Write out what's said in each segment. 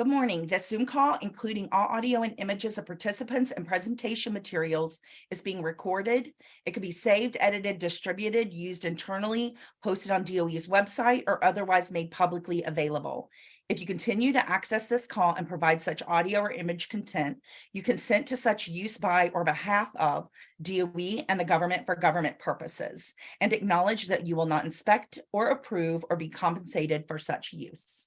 Good morning. This Zoom call, including all audio and images of participants and presentation materials, is being recorded. It can be saved, edited, distributed, used internally, posted on DOE's website, or otherwise made publicly available. If you continue to access this call and provide such audio or image content, you consent to such use by or behalf of DOE and the government for government purposes, and acknowledge that you will not inspect or approve or be compensated for such use.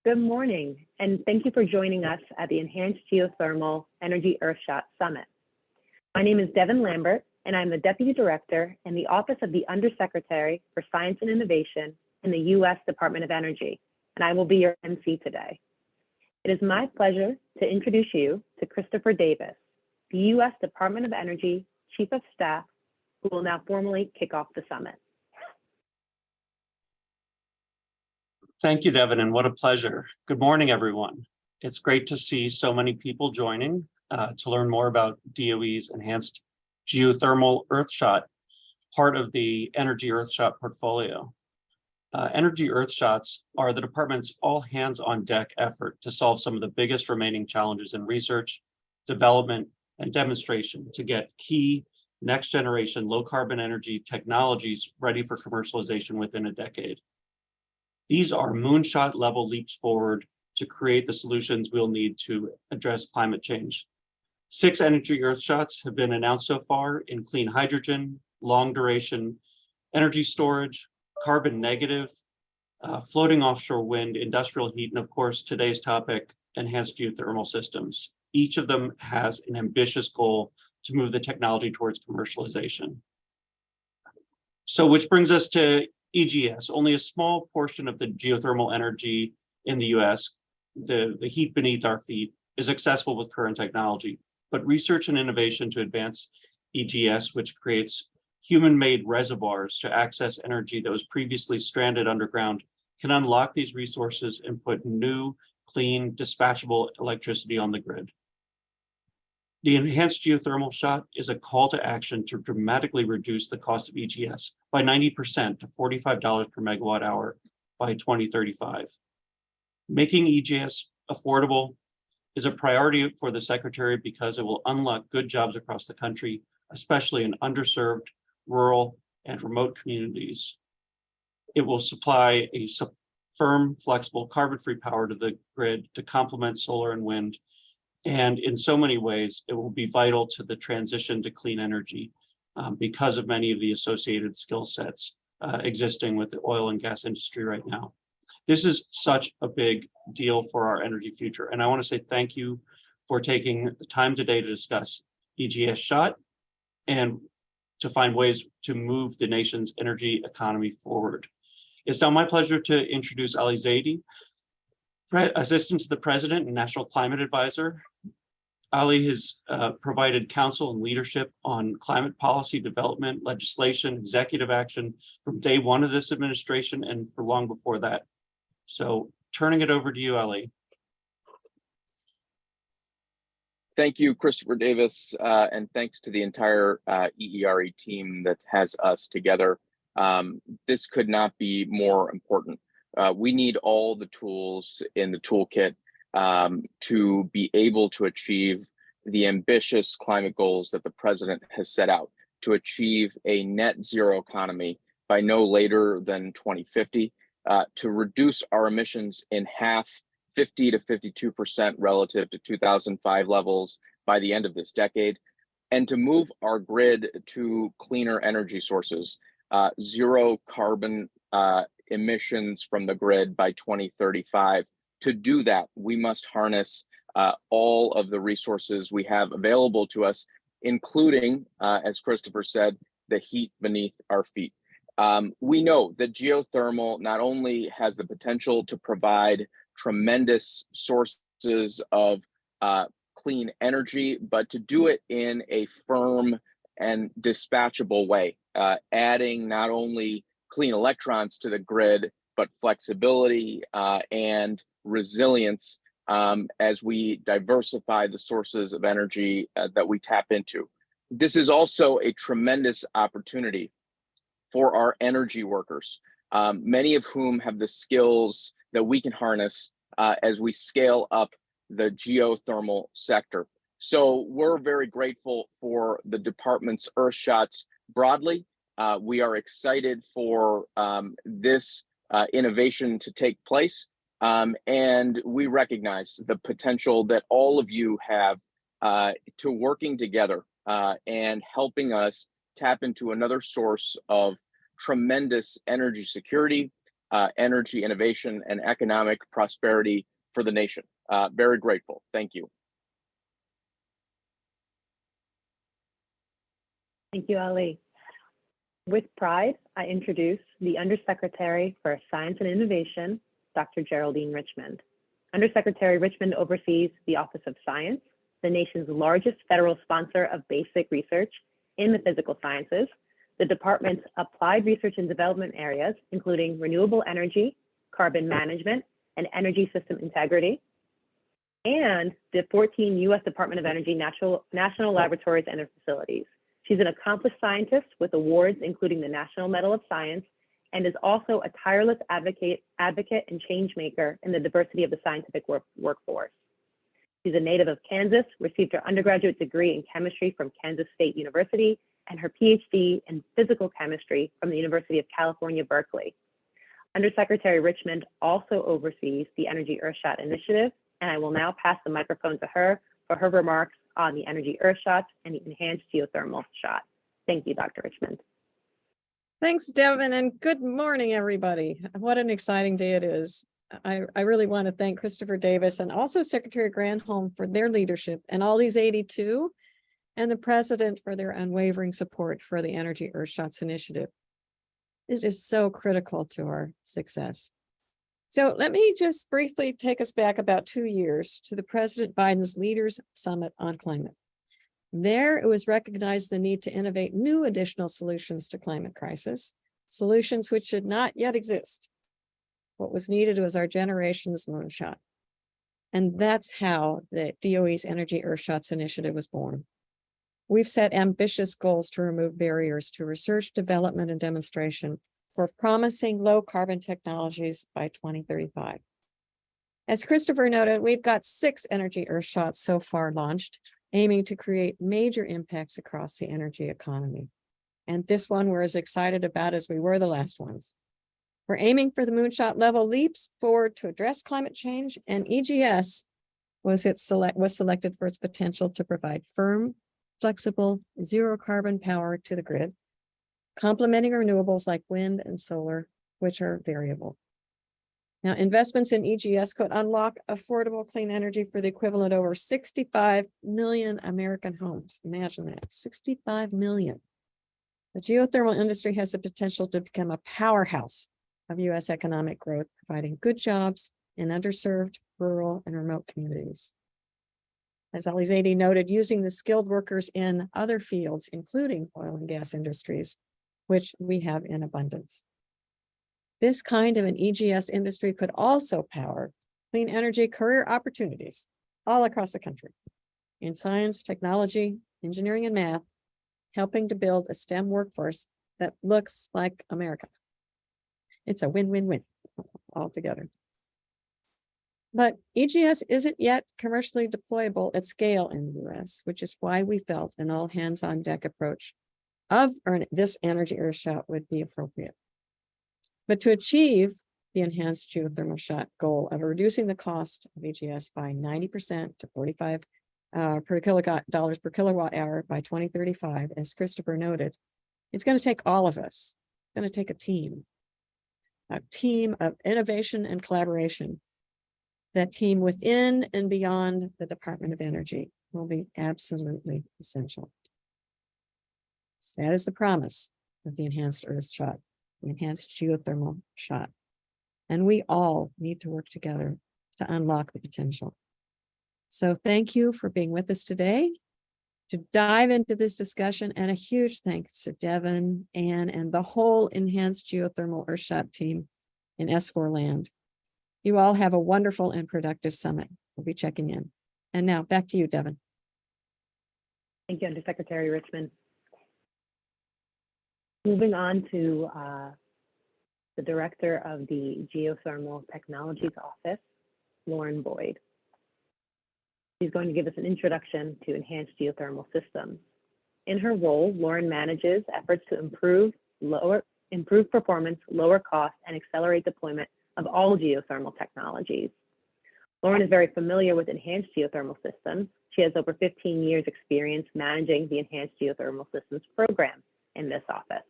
Good morning, and thank you for joining us at the Enhanced Geothermal Energy Earthshot Summit. My name is Devin Lambert, and I'm the Deputy Director in the Office of the Undersecretary for Science and Innovation in the U.S. Department of Energy, and I will be your MC today. It is my pleasure to introduce you to Christopher Davis, the U.S. Department of Energy Chief of Staff, who will now formally kick off the summit. Thank you, Devin, and what a pleasure. Good morning, everyone. It's great to see so many people joining to learn more about DOE's Enhanced Geothermal Earthshot, part of the Energy Earthshot portfolio. Energy Earthshots are the department's all-hands-on-deck effort to solve some of the biggest remaining challenges in research, development, and demonstration to get key next-generation low-carbon energy technologies ready for commercialization within a decade. These are moonshot level leaps forward to create the solutions we'll need to address climate change. 6 energy earthshots have been announced so far in clean hydrogen, long duration energy storage, carbon negative, floating offshore wind, industrial heat, and of course, today's topic, enhanced geothermal systems. Each of them has an ambitious goal to move the technology towards commercialization. So which brings us to EGS. Only a small portion of the geothermal energy in the US, the heat beneath our feet, is accessible with current technology. But research and innovation to advance EGS, which creates human-made reservoirs to access energy that was previously stranded underground, can unlock these resources and put new, clean, dispatchable electricity on the grid. The Enhanced Geothermal Shot is a call to action to dramatically reduce the cost of EGS by 90% to $45 per megawatt hour by 2035. Making EGS affordable is a priority for the Secretary because it will unlock good jobs across the country, especially in underserved, rural, and remote communities. It will supply a firm, flexible, carbon-free power to the grid to complement solar and wind. And in so many ways, it will be vital to the transition to clean energy because of many of the associated skill sets existing with the oil and gas industry right now. This is such a big deal for our energy future. And I want to say thank you for taking the time today to discuss EGS Shot and to find ways to move the nation's energy economy forward. It's now my pleasure to introduce Ali Zaidi, Assistant to the President and National Climate Advisor. Ali has provided counsel and leadership on climate policy development, legislation, executive action from day one of this administration and for long before that. So turning it over to you, Ali. Thank you, Christopher Davis, and thanks to the entire EERE team that has us together. This could not be more important. We need all the tools in the toolkit to be able to achieve the ambitious climate goals that the president has set out, to achieve a net zero economy by no later than 2050, to reduce our emissions in half, 50 to 52% relative to 2005 levels by the end of this decade, and to move our grid to cleaner energy sources, zero carbon emissions from the grid by 2035. To do that, we must harness all of the resources we have available to us, including, as Christopher said, the heat beneath our feet. We know that geothermal not only has the potential to provide tremendous sources of clean energy, but to do it in a firm and dispatchable way, adding not only clean electrons to the grid, but flexibility and resilience as we diversify the sources of energy that we tap into. This is also a tremendous opportunity for our energy workers, many of whom have the skills that we can harness as we scale up the geothermal sector. So we're very grateful for the department's Earthshots broadly. We are excited for this innovation to take place. And we recognize the potential that all of you have to working together and helping us tap into another source of tremendous energy security, energy innovation, and economic prosperity for the nation. Very grateful. Thank you. Thank you, Ali. With pride, I introduce the Undersecretary for Science and Innovation, Dr. Geraldine Richmond. Undersecretary Richmond oversees the Office of Science, the nation's largest federal sponsor of basic research in the physical sciences, the department's applied research and development areas, including renewable energy, carbon management, and energy system integrity, and the 14 U.S. Department of Energy national laboratories and their facilities. She's an accomplished scientist with awards including the National Medal of Science, and is also a tireless advocate and change maker in the diversity of the scientific workforce. She's a native of Kansas, received her undergraduate degree in chemistry from Kansas State University and her PhD in physical chemistry from the University of California, Berkeley. Undersecretary Richmond also oversees the Energy Earthshot Initiative, and I will now pass the microphone to her for her remarks on the Energy Earthshots and the Enhanced Geothermal Shot. Thank you, Dr. Richmond. Thanks, Devin, and good morning, everybody. What an exciting day it is. I really want to thank Christopher Davis and also Secretary Granholm for their leadership and all these 82, and the President for their unwavering support for the Energy Earthshots initiative. It is so critical to our success. So let me just briefly take us back about 2 years to the President Biden's Leaders Summit on Climate. There, it was recognized the need to innovate new additional solutions to climate crisis, solutions which did not yet exist. What was needed was our generation's moonshot. And that's how the DOE's Energy Earthshots initiative was born. We've set ambitious goals to remove barriers to research, development, and demonstration for promising low carbon technologies by 2035. As Christopher noted, we've got 6 Energy Earthshots so far launched, aiming to create major impacts across the energy economy. And this one we're as excited about as we were the last ones. We're aiming for the moonshot level leaps forward to address climate change, and EGS was selected for its potential to provide firm, flexible, zero carbon power to the grid, complementing renewables like wind and solar, which are variable. Now, investments in EGS could unlock affordable clean energy for the equivalent of over 65 million American homes. Imagine that, 65 million. The geothermal industry has the potential to become a powerhouse of U.S. economic growth, providing good jobs in underserved, rural, and remote communities. As Ali Zaidi noted, using the skilled workers in other fields, including oil and gas industries, which we have in abundance. This kind of an EGS industry could also power clean energy career opportunities all across the country in science, technology, engineering, and math, helping to build a STEM workforce that looks like America. It's a win-win-win altogether. But EGS isn't yet commercially deployable at scale in the US, which is why we felt an all hands on deck approach of this Energy Earthshot would be appropriate. But to achieve the Enhanced Geothermal Shot goal of reducing the cost of EGS by 90% to $45 per kilowatt hour by 2035, as Christopher noted, it's going to take all of us. It's going to take a team of innovation and collaboration. That team within and beyond the Department of Energy will be absolutely essential. So that is the promise of the Enhanced Earthshot, the Enhanced Geothermal Shot. And we all need to work together to unlock the potential. So thank you for being with us today to dive into this discussion, and a huge thanks to Devin, Ann, and the whole Enhanced Geothermal Earthshot team in S4 land. You all have a wonderful and productive summit. We'll be checking in. And now back to you, Devin. Thank you, Undersecretary Richmond. Moving on to the Director of the Geothermal Technologies Office, Lauren Boyd. She's going to give us an introduction to enhanced geothermal systems. In her role, Lauren manages efforts to improve performance, lower cost, and accelerate deployment of all geothermal technologies. Lauren is very familiar with enhanced geothermal systems. She has over 15 years experience managing the Enhanced Geothermal Systems program in this office.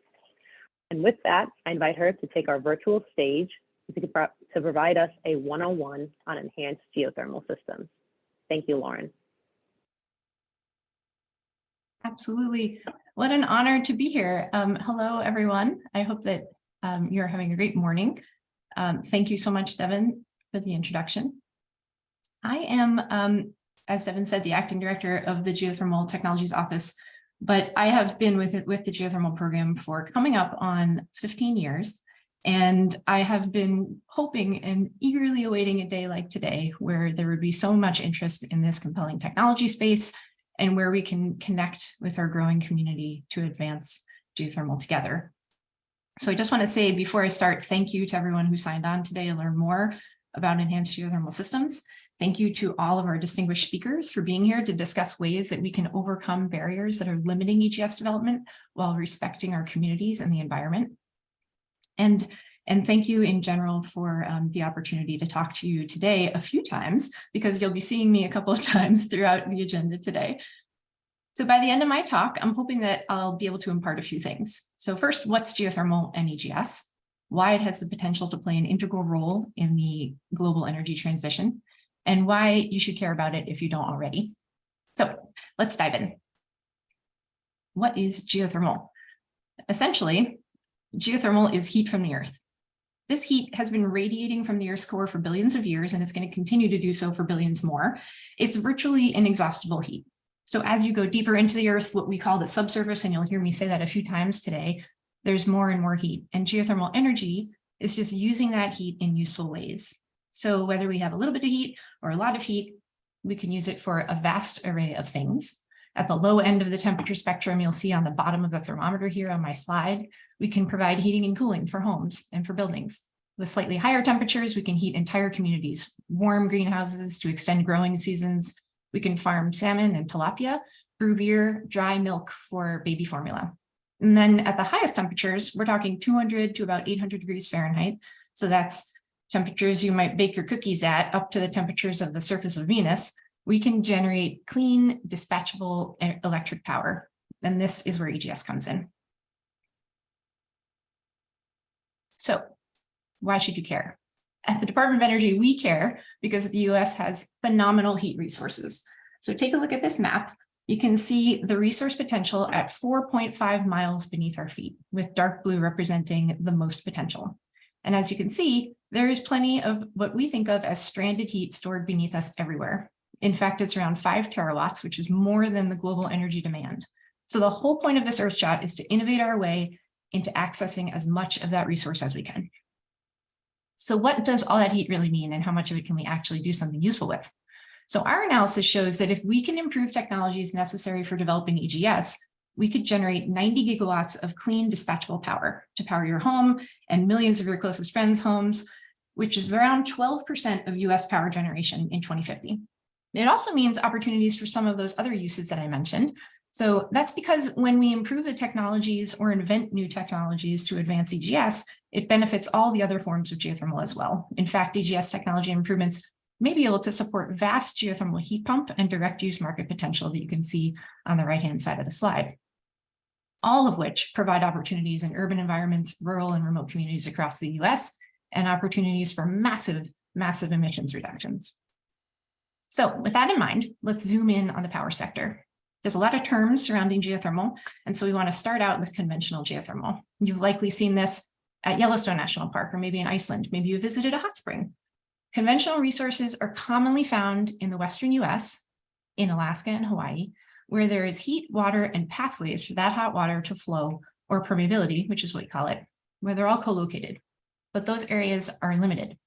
And with that, I invite her to take our virtual stage to provide us a 101 on enhanced geothermal systems. Thank you, Lauren. Absolutely. What an honor to be here. Hello, everyone. I hope that you're having a great morning. Thank you so much, Devin, for the introduction. I am, as Devin said, the acting director of the Geothermal Technologies Office, but I have been with the geothermal program for coming up on 15 years. And I have been hoping and eagerly awaiting a day like today, where there would be so much interest in this compelling technology space and where we can connect with our growing community to advance geothermal together. So I just want to say before I start, thank you to everyone who signed on today to learn more about enhanced geothermal systems. Thank you to all of our distinguished speakers for being here to discuss ways that we can overcome barriers that are limiting EGS development while respecting our communities and the environment. And thank you in general for the opportunity to talk to you today a few times, because you'll be seeing me a couple of times throughout the agenda today. So by the end of my talk, I'm hoping that I'll be able to impart a few things. So first, what's geothermal and EGS? Why it has the potential to play an integral role in the global energy transition, and why you should care about it if you don't already. So let's dive in. What is geothermal? Essentially, geothermal is heat from the earth. This heat has been radiating from the Earth's core for billions of years, and it's going to continue to do so for billions more. It's virtually inexhaustible heat. So as you go deeper into the earth, what we call the subsurface, and you'll hear me say that a few times today, there's more and more heat. And geothermal energy is just using that heat in useful ways. So whether we have a little bit of heat or a lot of heat, we can use it for a vast array of things. At the low end of the temperature spectrum, you'll see on the bottom of the thermometer here on my slide, we can provide heating and cooling for homes and for buildings. With slightly higher temperatures, we can heat entire communities, warm greenhouses to extend growing seasons. We can farm salmon and tilapia, brew beer, dry milk for baby formula. And then at the highest temperatures, we're talking 200 to about 800 degrees Fahrenheit. So that's temperatures you might bake your cookies at, up to the temperatures of the surface of Venus. We can generate clean, dispatchable electric power. And this is where EGS comes in. So why should you care? At the Department of Energy, we care because the US has phenomenal heat resources. So take a look at this map. You can see the resource potential at 4.5 miles beneath our feet, with dark blue representing the most potential. And as you can see, there is plenty of what we think of as stranded heat stored beneath us everywhere. In fact, it's around 5 terawatts, which is more than the global energy demand. So the whole point of this Earthshot is to innovate our way into accessing as much of that resource as we can. So what does all that heat really mean, and how much of it can we actually do something useful with? So our analysis shows that if we can improve technologies necessary for developing EGS, we could generate 90 gigawatts of clean dispatchable power to power your home and millions of your closest friends' homes, which is around 12% of US power generation in 2050. It also means opportunities for some of those other uses that I mentioned. So that's because when we improve the technologies or invent new technologies to advance EGS, it benefits all the other forms of geothermal as well. In fact, EGS technology improvements may be able to support vast geothermal heat pump and direct use market potential that you can see on the right-hand side of the slide, all of which provide opportunities in urban environments, rural and remote communities across the US, and opportunities for massive, massive emissions reductions. So with that in mind, let's zoom in on the power sector. There's a lot of terms surrounding geothermal, and so we want to start out with conventional geothermal. You've likely seen this at Yellowstone National Park, or maybe in Iceland. Maybe you visited a hot spring. Conventional resources are commonly found in the Western US, in Alaska and Hawaii, where there is heat, water, and pathways for that hot water to flow, or permeability, which is what we call it, where they're all co-located. But those areas are limited.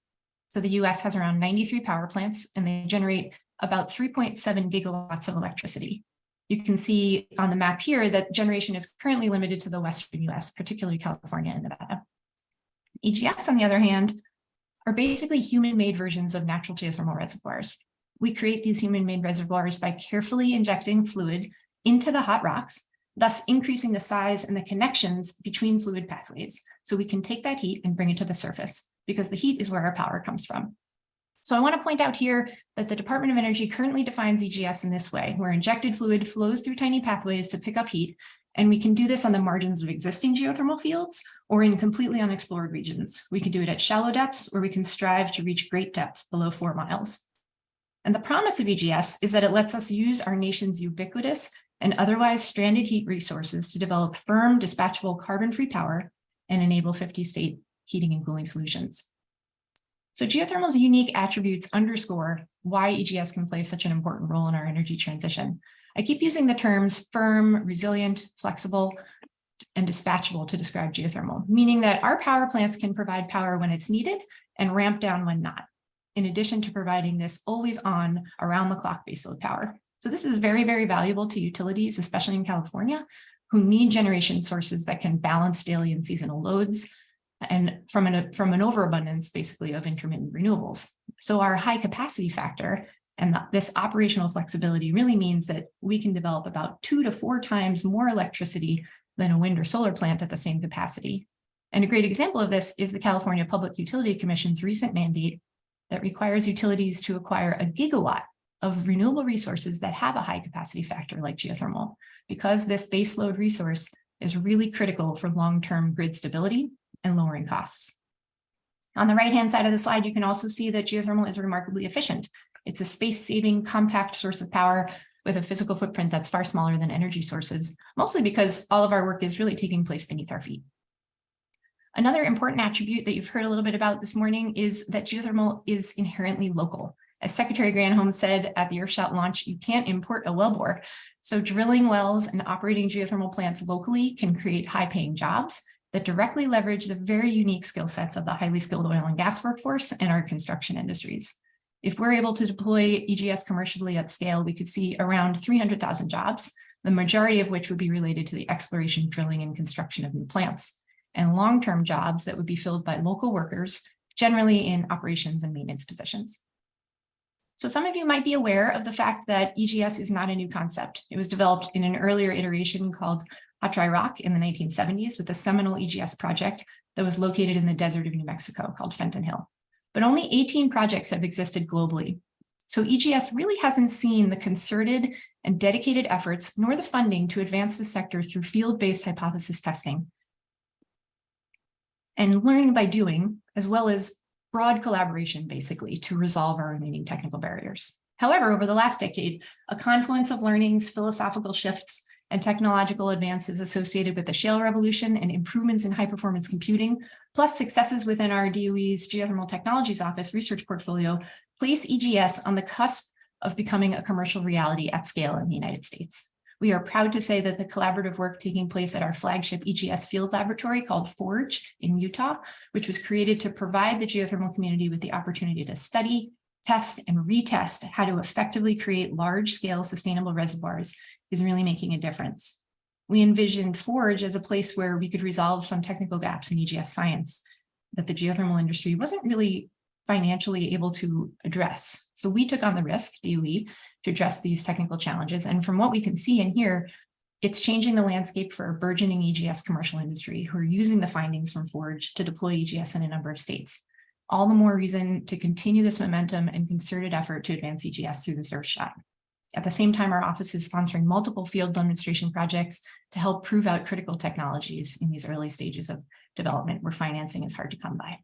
So the US has around 93 power plants, and they generate about 3.7 gigawatts of electricity. You can see on the map here that generation is currently limited to the Western US, particularly California and Nevada. EGS, on the other hand, are basically human-made versions of natural geothermal reservoirs. We create these human-made reservoirs by carefully injecting fluid into the hot rocks, thus increasing the size and the connections between fluid pathways. So we can take that heat and bring it to the surface, because the heat is where our power comes from. So I want to point out here that the Department of Energy currently defines EGS in this way, where injected fluid flows through tiny pathways to pick up heat, and we can do this on the margins of existing geothermal fields or in completely unexplored regions. We can do it at shallow depths, or we can strive to reach great depths below 4 miles. And the promise of EGS is that it lets us use our nation's ubiquitous and otherwise stranded heat resources to develop firm, dispatchable, carbon-free power and enable 50-state heating and cooling solutions. So geothermal's unique attributes underscore why EGS can play such an important role in our energy transition. I keep using the terms firm, resilient, flexible, and dispatchable to describe geothermal, meaning that our power plants can provide power when it's needed and ramp down when not, in addition to providing this always on, around the clock baseload power. So this is very, very valuable to utilities, especially in California, who need generation sources that can balance daily and seasonal loads, and from an overabundance, basically, of intermittent renewables. So our high capacity factor and this operational flexibility really means that we can develop about 2 to 4 times more electricity than a wind or solar plant at the same capacity. And a great example of this is the California Public Utility Commission's recent mandate that requires utilities to acquire a gigawatt of renewable resources that have a high capacity factor like geothermal, because this baseload resource is really critical for long-term grid stability and lowering costs. On the right-hand side of the slide, you can also see that geothermal is remarkably efficient. It's a space-saving, compact source of power with a physical footprint that's far smaller than energy sources, mostly because all of our work is really taking place beneath our feet. Another important attribute that you've heard a little bit about this morning is that geothermal is inherently local. As Secretary Granholm said at the Earthshot launch, you can't import a wellbore. So drilling wells and operating geothermal plants locally can create high-paying jobs that directly leverage the very unique skill sets of the highly skilled oil and gas workforce and our construction industries. If we're able to deploy EGS commercially at scale, we could see around 300,000 jobs, the majority of which would be related to the exploration, drilling, and construction of new plants, and long-term jobs that would be filled by local workers, generally in operations and maintenance positions. So some of you might be aware of the fact that EGS is not a new concept. It was developed in an earlier iteration called Hot Dry Rock in the 1970s with the seminal EGS project that was located in the desert of New Mexico called Fenton Hill. But only 18 projects have existed globally. So EGS really hasn't seen the concerted and dedicated efforts nor the funding to advance the sector through field-based hypothesis testing and learning by doing, as well as broad collaboration, basically, to resolve our remaining technical barriers. However, over the last decade, a confluence of learnings, philosophical shifts, and technological advances associated with the shale revolution and improvements in high-performance computing, plus successes within our DOE's Geothermal Technologies Office research portfolio, place EGS on the cusp of becoming a commercial reality at scale in the United States. We are proud to say that the collaborative work taking place at our flagship EGS field laboratory called Forge in Utah, which was created to provide the geothermal community with the opportunity to study, test, and retest how to effectively create large-scale sustainable reservoirs, is really making a difference. We envisioned Forge as a place where we could resolve some technical gaps in EGS science that the geothermal industry wasn't really financially able to address. So we took on the risk, DOE, to address these technical challenges. And from what we can see and hear, it's changing the landscape for a burgeoning EGS commercial industry who are using the findings from Forge to deploy EGS in a number of states. All the more reason to continue this momentum and concerted effort to advance EGS through this Earthshot. At the same time, our office is sponsoring multiple field demonstration projects to help prove out critical technologies in these early stages of development where financing is hard to come by.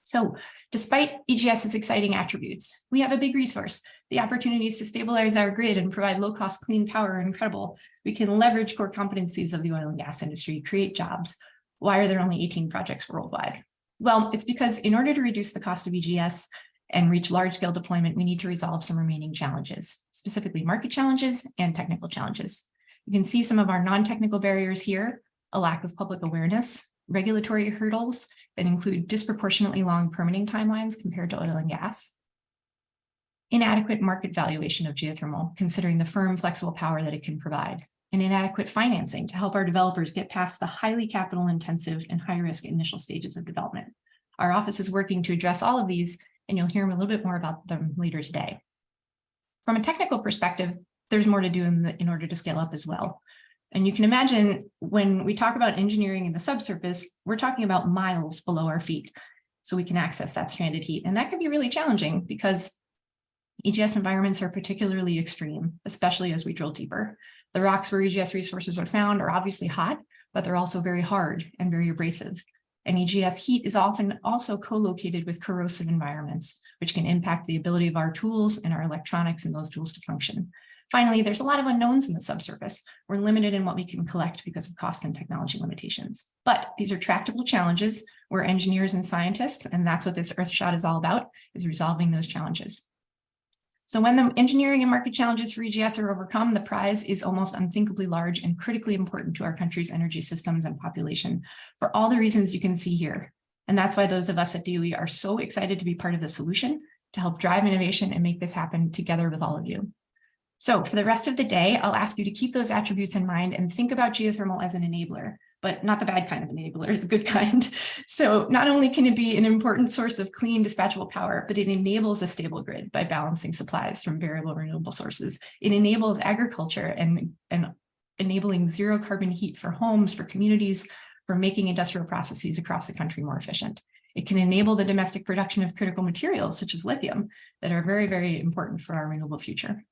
So despite EGS's exciting attributes, we have a big resource. The opportunities to stabilize our grid and provide low-cost clean power are incredible. We can leverage core competencies of the oil and gas industry, create jobs. Why are there only 18 projects worldwide? Well, it's because in order to reduce the cost of EGS and reach large-scale deployment, we need to resolve some remaining challenges, specifically market challenges and technical challenges. You can see some of our non-technical barriers here: a lack of public awareness regulatory hurdles that include disproportionately long permitting timelines compared to oil and gas, inadequate market valuation of geothermal, considering the firm, flexible power that it can provide, and inadequate financing to help our developers get past the highly capital intensive and high risk initial stages of development. Our office is working to address all of these, and you'll hear a little bit more about them later today. From a technical perspective, there's more to do in order to scale up as well. And you can imagine when we talk about engineering in the subsurface, we're talking about miles below our feet, so we can access that stranded heat. And that can be really challenging because EGS environments are particularly extreme, especially as we drill deeper. The rocks where EGS resources are found are obviously hot, but they're also very hard and very abrasive. And EGS heat is often also co-located with corrosive environments, which can impact the ability of our tools and our electronics and those tools to function. Finally, there's a lot of unknowns in the subsurface. We're limited in what we can collect because of cost and technology limitations. But these are tractable challenges. We're engineers and scientists, and that's what this Earthshot is all about, is resolving those challenges. So when the engineering and market challenges for EGS are overcome, the prize is almost unthinkably large and critically important to our country's energy systems and population for all the reasons you can see here. And that's why those of us at DOE are so excited to be part of the solution to help drive innovation and make this happen together with all of you. So for the rest of the day, I'll ask you to keep those attributes in mind and think about geothermal as an enabler, but not the bad kind of enabler, the good kind. So not only can it be an important source of clean dispatchable power, but it enables a stable grid by balancing supplies from variable renewable sources. It enables agriculture and enabling zero carbon heat for homes, for communities, for making industrial processes across the country more efficient. It can enable the domestic production of critical materials such as lithium that are very, very important for our renewable future.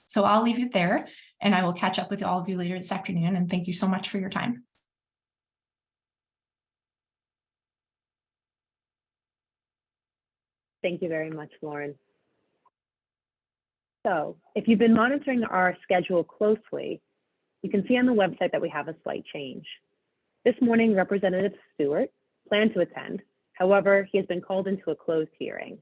So I'll leave it there and I will catch up with all of you later this afternoon. And thank you so much for your time. Thank you very much, Lauren. So if you've been monitoring our schedule closely, you can see on the website that we have a slight change. This morning, Representative Stewart planned to attend. However, he has been called into a closed hearing.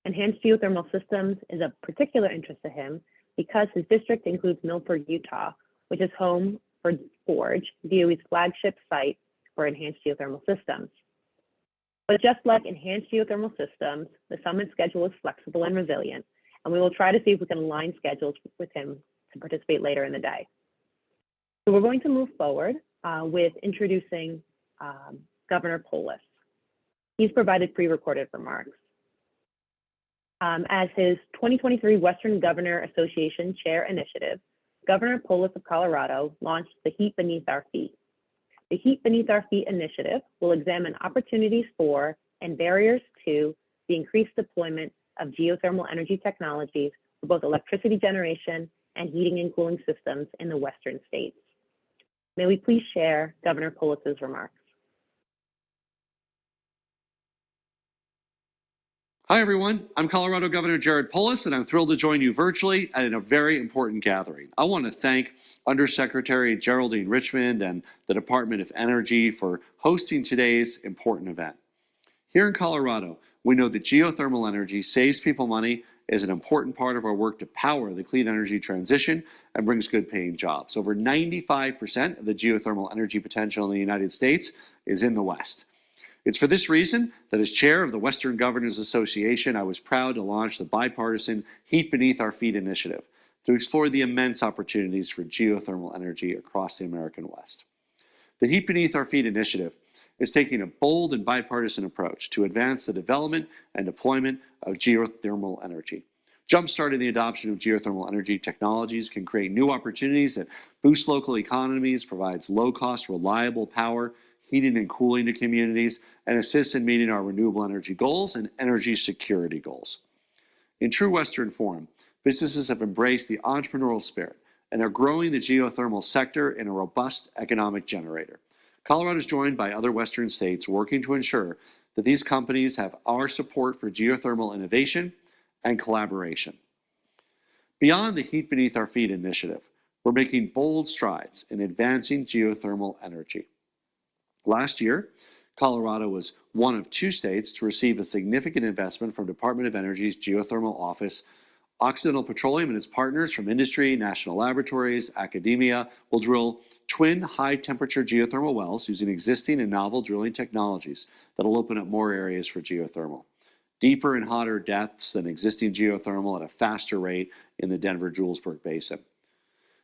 Enhanced Geothermal Systems is of particular interest to him because his district includes Milford, Utah, which is home for Forge, DOE's flagship site for enhanced geothermal systems. But just like enhanced geothermal systems, the summit schedule is flexible and resilient, and we will try to see if we can align schedules with him to participate later in the day. So we're going to move forward with introducing Governor Polis. He's provided pre-recorded remarks. As his 2023 Western Governor Association Chair Initiative, Governor Polis of Colorado launched the Heat Beneath Our Feet. The Heat Beneath Our Feet initiative will examine opportunities for and barriers to the increased deployment of geothermal energy technologies for both electricity generation and heating and cooling systems in the Western states. May we please share Governor Polis's remarks? Hi, everyone. I'm Colorado Governor Jared Polis, and I'm thrilled to join you virtually and in a very important gathering. I want to thank Undersecretary Geraldine Richmond and the Department of Energy for hosting today's important event. Here in Colorado, we know that geothermal energy saves people money, is an important part of our work to power the clean energy transition, and brings good paying jobs. Over 95% of the geothermal energy potential in the United States is in the West. It's for this reason that as chair of the Western Governors Association, I was proud to launch the bipartisan Heat Beneath Our Feet initiative to explore the immense opportunities for geothermal energy across the American West. The Heat Beneath Our Feet initiative is taking a bold and bipartisan approach to advance the development and deployment of geothermal energy. Jumpstarting the adoption of geothermal energy technologies can create new opportunities that boost local economies, provides low-cost, reliable power, heating and cooling to communities, and assists in meeting our renewable energy goals and energy security goals. In true Western form, businesses have embraced the entrepreneurial spirit and are growing the geothermal sector in a robust economic generator. Colorado is joined by other Western states working to ensure that these companies have our support for geothermal innovation and collaboration. Beyond the Heat Beneath Our Feet initiative, we're making bold strides in advancing geothermal energy. Last year, Colorado was one of 2 states to receive a significant investment from Department of Energy's Geothermal Office Occidental Petroleum and its partners from industry, national laboratories, academia will drill twin high-temperature geothermal wells using existing and novel drilling technologies that will open up more areas for geothermal. Deeper and hotter depths than existing geothermal at a faster rate in the Denver-Julesburg Basin.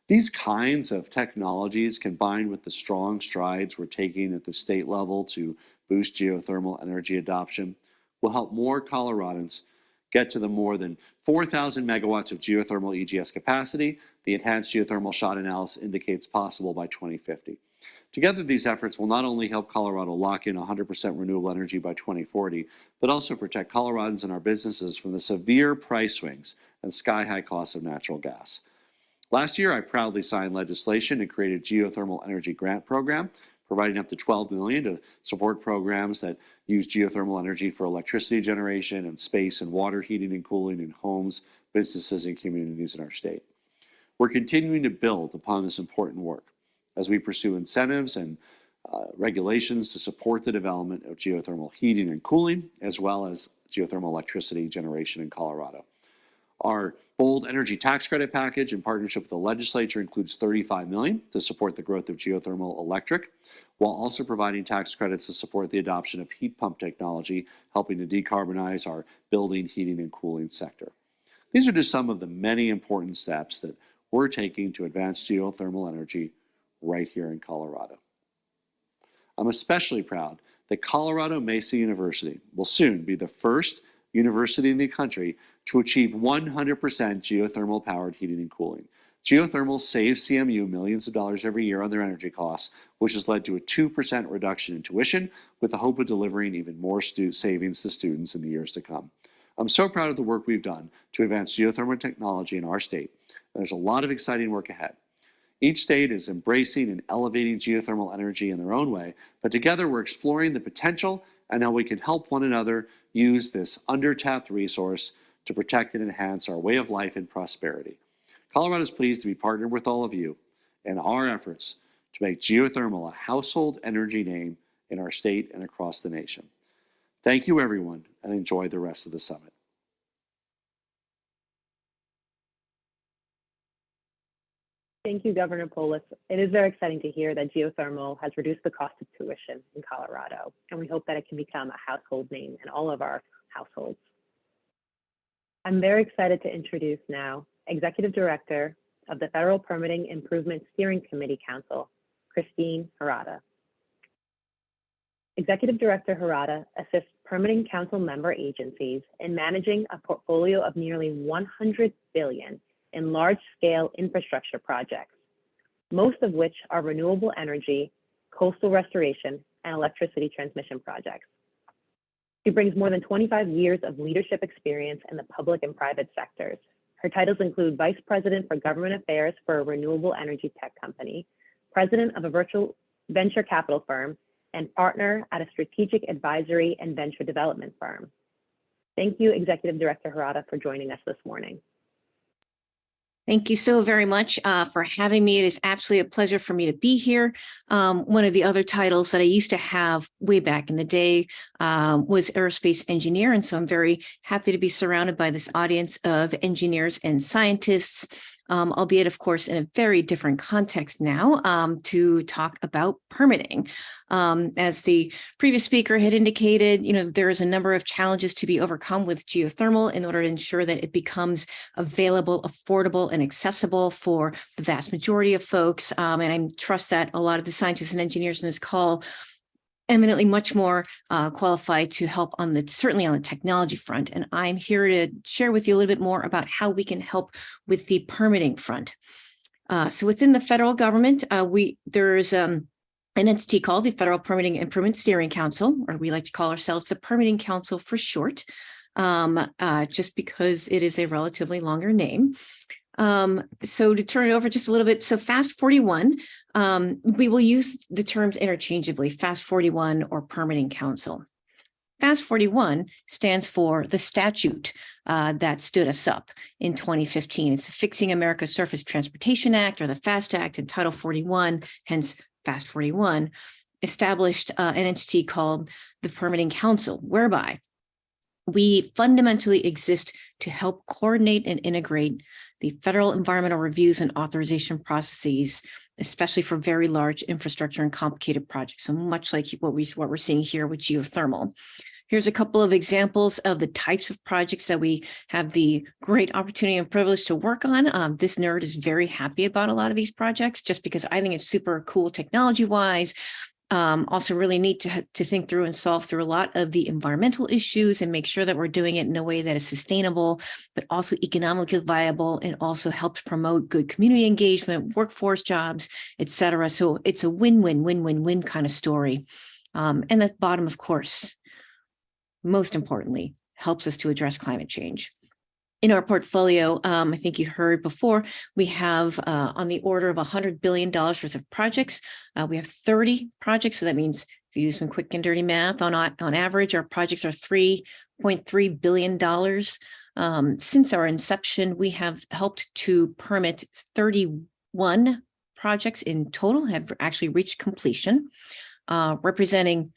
These kinds of technologies, combined with the strong strides we're taking at the state level to boost geothermal energy adoption, will help more Coloradans get to the more than 4,000 megawatts of geothermal EGS capacity the Enhanced Geothermal Shot analysis indicates possible by 2050. Together, these efforts will not only help Colorado lock in 100% renewable energy by 2040, but also protect Coloradans and our businesses from the severe price swings and sky-high costs of natural gas. Last year, I proudly signed legislation and created a geothermal energy grant program, providing up to $12 million to support programs that use geothermal energy for electricity generation and space and water heating and cooling in homes, businesses, and communities in our state. We're continuing to build upon this important work as we pursue incentives and regulations to support the development of geothermal heating and cooling, as well as geothermal electricity generation in Colorado. Our bold energy tax credit package in partnership with the legislature includes $35 million to support the growth of geothermal electric, while also providing tax credits to support the adoption of heat pump technology, helping to decarbonize our building, heating, and cooling sector. These are just some of the many important steps that we're taking to advance geothermal energy right here in Colorado. I'm especially proud that Colorado Mesa University will soon be the first university in the country to achieve 100% geothermal powered heating and cooling. Geothermal saves CMU millions of dollars every year on their energy costs, which has led to a 2% reduction in tuition, with the hope of delivering even more savings to students in the years to come. I'm so proud of the work we've done to advance geothermal technology in our state. There's a lot of exciting work ahead. Each state is embracing and elevating geothermal energy in their own way, but together we're exploring the potential and how we can help one another use this under-tapped resource to protect and enhance our way of life and prosperity. Colorado is pleased to be partnered with all of you in our efforts to make geothermal a household energy name in our state and across the nation. Thank you, everyone, and enjoy the rest of the summit. Thank you, Governor Polis. It is very exciting to hear that geothermal has reduced the cost of tuition in Colorado, and we hope that it can become a household name in all of our households. I'm very excited to introduce now Executive Director of the Federal Permitting Improvement Steering Committee Council, Christine Harada. Executive Director Harada assists Permitting Council member agencies in managing a portfolio of nearly $100 billion in large-scale infrastructure projects, most of which are renewable energy, coastal restoration, and electricity transmission projects. She brings more than 25 years of leadership experience in the public and private sectors. Her titles include Vice President for Government Affairs for a renewable energy tech company, President of a virtual venture capital firm, and partner at a strategic advisory and venture development firm. Thank you, Executive Director Harada, for joining us this morning. Thank you so very much for having me. It is absolutely a pleasure for me to be here. One of the other titles that I used to have way back in the day was aerospace engineer. And so I'm very happy to be surrounded by this audience of engineers and scientists, albeit, of course, in a very different context now to talk about permitting. As the previous speaker had indicated, there is a number of challenges to be overcome with geothermal in order to ensure that it becomes available, affordable, and accessible for the vast majority of folks. And I trust that a lot of the scientists and engineers in this call eminently much more qualified to help certainly on the technology front. And I'm here to share with you a little bit more about how we can help with the permitting front. So within the federal government, there's an entity called the Federal Permitting Improvement Steering Council, or we like to call ourselves the Permitting Council for short, just because it is a relatively longer name. So to turn it over just a little bit, so FAST 41, we will use the terms interchangeably, FAST 41 or Permitting Council. FAST 41 stands for the statute that stood us up in 2015. It's the Fixing America's Surface Transportation Act, or the FAST Act, and Title 41, hence FAST 41, established an entity called the Permitting Council, whereby We fundamentally exist to help coordinate and integrate the federal environmental reviews and authorization processes, especially for very large infrastructure and complicated projects. So much like what we're seeing here with geothermal. Here's a couple of examples of the types of projects that we have the great opportunity and privilege to work on. This nerd is very happy about a lot of these projects just because I think it's super cool technology-wise. Also really neat to think through and solve through a lot of the environmental issues and make sure that we're doing it in a way that is sustainable, but also economically viable and also helps promote good community engagement, workforce jobs, et cetera. So it's a win-win kind of story. And the bottom, of course, most importantly, helps us to address climate change. In our portfolio, I think you heard before, we have on the order of $100 billion worth of projects. We have 30 projects. So that means if you do some quick and dirty math, on average, our projects are $3.3 billion. Since our inception, we have helped to permit 31 projects in total, have actually reached completion, representing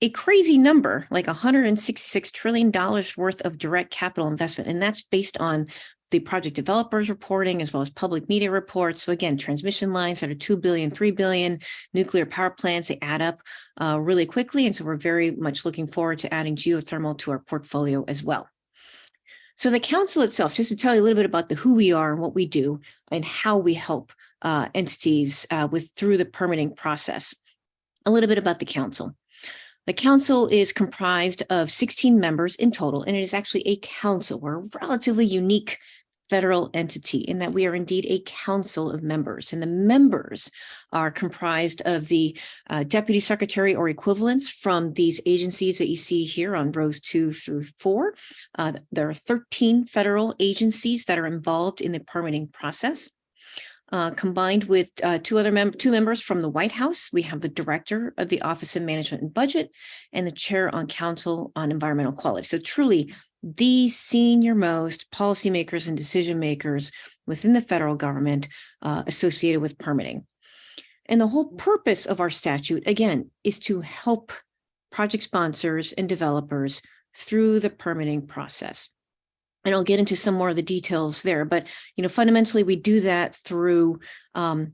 a crazy number, like $166 trillion worth of direct capital investment. And that's based on the project developers reporting as well as public media reports. So again, transmission lines that are 2 billion, 3 billion, nuclear power plants, they add up really quickly. And so we're very much looking forward to adding geothermal to our portfolio as well. So the council itself, just to tell you a little bit about who we are and what we do and how we help entities through the permitting process. A little bit about the council. The council is comprised of 16 members in total, and it is actually a council. We're a relatively unique federal entity in that we are indeed a council of members, and the members are comprised of the deputy secretary or equivalents from these agencies that you see here on rows 2 through 4. There are 13 federal agencies that are involved in the permitting process. Combined with two members from the White House, we have the director of the Office of Management and Budget and the chair on Council on Environmental Quality. So truly the senior most policymakers and decision makers within the federal government associated with permitting. And the whole purpose of our statute, again, is to help project sponsors and developers through the permitting process. And I'll get into some more of the details there, but fundamentally we do that through our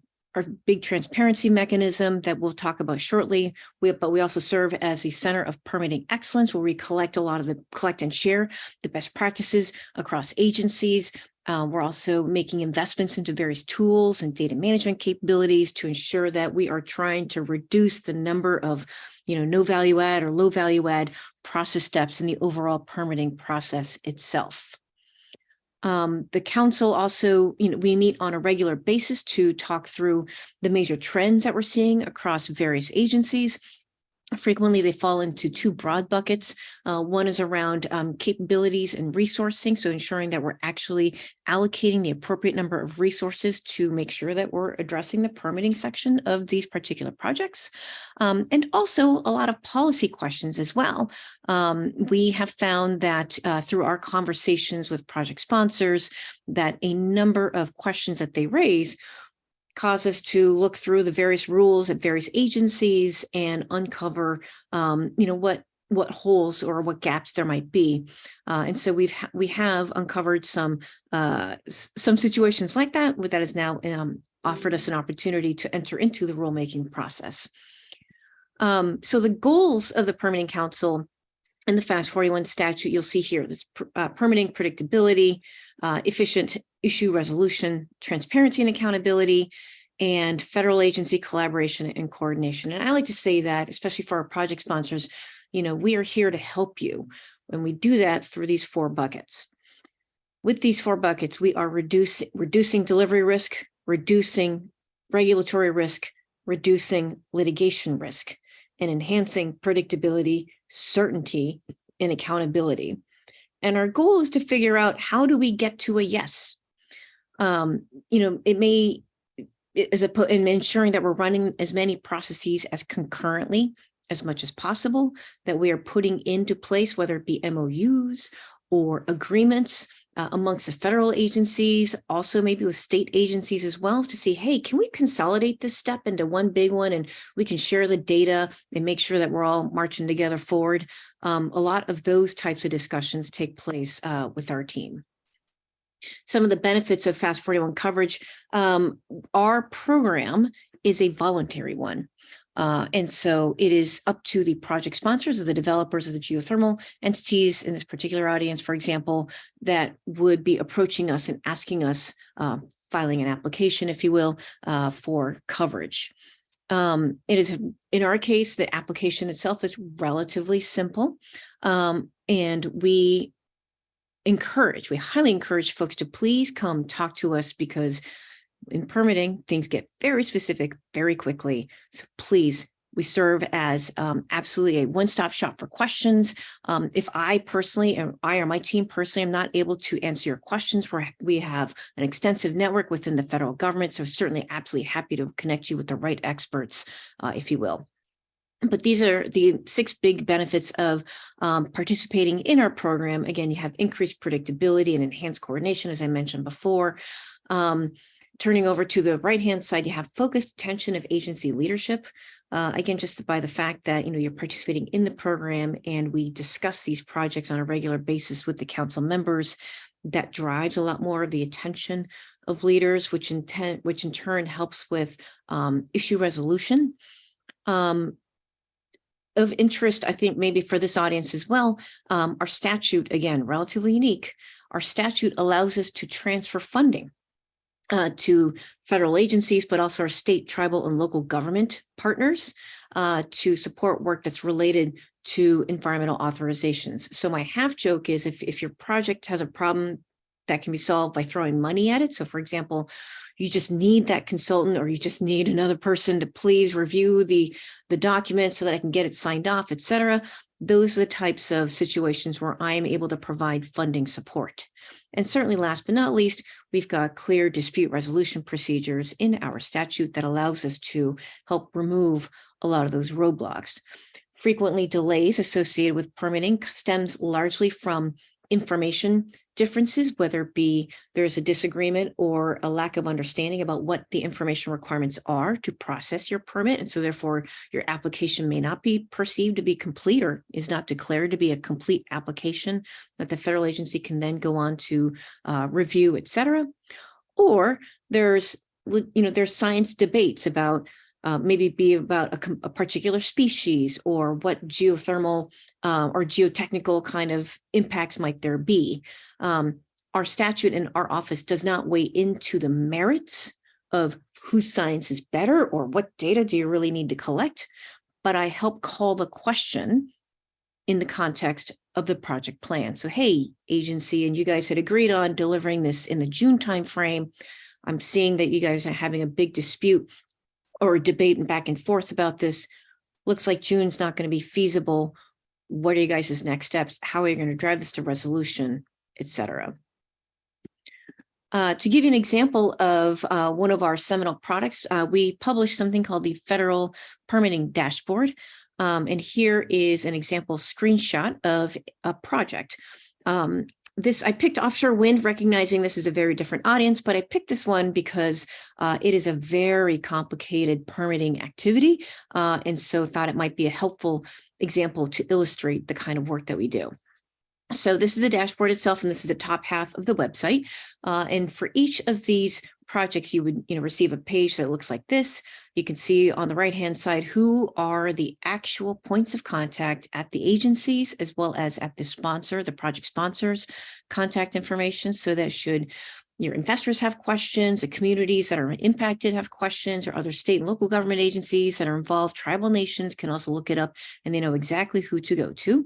big transparency mechanism that we'll talk about shortly. But we also serve as the center of permitting excellence, where we collect and share the best practices across agencies. We're also making investments into various tools and data management capabilities to ensure that we are trying to reduce the number of no value add or low value add process steps in the overall permitting process itself. The council also, we meet on a regular basis to talk through the major trends that we're seeing across various agencies. Frequently, they fall into two broad buckets. One is around capabilities and resourcing, so ensuring that we're actually allocating the appropriate number of resources to make sure that we're addressing the permitting section of these particular projects. And also a lot of policy questions as well. We have found that through our conversations with project sponsors, that a number of questions that they raise cause us to look through the various rules at various agencies and uncover, what holes or what gaps there might be. And so we have uncovered some situations like that has now offered us an opportunity to enter into the rulemaking process. So the goals of the Permitting Council and the FAST 41 statute, you'll see here, that's permitting predictability, efficient issue resolution, transparency and accountability, and federal agency collaboration and coordination. And I like to say that, especially for our project sponsors, we are here to help you. And we do that through these 4 buckets. With these 4 buckets, we are reducing delivery risk, reducing regulatory risk, reducing litigation risk, and enhancing predictability, certainty, and accountability. And our goal is to figure out, how do we get to a yes? It may, in ensuring that we're running as many processes as concurrently as much as possible, that we are putting into place, whether it be MOUs or agreements amongst the federal agencies, also maybe with state agencies as well, to see, hey, can we consolidate this step into one big one and we can share the data and make sure that we're all marching together forward. A lot of those types of discussions take place with our team. Some of the benefits of Fast 41 coverage, our program is a voluntary one. And so it is up to the project sponsors or the developers of the geothermal entities in this particular audience, for example, that would be approaching us and asking us, filing an application, if you will, for coverage. It is, in our case, the application itself is relatively simple. And we highly encourage folks to please come talk to us, because in permitting, things get very specific very quickly. So please, we serve as absolutely a one-stop shop for questions. If I personally, or my team personally, am not able to answer your questions, we have an extensive network within the federal government. So certainly absolutely happy to connect you with the right experts, if you will. But these are the 6 big benefits of participating in our program. Again, you have increased predictability and enhanced coordination, as I mentioned before. Turning over to the right-hand side, you have focused attention of agency leadership. Again, just by the fact that you're participating in the program and we discuss these projects on a regular basis with the council members, that drives a lot more of the attention of leaders, which in turn helps with issue resolution. Of interest, I think maybe for this audience as well, our statute, again, relatively unique. Our statute allows us to transfer funding to federal agencies, but also our state, tribal, and local government partners to support work that's related to environmental authorizations. So my half joke is if your project has a problem that can be solved by throwing money at it. So for example, you just need that consultant, or you just need another person to please review the document so that I can get it signed off, et cetera. Those are the types of situations where I am able to provide funding support. And certainly last but not least, we've got clear dispute resolution procedures in our statute that allows us to help remove a lot of those roadblocks. Frequently, delays associated with permitting stems largely from information differences, whether it be there's a disagreement or a lack of understanding about what the information requirements are to process your permit. And so therefore your application may not be perceived to be complete, or is not declared to be a complete application that the federal agency can then go on to review, et cetera. Or there's science debates about maybe be about a particular species, or what geothermal or geotechnical kind of impacts might there be. Our statute in our office does not weigh into the merits of whose science is better or what data do you really need to collect, but I help call the question in the context of the project plan. So, hey, agency, and you guys had agreed on delivering this in the June timeframe. I'm seeing that you guys are having a big dispute or debate and back and forth about this. Looks like June's not going to be feasible. What are you guys' next steps? How are you going to drive this to resolution, et cetera? To give you an example of one of our seminal products, we published something called the Federal Permitting Dashboard. And here is an example screenshot of a project. I picked offshore wind, recognizing this is a very different audience, but I picked this one because it is a very complicated permitting activity. And so thought it might be a helpful example to illustrate the kind of work that we do. So this is the dashboard itself, and this is the top half of the website. And for each of these projects, you would receive a page that looks like this. You can see on the right-hand side who are the actual points of contact at the agencies, as well as at the sponsor, the project sponsors, contact information, so that should your investors have questions, the communities that are impacted have questions, or other state and local government agencies that are involved, tribal nations can also look it up and they know exactly who to go to.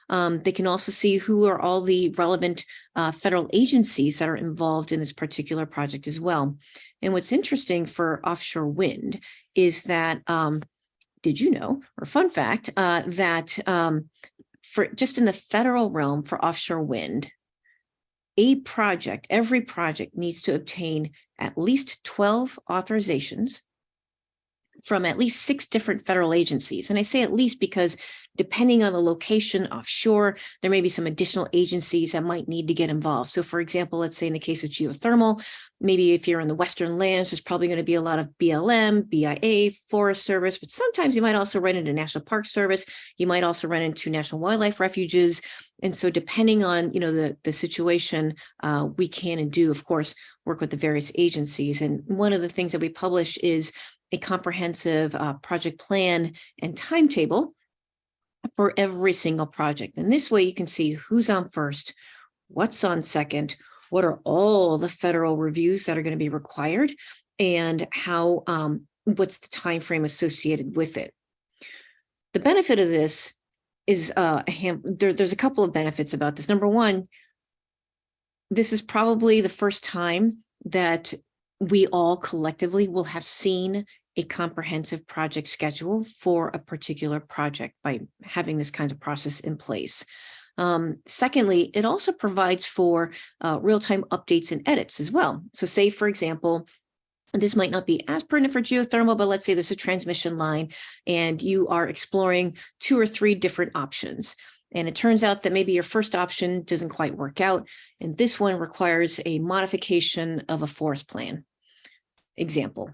They can also see who are all the relevant federal agencies that are involved in this particular project as well. And what's interesting for offshore wind is that, did you know, or fun fact, that for just in the federal realm for offshore wind, every project needs to obtain at least 12 authorizations from at least 6 different federal agencies. And I say at least because depending on the location offshore, there may be some additional agencies that might need to get involved. So for example, let's say in the case of geothermal, maybe if you're in the Western lands, there's probably going to be a lot of BLM, BIA, Forest Service, but sometimes you might also run into National Park Service. You might also run into National Wildlife Refuges. And so depending on, the situation, we can and do, of course, work with the various agencies. And one of the things that we publish is a comprehensive project plan and timetable for every single project. And this way you can see who's on first, what's on second, what are all the federal reviews that are going to be required, and how what's the time frame associated with it. The benefit of this is there's a couple of benefits about this. Number one, this is probably the first time that we all collectively will have seen a comprehensive project schedule for a particular project by having this kind of process in place. Secondly, it also provides for real-time updates and edits as well. So say, for example, this might not be as pertinent for geothermal, but let's say there's a transmission line and you are exploring 2 or 3 different options. And it turns out that maybe your first option doesn't quite work out. And this one requires a modification of a forest plan. Example.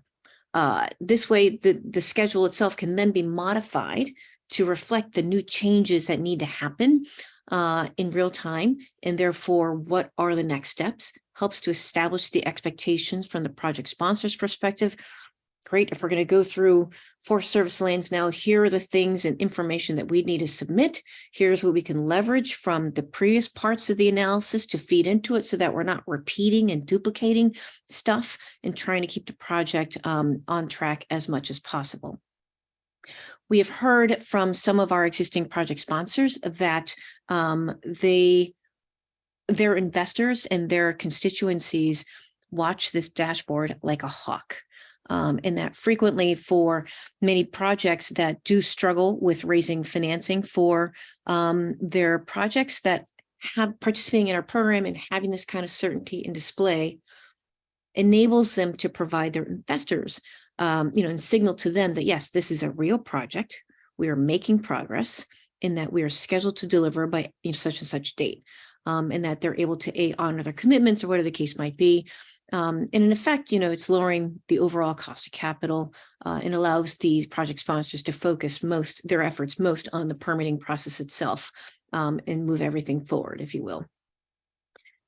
This way, the schedule itself can then be modified to reflect the new changes that need to happen in real time. And therefore, what are the next steps? Helps to establish the expectations from the project sponsor's perspective. Great, if we're going to go through Forest Service lands now, here are the things and information that we need to submit. Here's what we can leverage from the previous parts of the analysis to feed into it so that we're not repeating and duplicating stuff and trying to keep the project on track as much as possible. We have heard from some of our existing project sponsors that their investors and their constituencies watch this dashboard like a hawk. And that frequently for many projects that do struggle with raising financing for their projects that have participating in our program and having this kind of certainty and display enables them to provide their investors, and signal to them that, yes, this is a real project. We are making progress in that we are scheduled to deliver by such and such date, and that they're able to honor their commitments or whatever the case might be. And in effect, it's lowering the overall cost of capital and allows these project sponsors to focus their efforts most on the permitting process itself and move everything forward, if you will.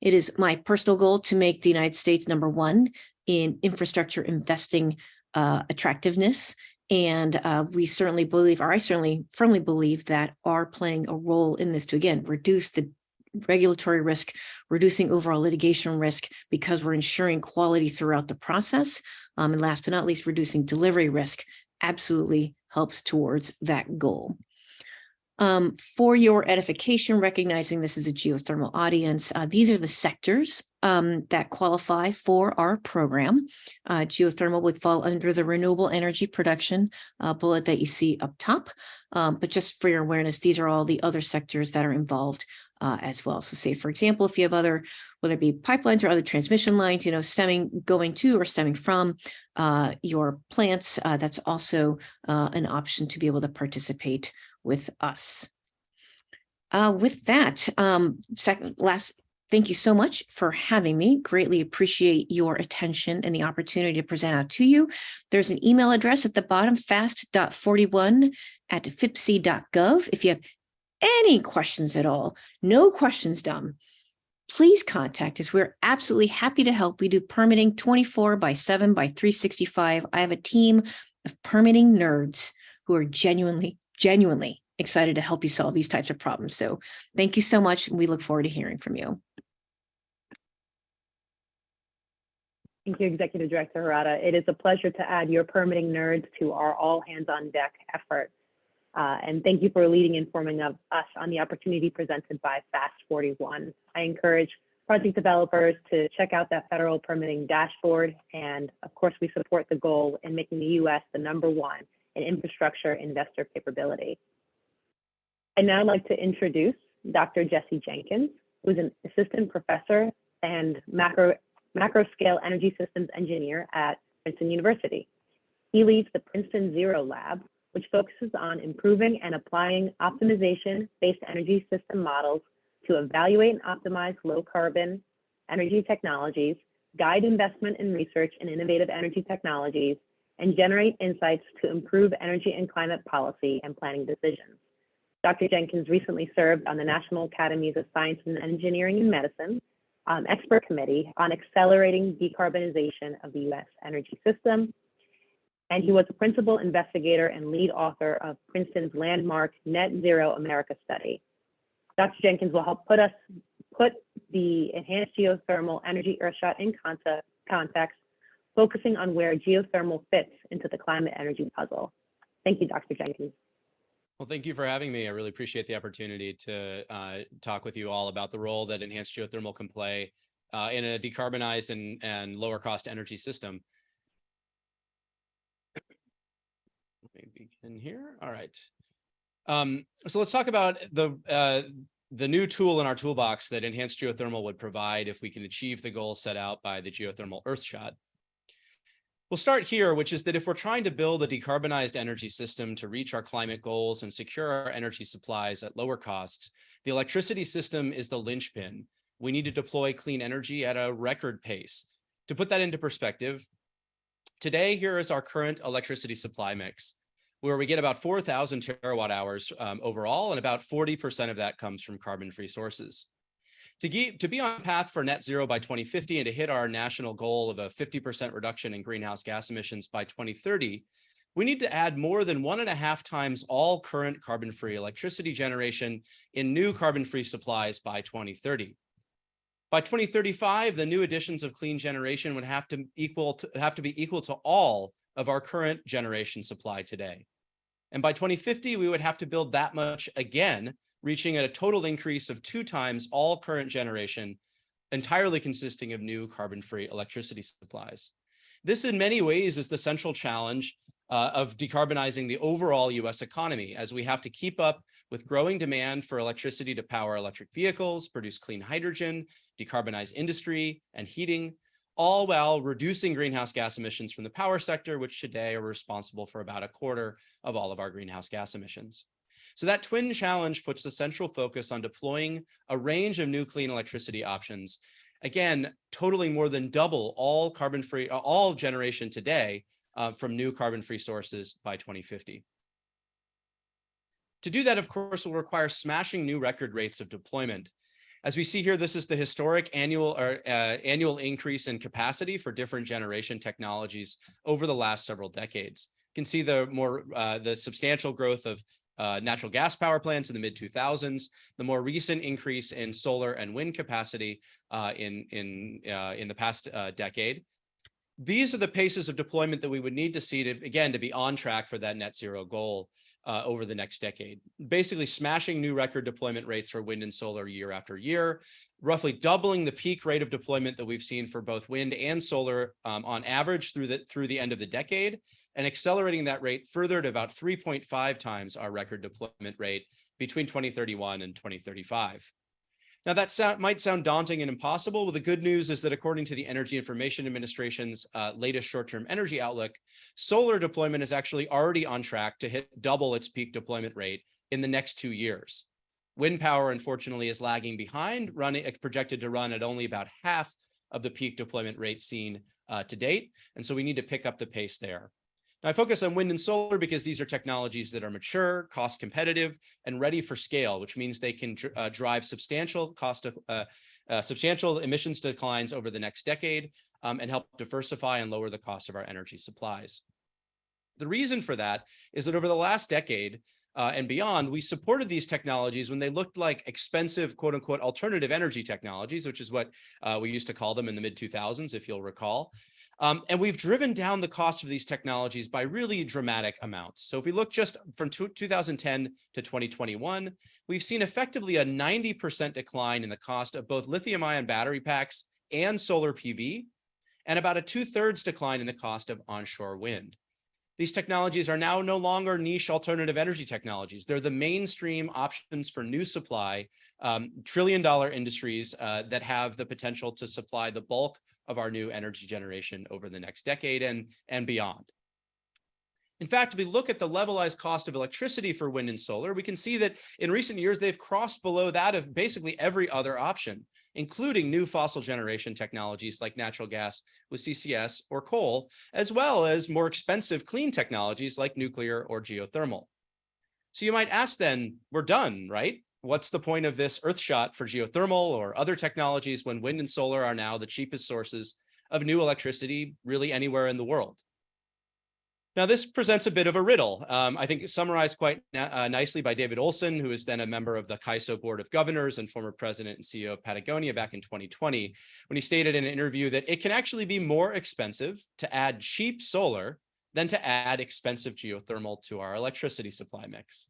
It is my personal goal to make the United States #1 in infrastructure investing attractiveness. And we certainly believe, or I certainly firmly believe, that are playing a role in this to, again, reduce the regulatory risk, reducing overall litigation risk, because we're ensuring quality throughout the process. And last but not least, reducing delivery risk absolutely helps towards that goal. For your edification, recognizing this is a geothermal audience, these are the sectors that qualify for our program. Geothermal would fall under the renewable energy production bullet that you see up top. But just for your awareness, these are all the other sectors that are involved as well. So say, for example, if you have other, whether it be pipelines or other transmission lines, going to or stemming from your plants, that's also an option to be able to participate with us. With that, thank you so much for having me. Greatly appreciate your attention and the opportunity to present out to you. There's an email address at the bottom, fast.41@fipc.gov. If you have any questions at all, no questions dumb, please contact us. We're absolutely happy to help. We do permitting 24/7 by 365. I have a team of permitting nerds who are genuinely excited to help you solve these types of problems. So thank you so much. And we look forward to hearing from you. Thank you, Executive Director Harada. It is a pleasure to add your permitting nerds to our all hands on deck effort. And thank you for leading and informing of us on the opportunity presented by Fast 41. I encourage project developers to check out that federal permitting dashboard. And of course, we support the goal in making the US the #1 in infrastructure investor capability. I'd now like to introduce Dr. Jesse Jenkins, who's an assistant professor and macro scale energy systems engineer at Princeton University. He leads the Princeton Zero Lab, which focuses on improving and applying optimization-based energy system models to evaluate and optimize low-carbon energy technologies, guide investment in research in innovative energy technologies, and generate insights to improve energy and climate policy and planning decisions. Dr. Jenkins recently served on the National Academies of Science and Engineering and Medicine expert committee on accelerating decarbonization of the U.S. energy system. And he was a principal investigator and lead author of Princeton's landmark Net Zero America study. Dr. Jenkins will help put the Enhanced Geothermal Energy Earthshot in context, focusing on where geothermal fits into the climate energy puzzle. Thank you, Dr. Jenkins. Well, thank you for having me. I really appreciate the opportunity to talk with you all about the role that enhanced geothermal can play in a decarbonized and lower cost energy system. Let me begin here. All right. So let's talk about the new tool in our toolbox that enhanced geothermal would provide if we can achieve the goals set out by the geothermal Earthshot. We'll start here, which is that if we're trying to build a decarbonized energy system to reach our climate goals and secure our energy supplies at lower costs, the electricity system is the linchpin. We need to deploy clean energy at a record pace. To put that into perspective, today, here is our current electricity supply mix, where we get about 4,000 terawatt hours overall, and about 40% of that comes from carbon-free sources. To be on path for net zero by 2050 and to hit our national goal of a 50% reduction in greenhouse gas emissions by 2030, we need to add more than 1.5 times all current carbon-free electricity generation in new carbon-free supplies by 2030. By 2035, the new additions of clean generation would have to be equal to all of our current generation supply today. And by 2050, we would have to build that much again, reaching at a total increase of 2 times all current generation, entirely consisting of new carbon-free electricity supplies. This, in many ways, is the central challenge of decarbonizing the overall US economy, as we have to keep up with growing demand for electricity to power electric vehicles, produce clean hydrogen, decarbonize industry and heating, all while reducing greenhouse gas emissions from the power sector, which today are responsible for about 1/4 of all of our greenhouse gas emissions. So that twin challenge puts the central focus on deploying a range of new clean electricity options, again, totaling more than double all carbon-free, all generation today from new carbon-free sources by 2050. To do that, of course, will require smashing new record rates of deployment. As we see here, this is the historic annual increase in capacity for different generation technologies over the last several decades. You can see the substantial growth of natural gas power plants in the mid-2000s, the more recent increase in solar and wind capacity in the past decade. These are the paces of deployment that we would need to see to be on track for that net zero goal over the next decade. Basically smashing new record deployment rates for wind and solar year after year, roughly doubling the peak rate of deployment that we've seen for both wind and solar on average through the end of the decade, and accelerating that rate further to about 3.5 times our record deployment rate between 2031 and 2035. Now that might sound daunting and impossible. Well, the good news is that according to the Energy Information Administration's latest short-term energy outlook, solar deployment is actually already on track to hit double its peak deployment rate in the next 2 years. Wind power, unfortunately, is lagging behind, projected to run at only about half of the peak deployment rate seen to date. And so we need to pick up the pace there. Now, I focus on wind and solar because these are technologies that are mature, cost competitive, and ready for scale, which means they can drive substantial emissions declines over the next decade and help diversify and lower the cost of our energy supplies. The reason for that is that over the last decade and beyond, we supported these technologies when they looked like expensive, quote unquote, alternative energy technologies, which is what we used to call them in the mid-2000s, if you'll recall. And we've driven down the cost of these technologies by really dramatic amounts. So if we look just from 2010 to 2021, we've seen effectively a 90% decline in the cost of both lithium-ion battery packs and solar PV, and about a 2/3 decline in the cost of onshore wind. These technologies are now no longer niche alternative energy technologies. They're the mainstream options for new supply, trillion-dollar industries that have the potential to supply the bulk of our new energy generation over the next decade and beyond. In fact, if we look at the levelized cost of electricity for wind and solar, we can see that in recent years, they've crossed below that of basically every other option, including new fossil generation technologies like natural gas with CCS or coal, as well as more expensive clean technologies like nuclear or geothermal. So you might ask then, we're done, right? What's the point of this Earthshot for geothermal or other technologies when wind and solar are now the cheapest sources of new electricity really anywhere in the world? Now, this presents a bit of a riddle. I think it's summarized quite nicely by David Olson, who is then a member of the CAISO Board of Governors and former president and CEO of Patagonia back in 2020, when he stated in an interview that it can actually be more expensive to add cheap solar than to add expensive geothermal to our electricity supply mix.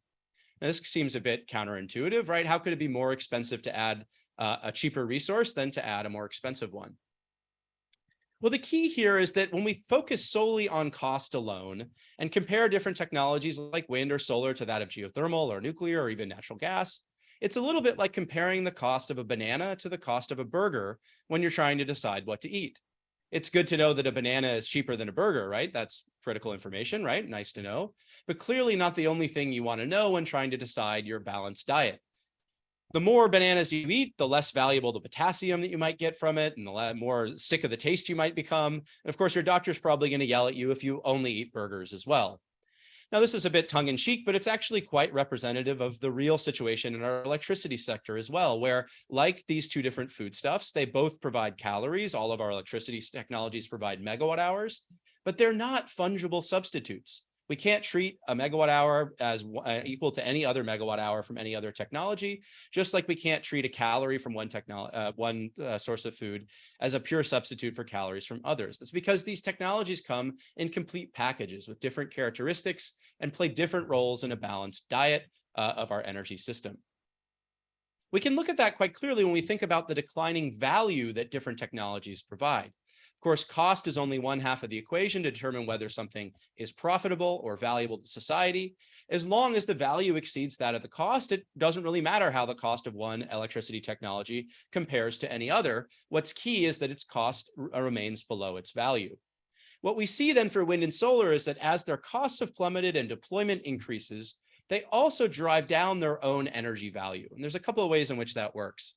Now, this seems a bit counterintuitive, right? How could it be more expensive to add a cheaper resource than to add a more expensive one? Well, the key here is that when we focus solely on cost alone and compare different technologies like wind or solar to that of geothermal or nuclear or even natural gas, it's a little bit like comparing the cost of a banana to the cost of a burger when you're trying to decide what to eat. It's good to know that a banana is cheaper than a burger, right? That's critical information, right? Nice to know, but clearly not the only thing you want to know when trying to decide your balanced diet. The more bananas you eat, the less valuable the potassium that you might get from it, and the more sick of the taste you might become. And of course, your doctor's probably going to yell at you if you only eat burgers as well. Now, this is a bit tongue-in-cheek, but it's actually quite representative of the real situation in our electricity sector as well, where like these two different foodstuffs, they both provide calories. All of our electricity technologies provide megawatt hours, but they're not fungible substitutes. We can't treat a megawatt hour as equal to any other megawatt hour from any other technology, just like we can't treat a calorie from one source of food as a pure substitute for calories from others. That's because these technologies come in complete packages with different characteristics and play different roles in a balanced diet of our energy system. We can look at that quite clearly when we think about the declining value that different technologies provide. Of course, cost is only one half of the equation to determine whether something is profitable or valuable to society. As long as the value exceeds that of the cost, it doesn't really matter how the cost of one electricity technology compares to any other. What's key is that its cost remains below its value. What we see then for wind and solar is that as their costs have plummeted and deployment increases, they also drive down their own energy value. And there's a couple of ways in which that works.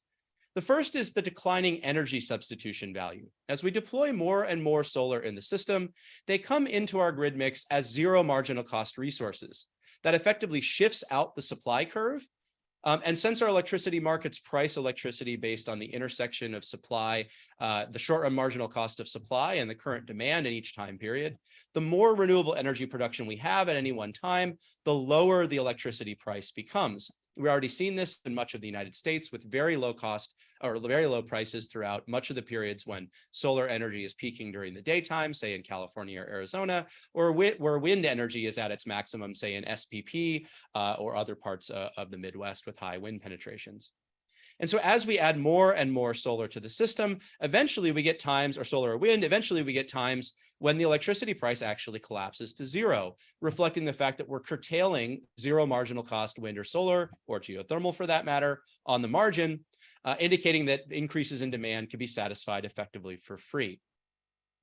The first is the declining energy substitution value. As we deploy more and more solar in the system, they come into our grid mix as zero marginal cost resources. That effectively shifts out the supply curve. And since our electricity markets price electricity based on the intersection of supply, the short-run marginal cost of supply and the current demand in each time period, the more renewable energy production we have at any one time, the lower the electricity price becomes. We've already seen this in much of the United States with very low cost or very low prices throughout much of the periods when solar energy is peaking during the daytime, say in California or Arizona, or where wind energy is at its maximum, say in SPP or other parts of the Midwest with high wind penetrations. And so as we add more and more solar to the system, eventually we get times, or solar or wind, eventually we get times when the electricity price actually collapses to zero, reflecting the fact that we're curtailing zero marginal cost wind or solar, or geothermal for that matter, on the margin, indicating that increases in demand can be satisfied effectively for free.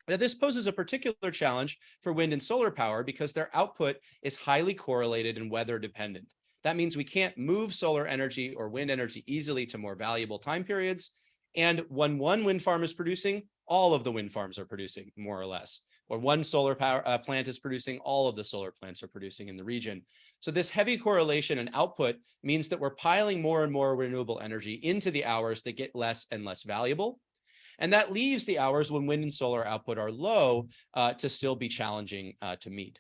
Now, this poses a particular challenge for wind and solar power because their output is highly correlated and weather dependent. That means we can't move solar energy or wind energy easily to more valuable time periods. And when one wind farm is producing, all of the wind farms are producing, more or less. Or one solar power plant is producing, all of the solar plants are producing in the region. So this heavy correlation and output means that we're piling more and more renewable energy into the hours that get less and less valuable. And that leaves the hours when wind and solar output are low to still be challenging to meet.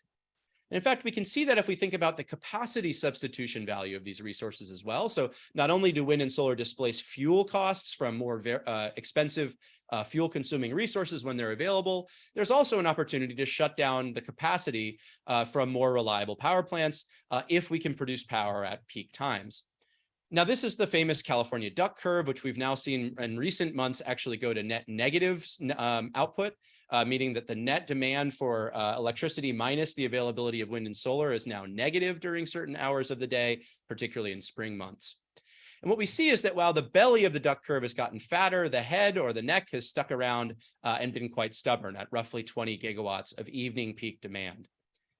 And in fact, we can see that if we think about the capacity substitution value of these resources as well. So not only do wind and solar displace fuel costs from more expensive fuel consuming resources when they're available, there's also an opportunity to shut down the capacity from more reliable power plants if we can produce power at peak times. Now, this is the famous California duck curve, which we've now seen in recent months actually go to net negative output, meaning that the net demand for electricity minus the availability of wind and solar is now negative during certain hours of the day, particularly in spring months. And what we see is that while the belly of the duck curve has gotten fatter, the head or the neck has stuck around and been quite stubborn at roughly 20 gigawatts of evening peak demand.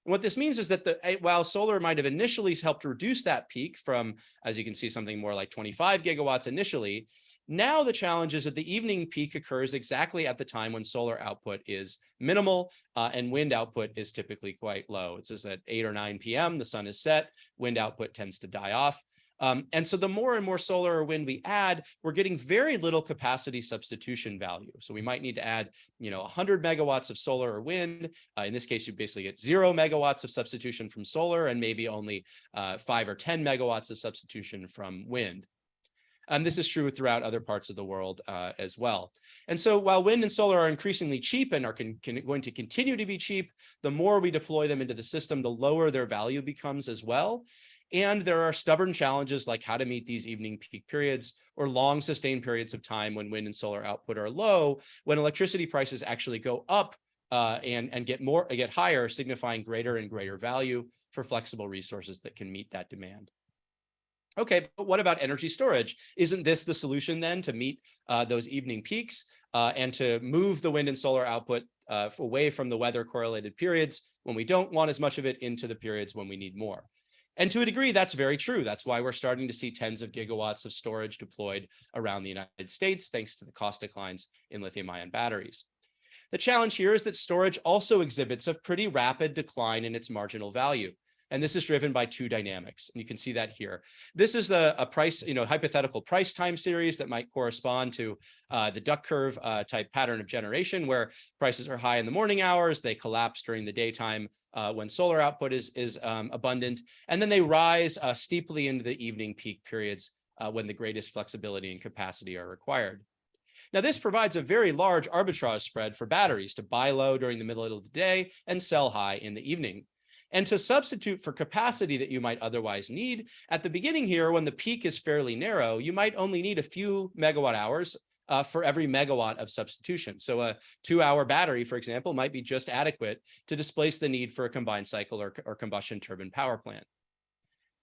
And what this means is that while solar might have initially helped reduce that peak from, as you can see, something more like 25 gigawatts initially, now the challenge is that the evening peak occurs exactly at the time when solar output is minimal and wind output is typically quite low. It's just at 8 or 9 p.m., the sun is set, wind output tends to die off. And so the more and more solar or wind we add, we're getting very little capacity substitution value. So we might need to add, 100 megawatts of solar or wind. In this case, you basically get 0 megawatts of substitution from solar and maybe only 5 or 10 megawatts of substitution from wind. And this is true throughout other parts of the world as well. And so while wind and solar are increasingly cheap and are going to continue to be cheap, the more we deploy them into the system, the lower their value becomes as well. And there are stubborn challenges like how to meet these evening peak periods or long sustained periods of time when wind and solar output are low, when electricity prices actually go up and get higher, signifying greater and greater value for flexible resources that can meet that demand. Okay, but what about energy storage? Isn't this the solution then to meet those evening peaks and to move the wind and solar output away from the weather correlated periods when we don't want as much of it into the periods when we need more? And to a degree, that's very true. That's why we're starting to see tens of gigawatts of storage deployed around the United States, thanks to the cost declines in lithium-ion batteries. The challenge here is that storage also exhibits a pretty rapid decline in its marginal value. And this is driven by two dynamics. And you can see that here. This is a price, hypothetical price time series that might correspond to the duck curve type pattern of generation, where prices are high in the morning hours, they collapse during the daytime when solar output is abundant, and then they rise steeply into the evening peak periods when the greatest flexibility and capacity are required. Now, this provides a very large arbitrage spread for batteries to buy low during the middle of the day and sell high in the evening. And to substitute for capacity that you might otherwise need, at the beginning here, when the peak is fairly narrow, you might only need a few megawatt hours for every megawatt of substitution. So a 2-hour battery, for example, might be just adequate to displace the need for a combined cycle or combustion turbine power plant.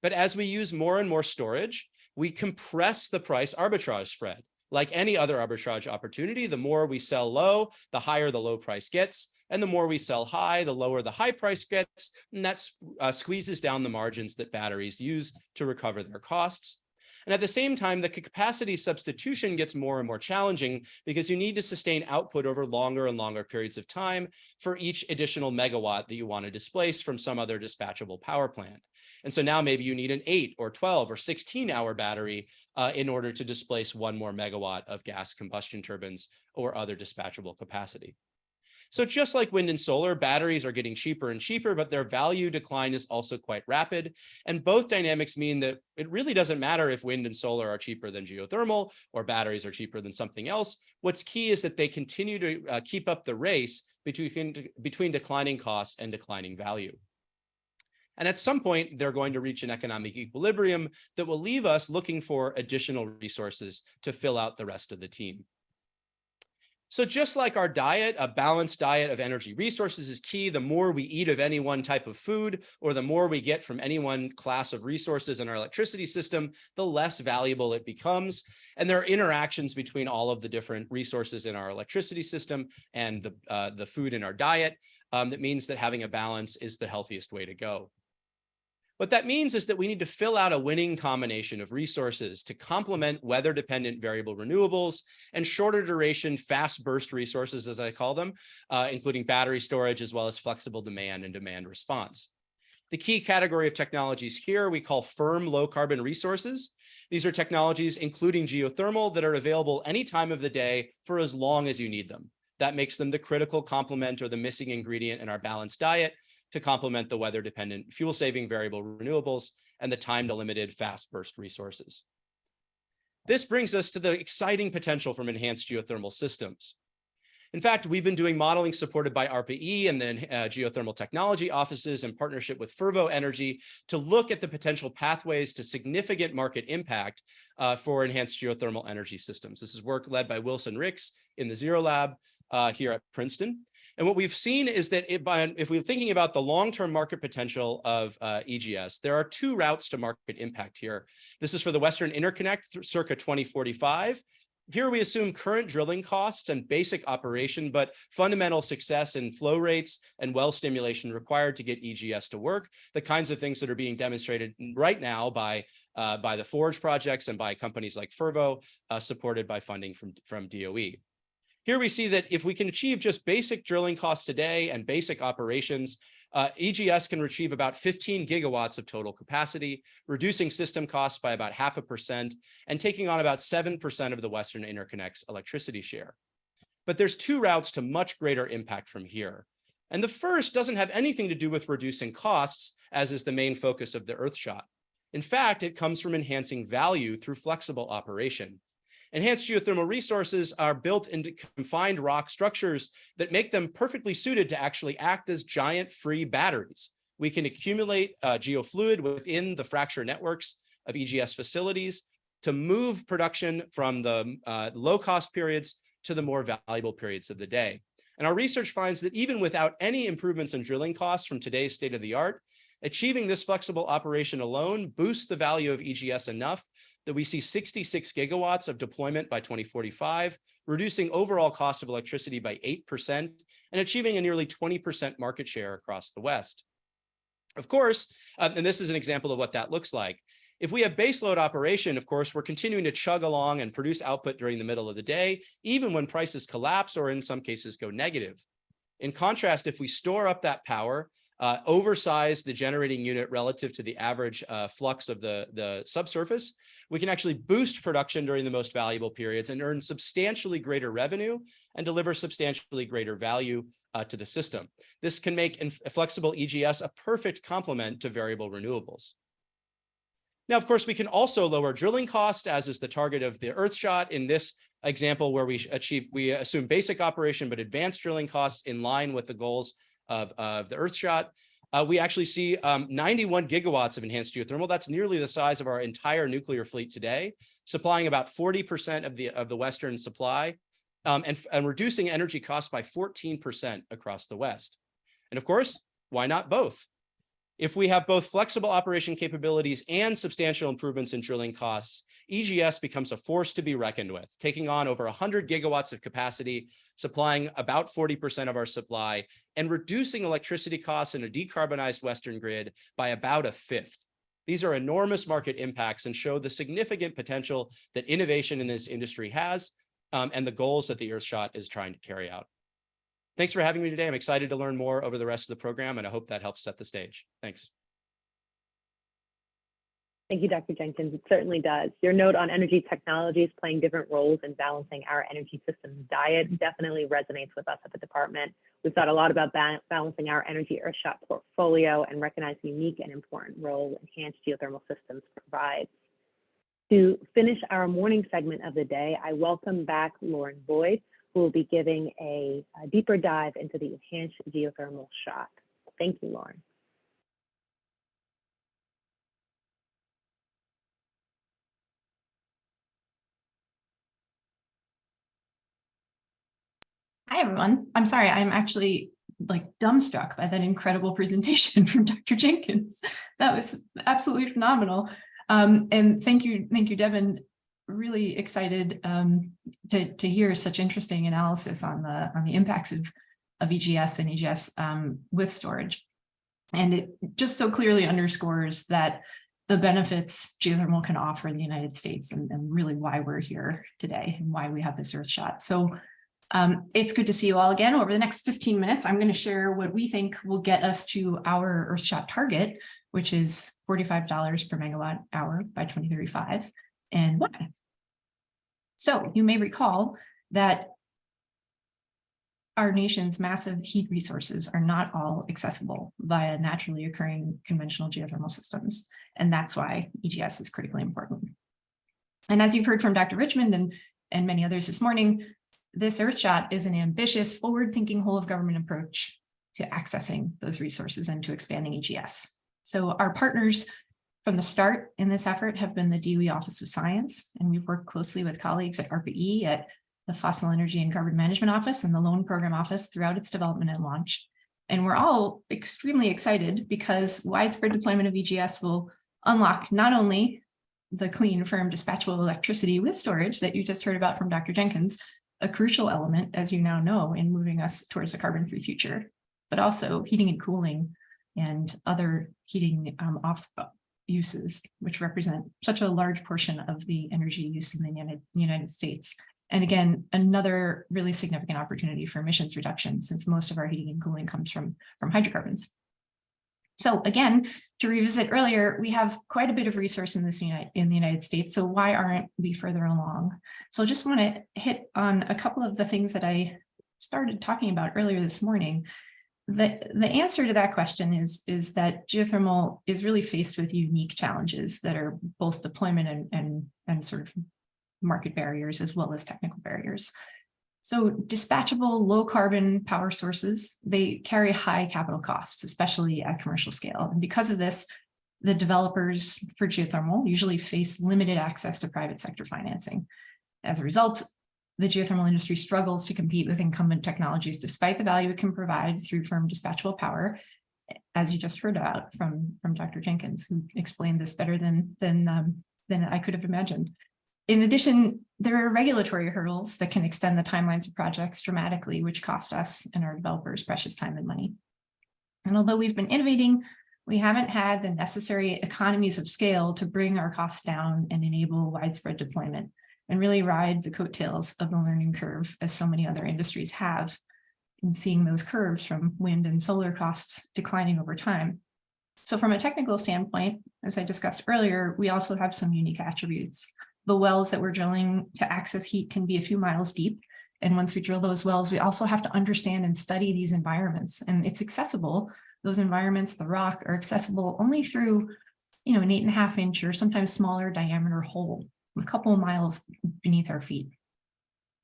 But as we use more and more storage, we compress the price arbitrage spread. Like any other arbitrage opportunity, the more we sell low, the higher the low price gets. And the more we sell high, the lower the high price gets. And that squeezes down the margins that batteries use to recover their costs. And at the same time, the capacity substitution gets more and more challenging because you need to sustain output over longer and longer periods of time for each additional megawatt that you want to displace from some other dispatchable power plant. And so now maybe you need an 8 or 12 or 16-hour battery in order to displace 1 more megawatt of gas combustion turbines or other dispatchable capacity. So just like wind and solar, batteries are getting cheaper and cheaper, but their value decline is also quite rapid. And both dynamics mean that it really doesn't matter if wind and solar are cheaper than geothermal or batteries are cheaper than something else. What's key is that they continue to keep up the race between declining costs and declining value. And at some point, they're going to reach an economic equilibrium that will leave us looking for additional resources to fill out the rest of the team. So just like our diet, a balanced diet of energy resources is key. The more we eat of any one type of food, or the more we get from any one class of resources in our electricity system, the less valuable it becomes. And there are interactions between all of the different resources in our electricity system and the food in our diet. That means that having a balance is the healthiest way to go. What that means is that we need to fill out a winning combination of resources to complement weather-dependent variable renewables and shorter duration, fast burst resources, as I call them, including battery storage, as well as flexible demand and demand response. The key category of technologies here we call firm low carbon resources. These are technologies, including geothermal, that are available any time of the day for as long as you need them. That makes them the critical complement or the missing ingredient in our balanced diet to complement the weather-dependent fuel-saving variable renewables and the time-delimited fast burst resources. This brings us to the exciting potential from enhanced geothermal systems. In fact, we've been doing modeling supported by ARPA-E and then geothermal technology offices in partnership with Fervo Energy to look at the potential pathways to significant market impact for enhanced geothermal energy systems. This is work led by Wilson Ricks in the Zero Lab here at Princeton. And what we've seen is that if we're thinking about the long-term market potential of EGS, there are 2 routes to market impact here. This is for the Western Interconnect circa 2045. Here we assume current drilling costs and basic operation, but fundamental success in flow rates and well stimulation required to get EGS to work, the kinds of things that are being demonstrated right now by the Forge projects and by companies like Fervo, supported by funding from DOE. Here we see that if we can achieve just basic drilling costs today and basic operations, EGS can achieve about 15 gigawatts of total capacity, reducing system costs by about 0.5% and taking on about 7% of the Western Interconnect's electricity share. But there's two routes to much greater impact from here. And the first doesn't have anything to do with reducing costs, as is the main focus of the Earthshot. In fact, it comes from enhancing value through flexible operation. Enhanced geothermal resources are built into confined rock structures that make them perfectly suited to actually act as giant free batteries. We can accumulate geofluid within the fracture networks of EGS facilities to move production from the low-cost periods to the more valuable periods of the day. And our research finds that even without any improvements in drilling costs from today's state-of-the-art, achieving this flexible operation alone boosts the value of EGS enough that we see 66 gigawatts of deployment by 2045, reducing overall cost of electricity by 8% and achieving a nearly 20% market share across the West. Of course, and this is an example of what that looks like. If we have baseload operation, of course, we're continuing to chug along and produce output during the middle of the day, even when prices collapse or in some cases go negative. In contrast, if we store up that power, oversize the generating unit relative to the average flux of the subsurface, we can actually boost production during the most valuable periods and earn substantially greater revenue and deliver substantially greater value to the system. This can make flexible EGS a perfect complement to variable renewables. Now, of course, we can also lower drilling costs, as is the target of the Earthshot in this example, where we assume basic operation but advanced drilling costs in line with the goals of the Earthshot. We actually see 91 gigawatts of enhanced geothermal. That's nearly the size of our entire nuclear fleet today, supplying about 40% of the Western supply, and reducing energy costs by 14% across the West. And of course, why not both? If we have both flexible operation capabilities and substantial improvements in drilling costs, EGS becomes a force to be reckoned with, taking on over 100 gigawatts of capacity, supplying about 40% of our supply, and reducing electricity costs in a decarbonized Western grid by about a fifth. These are enormous market impacts and show the significant potential that innovation in this industry has, and the goals that the Earthshot is trying to carry out. Thanks for having me today. I'm excited to learn more over the rest of the program, and I hope that helps set the stage. Thanks. Thank you, Dr. Jenkins. It certainly does. Your note on energy technologies playing different roles in balancing our energy systems diet definitely resonates with us at the department. We've thought a lot about balancing our energy Earthshot portfolio and recognize the unique and important role enhanced geothermal systems provide. To finish our morning segment of the day, I welcome back Lauren Boyd, who will be giving a deeper dive into the Enhanced Geothermal Shot. Thank you, Lauren. Hi, everyone. I'm sorry, I'm actually like dumbstruck by that incredible presentation from Dr. Jenkins. That was absolutely phenomenal. And thank you, Devin. Really excited to hear such interesting analysis on the impacts of EGS and EGS with storage. And it just so clearly underscores that the benefits geothermal can offer in the United States and really why we're here today and why we have this Earthshot. So it's good to see you all again. Over the next 15 minutes, I'm going to share what we think will get us to our Earthshot target, which is $45 per megawatt hour by 2035. And why? So you may recall that our nation's massive heat resources are not all accessible via naturally occurring conventional geothermal systems. And that's why EGS is critically important. And as you've heard from Dr. Richmond and many others this morning, this Earthshot is an ambitious, forward-thinking whole-of-government approach to accessing those resources and to expanding EGS. So our partners from the start in this effort have been the DOE Office of Science, and we've worked closely with colleagues at ARPA-E, at the Fossil Energy and Carbon Management Office, and the Loan Program Office throughout its development and launch. And we're all extremely excited because widespread deployment of EGS will unlock not only the clean, firm, dispatchable electricity with storage that you just heard about from Dr. Jenkins, a crucial element, as you now know, in moving us towards a carbon-free future, but also heating and cooling and other heating off uses, which represent such a large portion of the energy use in the United States. And again, another really significant opportunity for emissions reduction, since most of our heating and cooling comes from hydrocarbons. So again, to revisit earlier, we have quite a bit of resource in the United States. So why aren't we further along? So I just want to hit on a couple of the things that I started talking about earlier this morning. The answer to that question is that geothermal is really faced with unique challenges that are both deployment and sort of market barriers as well as technical barriers. So dispatchable low carbon power sources, they carry high capital costs, especially at commercial scale. And because of this, the developers for geothermal usually face limited access to private sector financing. As a result, the geothermal industry struggles to compete with incumbent technologies despite the value it can provide through firm dispatchable power, as you just heard about from Dr. Jenkins, who explained this better than I could have imagined. In addition, there are regulatory hurdles that can extend the timelines of projects dramatically, which cost us and our developers precious time and money. And although we've been innovating, we haven't had the necessary economies of scale to bring our costs down and enable widespread deployment and really ride the coattails of the learning curve, as so many other industries have, in seeing those curves from wind and solar costs declining over time. So from a technical standpoint, as I discussed earlier, we also have some unique attributes. The wells that we're drilling to access heat can be a few miles deep. And once we drill those wells, we also have to understand and study these environments. And it's accessible. Those environments, the rock, are accessible only through, an 8.5 inch or sometimes smaller diameter hole, a couple of miles beneath our feet.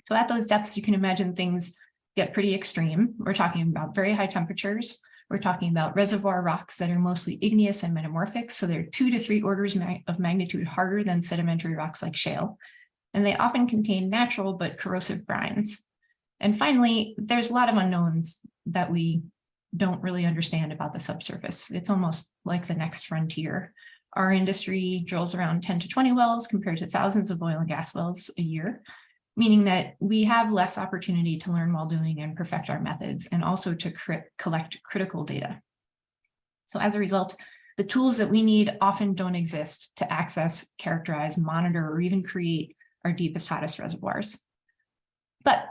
So at those depths, you can imagine things get pretty extreme. We're talking about very high temperatures. We're talking about reservoir rocks that are mostly igneous and metamorphic. So they're 2 to 3 orders of magnitude harder than sedimentary rocks like shale. And they often contain natural but corrosive brines. And finally, there's a lot of unknowns that we don't really understand about the subsurface. It's almost like the next frontier. Our industry drills around 10 to 20 wells compared to thousands of oil and gas wells a year, meaning that we have less opportunity to learn while doing and perfect our methods, and also to collect critical data. So as a result, the tools that we need often don't exist to access, characterize, monitor, or even create our deepest, hottest reservoirs. But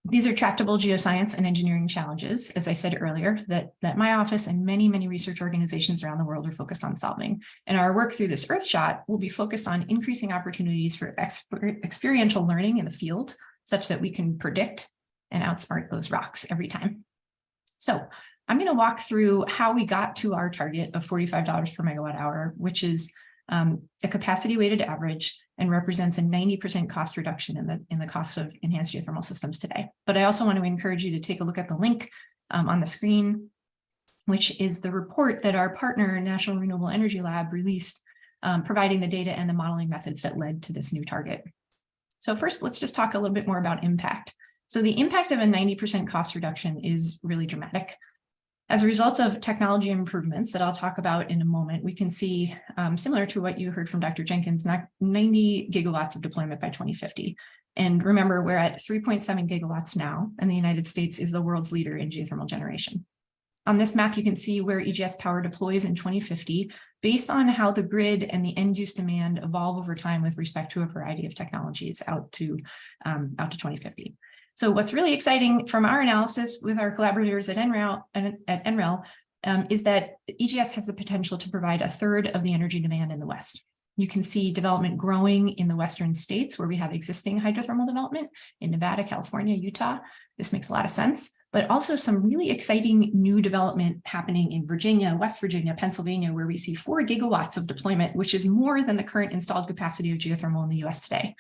these are tractable geoscience and engineering challenges, as I said earlier, that my office and many, many research organizations around the world are focused on solving. And our work through this Earthshot will be focused on increasing opportunities for experiential learning in the field, such that we can predict and outsmart those rocks every time. So I'm going to walk through how we got to our target of $45 per megawatt hour, which is a capacity weighted average and represents a 90% cost reduction in the cost of enhanced geothermal systems today. But I also want to encourage you to take a look at the link on the screen, which is the report that our partner, National Renewable Energy Lab, released, providing the data and the modeling methods that led to this new target. So first, let's just talk a little bit more about impact. So the impact of a 90% cost reduction is really dramatic. As a result of technology improvements that I'll talk about in a moment, we can see, similar to what you heard from Dr. Jenkins, 90 gigawatts of deployment by 2050. And remember, we're at 3.7 gigawatts now, and the United States is the world's leader in geothermal generation. On this map, you can see where EGS power deploys in 2050, based on how the grid and the end-use demand evolve over time with respect to a variety of technologies out to 2050. So what's really exciting from our analysis with our collaborators at NREL is that EGS has the potential to provide a third of the energy demand in the West. You can see development growing in the Western states where we have existing hydrothermal development in Nevada, California, Utah. This makes a lot of sense, but also some really exciting new development happening in Virginia, West Virginia, Pennsylvania, where we see 4 gigawatts of deployment, which is more than the current installed capacity of geothermal in the US today.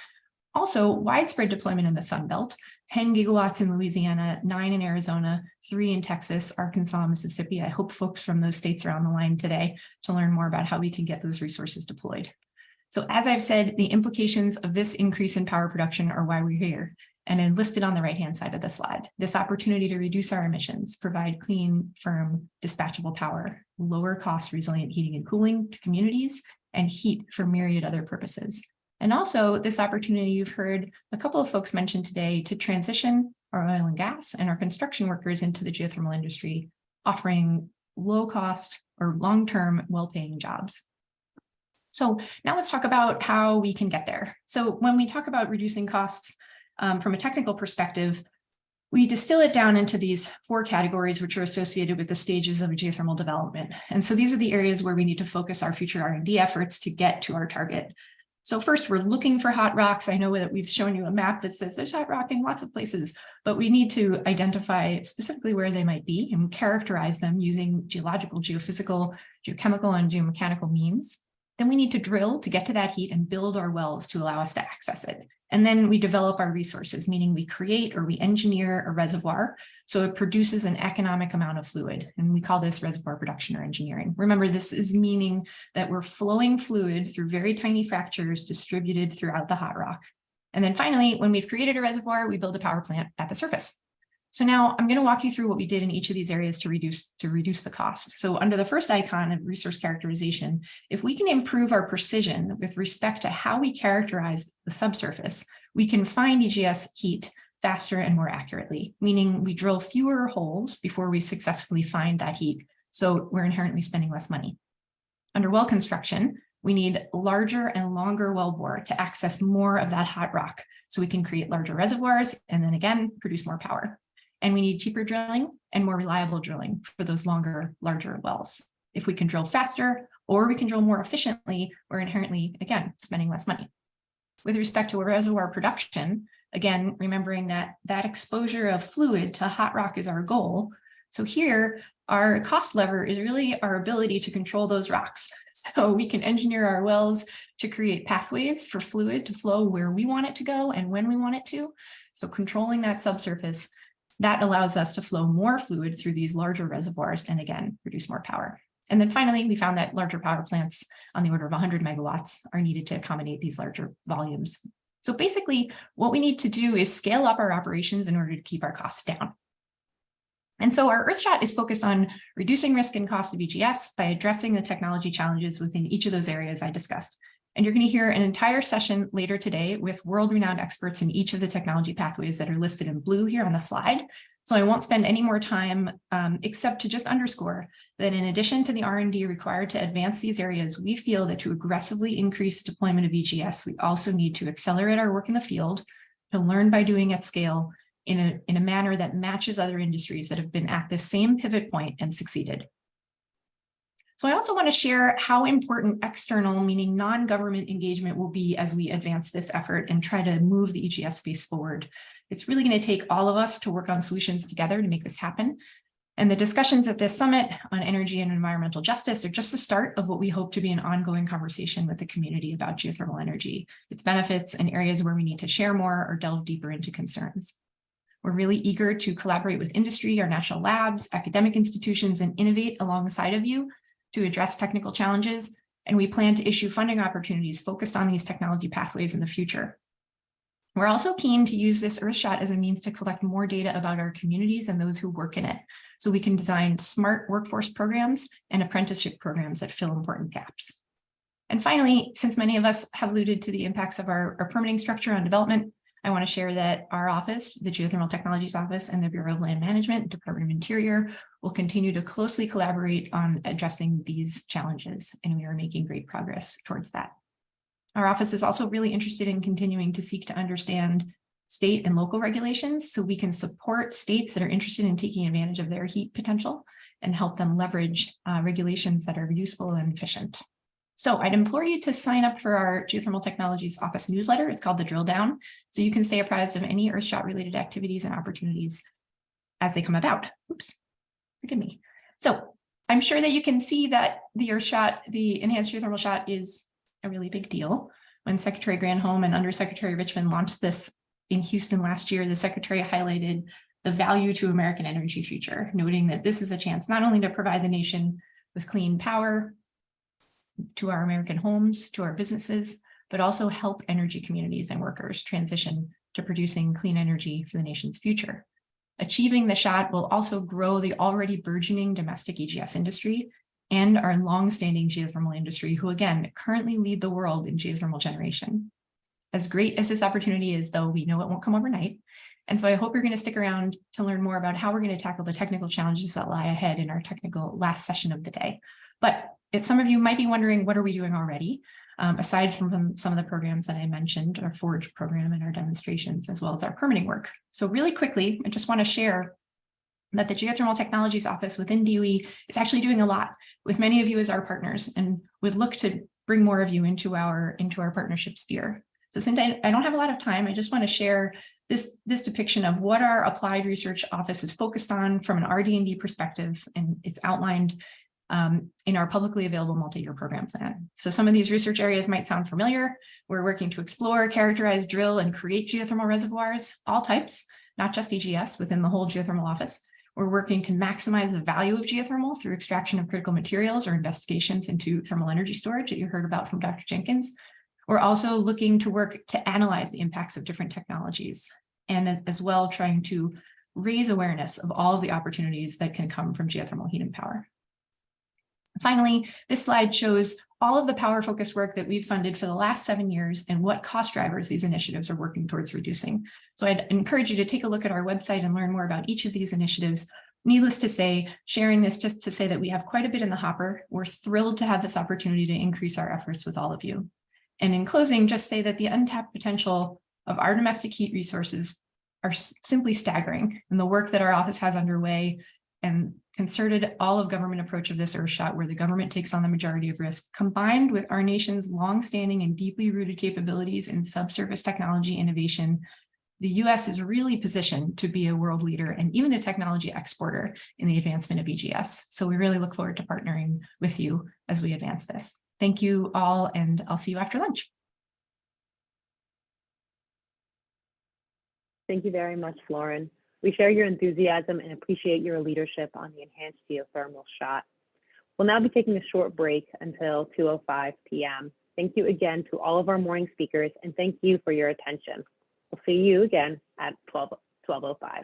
Also, widespread deployment in the Sun Belt, 10 gigawatts in Louisiana, 9 in Arizona, 3 in Texas, Arkansas, Mississippi. I hope folks from those states are on the line today to learn more about how we can get those resources deployed. So as I've said, the implications of this increase in power production are why we're here, and are listed on the right-hand side of the slide. This opportunity to reduce our emissions, provide clean, firm, dispatchable power, lower cost resilient heating and cooling to communities, and heat for myriad other purposes. And also this opportunity you've heard a couple of folks mention today to transition our oil and gas and our construction workers into the geothermal industry, offering low cost or long-term well-paying jobs. So now let's talk about how we can get there. So when we talk about reducing costs from a technical perspective, we distill it down into these 4 categories, which are associated with the stages of geothermal development. And so these are the areas where we need to focus our future R&D efforts to get to our target. So first, we're looking for hot rocks. I know that we've shown you a map that says there's hot rock in lots of places, but we need to identify specifically where they might be and characterize them using geological, geophysical, geochemical, and geomechanical means. Then we need to drill to get to that heat and build our wells to allow us to access it. And then we develop our resources, meaning we create or we engineer a reservoir so it produces an economic amount of fluid. And we call this reservoir production or engineering. Remember, this is meaning that we're flowing fluid through very tiny fractures distributed throughout the hot rock. And then finally, when we've created a reservoir, we build a power plant at the surface. So now I'm going to walk you through what we did in each of these areas to reduce the cost. So under the first icon of resource characterization, if we can improve our precision with respect to how we characterize the subsurface, we can find EGS heat faster and more accurately, meaning we drill fewer holes before we successfully find that heat. So we're inherently spending less money. Under well construction, we need larger and longer wellbore to access more of that hot rock so we can create larger reservoirs and then again, produce more power. And we need cheaper drilling and more reliable drilling for those longer, larger wells. If we can drill faster or we can drill more efficiently, we're inherently, again, spending less money. With respect to reservoir production, again, remembering that that exposure of fluid to hot rock is our goal. So here, our cost lever is really our ability to control those rocks. So we can engineer our wells to create pathways for fluid to flow where we want it to go and when we want it to. So controlling that subsurface, that allows us to flow more fluid through these larger reservoirs and again, produce more power. And then finally, we found that larger power plants on the order of 100 megawatts are needed to accommodate these larger volumes. So basically, what we need to do is scale up our operations in order to keep our costs down. And so our Earthshot is focused on reducing risk and cost of EGS by addressing the technology challenges within each of those areas I discussed. And you're going to hear an entire session later today with world-renowned experts in each of the technology pathways that are listed in blue here on the slide. So I won't spend any more time except to just underscore that in addition to the R&D required to advance these areas, we feel that to aggressively increase deployment of EGS, we also need to accelerate our work in the field, to learn by doing at scale in a manner that matches other industries that have been at this same pivot point and succeeded. So I also want to share how important external, meaning non-government engagement will be as we advance this effort and try to move the EGS space forward. It's really going to take all of us to work on solutions together to make this happen. And the discussions at this summit on energy and environmental justice are just the start of what we hope to be an ongoing conversation with the community about geothermal energy, its benefits, and areas where we need to share more or delve deeper into concerns. We're really eager to collaborate with industry, our national labs, academic institutions, and innovate alongside of you to address technical challenges, and we plan to issue funding opportunities focused on these technology pathways in the future. We're also keen to use this Earthshot as a means to collect more data about our communities and those who work in it, so we can design smart workforce programs and apprenticeship programs that fill important gaps. And finally, since many of us have alluded to the impacts of our permitting structure on development, I want to share that our office, the Geothermal Technologies Office and the Bureau of Land Management, Department of Interior, will continue to closely collaborate on addressing these challenges, and we are making great progress towards that. Our office is also really interested in continuing to seek to understand state and local regulations so we can support states that are interested in taking advantage of their heat potential and help them leverage regulations that are useful and efficient. So I'd implore you to sign up for our Geothermal Technologies Office newsletter. It's called the Drill Down, so you can stay apprised of any Earthshot related activities and opportunities as they come about. Oops, forgive me. So I'm sure that you can see that the Earthshot, the Enhanced Geothermal Shot, is a really big deal. When Secretary Granholm and Undersecretary Richmond launched this in Houston last year, the Secretary highlighted the value to American energy future, noting that this is a chance not only to provide the nation with clean power, to our American homes, to our businesses, but also help energy communities and workers transition to producing clean energy for the nation's future. Achieving the shot will also grow the already burgeoning domestic EGS industry and our longstanding geothermal industry, who again, currently lead the world in geothermal generation. As great as this opportunity is, though, we know it won't come overnight. And so I hope you're going to stick around to learn more about how we're going to tackle the technical challenges that lie ahead in our technical last session of the day. But if some of you might be wondering, what are we doing already? Aside from some of the programs that I mentioned, our Forge program and our demonstrations, as well as our permitting work. So really quickly, I just want to share that the Geothermal Technologies Office within DOE is actually doing a lot with many of you as our partners, and would look to bring more of you into our partnership sphere. So since I don't have a lot of time, I just want to share this depiction of what our applied research office is focused on from an RD&D perspective, and it's outlined in our publicly available multi-year program plan. So some of these research areas might sound familiar. We're working to explore, characterize, drill, and create geothermal reservoirs, all types, not just EGS, within the whole geothermal office. We're working to maximize the value of geothermal through extraction of critical materials or investigations into thermal energy storage that you heard about from Dr. Jenkins. We're also looking to work to analyze the impacts of different technologies, and as well trying to raise awareness of all of the opportunities that can come from geothermal heat and power. Finally, this slide shows all of the power focused work that we've funded for the last 7 years and what cost drivers these initiatives are working towards reducing. So I'd encourage you to take a look at our website and learn more about each of these initiatives. Needless to say, sharing this just to say that we have quite a bit in the hopper. We're thrilled to have this opportunity to increase our efforts with all of you. And in closing, just say that the untapped potential of our domestic heat resources are simply staggering, and the work that our office has underway and concerted all of government approach of this Earthshot, where the government takes on the majority of risk, combined with our nation's longstanding and deeply rooted capabilities in subsurface technology innovation, the US is really positioned to be a world leader and even a technology exporter in the advancement of EGS. So we really look forward to partnering with you as we advance this. Thank you all, and I'll see you after lunch. Thank you very much, Lauren. We share your enthusiasm and appreciate your leadership on the Enhanced Geothermal Shot. We'll now be taking a short break until 2:05 p.m. Thank you again to all of our morning speakers, and thank you for your attention. We'll see you again at 12:05.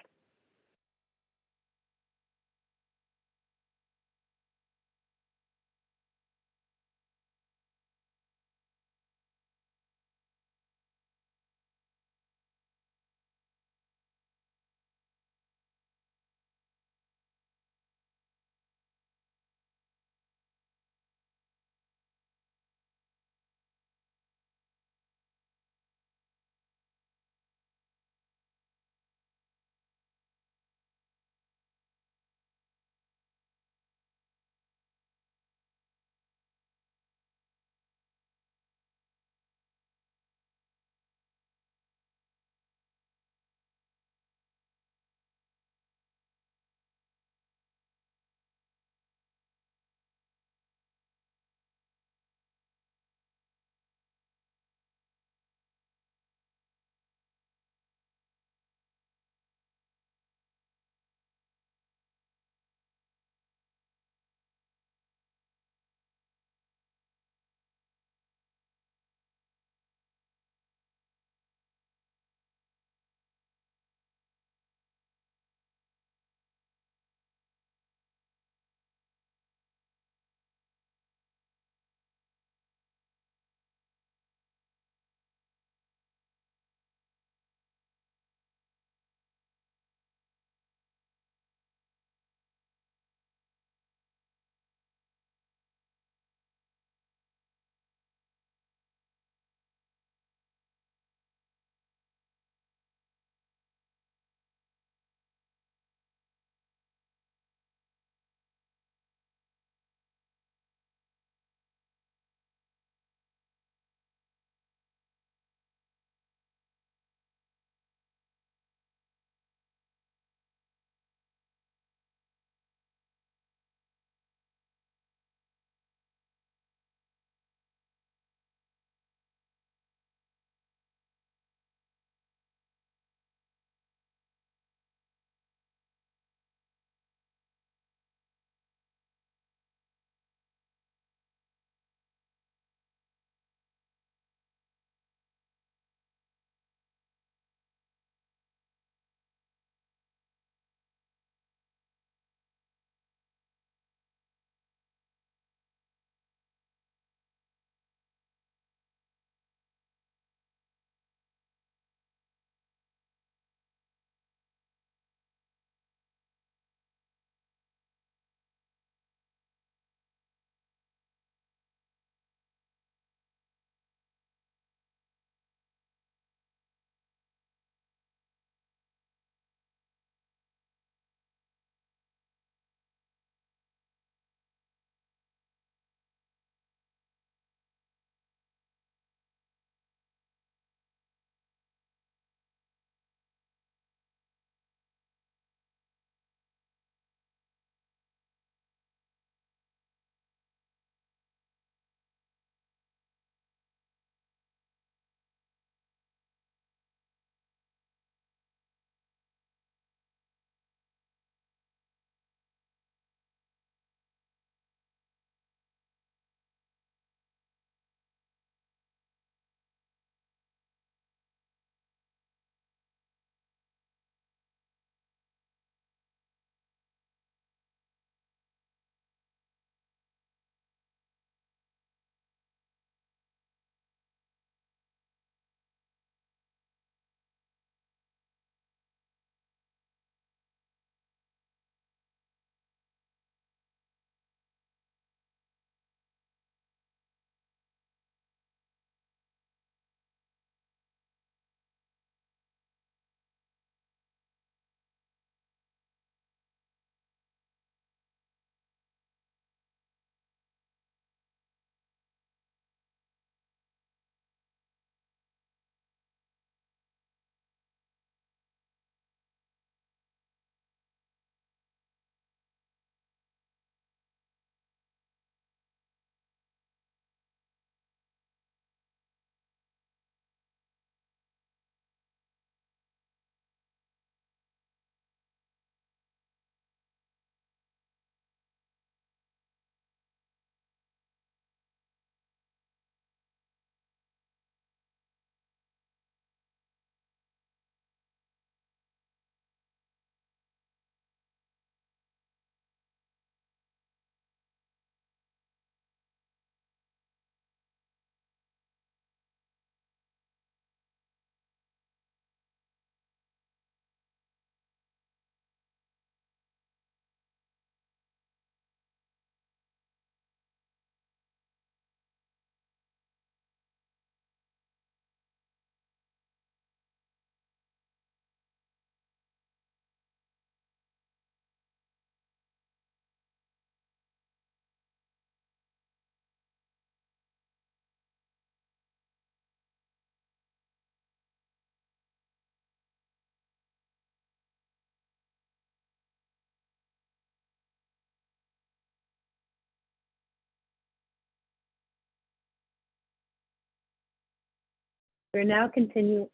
We're now continuing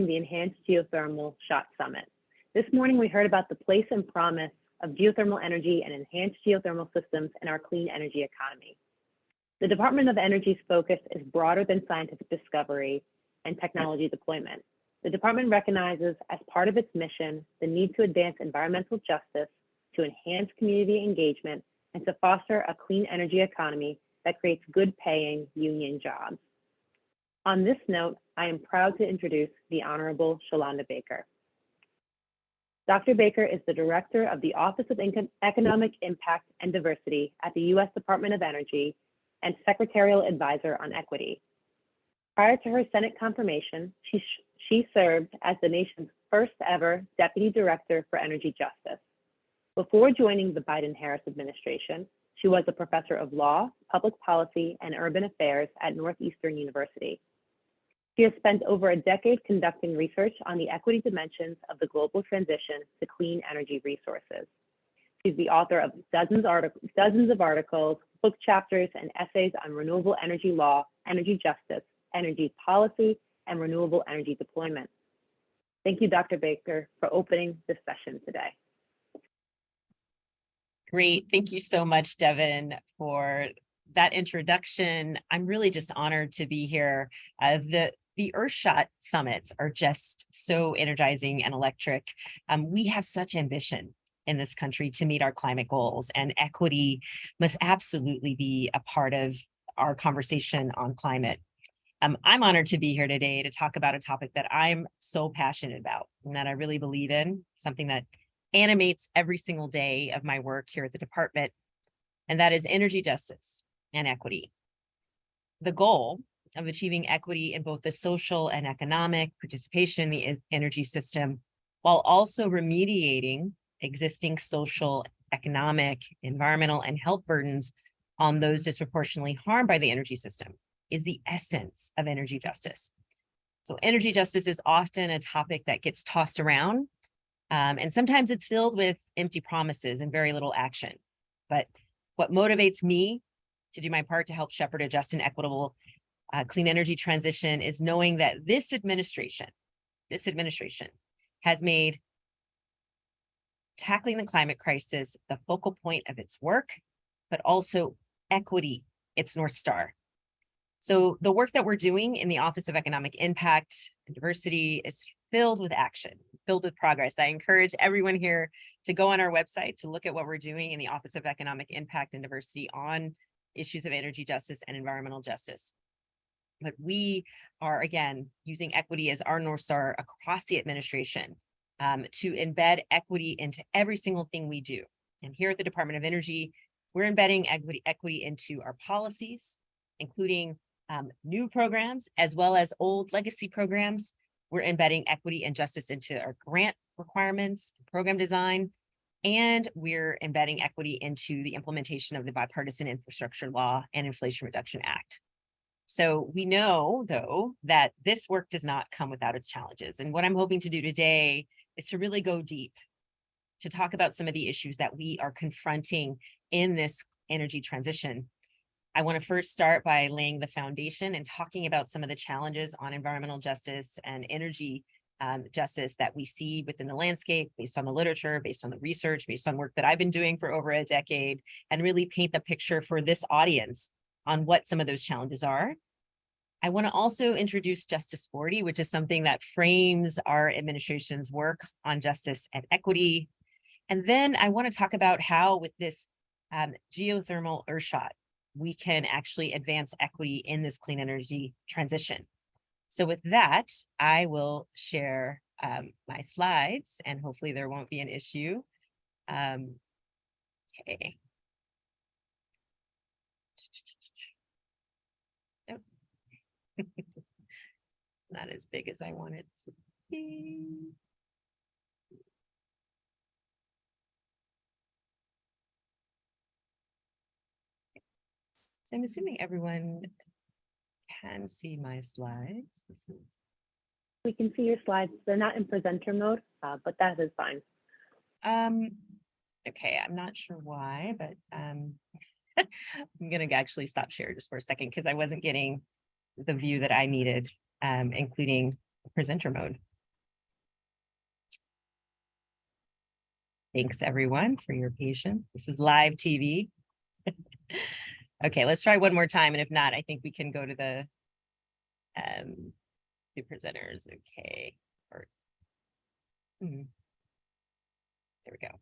the Enhanced Geothermal Shot Summit. This morning, we heard about the place and promise of geothermal energy and enhanced geothermal systems in our clean energy economy. The Department of Energy's focus is broader than scientific discovery and technology deployment. The department recognizes as part of its mission the need to advance environmental justice, to enhance community engagement, and to foster a clean energy economy that creates good paying union jobs. On this note, I am proud to introduce the Honorable Shalonda Baker. Dr. Baker is the Director of the Office of Economic Impact and Diversity at the U.S. Department of Energy and Secretarial Advisor on Equity. Prior to her Senate confirmation, she served as the nation's first ever Deputy Director for Energy Justice. Before joining the Biden-Harris administration, she was a professor of law, public policy, and urban affairs at Northeastern University. She has spent over a decade conducting research on the equity dimensions of the global transition to clean energy resources. She's the author of dozens of articles, book chapters, and essays on renewable energy law, energy justice, energy policy, and renewable energy deployment. Thank you, Dr. Baker, for opening this session today. Great. Thank you so much, Devin, for that introduction. I'm really just honored to be here. The Earthshot summits are just so energizing and electric. We have such ambition in this country to meet our climate goals, and equity must absolutely be a part of our conversation on climate. I'm honored to be here today to talk about a topic that I'm so passionate about and that I really believe in, something that animates every single day of my work here at the department, and that is energy justice and equity. The goal of achieving equity in both the social and economic participation in the energy system, while also remediating existing social, economic, environmental, and health burdens on those disproportionately harmed by the energy system, is the essence of energy justice. So energy justice is often a topic that gets tossed around, and sometimes it's filled with empty promises and very little action. But what motivates me to do my part to help shepherd a just and equitable clean energy transition is knowing that this administration has made tackling the climate crisis the focal point of its work, but also equity its North Star. So the work that we're doing in the Office of Economic Impact and Diversity is filled with action, filled with progress. I encourage everyone here to go on our website to look at what we're doing in the Office of Economic Impact and Diversity on issues of energy justice and environmental justice. But we are, again, using equity as our North Star across the administration to embed equity into every single thing we do. And here at the Department of Energy, we're embedding equity into our policies, including new programs, as well as old legacy programs. We're embedding equity and justice into our grant requirements, program design, and we're embedding equity into the implementation of the Bipartisan Infrastructure Law and Inflation Reduction Act. So we know, though, that this work does not come without its challenges. And what I'm hoping to do today is to really go deep, to talk about some of the issues that we are confronting in this energy transition. I want to first start by laying the foundation and talking about some of the challenges on environmental justice and energy justice that we see within the landscape, based on the literature, based on the research, based on work that I've been doing for over a decade, and really paint the picture for this audience on what some of those challenges are. I want to also introduce Justice 40, which is something that frames our administration's work on justice and equity. And then I want to talk about how with this geothermal Earthshot, we can actually advance equity in this clean energy transition. So with that, I will share my slides, and hopefully there won't be an issue. Okay. Nope. Not as big as I want it to be. So I'm assuming everyone can see my slides. We can see your slides. They're not in presenter mode, but that is fine. Okay, I'm not sure why, but I'm gonna actually stop share just for a second because I wasn't getting the view that I needed, including presenter mode. Thanks everyone for your patience. This is live TV. Okay, let's try one more time. And if not, I think we can go to the presenters. Okay. There we go.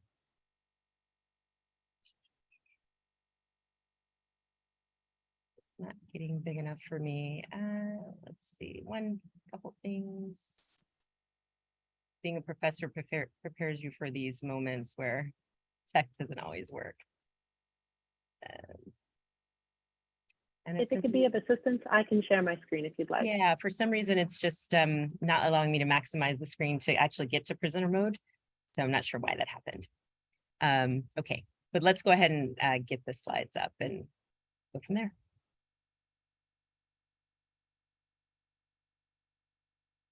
Not getting big enough for me. Let's see, couple things. Being a professor prepares you for these moments where tech doesn't always work. And If it could be of assistance, I can share my screen if you'd like. yeah, for some reason, it's just not allowing me to maximize the screen to actually get to presenter mode. So I'm not sure why that happened. Okay, but let's go ahead and get the slides up and go from there.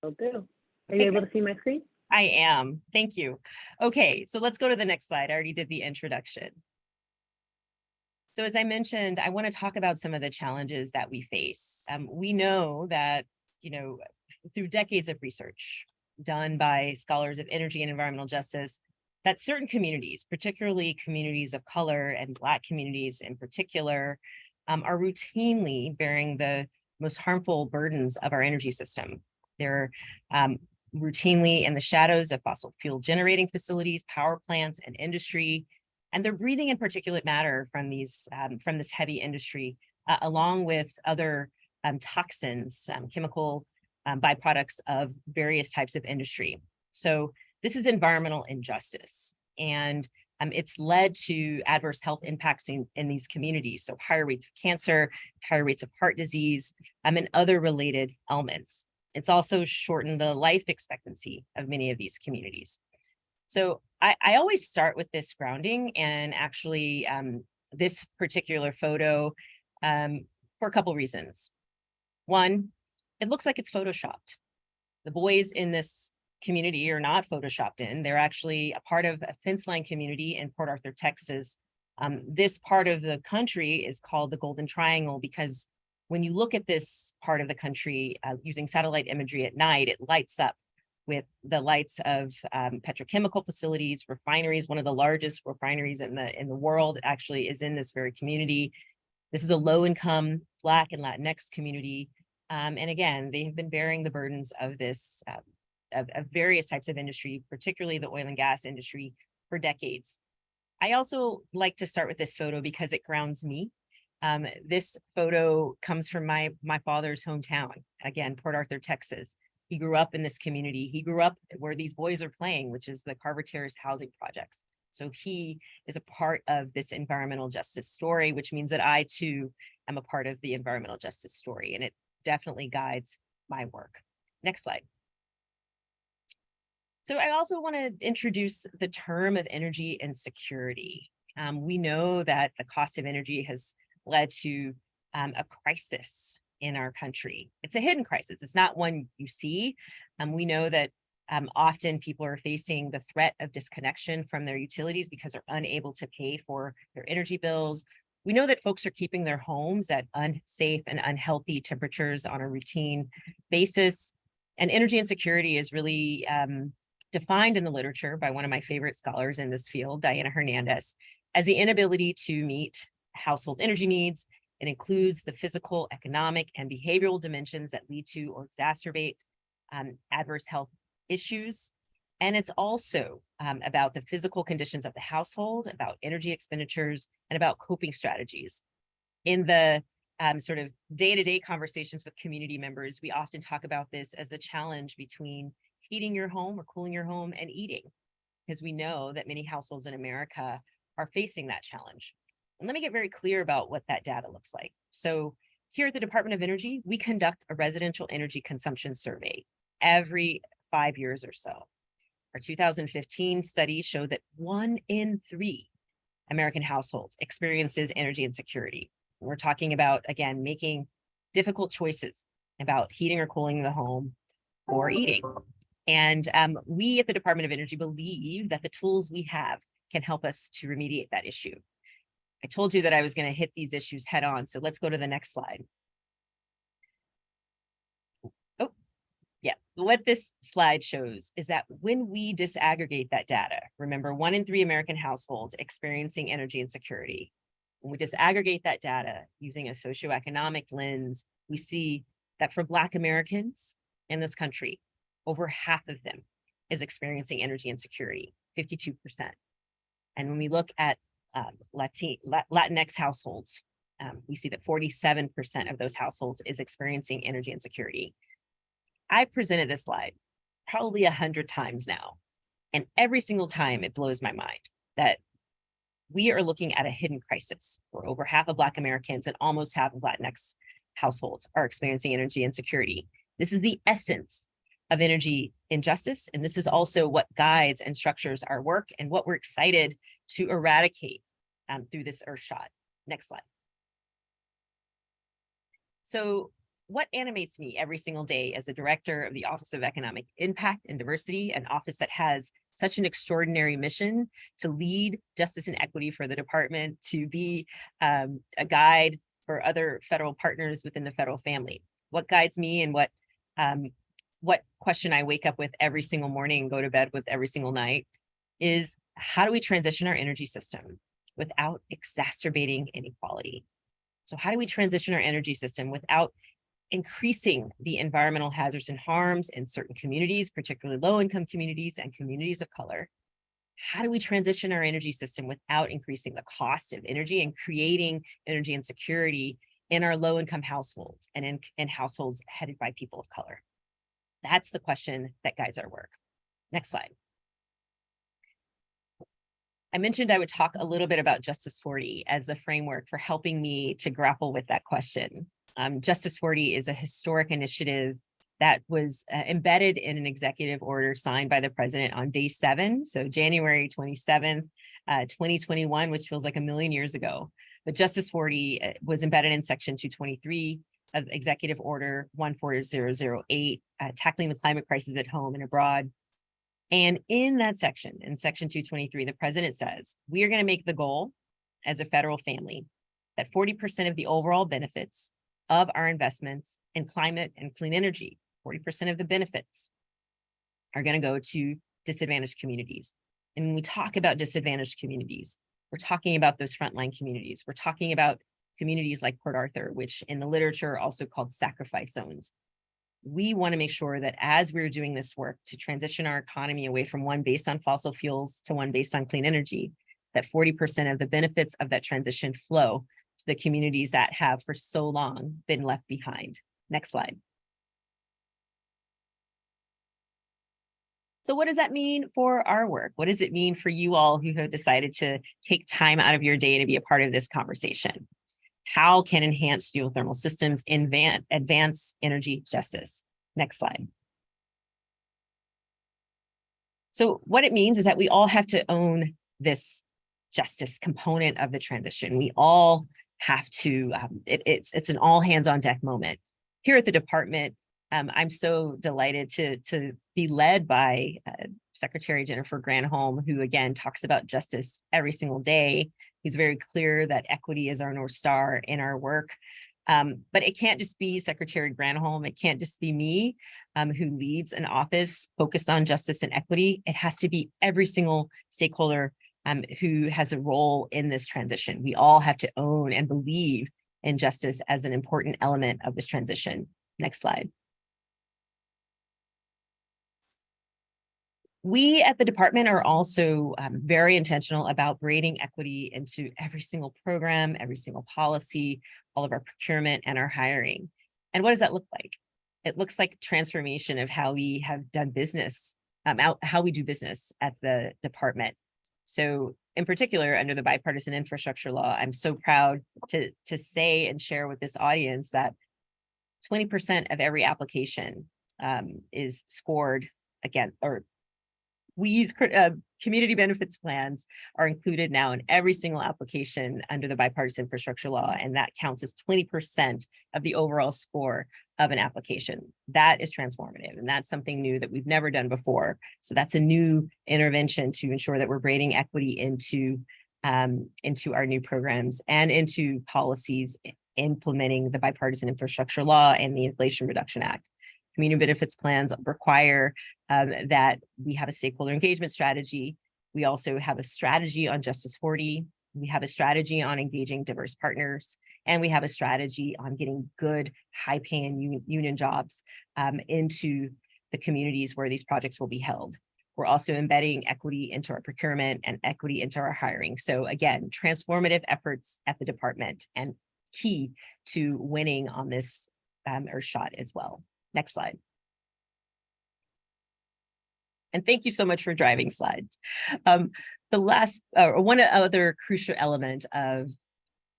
Will do. Are Okay, you able to see my screen? I am. Thank you. Okay, so let's go to the next slide. I already did the introduction. So as I mentioned, I want to talk about some of the challenges that we face. We know that, through decades of research done by scholars of energy and environmental justice, that certain communities, particularly communities of color and Black communities in particular, are routinely bearing the most harmful burdens of our energy system. They're routinely in the shadows of fossil fuel generating facilities, power plants, and industry. And they're breathing in particulate matter from this heavy industry, along with other toxins, chemical byproducts of various types of industry. So this is environmental injustice, and it's led to adverse health impacts in these communities. So higher rates of cancer, higher rates of heart disease, and other related ailments. It's also shortened the life expectancy of many of these communities. So I always start with this grounding, and actually this particular photo for a couple reasons. One, it looks like it's photoshopped. The boys in this community are not photoshopped in. They're actually a part of a fence line community in Port Arthur, Texas. This part of the country is called the Golden Triangle because when you look at this part of the country using satellite imagery at night, it lights up with the lights of petrochemical facilities, refineries. One of the largest refineries in the world actually is in this very community. This is a low-income Black and Latinx community. And again, they have been bearing the burdens of this, of various types of industry, particularly the oil and gas industry, for decades. I also like to start with this photo because it grounds me. This photo comes from my father's hometown, again, Port Arthur, Texas. He grew up in this community. He grew up where these boys are playing, which is the Carver Terrace housing projects. So he is a part of this environmental justice story, which means that I too am a part of the environmental justice story, and it definitely guides my work. Next slide. So I also want to introduce the term of energy insecurity. We know that the cost of energy has led to a crisis in our country. It's a hidden crisis. It's not one you see. We know that often people are facing the threat of disconnection from their utilities because they're unable to pay for their energy bills. We know that folks are keeping their homes at unsafe and unhealthy temperatures on a routine basis. And energy insecurity is really defined in the literature by one of my favorite scholars in this field, Diana Hernandez, as the inability to meet household energy needs. It includes the physical, economic, and behavioral dimensions that lead to or exacerbate adverse health issues. And it's also about the physical conditions of the household, about energy expenditures, and about coping strategies. In the sort of day-to-day conversations with community members, we often talk about this as the challenge between heating your home or cooling your home and eating, because we know that many households in America are facing that challenge. And let me get very clear about what that data looks like. So here at the Department of Energy, we conduct a residential energy consumption survey every 5 years or so. Our 2015 study showed that 1 in 3 American households experiences energy insecurity. We're talking about, again, making difficult choices about heating or cooling the home or eating. And we at the Department of Energy believe that the tools we have can help us to remediate that issue. I told you that I was going to hit these issues head on. So let's go to the next slide. Oh, yeah. What this slide shows is that when we disaggregate that data, remember 1 in 3 American households experiencing energy insecurity. When we disaggregate that data using a socioeconomic lens, we see that for Black Americans in this country, over half of them is experiencing energy insecurity, 52%. And when we look at Latinx households, we see that 47% of those households is experiencing energy insecurity. I've presented this slide probably 100 times now, and every single time it blows my mind that we are looking at a hidden crisis where over half of Black Americans and almost half of Latinx households are experiencing energy insecurity. This is the essence of energy injustice, and this is also what guides and structures our work and what we're excited to eradicate through this Earthshot. Next slide. So what animates me every single day as a director of the Office of Economic Impact and Diversity, an office that has such an extraordinary mission to lead justice and equity for the department, to be a guide for other federal partners within the federal family. What guides me and what question I wake up with every single morning and go to bed with every single night is, how do we transition our energy system without exacerbating inequality? So how do we transition our energy system without increasing the environmental hazards and harms in certain communities, particularly low-income communities and communities of color? How do we transition our energy system without increasing the cost of energy and creating energy insecurity in our low-income households and in households headed by people of color? That's the question that guides our work. Next slide. I mentioned I would talk a little bit about Justice 40 as the framework for helping me to grapple with that question. Justice 40 is a historic initiative that was embedded in an executive order signed by the president on day 7, so January 27th, 2021, which feels like a million years ago. But Justice 40 was embedded in Section 223 of Executive Order 14008, tackling the climate crisis at home and abroad. And in that section, in Section 223, the president says, we are going to make the goal as a federal family that 40% of the overall benefits of our investments in climate and clean energy, 40% of the benefits are going to go to disadvantaged communities. And when we talk about disadvantaged communities, we're talking about those frontline communities. We're talking about communities like Port Arthur, which in the literature are also called sacrifice zones. We want to make sure that as we're doing this work to transition our economy away from one based on fossil fuels to one based on clean energy, that 40% of the benefits of that transition flow to the communities that have for so long been left behind. Next slide. So what does that mean for our work? What does it mean for you all who have decided to take time out of your day to be a part of this conversation? How can enhanced geothermal systems advance energy justice? Next slide. So what it means is that we all have to own this justice component of the transition. We all have to, it's an all hands on deck moment. Here at the department, I'm so delighted to be led by Secretary Jennifer Granholm, who again talks about justice every single day. He's very clear that equity is our North Star in our work. But it can't just be Secretary Granholm. It can't just be me who leads an office focused on justice and equity. It has to be every single stakeholder who has a role in this transition. We all have to own and believe in justice as an important element of this transition. Next slide. We at the department are also very intentional about braiding equity into every single program, every single policy, all of our procurement and our hiring. And what does that look like? It looks like transformation of how we have done business, how we do business at the department. So in particular, under the bipartisan infrastructure law, I'm so proud to say and share with this audience that 20% of every application is scored again, or we use community benefits plans are included now in every single application under the bipartisan infrastructure law, and that counts as 20% of the overall score of an application. That is transformative, and that's something new that we've never done before. So that's a new intervention to ensure that we're braiding equity into into our new programs and into policies implementing the bipartisan infrastructure law and the Inflation Reduction Act. Community benefits plans require that we have a stakeholder engagement strategy. We also have a strategy on Justice 40. We have a strategy on engaging diverse partners, and we have a strategy on getting good, high-paying union jobs into the communities where these projects will be held. We're also embedding equity into our procurement and equity into our hiring. So again, transformative efforts at the department and key to winning on this Earthshot as well. Next slide. And thank you so much for driving slides. The last, one other crucial element of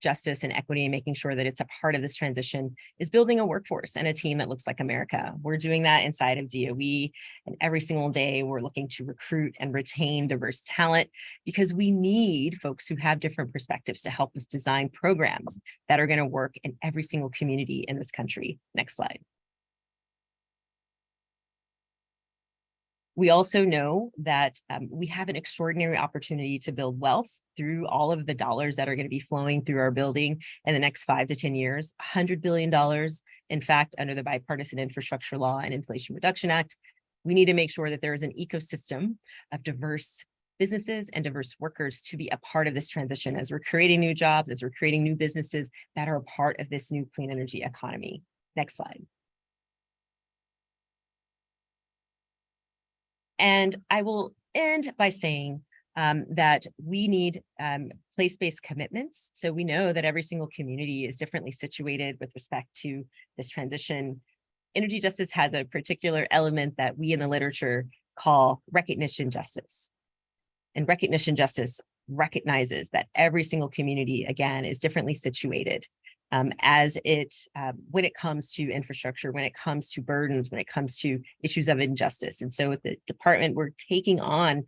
justice and equity and making sure that it's a part of this transition is building a workforce and a team that looks like America. We're doing that inside of DOE, and every single day we're looking to recruit and retain diverse talent because we need folks who have different perspectives to help us design programs that are going to work in every single community in this country. Next slide. We also know that we have an extraordinary opportunity to build wealth through all of the dollars that are going to be flowing through our building in the next 5 to 10 years, $100 billion. In fact, under the Bipartisan Infrastructure Law and Inflation Reduction Act, we need to make sure that there is an ecosystem of diverse businesses and diverse workers to be a part of this transition as we're creating new jobs, as we're creating new businesses that are a part of this new clean energy economy. Next slide. And I will end by saying that we need place-based commitments. So we know that every single community is differently situated with respect to this transition. Energy justice has a particular element that we in the literature call recognition justice. And recognition justice recognizes that every single community, again, is differently situated. When it comes to infrastructure, when it comes to burdens, when it comes to issues of injustice. And so with the department, we're taking on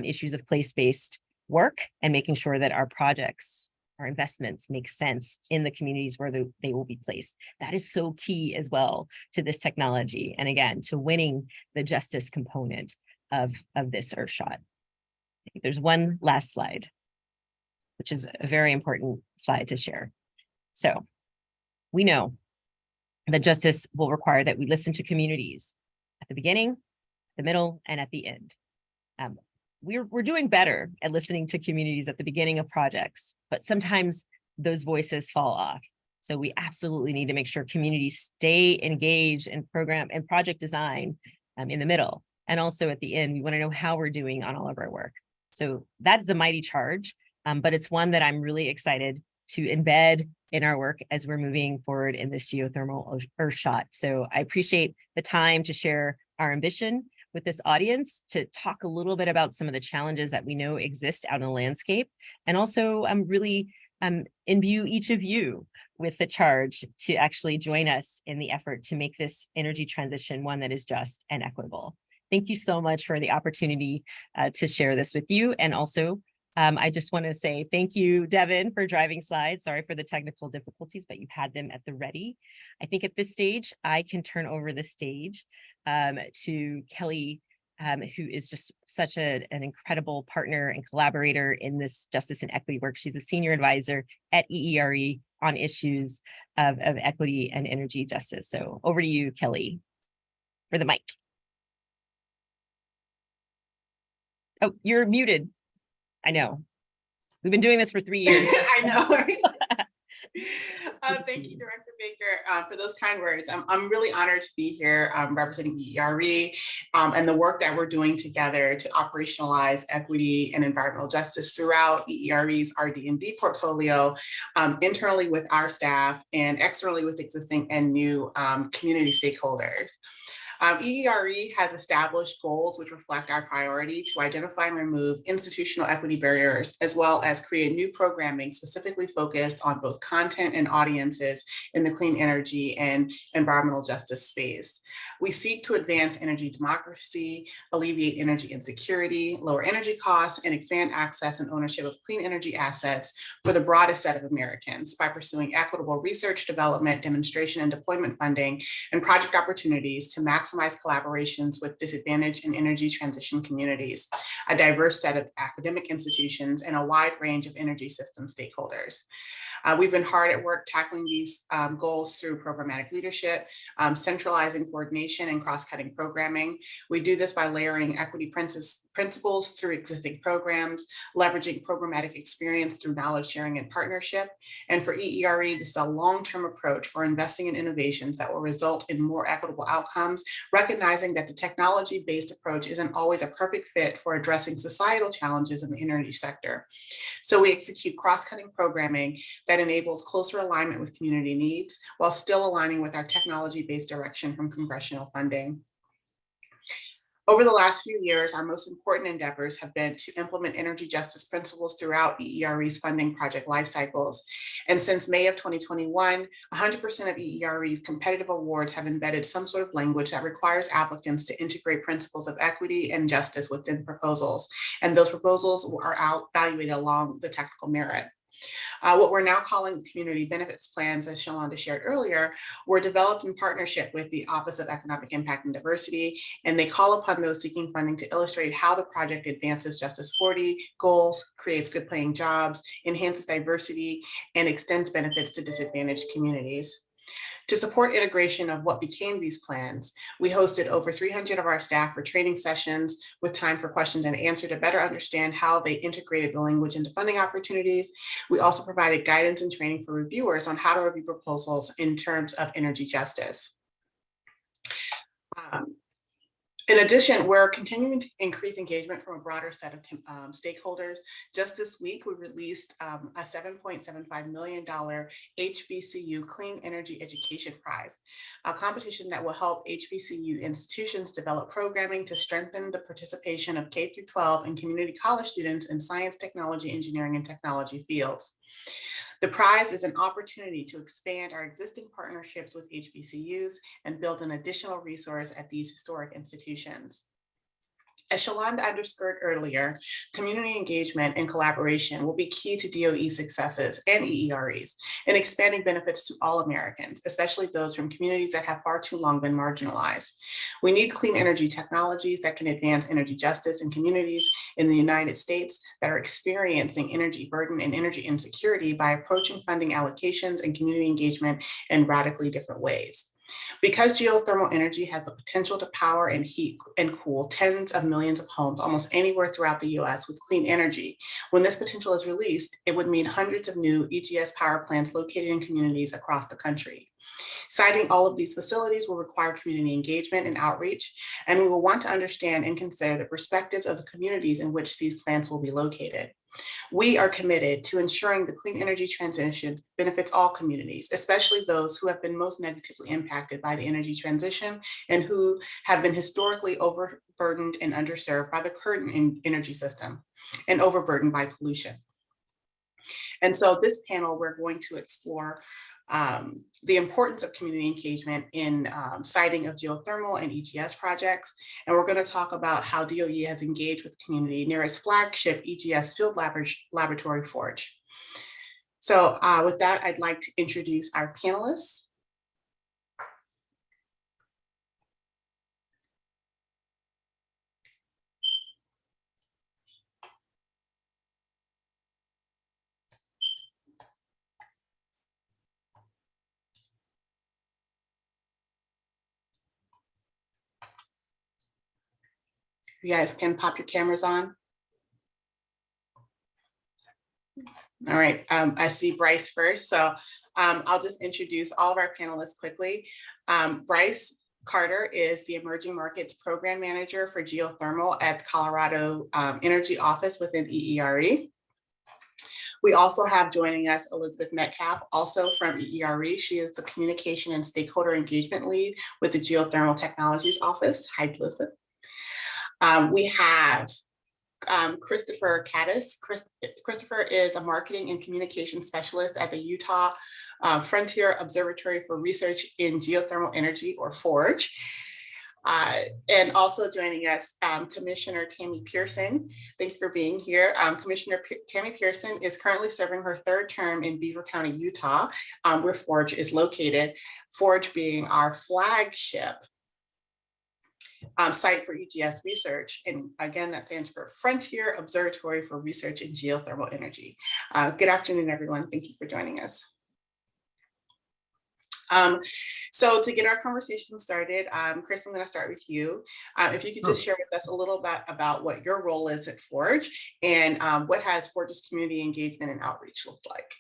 issues of place-based work and making sure that our projects, our investments make sense in the communities where they will be placed. That is so key as well to this technology. And again, to winning the justice component of this Earthshot. There's one last slide, which is a very important slide to share. So we know that justice will require that we listen to communities at the beginning, the middle, and at the end. We're doing better at listening to communities at the beginning of projects, but sometimes those voices fall off. So we absolutely need to make sure communities stay engaged in program and project design in the middle. And also at the end, we want to know how we're doing on all of our work. So that is a mighty charge, but it's one that I'm really excited to embed in our work as we're moving forward in this geothermal Earthshot. So I appreciate the time to share our ambition with this audience, to talk a little bit about some of the challenges that we know exist out in the landscape, and also really imbue each of you with the charge to actually join us in the effort to make this energy transition one that is just and equitable. Thank you so much for the opportunity to share this with you. And also, I just want to say thank you, Devin, for driving slides. Sorry for the technical difficulties, but you had them at the ready. I think at this stage, I can turn over the stage to Kelly, who is just such an incredible partner and collaborator in this justice and equity work. She's a senior advisor at EERE on issues of equity and energy justice. So over to you, Kelly, for the mic. Oh, you're muted. I know. We've been doing this for 3 years. I know. Thank you, Director Baker, for those kind words. I'm really honored to be here representing EERE and the work that we're doing together to operationalize equity and environmental justice throughout EERE's RD&D portfolio, internally with our staff and externally with existing and new community stakeholders. EERE has established goals which reflect our priority to identify and remove institutional equity barriers, as well as create new programming specifically focused on both content and audiences in the clean energy and environmental justice space. We seek to advance energy democracy, alleviate energy insecurity, lower energy costs, and expand access and ownership of clean energy assets for the broadest set of Americans by pursuing equitable research, development, demonstration, and deployment funding and project opportunities to maximize maximize collaborations with disadvantaged and energy transition communities, a diverse set of academic institutions, and a wide range of energy system stakeholders. We've been hard at work tackling these goals through programmatic leadership, centralizing coordination and cross-cutting programming. We do this by layering equity principles through existing programs, leveraging programmatic experience through knowledge sharing and partnership. And for EERE, this is a long-term approach for investing in innovations that will result in more equitable outcomes, recognizing that the technology-based approach isn't always a perfect fit for addressing societal challenges in the energy sector. So we execute cross-cutting programming that enables closer alignment with community needs while still aligning with our technology-based direction from congressional funding. Over the last few years, our most important endeavors have been to implement energy justice principles throughout EERE's funding project life cycles. And since May of 2021, 100% of EERE's competitive awards have embedded some sort of language that requires applicants to integrate principles of equity and justice within proposals. And those proposals are evaluated along the technical merit. What we're now calling community benefits plans, as Shalonda shared earlier, were developed in partnership with the Office of Economic Impact and Diversity, and they call upon those seeking funding to illustrate how the project advances Justice 40 goals, creates good paying jobs, enhances diversity, and extends benefits to disadvantaged communities. To support integration of what became these plans, we hosted over 300 of our staff for training sessions with time for questions and answer to better understand how they integrated the language into funding opportunities. We also provided guidance and training for reviewers on how to review proposals in terms of energy justice. In addition, we're continuing to increase engagement from a broader set of stakeholders. Just this week, we released a $7.75 million HBCU Clean Energy Education Prize, a competition that will help HBCU institutions develop programming to strengthen the participation of K through 12 and community college students in science, technology, engineering, and technology fields. The prize is an opportunity to expand our existing partnerships with HBCUs and build an additional resource at these historic institutions. As Shalonda underscored earlier, community engagement and collaboration will be key to DOE successes and EEREs in expanding benefits to all Americans, especially those from communities that have far too long been marginalized. We need clean energy technologies that can advance energy justice in communities in the United States that are experiencing energy burden and energy insecurity by approaching funding allocations and community engagement in radically different ways. Because geothermal energy has the potential to power and heat and cool tens of millions of homes almost anywhere throughout the US with clean energy, when this potential is released, it would mean hundreds of new EGS power plants located in communities across the country. Siting all of these facilities will require community engagement and outreach, and we will want to understand and consider the perspectives of the communities in which these plants will be located. We are committed to ensuring the clean energy transition benefits all communities, especially those who have been most negatively impacted by the energy transition and who have been historically overburdened and underserved by the current energy system and overburdened by pollution. And so this panel, we're going to explore the importance of community engagement in siting of geothermal and EGS projects. And we're going to talk about how DOE has engaged with the community near its flagship EGS field laboratory Forge. So with that, I'd like to introduce our panelists. You guys can pop your cameras on. All right, I see Bryce first, so I'll just introduce all of our panelists quickly. Bryce Carter is the Emerging Markets Program Manager for Geothermal at the Colorado Energy Office within EERE. We also have joining us Elizabeth Metcalf, also from EERE. She is the Communication and Stakeholder Engagement Lead with the Geothermal Technologies Office. Hi, Elizabeth. We have Christopher Caddis. Christopher is a marketing and communication specialist at the Utah Frontier Observatory for Research in Geothermal Energy, or FORGE. And also joining us, Commissioner Tammy Pearson. Thank you for being here. Commissioner Tammy Pearson is currently serving her third term in Beaver County, Utah, where FORGE is located. FORGE being our flagship site for EGS research. And again, that stands for Frontier Observatory for Research in Geothermal Energy. Good afternoon, everyone. Thank you for joining us. So to get our conversation started, Chris, I'm going to start with you. If you could just share with us a little bit about what your role is at Forge and what has Forge's community engagement and outreach looked like?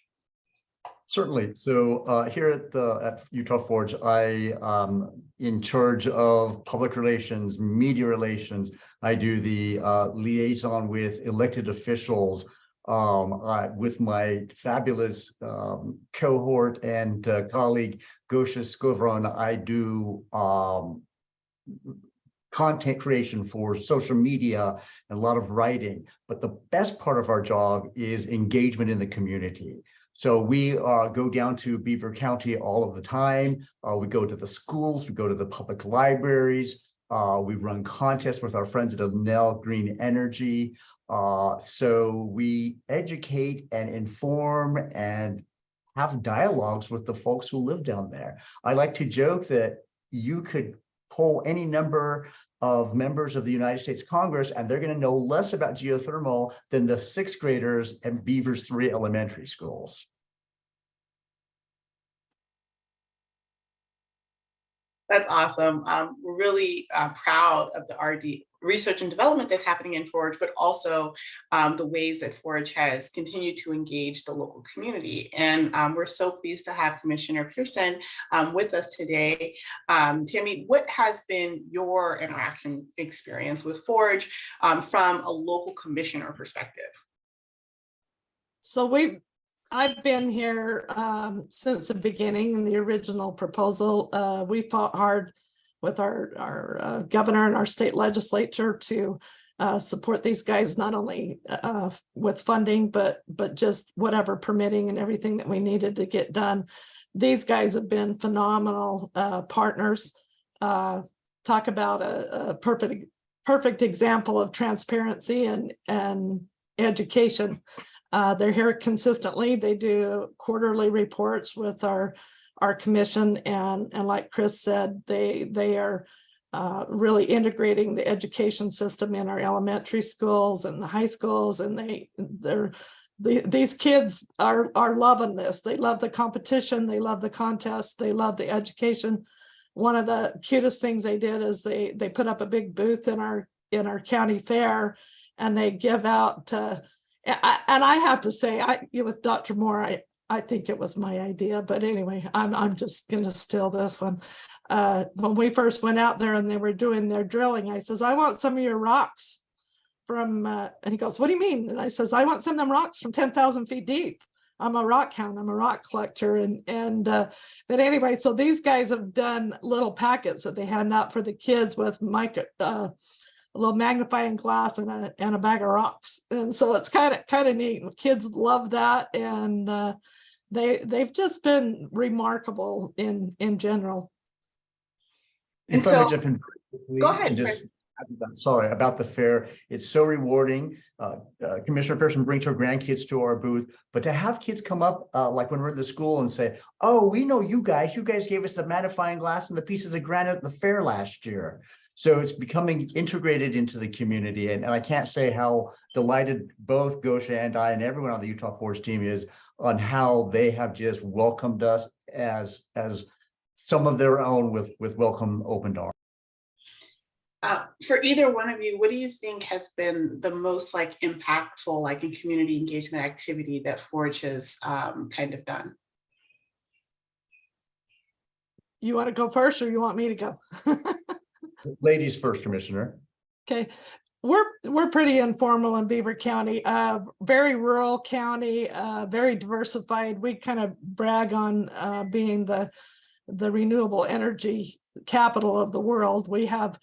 Certainly. So here at Utah Forge, I am in charge of public relations, media relations. I do the liaison with elected officials with my fabulous cohort and colleague, Gosha Skovron. I do content creation for social media and a lot of writing. But the best part of our job is engagement in the community. So we go down to Beaver County all of the time. We go to the schools, we go to the public libraries. We run contests with our friends at Enel Green Energy. So we educate and inform and have dialogues with the folks who live down there. I like to joke that you could poll any number of members of the United States Congress, and they're going to know less about geothermal than the sixth graders at Beaver's 3 elementary schools. That's awesome. We're really proud of the RD research and development that's happening in Forge, but also the ways that Forge has continued to engage the local community. And we're so pleased to have Commissioner Pearson with us today. Tammy, what has been your interaction experience with Forge from a local commissioner perspective? So I've been here since the beginning in the original proposal. We fought hard with our governor and our state legislature to support these guys, not only with funding, but just whatever permitting and everything that we needed to get done. These guys have been phenomenal partners. Talk about a perfect example of transparency and education. They're here consistently. They do quarterly reports with our commission, and like Chris said, they are really integrating the education system in our elementary schools and the high schools, and these kids are loving this. They love the competition, they love the contest, they love the education. One of the cutest things they did is they put up a big booth in our county fair, and they give out and I have to say, with Dr. Moore, I think it was my idea, but anyway, I'm just going to steal this one. When we first went out there and they were doing their drilling, I says, I want some of your rocks from, and he goes, what do you mean? And I says, I want some of them rocks from 10,000 feet deep. I'm a rock hound, I'm a rock collector. But anyway, so these guys have done little packets that they hand out for the kids with a little magnifying glass and a bag of rocks, and so it's kind of neat. Kids love that, and they've just been remarkable in general. And so, go ahead, Chris. Sorry about the fair. It's so rewarding. Commissioner Pearson brings her grandkids to our booth, but to have kids come up like when we're in the school and say, "Oh, we know you guys. You guys gave us the magnifying glass and the pieces of granite at the fair last year." So it's becoming integrated into the community. And I can't say how delighted both Gosha and I and everyone on the Utah Forge team is on how they have just welcomed us as some of their own with welcome open arms. For either one of you, what do you think has been the most impactful in community engagement activity that Forge has kind of done? You want to go first or you want me to go? Ladies first, Commissioner. Okay, we're pretty informal in Beaver County, very rural county, very diversified. We kind of brag on being the renewable energy capital of the world. We have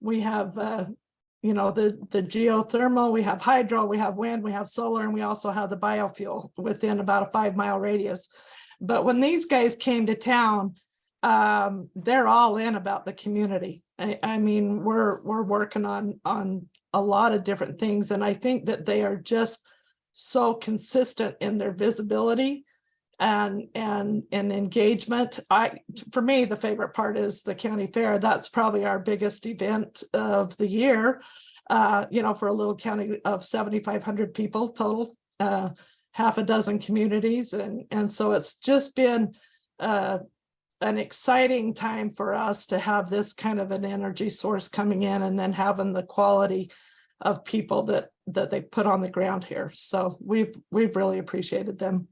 the geothermal, we have hydro, we have wind, we have solar, and we also have the biofuel within about a 5-mile radius. But when these guys came to town, they're all in about the community. I mean, we're working on a lot of different things, and I think that they are just so consistent in their visibility and engagement. For me, the favorite part is the county fair. That's probably our biggest event of the year. For a little county of 7,500 people total, half a dozen communities. And so it's just been an exciting time for us to have this kind of an energy source coming in, and then having the quality of people that they put on the ground here. So we've really appreciated them.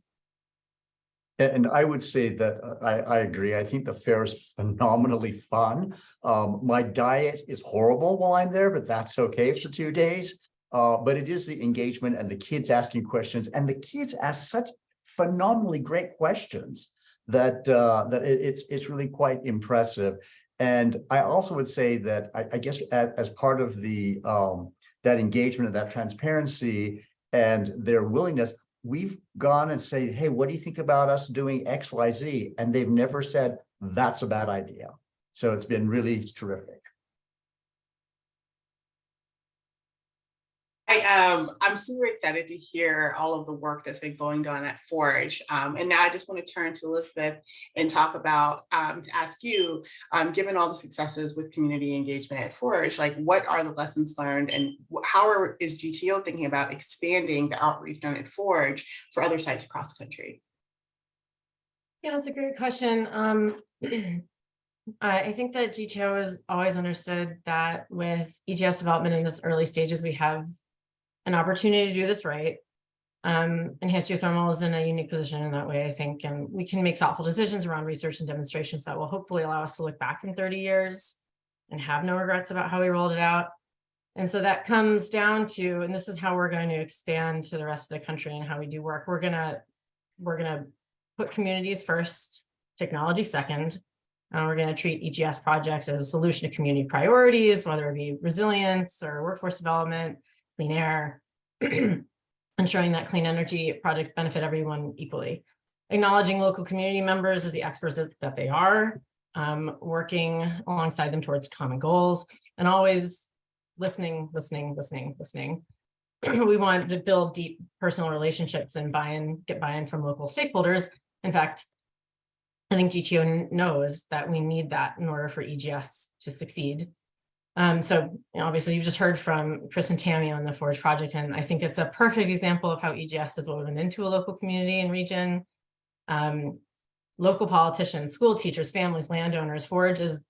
And I would say that I agree. I think the fair is phenomenally fun. My diet is horrible while I'm there, but that's okay for 2 days. But it is the engagement and the kids asking questions, and the kids ask such phenomenally great questions that it's really quite impressive. And I also would say that I guess as part of the that engagement and that transparency and their willingness, we've gone and said, hey, what do you think about us doing X, Y, Z? And they've never said that's a bad idea. So it's been really terrific. I'm super excited to hear all of the work that's been going on at Forge. And now I just want to turn to Elizabeth and talk about, to ask you, given all the successes with community engagement at Forge, like what are the lessons learned, and how is GTO thinking about expanding the outreach done at Forge for other sites across the country? Yeah, that's a great question. I think that GTO has always understood that with EGS development in this early stages, we have an opportunity to do this right. Enhanced geothermal is in a unique position in that way, I think, and we can make thoughtful decisions around research and demonstrations that will hopefully allow us to look back in 30 years and have no regrets about how we rolled it out. And so that comes down to, and this is how we're going to expand to the rest of the country and how we do work. We're gonna put communities first, technology second. We're going to treat EGS projects as a solution to community priorities, whether it be resilience or workforce development, clean air, ensuring that clean energy projects benefit everyone equally. Acknowledging local community members as the experts that they are, working alongside them towards common goals, and always listening. We want to build deep personal relationships and get buy-in from local stakeholders. In fact, I think GTO knows that we need that in order for EGS to succeed. So obviously you've just heard from Chris and Tammy on the Forge project, and I think it's a perfect example of how EGS is woven into a local community and region. Local politicians, school teachers, families, landowners, Forge is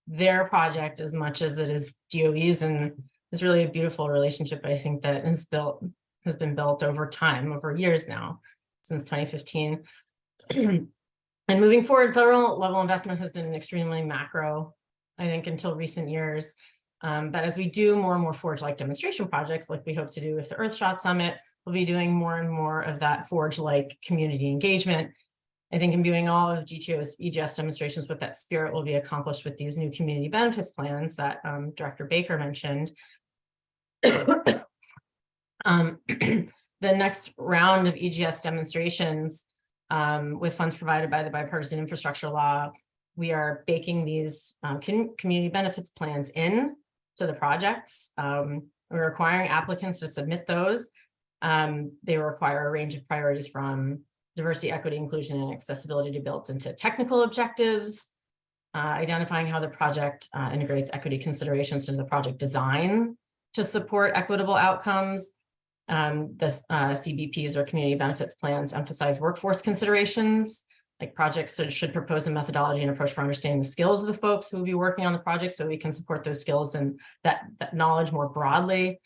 their project as much as it is DOE's, and it's really a beautiful relationship, I think, that has been built over time, over years now, since 2015. And moving forward, federal level investment has been extremely macro, I think, until recent years. But as we do more and more Forge-like demonstration projects, like we hope to do with the Earthshots Summit, we'll be doing more and more of that Forge-like community engagement. I think imbuing all of GTO's EGS demonstrations with that spirit will be accomplished with these new community benefits plans that Director Baker mentioned. The next round of EGS demonstrations, with funds provided by the bipartisan infrastructure law, we are baking these community benefits plans in to the projects. We're requiring applicants to submit those. They require a range of priorities from diversity, equity, inclusion, and accessibility to build into technical objectives, identifying how the project integrates equity considerations into the project design to support equitable outcomes. The CBPs or community benefits plans emphasize workforce considerations, like projects should propose a methodology and approach for understanding the skills of the folks who will be working on the project so we can support those skills and that knowledge more broadly.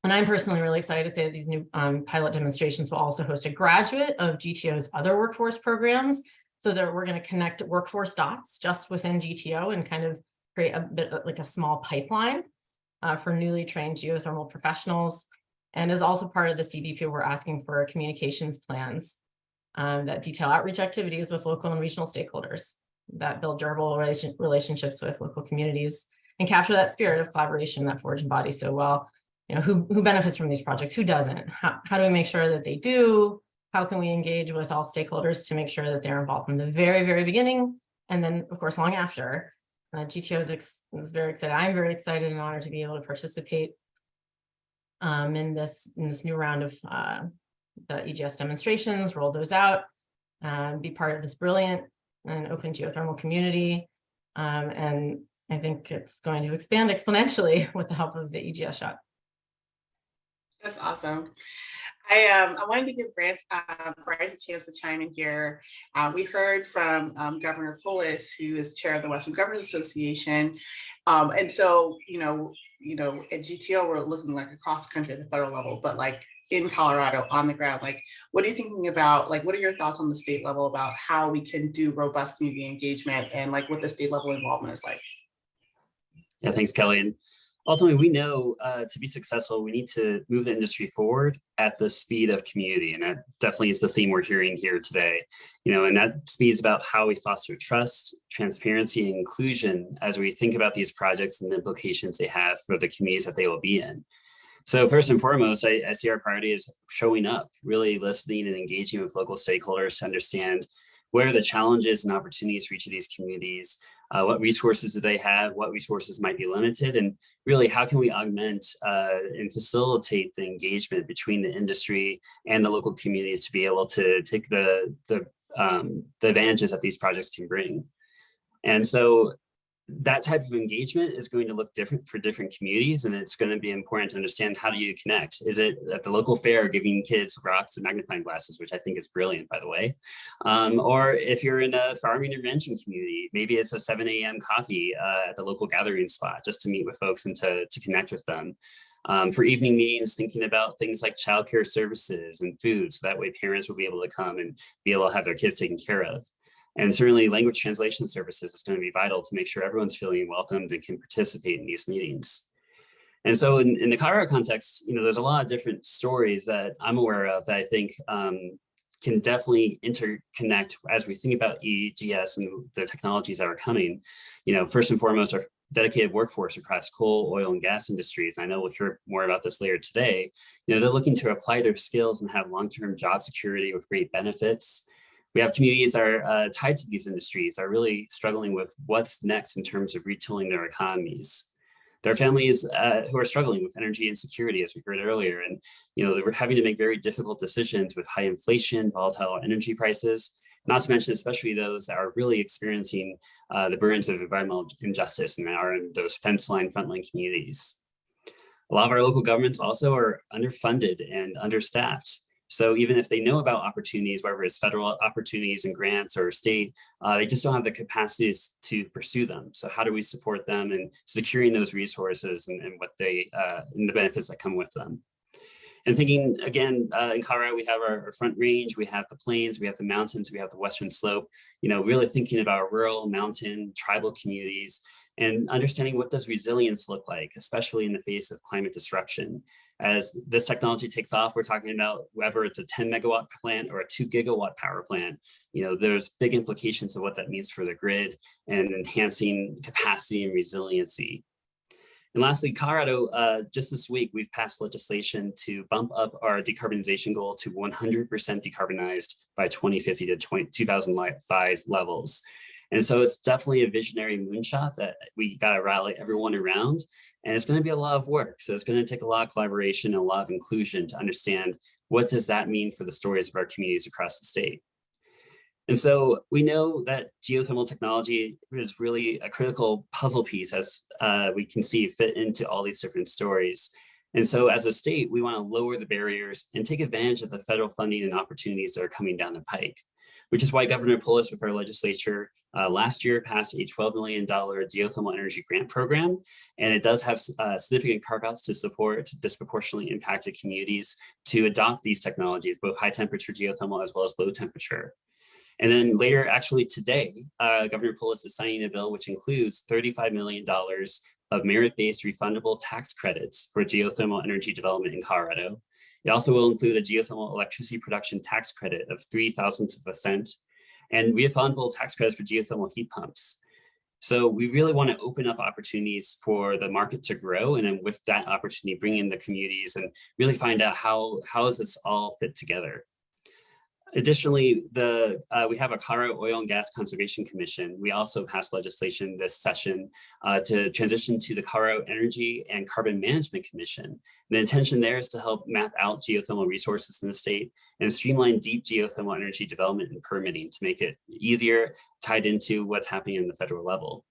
And I'm personally really excited to say that these new pilot demonstrations will also host a graduate of GTO's other workforce programs, so that we're going to connect workforce dots just within GTO and kind of create a bit like a small pipeline for newly trained geothermal professionals. And as also part of the CBP, we're asking for communications plans that detail outreach activities with local and regional stakeholders that build durable relationships with local communities and capture that spirit of collaboration that Forge embodies so well. You know, who benefits from these projects, who doesn't? How do we make sure that they do? How can we engage with all stakeholders to make sure that they're involved from the very, very beginning? And then, of course, long after. GTO is very excited. I'm very excited and honored to be able to participate in this new round of the EGS demonstrations, roll those out. be part of this brilliant and open geothermal community. And I think it's going to expand exponentially with the help of the EGS shot. That's awesome. I wanted to give Bryce a chance to chime in here. We heard from Governor Polis, who is chair of the Western Governors Association. And so, at GTO, we're looking like across the country at the federal level, but like in Colorado on the ground, like, what are you thinking about? Like, what are your thoughts on the state level about how we can do robust community engagement and like what the state level involvement is like? Yeah, thanks, Kelly. And ultimately, we know to be successful, we need to move the industry forward at the speed of community. And that definitely is the theme we're hearing here today. And that speed is about how we foster trust, transparency, and inclusion as we think about these projects and the implications they have for the communities that they will be in. So first and foremost, I see our priority is showing up, really listening and engaging with local stakeholders to understand what are the challenges and opportunities for each of these communities. What resources do they have? What resources might be limited? And really, how can we augment and facilitate the engagement between the industry and the local communities to be able to take the advantages that these projects can bring? And so that type of engagement is going to look different for different communities, and it's going to be important to understand, how do you connect? Is it at the local fair giving kids rocks and magnifying glasses, which I think is brilliant, by the way, or if you're in a farming and ranching community, maybe it's a 7 a.m. coffee at the local gathering spot just to meet with folks and to connect with them. For evening meetings, thinking about things like childcare services and food, so that way parents will be able to come and be able to have their kids taken care of. And certainly language translation services is going to be vital to make sure everyone's feeling welcomed and can participate in these meetings. And so in the Colorado context, there's a lot of different stories that I'm aware of that I think can definitely interconnect as we think about EGS and the technologies that are coming. First and foremost, our dedicated workforce across coal, oil, and gas industries. I know we'll hear more about this later today. They're looking to apply their skills and have long-term job security with great benefits. We have communities that are tied to these industries, are really struggling with what's next in terms of retooling their economies. There are families who are struggling with energy insecurity, as we heard earlier, and they're having to make very difficult decisions with high inflation, volatile energy prices, not to mention especially those that are really experiencing the burdens of environmental injustice and are in those frontline communities. A lot of our local governments also are underfunded and understaffed. So even if they know about opportunities, whether it's federal opportunities and grants or state, they just don't have the capacities to pursue them. So how do we support them in securing those resources and what they and the benefits that come with them? And thinking again, in Colorado, we have our Front Range, we have the plains, we have the mountains, we have the Western Slope, really thinking about rural, mountain, tribal communities and understanding what does resilience look like, especially in the face of climate disruption. As this technology takes off, we're talking about whether it's a 10 megawatt plant or a 2 gigawatt power plant. There's big implications of what that means for the grid and enhancing capacity and resiliency. And lastly, Colorado, just this week, we've passed legislation to bump up our decarbonization goal to 100% decarbonized by 2050 to 2005 levels. And so it's definitely a visionary moonshot that we got to rally everyone around. And it's going to be a lot of work. So it's going to take a lot of collaboration and a lot of inclusion to understand what does that mean for the stories of our communities across the state. And so we know that geothermal technology is really a critical puzzle piece as we can see fit into all these different stories. And so as a state, we want to lower the barriers and take advantage of the federal funding and opportunities that are coming down the pike, which is why Governor Polis with our legislature last year passed a $12 million geothermal energy grant program. And it does have significant carve-outs to support disproportionately impacted communities to adopt these technologies, both high temperature geothermal as well as low temperature. And then later, actually today, Governor Polis is signing a bill which includes $35 million of merit-based refundable tax credits for geothermal energy development in Colorado. It also will include a geothermal electricity production tax credit of 0.003 of a cent and refundable tax credits for geothermal heat pumps. So we really want to open up opportunities for the market to grow, and then with that opportunity, bring in the communities and really find out how does this all fit together. Additionally, we have a Colorado Oil and Gas Conservation Commission. We also passed legislation this session to transition to the Colorado Energy and Carbon Management Commission. The intention there is to help map out geothermal resources in the state and streamline deep geothermal energy development and permitting to make it easier, tied into what's happening in the federal level.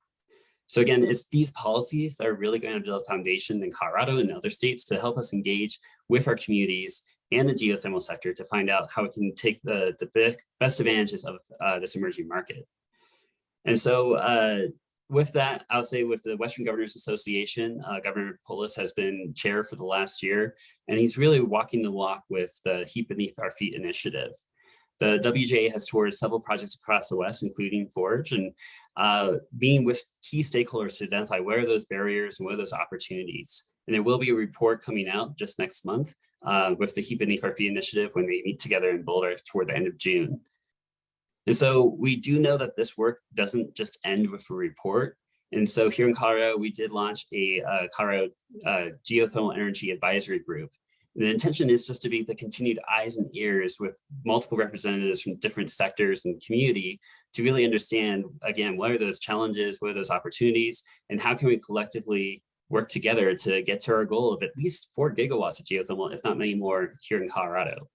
So again, it's these policies that are really going to build a foundation in Colorado and other states to help us engage with our communities and the geothermal sector to find out how we can take the best advantages of this emerging market. And so with that, I would say with the Western Governors Association, Governor Polis has been chair for the last year, and he's really walking the walk with the Heat Beneath Our Feet initiative. The WGA has toured several projects across the West, including Forge, and being with key stakeholders to identify where are those barriers and what are those opportunities. And there will be a report coming out just next month with the Heat Beneath Our Feet initiative when they meet together in Boulder toward the end of June. And so we do know that this work doesn't just end with a report. And so here in Colorado, we did launch a Colorado Geothermal Energy Advisory Group. And the intention is just to be the continued eyes and ears with multiple representatives from different sectors and community to really understand, again, what are those challenges, what are those opportunities, and how can we collectively work together to get to our goal of at least 4 gigawatts of geothermal, if not many more, here in Colorado.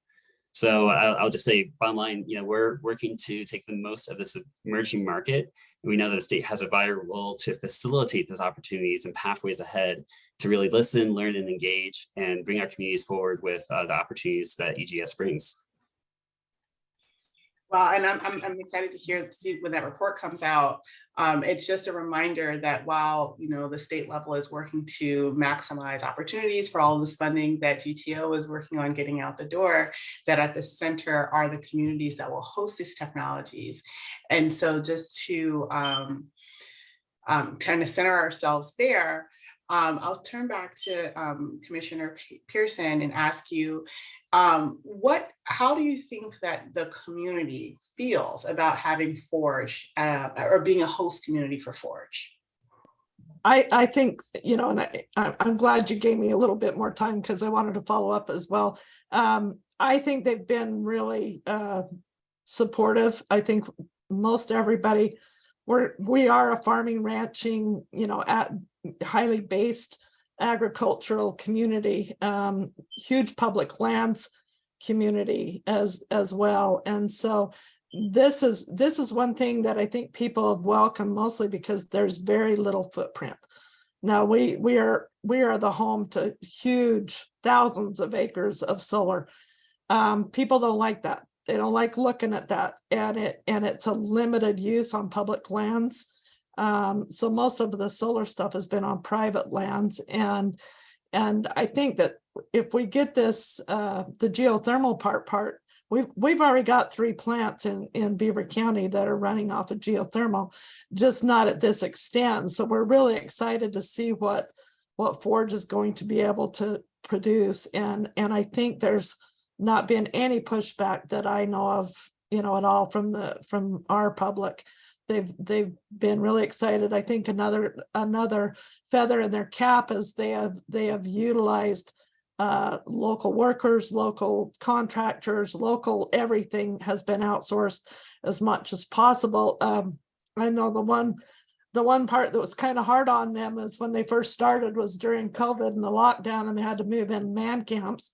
So I'll just say, bottom line, we're working to take the most of this emerging market. And we know that the state has a vital role to facilitate those opportunities and pathways ahead to really listen, learn, and engage, and bring our communities forward with the opportunities that EGS brings. Well, and I'm excited to see when that report comes out. It's just a reminder that while the state level is working to maximize opportunities for all of this funding that GTO is working on getting out the door, that at the center are the communities that will host these technologies. And so just to kind of center ourselves there, I'll turn back to Commissioner Pearson and ask you, how do you think that the community feels about having Forge or being a host community for Forge? I think, and I'm glad you gave me a little bit more time because I wanted to follow up as well. I think they've been really supportive. I think most everybody, we are a farming, ranching, at highly based agricultural community, huge public lands community as well. And so this is one thing that I think people have welcomed, mostly because there's very little footprint. Now we are the home to huge thousands of acres of solar. People don't like that. They don't like looking at that, and it's a limited use on public lands. So most of the solar stuff has been on private lands, and I think that if we get this, the geothermal part, we've already got 3 plants in Beaver County that are running off of geothermal, just not at this extent. So we're really excited to see what Forge is going to be able to produce, and I think there's not been any pushback that I know of, at all from our public. They've been really excited. I think another feather in their cap is they have utilized local workers, local contractors, local everything has been outsourced as much as possible. I know the one part that was kind of hard on them is when they first started was during COVID and the lockdown, and they had to move in man camps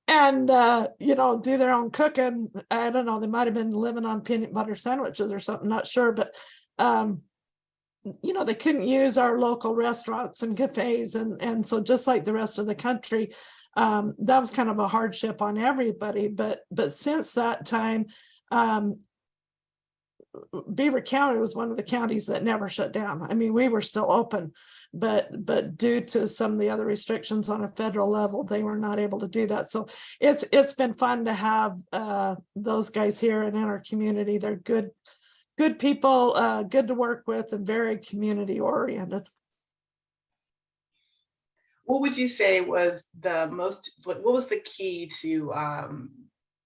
and do their own cooking. I don't know, they might have been living on peanut butter sandwiches or something, not sure, but they couldn't use our local restaurants and cafes, and so just like the rest of the country, that was kind of a hardship on everybody. But since that time, Beaver County was one of the counties that never shut down. I mean, we were still open, but due to some of the other restrictions on a federal level, they were not able to do that. So it's been fun to have those guys here and in our community. They're good people, good to work with, and very community oriented. What would you say was what was the key to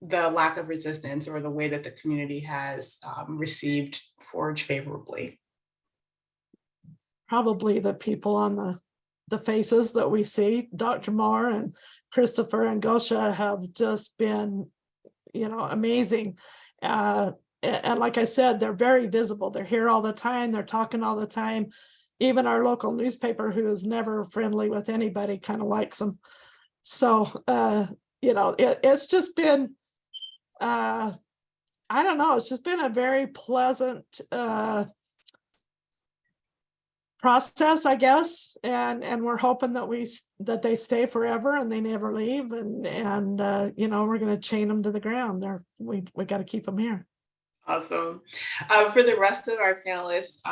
the lack of resistance, or the way that the community has received Forge favorably? Probably the people on the faces that we see. Dr. Moore and Christopher and Gosha have just been amazing. And like I said, they're very visible. They're here all the time. They're talking all the time. Even our local newspaper, who is never friendly with anybody, kind of likes them. So, it's just been, I don't know, it's just been a very pleasant process, I guess. And we're hoping that they stay forever and they never leave. And we're going to chain them to the ground. We got to keep them here. Awesome. For the rest of our panelists,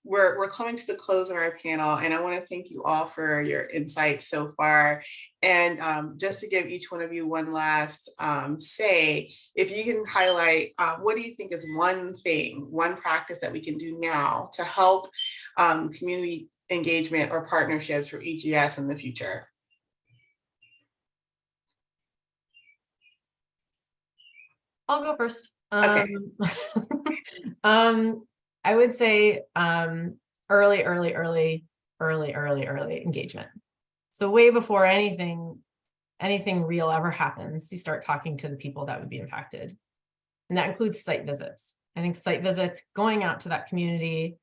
we're coming to the close of our panel, and I want to thank you all for your insights so far. And just to give each one of you one last say, if you can highlight, what do you think is one thing, one practice that we can do now to help community engagement or partnerships for EGS in the future? I'll go first. Okay. I would say early engagement. So way before anything real ever happens, you start talking to the people that would be impacted. And that includes site visits. I think site visits, going out to that community,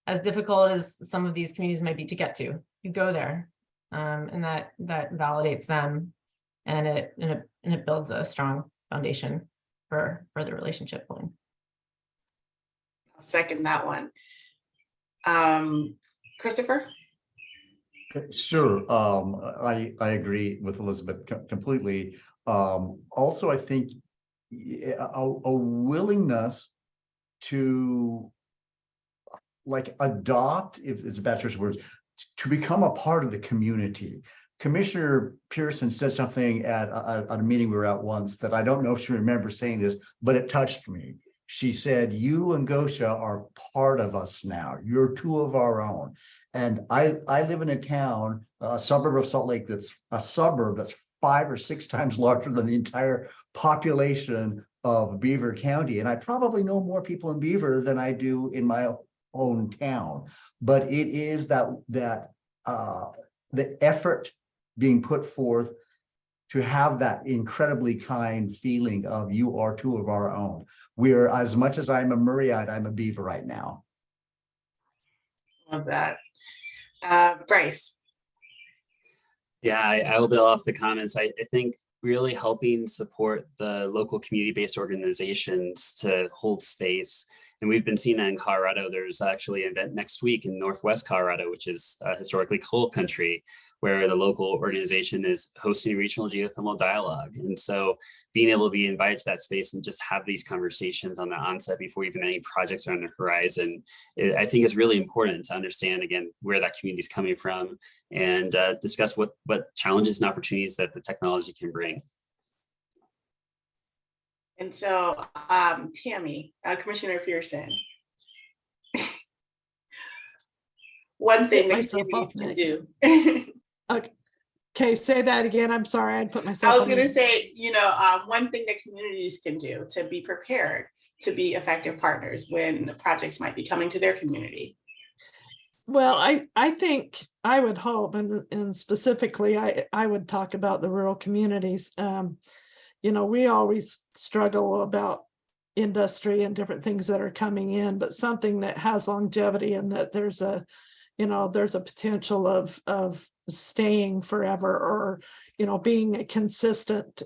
as difficult as some of these communities might be to get to, you go there, and that validates them, and it builds a strong foundation for the relationship going. I'll second that one. Christopher? Sure. I agree with Elizabeth completely. Also, I think a willingness to adopt, if it's a bad choice of words, to become a part of the community. Commissioner Pearson said something at a meeting we were at once that I don't know if she remembers saying this, but it touched me. She said, "You and Gosha are part of us now. You're two of our own." And I live in a town, a suburb of Salt Lake, that's a suburb that's 5 or 6 times larger than the entire population of Beaver County. And I probably know more people in Beaver than I do in my own town. But it is the effort being put forth to have that incredibly kind feeling of you are two of our own. We're, as much as I'm a Murrayite, I'm a Beaver right now. Love that. Bryce. Yeah, I will build off the comments. I think really helping support the local community-based organizations to hold space. And we've been seeing that in Colorado. There's actually an event next week in Northwest Colorado, which is historically coal country, where the local organization is hosting a regional geothermal dialogue. And so being able to be invited to that space and just have these conversations on the onset before even any projects are on the horizon, I think is really important to understand, again, where that community is coming from and discuss what challenges and opportunities that the technology can bring. And so, Tammy, Commissioner Pearson, one thing that communities can do. Okay, say that again. I'm sorry, I'd put myself. I was going to say, one thing that communities can do to be prepared to be effective partners when the projects might be coming to their community. Well, I think I would hope, and specifically, I would talk about the rural communities. We always struggle about industry and different things that are coming in, but something that has longevity and that there's a potential of staying forever, or, being a consistent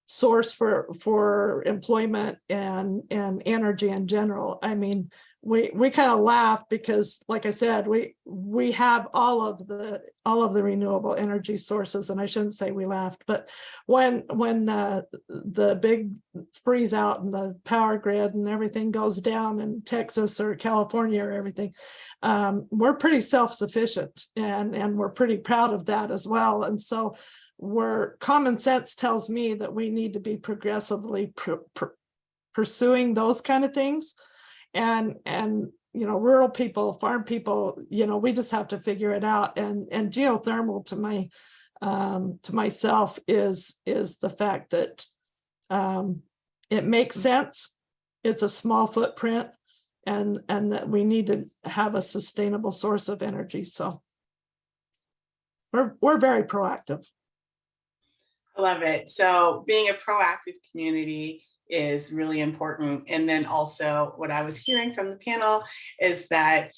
source for employment and energy in general. I mean, we kind of laugh because, like I said, we have all of the renewable energy sources, and I shouldn't say we laughed, but when the big freeze out and the power grid and everything goes down in Texas or California or everything, we're pretty self-sufficient, and we're pretty proud of that as well. And so where common sense tells me that we need to be progressively pursuing those kind of things. And rural people, farm people, we just have to figure it out. And geothermal to myself is the fact that it makes sense. It's a small footprint, and that we need to have a sustainable source of energy. So we're very proactive. I love it. So being a proactive community is really important. And then also what I was hearing from the panel is that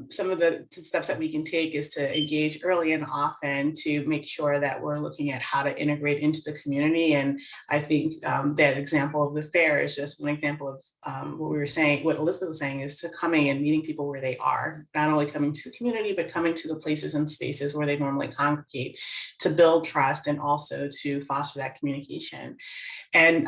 some of the steps that we can take is to engage early and often to make sure that we're looking at how to integrate into the community. And I think that example of the fair is just one example of what we were saying, what Elizabeth was saying, is to coming and meeting people where they are, not only coming to the community, but coming to the places and spaces where they normally congregate to build trust and also to foster that communication. And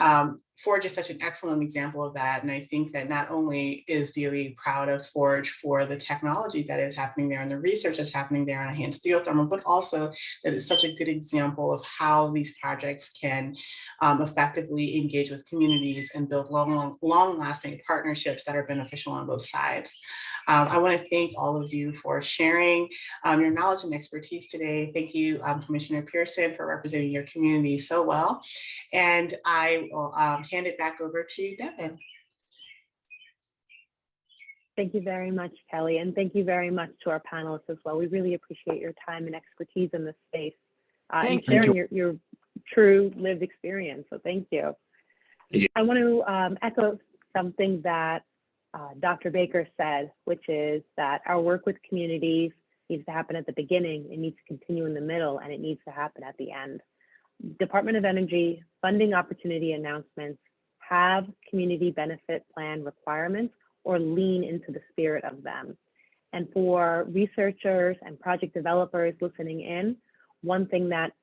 Forge is such an excellent example of that. And I think that not only is DOE proud of Forge for the technology that is happening there and the research that's happening there on enhanced geothermal, but also that it's such a good example of how these projects can effectively engage with communities and build long-lasting partnerships that are beneficial on both sides. I want to thank all of you for sharing your knowledge and expertise today. Thank you, Commissioner Pearson, for representing your community so well. And I will hand it back over to Devin. Thank you very much, Kelly, and thank you very much to our panelists as well. We really appreciate your time and expertise in this space and sharing your true lived experience. So thank you. I want to echo something that Dr. Baker said, which is that our work with communities needs to happen at the beginning, it needs to continue in the middle, and it needs to happen at the end. Department of Energy funding opportunity announcements have community benefit plan requirements or lean into the spirit of them. And for researchers and project developers listening in, one thing that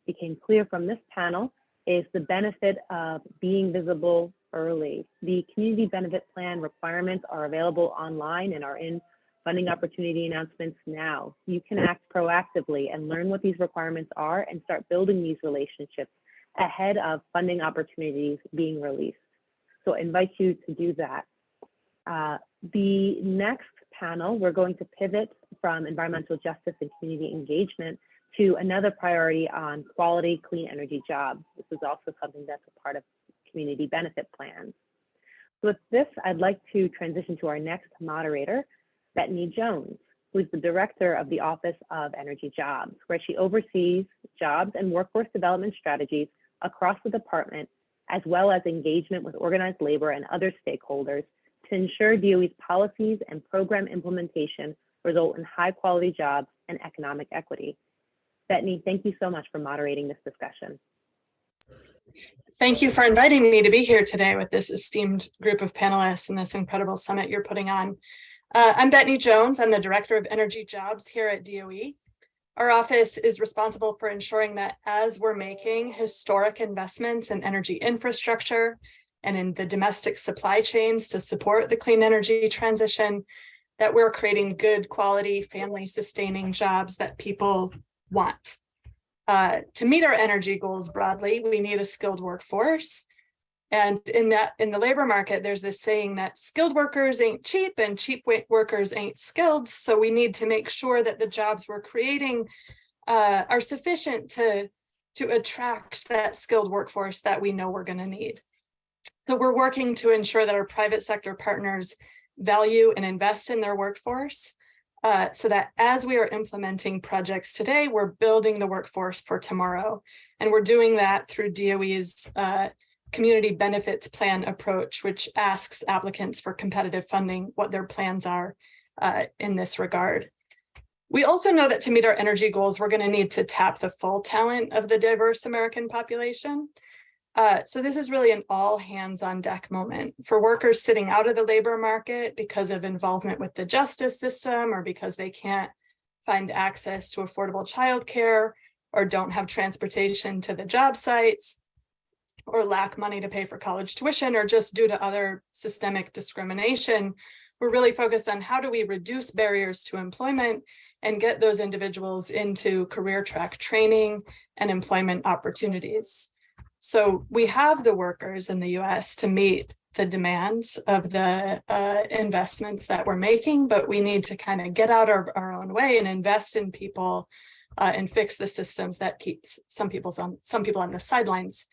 became clear from this panel is the benefit of being visible early. The community benefit plan requirements are available online and are in funding opportunity announcements now. You can act proactively and learn what these requirements are and start building these relationships ahead of funding opportunities being released. So I invite you to do that. The next panel, we're going to pivot from environmental justice and community engagement to another priority on quality, clean energy jobs. This is also something that's a part of community benefit plans. So with this, I'd like to transition to our next moderator, Bethany Jones, who is the director of the Office of Energy Jobs, where she oversees jobs and workforce development strategies across the department, as well as engagement with organized labor and other stakeholders to ensure DOE's policies and program implementation result in high quality jobs and economic equity. Bethany, thank you so much for moderating this discussion. Thank you for inviting me to be here today with this esteemed group of panelists and this incredible summit you're putting on. I'm Bethany Jones. I'm the Director of Energy Jobs here at DOE. Our office is responsible for ensuring that as we're making historic investments in energy infrastructure and in the domestic supply chains to support the clean energy transition, that we're creating good quality, family sustaining jobs that people want. To meet our energy goals broadly, we need a skilled workforce. And in the labor market, there's this saying that skilled workers ain't cheap and cheap workers ain't skilled. So we need to make sure that the jobs we're creating are sufficient to attract that skilled workforce that we know we're going to need. So we're working to ensure that our private sector partners value and invest in their workforce so that as we are implementing projects today, we're building the workforce for tomorrow. And we're doing that through DOE's community benefits plan approach, which asks applicants for competitive funding what their plans are in this regard. We also know that to meet our energy goals, we're going to need to tap the full talent of the diverse American population. So this is really an all hands on deck moment for workers sitting out of the labor market because of involvement with the justice system or because they can't find access to affordable childcare or don't have transportation to the job sites or lack money to pay for college tuition or just due to other systemic discrimination. We're really focused on how do we reduce barriers to employment and get those individuals into career track training and employment opportunities. So we have the workers in the US to meet the demands of the investments that we're making, but we need to kind of get out our own way and invest in people and fix the systems that keeps some people on the sidelines.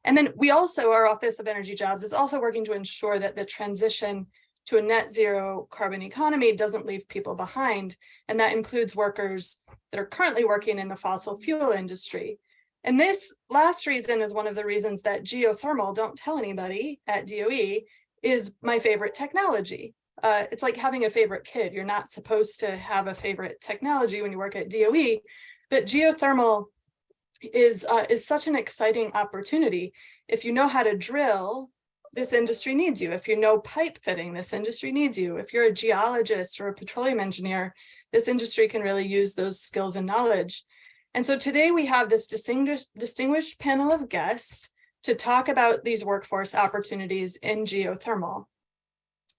And then we also, our Office of Energy Jobs is also working to ensure that the transition to a net zero carbon economy doesn't leave people behind. And that includes workers that are currently working in the fossil fuel industry. And this last reason is one of the reasons that geothermal, don't tell anybody at DOE, is my favorite technology. It's like having a favorite kid. You're not supposed to have a favorite technology when you work at DOE, but geothermal is such an exciting opportunity. If you know how to drill, this industry needs you. If you know pipe fitting, this industry needs you. If you're a geologist or a petroleum engineer, this industry can really use those skills and knowledge. And so today we have this distinguished panel of guests to talk about these workforce opportunities in geothermal.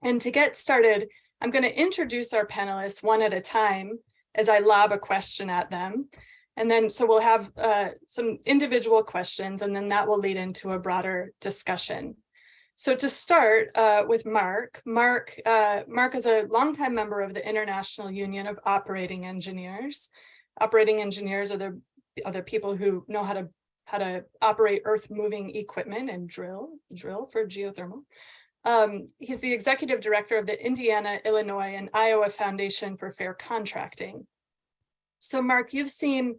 And to get started, I'm going to introduce our panelists one at a time as I lob a question at them. And then so we'll have some individual questions, and then that will lead into a broader discussion. So to start with Mark. Mark is a longtime member of the International Union of Operating Engineers. Operating engineers are the people who know how to operate earth-moving equipment and drill for geothermal. He's the executive director of the Indiana, Illinois, and Iowa Foundation for Fair Contracting. So Mark, you've seen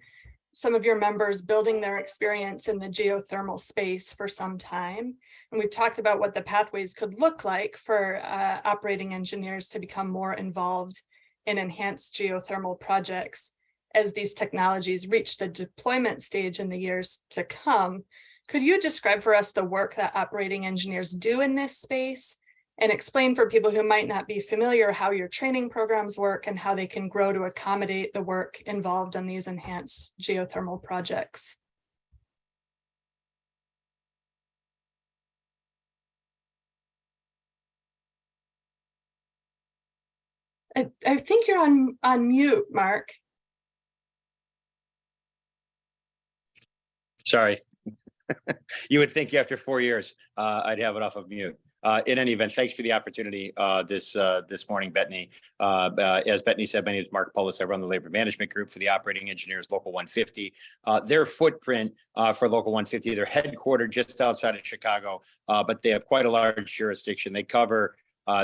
some of your members building their experience in the geothermal space for some time. And we've talked about what the pathways could look like for operating engineers to become more involved in enhanced geothermal projects as these technologies reach the deployment stage in the years to come. Could you describe for us the work that operating engineers do in this space and explain for people who might not be familiar how your training programs work and how they can grow to accommodate the work involved in these enhanced geothermal projects? I think you're on mute, Mark. Sorry. You would think after 4 years, I'd have it off of mute. In any event, thanks for the opportunity this morning, Bethany. As Bethany said, my name is Mark Pullis. I run the labor management group for the operating engineers, Local 150. Their footprint for Local 150, they're headquartered just outside of Chicago, but they have quite a large jurisdiction. They cover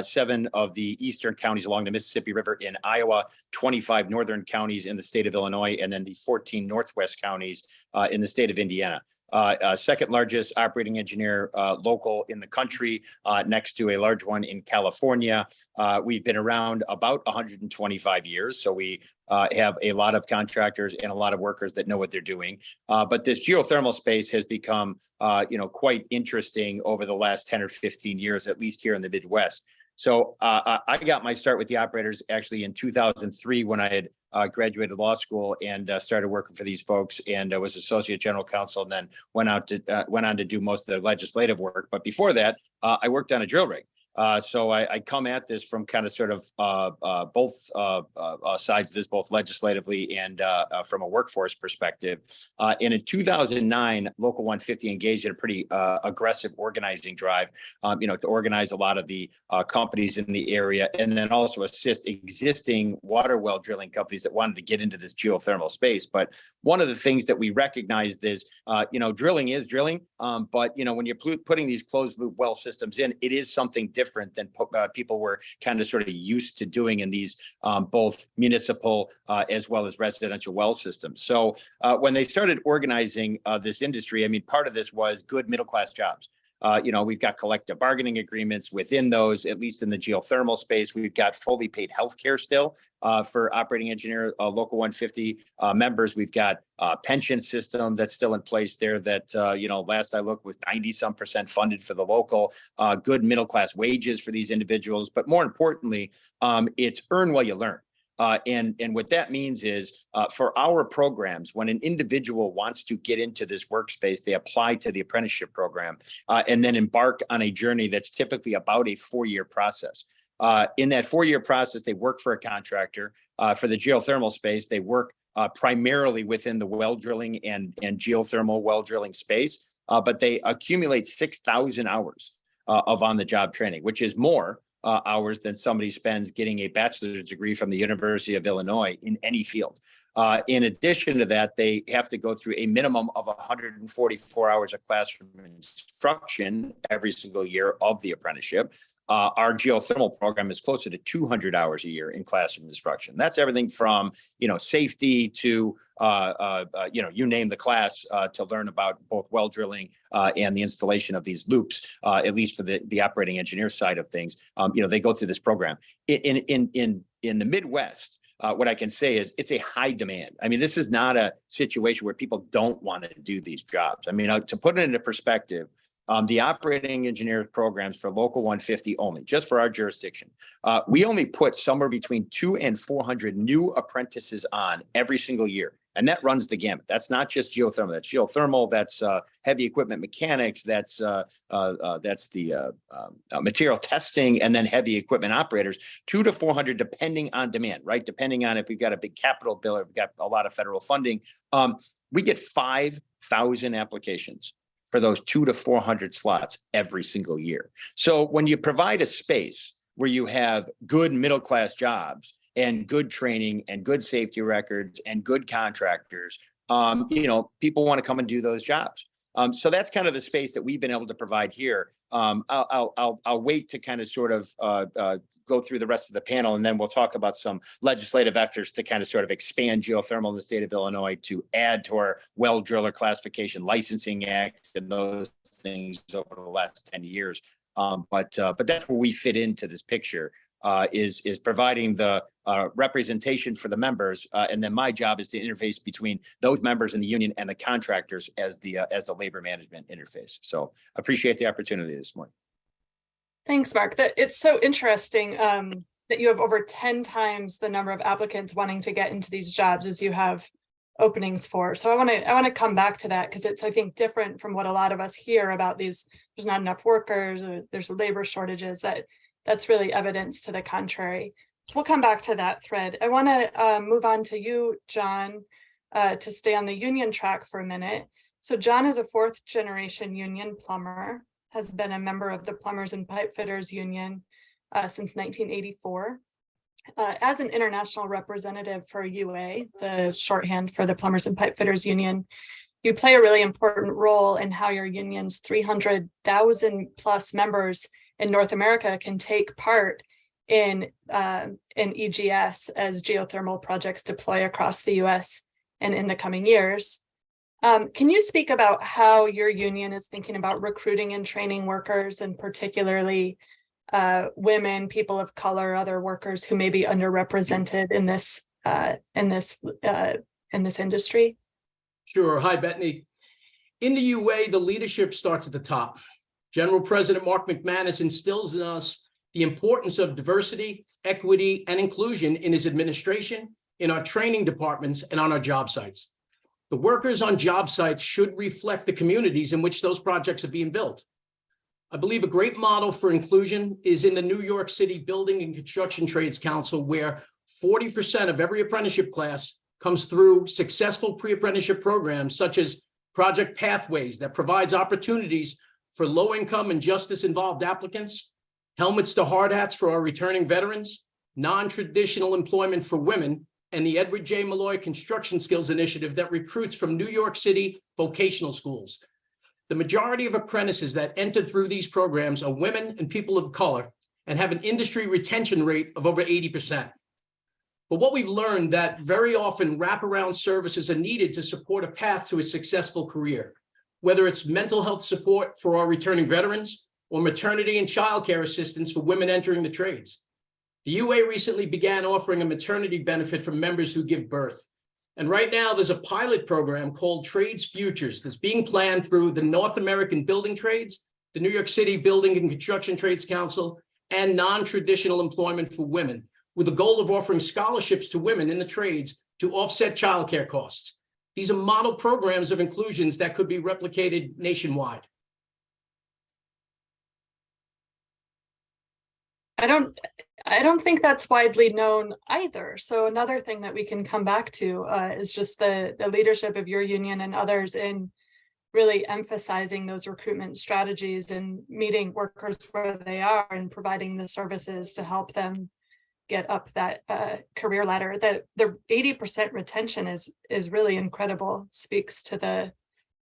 7 of the eastern counties along the Mississippi River in Iowa, 25 northern counties in the state of Illinois, and then the 14 northwest counties in the state of Indiana. Second largest operating engineer local in the country, next to a large one in California. We've been around about 125 years, so we have a lot of contractors and a lot of workers that know what they're doing. But this geothermal space has become, quite interesting over the last 10 or 15 years, at least here in the Midwest. So I got my start with the operators actually in 2003 when I had graduated law school and started working for these folks, and I was associate general counsel, and then went on to do most of the legislative work. But before that, I worked on a drill rig. So I come at this from kind of sort of both sides of this, both legislatively and from a workforce perspective. And in 2009, Local 150 engaged in a pretty aggressive organizing drive, to organize a lot of the companies in the area, and then also assist existing water well drilling companies that wanted to get into this geothermal space. But one of the things that we recognized is, drilling is drilling, but when you're putting these closed loop well systems in, it is something different than people were kind of sort of used to doing in these both municipal as well as residential well systems. So when they started organizing this industry, I mean, part of this was good middle-class jobs. We've got collective bargaining agreements within those, at least in the geothermal space. We've got fully paid healthcare still for operating engineer Local 150 members. We've got a pension system that's still in place there that, last I looked was 90-some% funded for the local, good middle-class wages for these individuals. But more importantly, it's earn while you learn. And what that means is for our programs, when an individual wants to get into this workspace, they apply to the apprenticeship program and then embark on a journey that's typically about a 4-year process. In that 4-year process, they work for a contractor. For the geothermal space, they work primarily within the well drilling and geothermal well drilling space, but they accumulate 6,000 hours of on-the-job training, which is more hours than somebody spends getting a bachelor's degree from the University of Illinois in any field. In addition to that, they have to go through a minimum of 144 hours of classroom instruction every single year of the apprenticeship. Our geothermal program is closer to 200 hours a year in classroom instruction. That's everything from, safety to, you name the class, to learn about both well drilling and the installation of these loops, at least for the operating engineer side of things. They go through this program. In the Midwest, what I can say is it's a high demand. I mean, this is not a situation where people don't want to do these jobs. I mean, to put it into perspective, the operating engineer programs for Local 150 only, just for our jurisdiction, we only put somewhere between 200 and 400 new apprentices on every single year. And that runs the gamut. That's not just geothermal. That's geothermal. That's heavy equipment mechanics. That's the material testing, and then heavy equipment operators. 200 to 400, depending on demand, right? Depending on if we've got a big capital bill or we've got a lot of federal funding. We get 5,000 applications for those 200 to 400 slots every single year. So when you provide a space where you have good middle class jobs and good training and good safety records and good contractors, people want to come and do those jobs. So that's kind of the space that we've been able to provide here. I'll wait to kind of sort of go through the rest of the panel, and then we'll talk about some legislative efforts to kind of sort of expand geothermal in the state of Illinois to add to our well driller classification licensing act and those things over the last 10 years. But that's where we fit into this picture. Is providing the representation for the members, and then my job is to interface between those members in the union and the contractors as the labor management interface. So appreciate the opportunity this morning. Thanks, Mark. It's so interesting that you have over 10 times the number of applicants wanting to get into these jobs as you have openings for. So I want to come back to that, because it's, I think, different from what a lot of us hear about these. There's not enough workers, or there's labor shortages. That's really evidence to the contrary. So we'll come back to that thread. I want to move on to you, John, to stay on the union track for a minute. So John is a 4th generation union plumber, has been a member of the Plumbers and Pipe Fitters Union since 1984. As an international representative for UA, the shorthand for the Plumbers and Pipe Fitters Union, you play a really important role in how your union's 300,000 plus members in North America can take part in EGS as geothermal projects deploy across the US and in the coming years. Can you speak about how your union is thinking about recruiting and training workers, and particularly women, people of color, other workers who may be underrepresented in this industry? Sure. Hi, Bethany. In the UA, the leadership starts at the top. General President Mark McManus instills in us the importance of diversity, equity, and inclusion in his administration, in our training departments, and on our job sites. The workers on job sites should reflect the communities in which those projects are being built. I believe a great model for inclusion is in the New York City Building and Construction Trades Council, where 40% of every apprenticeship class comes through successful pre-apprenticeship programs, such as Project Pathways, that provides opportunities for low-income and justice-involved applicants, helmets to hard hats for our returning veterans, non-traditional employment for women, and the Edward J. Malloy Construction Skills Initiative that recruits from New York City vocational schools. The majority of apprentices that enter through these programs are women and people of color, and have an industry retention rate of over 80%. But what we've learned that very often wraparound services are needed to support a path to a successful career, whether it's mental health support for our returning veterans or maternity and childcare assistance for women entering the trades. The UA recently began offering a maternity benefit for members who give birth. And right now there's a pilot program called Trades Futures that's being planned through the North American Building Trades, the New York City Building and Construction Trades Council, and non-traditional employment for women, with the goal of offering scholarships to women in the trades to offset childcare costs. These are model programs of inclusions that could be replicated nationwide. I don't think that's widely known either. So another thing that we can come back to is just the leadership of your union and others in really emphasizing those recruitment strategies and meeting workers where they are and providing the services to help them get up that career ladder. The 80% retention is really incredible, speaks to the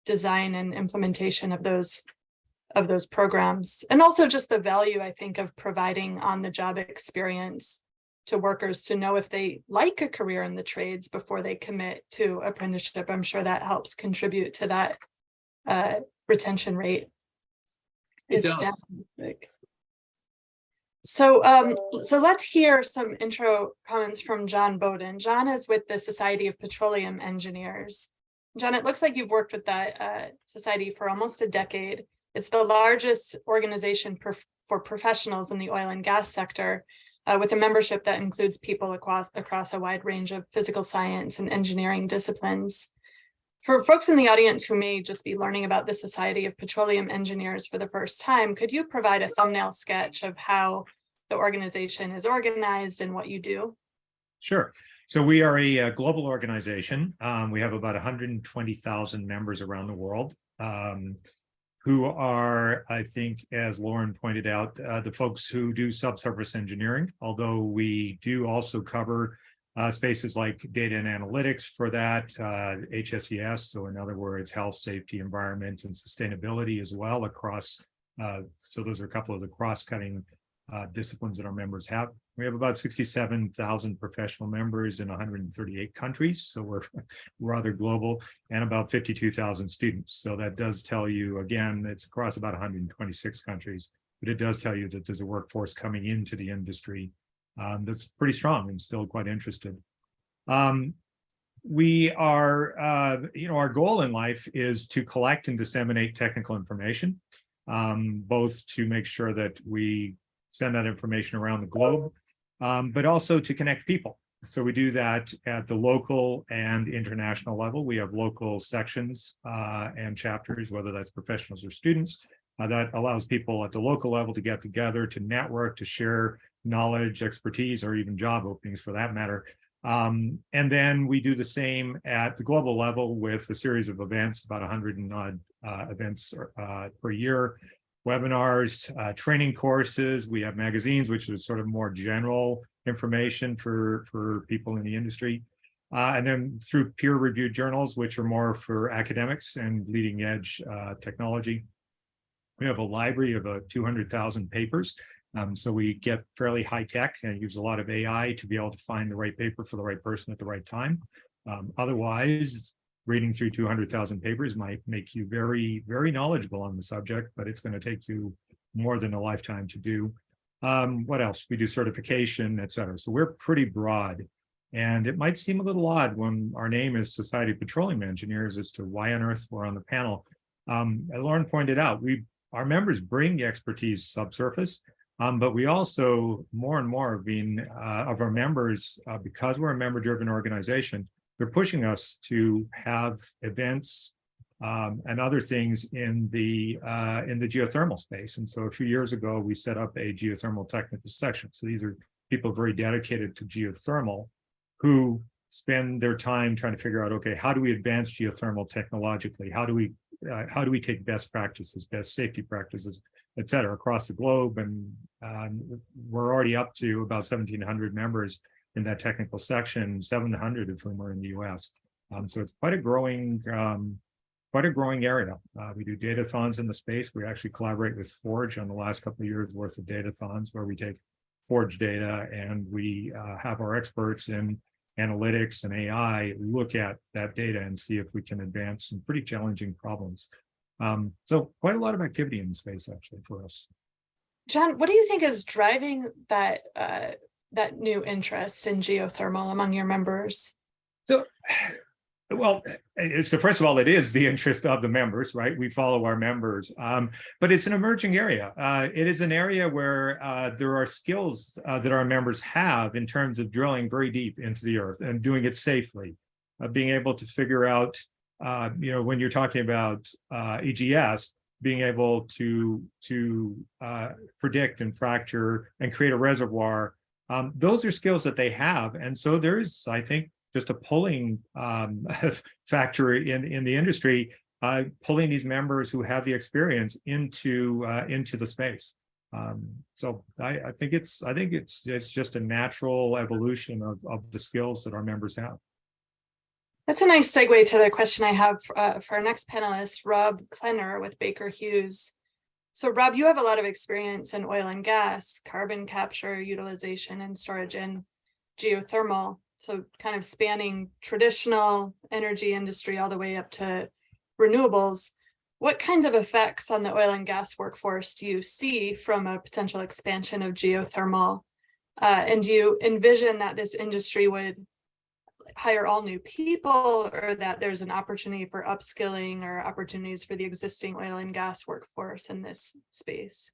design and implementation of those programs, and also just the value, I think, of providing on-the-job experience to workers to know if they like a career in the trades before they commit to apprenticeship. I'm sure that helps contribute to that retention rate. It It's does. fantastic. So let's hear some intro comments from John Bowden. John is with the Society of Petroleum Engineers. John, it looks like you've worked with that society for almost a decade. It's the largest organization for professionals in the oil and gas sector, with a membership that includes people across a wide range of physical science and engineering disciplines. For folks in the audience who may just be learning about the Society of Petroleum Engineers for the first time, could you provide a thumbnail sketch of how the organization is organized and what you do? Sure. So we are a global organization. We have about 120,000 members around the world, who are, I think, as Lauren pointed out, the folks who do subsurface engineering, although we do also cover spaces like data and analytics for that, HSES, so in other words, health, safety, environment, and sustainability as well across, so those are a couple of the cross-cutting disciplines that our members have. We have about 67,000 professional members in 138 countries, so we're rather global, and about 52,000 students. So that does tell you, again, it's across about 126 countries, but it does tell you that there's a workforce coming into the industry that's pretty strong and still quite interested. We are, our goal in life is to collect and disseminate technical information, both to make sure that we send that information around the globe, but also to connect people. So we do that at the local and international level. We have local sections and chapters, whether that's professionals or students, that allows people at the local level to get together, to network, to share knowledge, expertise, or even job openings for that matter. And then we do the same at the global level with a series of events, about 100 and odd events per year, webinars, training courses. We have magazines, which is sort of more general information for people in the industry. And then through peer-reviewed journals, which are more for academics and leading edge technology. We have a library of 200,000 papers. So we get fairly high tech and use a lot of AI to be able to find the right paper for the right person at the right time. Otherwise, reading through 200,000 papers might make you very, very knowledgeable on the subject, but it's going to take you more than a lifetime to do. What else? We do certification, et cetera. So we're pretty broad. And it might seem a little odd when our name is Society of Petroleum Engineers as to why on earth we're on the panel. As Lauren pointed out, our members bring the expertise subsurface, but we also more and more of our members, because we're a member-driven organization, they're pushing us to have events and other things in the geothermal space. And so a few years ago, we set up a geothermal technical section. So these are people very dedicated to geothermal who spend their time trying to figure out, okay, how do we advance geothermal technologically? How do we take best practices, best safety practices, et cetera, across the globe? And we're already up to about 1,700 members in that technical section, 700 of whom are in the US. So it's quite a growing area. We do datathons in the space. We actually collaborate with Forge on the last couple of years worth of datathons where we take Forge data and we have our experts in analytics and AI look at that data and see if we can advance some pretty challenging problems. So quite a lot of activity in the space actually for us. John, what do you think is driving that new interest in geothermal among your members? So first of all, it is the interest of the members, right? We follow our members, but it's an emerging area. It is an area where there are skills that our members have in terms of drilling very deep into the earth and doing it safely, being able to figure out, when you're talking about EGS, being able to predict and fracture and create a reservoir. Those are skills that they have. And so there's, I think, just a pulling factor in the industry, pulling these members who have the experience into the space. So I think it's just a natural evolution of the skills that our members have. That's a nice segue to the question I have for our next panelist, Rob Klenner with Baker Hughes. So Rob, you have a lot of experience in oil and gas, carbon capture, utilization and storage, and geothermal. So kind of spanning traditional energy industry all the way up to renewables. What kinds of effects on the oil and gas workforce do you see from a potential expansion of geothermal? And do you envision that this industry would hire all new people, or that there's an opportunity for upskilling or opportunities for the existing oil and gas workforce in this space?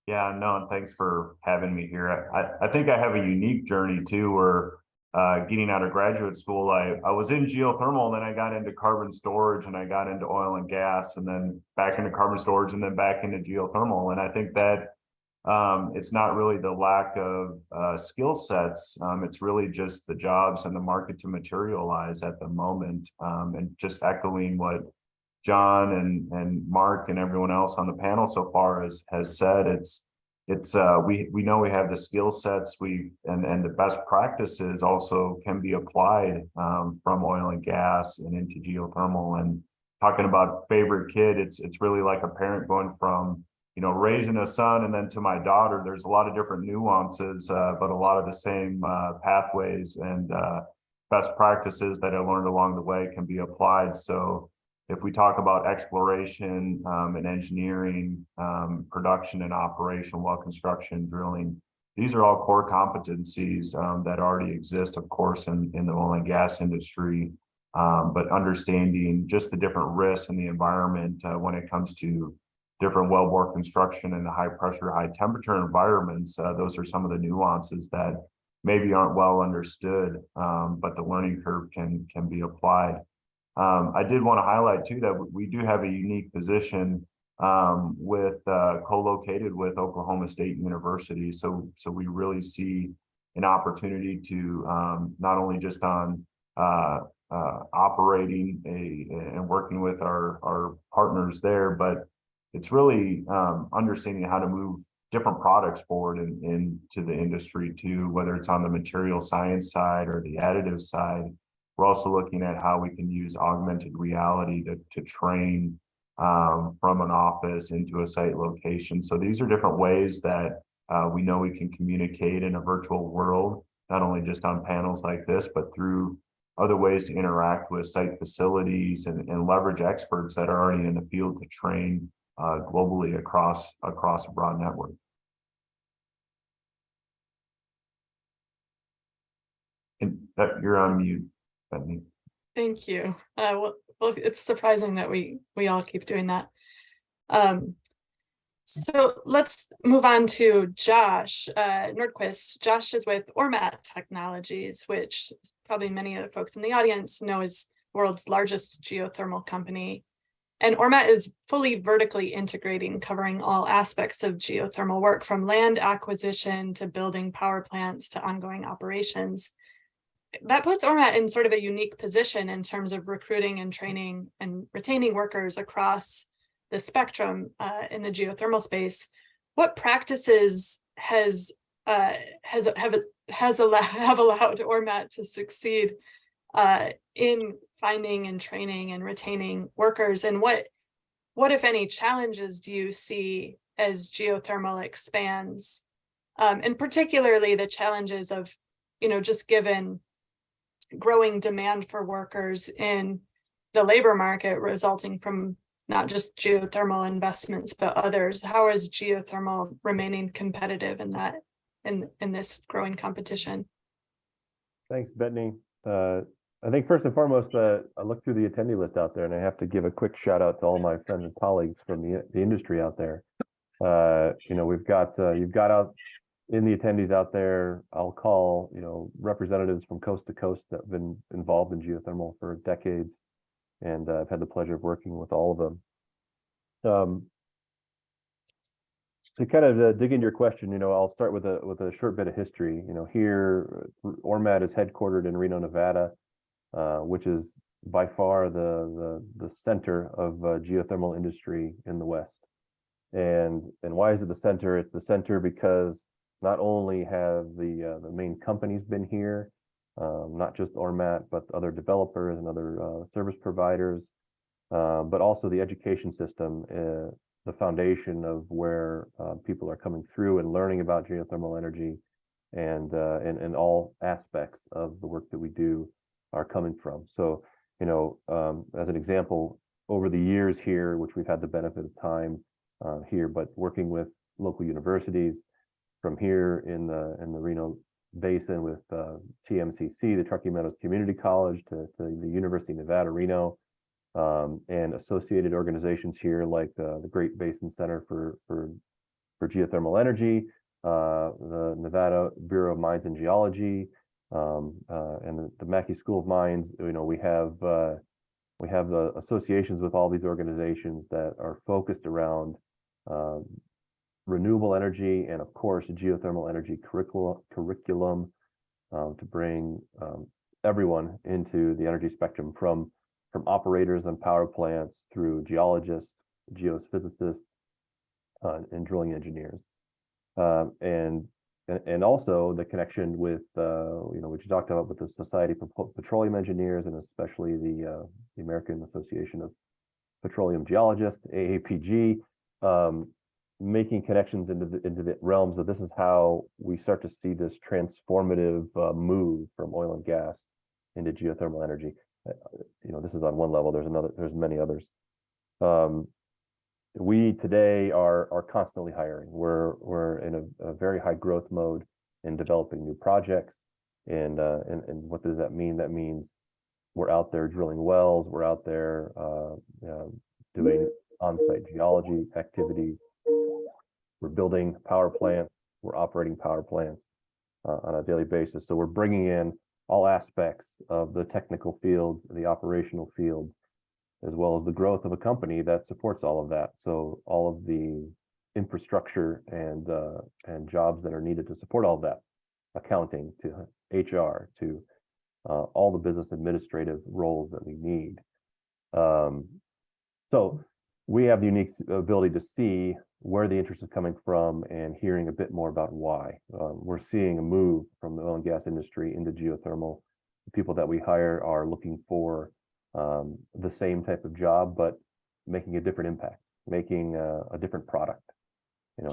Yeah, no, and thanks for having me here. I think I have a unique journey too, where getting out of graduate school, I was in geothermal, and then I got into carbon storage, and I got into oil and gas, and then back into carbon storage, and then back into geothermal. And I think that it's not really the lack of skill sets. It's really just the jobs and the market to materialize at the moment. And just echoing what John and Mark and everyone else on the panel so far has said, we know we have the skill sets, and the best practices also can be applied from oil and gas and into geothermal. And talking about favorite kid, it's really like a parent going from, you know, raising a son and then to my daughter. There's a lot of different nuances, but a lot of the same pathways and best practices that I learned along the way can be applied. So if we talk about exploration and engineering, production and operation, well construction, drilling, these are all core competencies that already exist, of course, in the oil and gas industry. But understanding just the different risks in the environment when it comes to different wellbore construction in the high pressure, high temperature environments, those are some of the nuances that maybe aren't well understood, but the learning curve can be applied. I did want to highlight too that we do have a unique position with co-located with Oklahoma State University. So we really see an opportunity to not only just on operating and working with our partners there, but it's really understanding how to move different products forward into the industry too, whether it's on the material science side or the additive side. We're also looking at how we can use augmented reality to train from an office into a site location. So these are different ways that we know we can communicate in a virtual world, not only just on panels like this, but through other ways to interact with site facilities and leverage experts that are already in the field to train globally across a broad network. And you're on mute, Bethany. Thank you. Well, it's surprising that we all keep doing that. So let's move on to Josh Nordquist. Josh is with Ormat Technologies, which probably many of the folks in the audience know is the world's largest geothermal company. And Ormat is fully vertically integrating, covering all aspects of geothermal work, from land acquisition to building power plants to ongoing operations. That puts Ormat in sort of a unique position in terms of recruiting and training and retaining workers across the spectrum in the geothermal space. What practices have allowed Ormat to succeed in finding and training and retaining workers, and what if any challenges do you see as geothermal expands, and particularly the challenges of, just given growing demand for workers in the labor market resulting from not just geothermal investments but others? How is geothermal remaining competitive in this growing competition? Thanks, Bethany. I think first and foremost, I looked through the attendee list out there, and I have to give a quick shout out to all my friends and colleagues from the industry out there. We've got you've got out in the attendees out there, I'll call representatives from coast to coast that have been involved in geothermal for decades, and I've had the pleasure of working with all of them. To kind of dig into your question, I'll start with a short bit of history. Here, Ormat is headquartered in Reno, Nevada, which is by far the center of geothermal industry in the West. And why is it the center? It's the center because not only have the main companies been here, not just Ormat, but other developers and other service providers, but also the education system, the foundation of where people are coming through and learning about geothermal energy, and all aspects of the work that we do are coming from. So, as an example, over the years here, which we've had the benefit of time here, but working with local universities from here in the Reno Basin with TMCC, the Truckee Meadows Community College, to the University of Nevada, Reno, and associated organizations here like the Great Basin Center for Geothermal Energy, the Nevada Bureau of Mines and Geology, and the Mackey School of Mines. We have the associations with all these organizations that are focused around renewable energy and, of course, geothermal energy curriculum to bring everyone into the energy spectrum, from operators on power plants through geologists, geophysicists, and drilling engineers, and also the connection with which you talked about with the Society for Petroleum Engineers, and especially the American Association of Petroleum Geologists, AAPG, making connections into the realms of this is how we start to see this transformative move from oil and gas into geothermal energy. This is on one level. There's many others. We today are constantly hiring. We're in a very high growth mode in developing new projects. And what does that mean? That means we're out there drilling wells. We're out there doing on-site geology activities. We're building power plants. We're operating power plants on a daily basis. So we're bringing in all aspects of the technical fields, the operational fields, as well as the growth of a company that supports all of that. So all of the infrastructure and jobs that are needed to support all of that, accounting to HR to all the business administrative roles that we need. So we have the unique ability to see where the interest is coming from and hearing a bit more about why. We're seeing a move from the oil and gas industry into geothermal. The people that we hire are looking for the same type of job, but making a different impact, making a different product.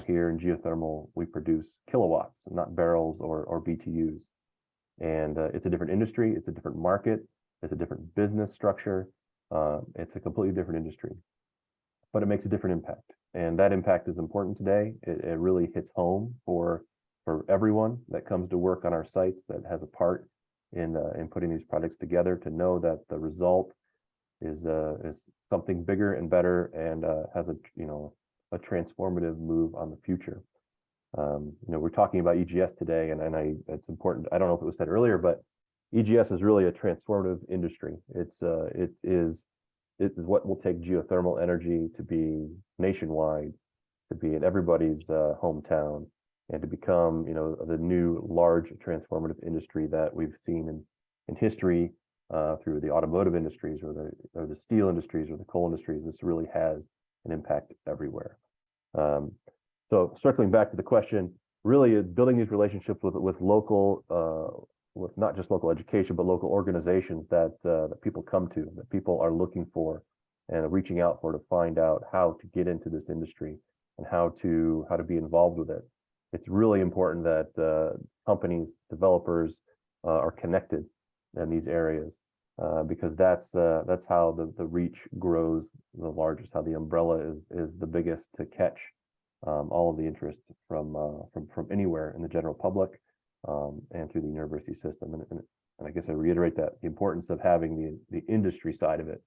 Here in geothermal, we produce kilowatts, not barrels or BTUs. And it's a different industry, it's a different market, it's a different business structure. It's a completely different industry, but it makes a different impact. And that impact is important today. It really hits home for everyone that comes to work on our sites, that has a part in putting these projects together, to know that the result is something bigger and better, and has a transformative move on the future. We're talking about EGS today, and it's important. I don't know if it was said earlier, but EGS is really a transformative industry. It is what will take geothermal energy to be nationwide, to be in everybody's hometown, and to become, the new large transformative industry that we've seen in history through the automotive industries or the steel industries or the coal industries. This really has an impact everywhere. So circling back to the question, really building these relationships with local, with not just local education, but local organizations that people come to, that people are looking for and reaching out for, to find out how to get into this industry and how to be involved with it. It's really important that companies, developers are connected in these areas, because that's how the reach grows the largest, how the umbrella is the biggest to catch all of the interest from anywhere in the general public, and through the university system. And I guess I reiterate that the importance of having the industry side of it.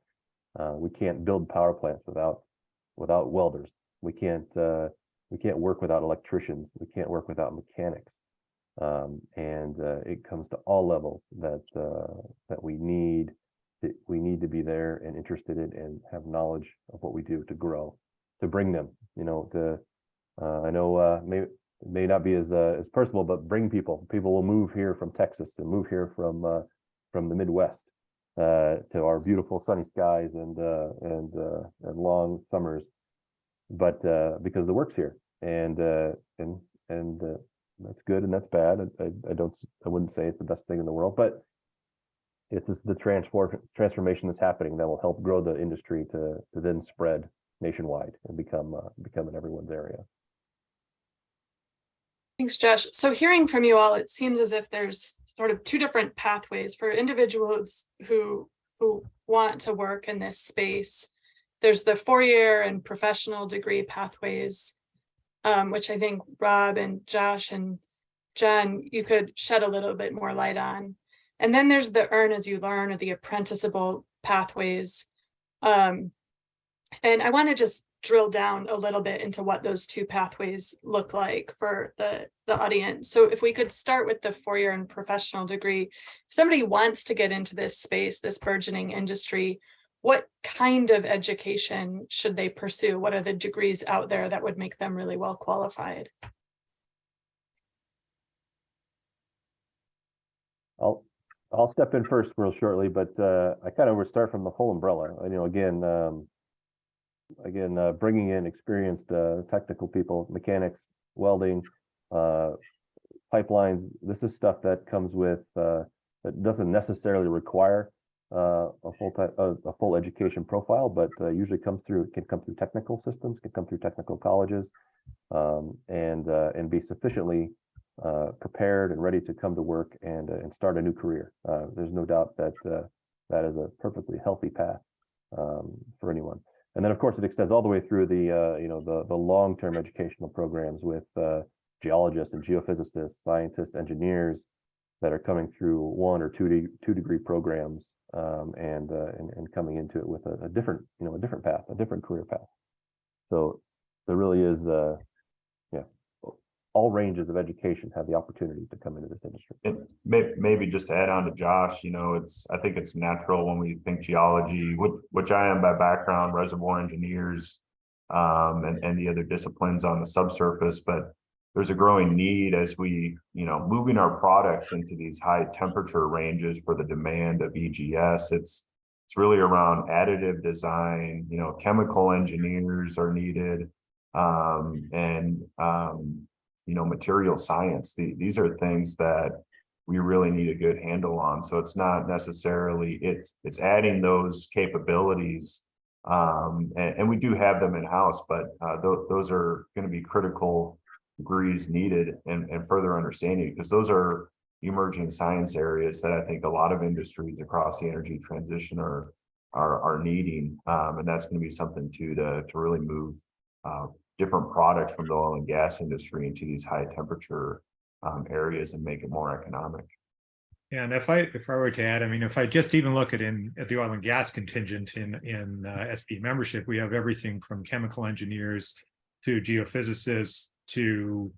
We can't build power plants without welders. We can't work without electricians. We can't work without mechanics. And it comes to all levels that we need to be there and interested in and have knowledge of what we do to grow, to bring them. I know may not be as personal, but bring people. People will move here from Texas and move here from the Midwest to our beautiful sunny skies and long summers. but because the work's here, and that's good and that's bad. I wouldn't say it's the best thing in the world, but it's just the transformation that's happening that will help grow the industry to then spread nationwide and become in everyone's area. Thanks, Josh. So hearing from you all, it seems as if there's sort of two different pathways for individuals who want to work in this space. There's the 4-year and professional degree pathways, which I think Rob and Josh and Jen, you could shed a little bit more light on. And then there's the earn as you learn, or the apprenticeable pathways. And I want to just drill down a little bit into what those two pathways look like for the audience. So if we could start with the 4-year and professional degree, if somebody wants to get into this space, this burgeoning industry, what kind of education should they pursue? What are the degrees out there that would make them really well qualified? I'll step in first real shortly, but I kind of would start from the whole umbrella. Again, bringing in experienced technical people, mechanics, welding, pipelines. This is stuff that comes with that doesn't necessarily require a full education profile, but usually can come through technical systems, can come through technical colleges, and be sufficiently prepared and ready to come to work and start a new career. There's no doubt that that is a perfectly healthy path for anyone. And then, of course, it extends all the way through the long-term educational programs with geologists and geophysicists, scientists, engineers that are coming through 1 or 2 degree programs and coming into it with a different path, a different career path. So there really is all ranges of education have the opportunity to come into this industry. Maybe just to add on to Josh, I think it's natural when we think geology, which I am by background, reservoir engineers, and the other disciplines on the subsurface, but there's a growing need as we, moving our products into these high temperature ranges for the demand of EGS. It's really around additive design, chemical engineers are needed, material science. These are things that we really need a good handle on. So it's not necessarily, it's adding those capabilities, and we do have them in-house, but those are going to be critical degrees needed and further understanding, because those are emerging science areas that I think a lot of industries across the energy transition are needing, and that's going to be something too to really move different products from the oil and gas industry into these high temperature areas and make it more economic. Yeah, and if I were to add, if I just even look at the oil and gas contingent in SP membership, we have everything from chemical engineers to geophysicists to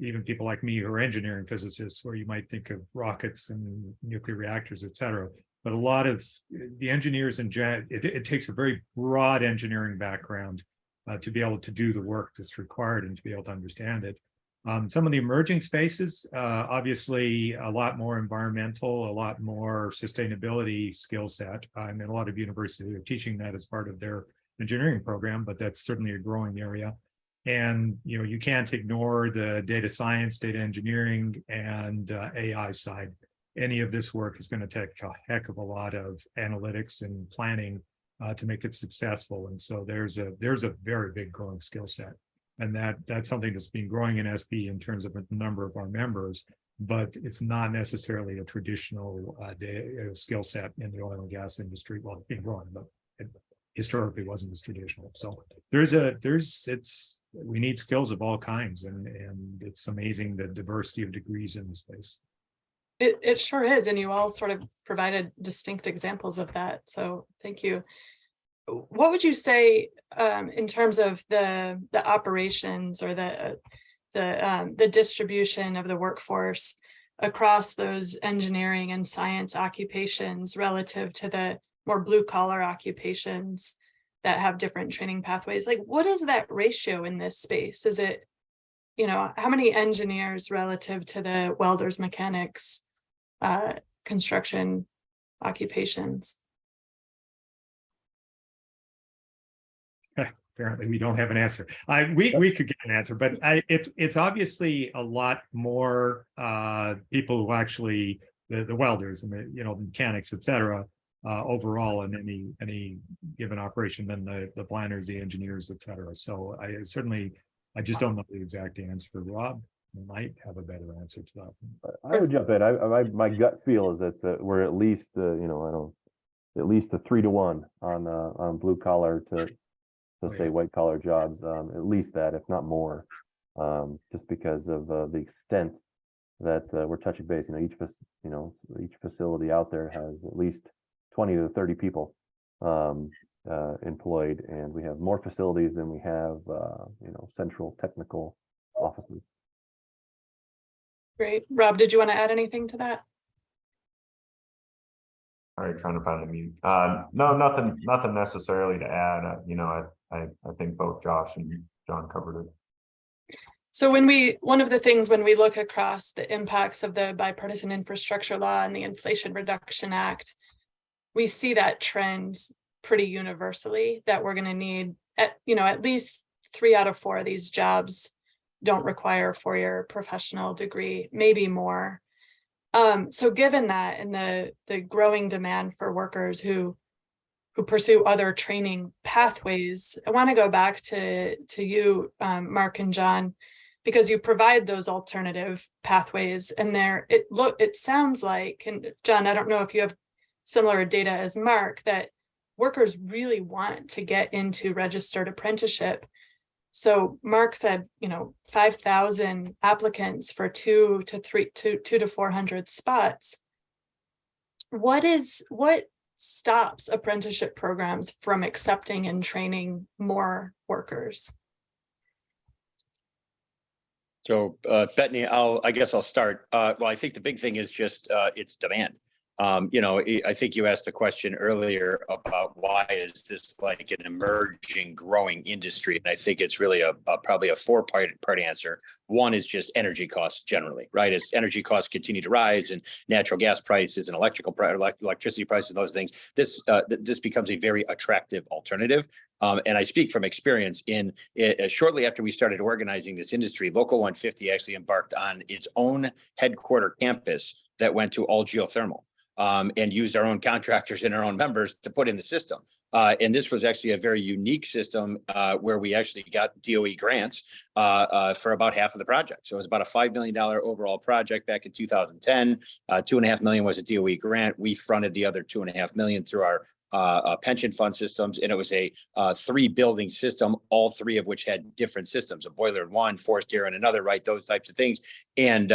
even people like me who are engineering physicists, where you might think of rockets and nuclear reactors, et cetera. But a lot of the engineers it takes a very broad engineering background to be able to do the work that's required and to be able to understand it. Some of the emerging spaces, obviously a lot more environmental, a lot more sustainability skill set. A lot of universities are teaching that as part of their engineering program, but that's certainly a growing area. And you can't ignore the data science, data engineering, and AI side. Any of this work is going to take a heck of a lot of analytics and planning to make it successful. And so there's a very big growing skill set. And that's something that's been growing in SP in terms of a number of our members, but it's not necessarily a traditional skill set in the oil and gas industry. Well, it's been growing, but it historically wasn't as traditional. So we need skills of all kinds, and it's amazing the diversity of degrees in the space. It sure is, and you all sort of provided distinct examples of that. So thank you. What would you say in terms of the operations or the distribution of the workforce across those engineering and science occupations relative to the more blue collar occupations that have different training pathways? Like, what is that ratio in this space? Is it, how many engineers relative to the welders, mechanics, construction occupations? apparently we don't have an answer. We could get an answer, but it's obviously a lot more people who actually the welders and the mechanics, et cetera, overall in any given operation than the planners, the engineers, et cetera. So I just don't know the exact answer. Rob might have a better answer to that. I would jump in. My gut feel is that we're at least at least a 3-to-1 on blue collar to say white collar jobs, at least that, if not more, just because of the extent that we're touching base. Each facility out there has at least 20 to 30 people employed, and we have more facilities than we have central technical offices. Great. Rob, did you want to add anything to that? All right, trying to find the mute. No, nothing necessarily to add. I think both Josh and John covered it. So one of the things when we look across the impacts of the bipartisan infrastructure law and the Inflation Reduction Act, we see that trend pretty universally, that we're going to need at least 3 out of 4 of these jobs don't require a 4-year professional degree, maybe more. So given that and the growing demand for workers who pursue other training pathways, I want to go back to you, Mark and John, because you provide those alternative pathways, and it sounds like, and John, I don't know if you have similar data as Mark, that workers really want to get into registered apprenticeship. So Mark said, 5,000 applicants for 2 to 400 spots. What stops apprenticeship programs from accepting and training more workers? So Bethany, I guess I'll start. Well, I think the big thing is just it's demand. I think you asked the question earlier about why is this like an emerging, growing industry, and I think it's really probably a 4-part answer. One is just energy costs generally, right? As energy costs continue to rise, and natural gas prices and electricity prices, and those things, this becomes a very attractive alternative. And I speak from experience. Shortly after we started organizing this industry, Local 150 actually embarked on its own headquarter campus that went to all geothermal. And used our own contractors and our own members to put in the system. And this was actually a very unique system where we actually got DOE grants for about half of the project. So it was about a $5 million overall project back in 2010. $2.5 million was a DOE grant. We fronted the other $2.5 million through our pension fund systems, and it was a 3-building system, all 3 of which had different systems, a boiler in one, forced air in another, right? Those types of things. And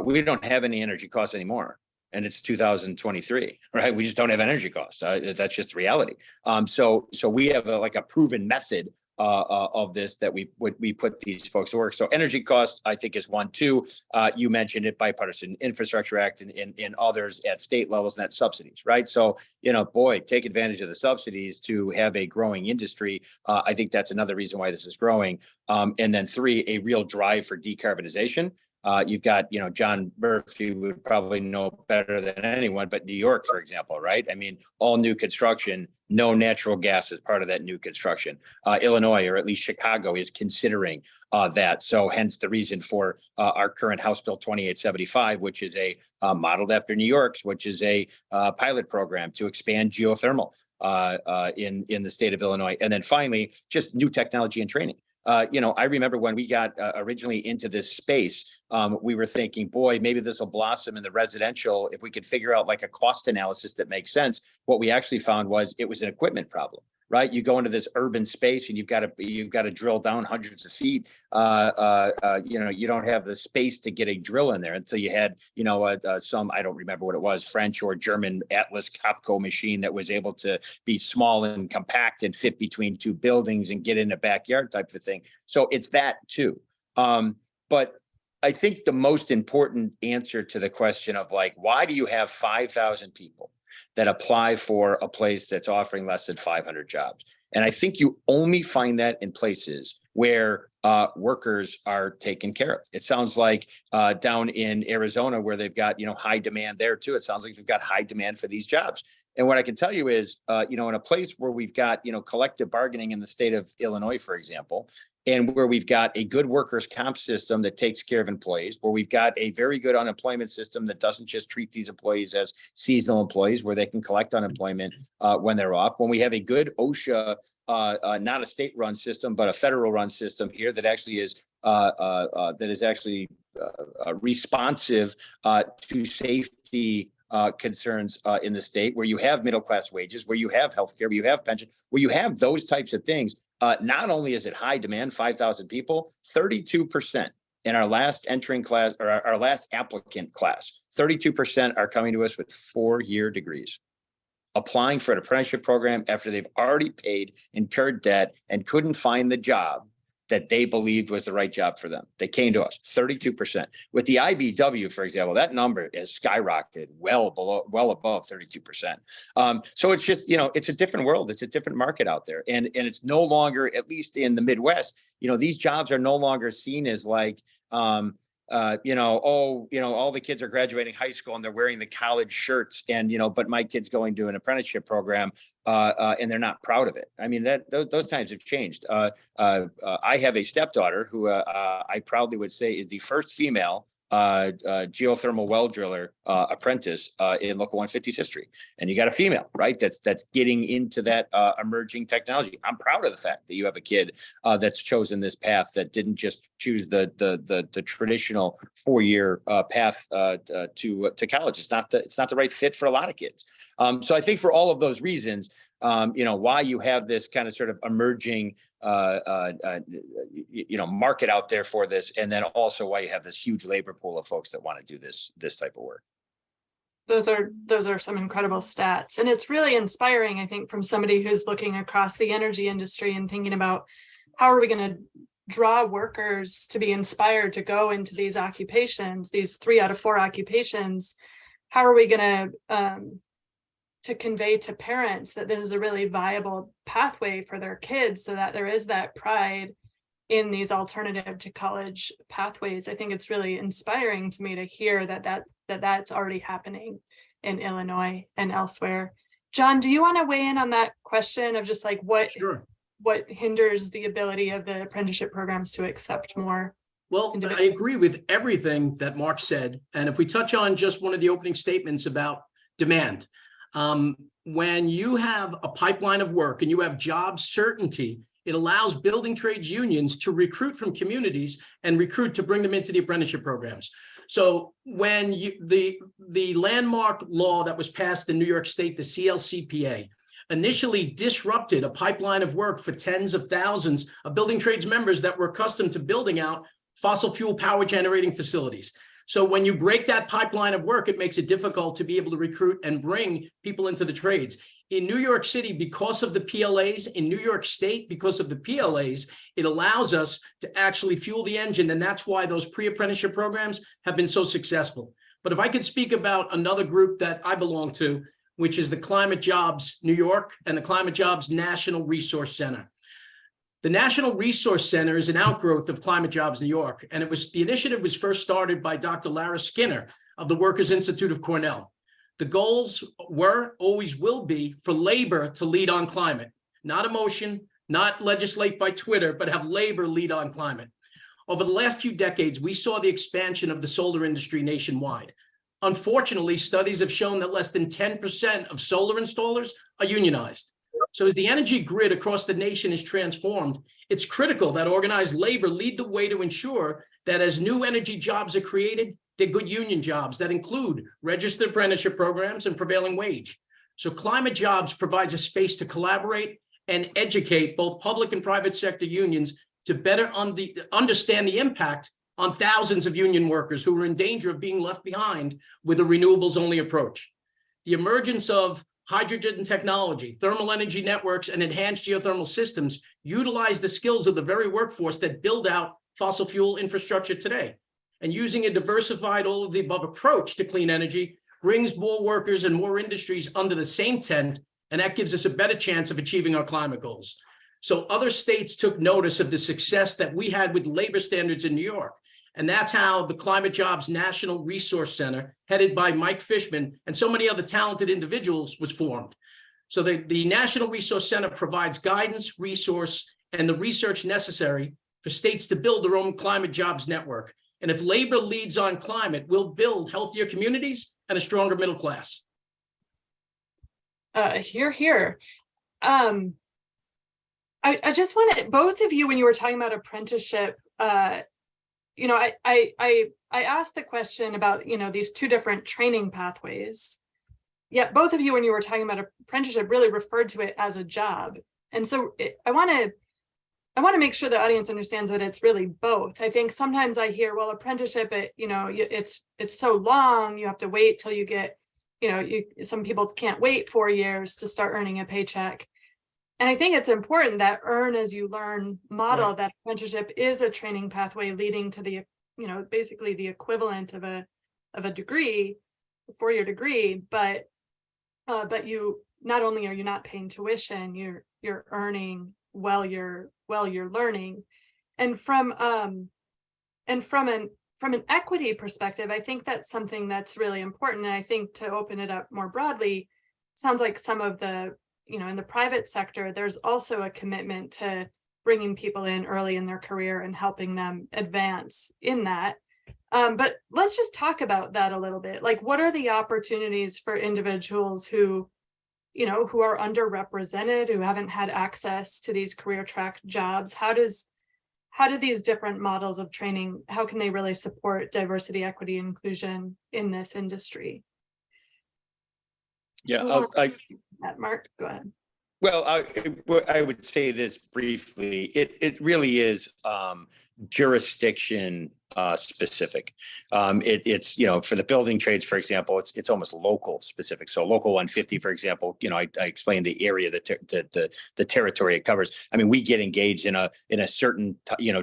we don't have any energy costs anymore. And it's 2023, right? We just don't have energy costs. That's just reality. So we have a proven method of this that we put these folks to work. So energy costs, I think, is one. 2, you mentioned it, Bipartisan Infrastructure Act and others at state levels, and that's subsidies, right? So, take advantage of the subsidies to have a growing industry. I think that's another reason why this is growing. And then 3, a real drive for decarbonization. You've got, John Murphy would probably know better than anyone, but New York, for example, right? I mean, all new construction, no natural gas as part of that new construction. Illinois, or at least Chicago, is considering that. So hence the reason for our current House Bill 2875, which is modeled after New York's, which is a pilot program to expand geothermal in the state of Illinois. And then finally, just new technology and training. I remember when we got originally into this space, we were thinking, boy, maybe this will blossom in the residential if we could figure out like a cost analysis that makes sense. What we actually found was it was an equipment problem, right? You go into this urban space and you've got to drill down hundreds of feet. You don't have the space to get a drill in there until you had, some, I don't remember what it was, French or German Atlas Copco machine that was able to be small and compact and fit between 2 buildings and get in a backyard type of thing. So it's that too. But I think the most important answer to the question of why do you have 5,000 people that apply for a place that's offering less than 500 jobs? And I think you only find that in places where workers are taken care of. It sounds like down in Arizona, where they've got, high demand there too. It sounds like they've got high demand for these jobs. And what I can tell you is, in a place where we've got, collective bargaining in the state of Illinois, for example, and where we've got a good workers' comp system that takes care of employees, where we've got a very good unemployment system that doesn't just treat these employees as seasonal employees, where they can collect unemployment when they're off, when we have a good OSHA, not a state-run system, but a federal-run system here that actually is responsive to safety concerns in the state, where you have middle-class wages, where you have healthcare, where you have pension, where you have those types of things. Not only is it high demand, 5,000 people, 32% in our last entering class, or our last applicant class, 32% are coming to us with 4-year degrees, applying for an apprenticeship program after they've already paid, incurred debt, and couldn't find the job that they believed was the right job for them. They came to us, 32%. With the IBW, for example, that number has skyrocketed well above 32%. So it's just, it's a different world. It's a different market out there. And it's no longer, at least in the Midwest, these jobs are no longer seen as like, all the kids are graduating high school and they're wearing the college shirts, and, but my kid's going to an apprenticeship program and they're not proud of it. I mean, those times have changed. I have a stepdaughter who I proudly would say is the first female geothermal well driller apprentice in Local 150's history. And you got a female, right? That's getting into that emerging technology. I'm proud of the fact that you have a kid that's chosen this path, that didn't just choose the traditional 4-year path to college. It's not the right fit for a lot of kids. So I think for all of those reasons, why you have this kind of sort of emerging market out there for this, and then also why you have this huge labor pool of folks that want to do this type of work. Those are some incredible stats, and it's really inspiring, I think, from somebody who's looking across the energy industry and thinking about how are we going to draw workers to be inspired to go into these occupations, these 3 out of 4 occupations. How are we going to convey to parents that this is a really viable pathway for their kids, so that there is that pride in these alternative to college pathways? I think it's really inspiring to me to hear that's already happening in Illinois and elsewhere. John, do you want to weigh in on that question of just like what hinders the ability of the apprenticeship programs to accept more? Well, I agree with everything that Mark said. And if we touch on just one of the opening statements about demand, when you have a pipeline of work and you have job certainty, it allows building trades unions to recruit from communities and recruit to bring them into the apprenticeship programs. So when the landmark law that was passed in New York State, the CLCPA, initially disrupted a pipeline of work for tens of thousands of building trades members that were accustomed to building out fossil fuel power generating facilities. So when you break that pipeline of work, it makes it difficult to be able to recruit and bring people into the trades. In New York City, because of the PLAs, in New York State, because of the PLAs, it allows us to actually fuel the engine. And that's why those pre-apprenticeship programs have been so successful. But if I could speak about another group that I belong to, which is the Climate Jobs New York and the Climate Jobs National Resource Center. The National Resource Center is an outgrowth of Climate Jobs New York, and the initiative was first started by Dr. Lara Skinner of the Workers Institute of Cornell. The goals were, always will be, for labor to lead on climate, not emotion, not legislate by Twitter, but have labor lead on climate. Over the last few decades, we saw the expansion of the solar industry nationwide. Unfortunately, studies have shown that less than 10% of solar installers are unionized. So as the energy grid across the nation is transformed, it's critical that organized labor lead the way to ensure that as new energy jobs are created, they're good union jobs that include registered apprenticeship programs and prevailing wage. So Climate Jobs provides a space to collaborate and educate both public and private sector unions to better understand the impact on thousands of union workers who are in danger of being left behind with a renewables only approach. The emergence of hydrogen technology, thermal energy networks, and enhanced geothermal systems utilize the skills of the very workforce that build out fossil fuel infrastructure today. And using a diversified all of the above approach to clean energy brings more workers and more industries under the same tent and that gives us a better chance of achieving our climate goals. So other states took notice of the success that we had with labor standards in New York. And that's how the Climate Jobs National Resource Center, headed by Mike Fishman and so many other talented individuals, was formed. So the National Resource Center provides guidance, resource, and the research necessary for states to build their own climate jobs network. And if labor leads on climate, we'll build healthier communities and a stronger middle class. Hear, hear. I just wanted both of you, when you were talking about apprenticeship, you know, I asked the question about, you know, these two different training pathways. Yet both of you, when you were talking about apprenticeship, really referred to it as a job. And so I want to make sure the audience understands that it's really both. I think sometimes I hear, well, apprenticeship, you know, it's so long, you have to wait till you get, you know, some people can't wait 4 years to start earning a paycheck. And I think it's important that earn as you learn model, right, that apprenticeship is a training pathway leading to the, you know, basically the equivalent of a degree, a 4-year degree, but you, not only are you not paying tuition, you're earning while you're learning. And from an equity perspective, I think that's something that's really important. And I think to open it up more broadly, sounds like some of the, you know, in the private sector, there's also a commitment to bringing people in early in their career and helping them advance in that. But let's just talk about that a little bit. Like, what are the opportunities for individuals who, you know, who are underrepresented, who haven't had access to these career track jobs? How do these different models of training, how can they really support diversity, equity, inclusion in this industry? Yeah, Mark, go ahead. Well, I would say this briefly. It really is jurisdiction specific. It's, you know, for the building trades, for example, it's almost local specific. So local 150, for example, you know, I explained the area, the territory it covers. I mean, we get engaged in a certain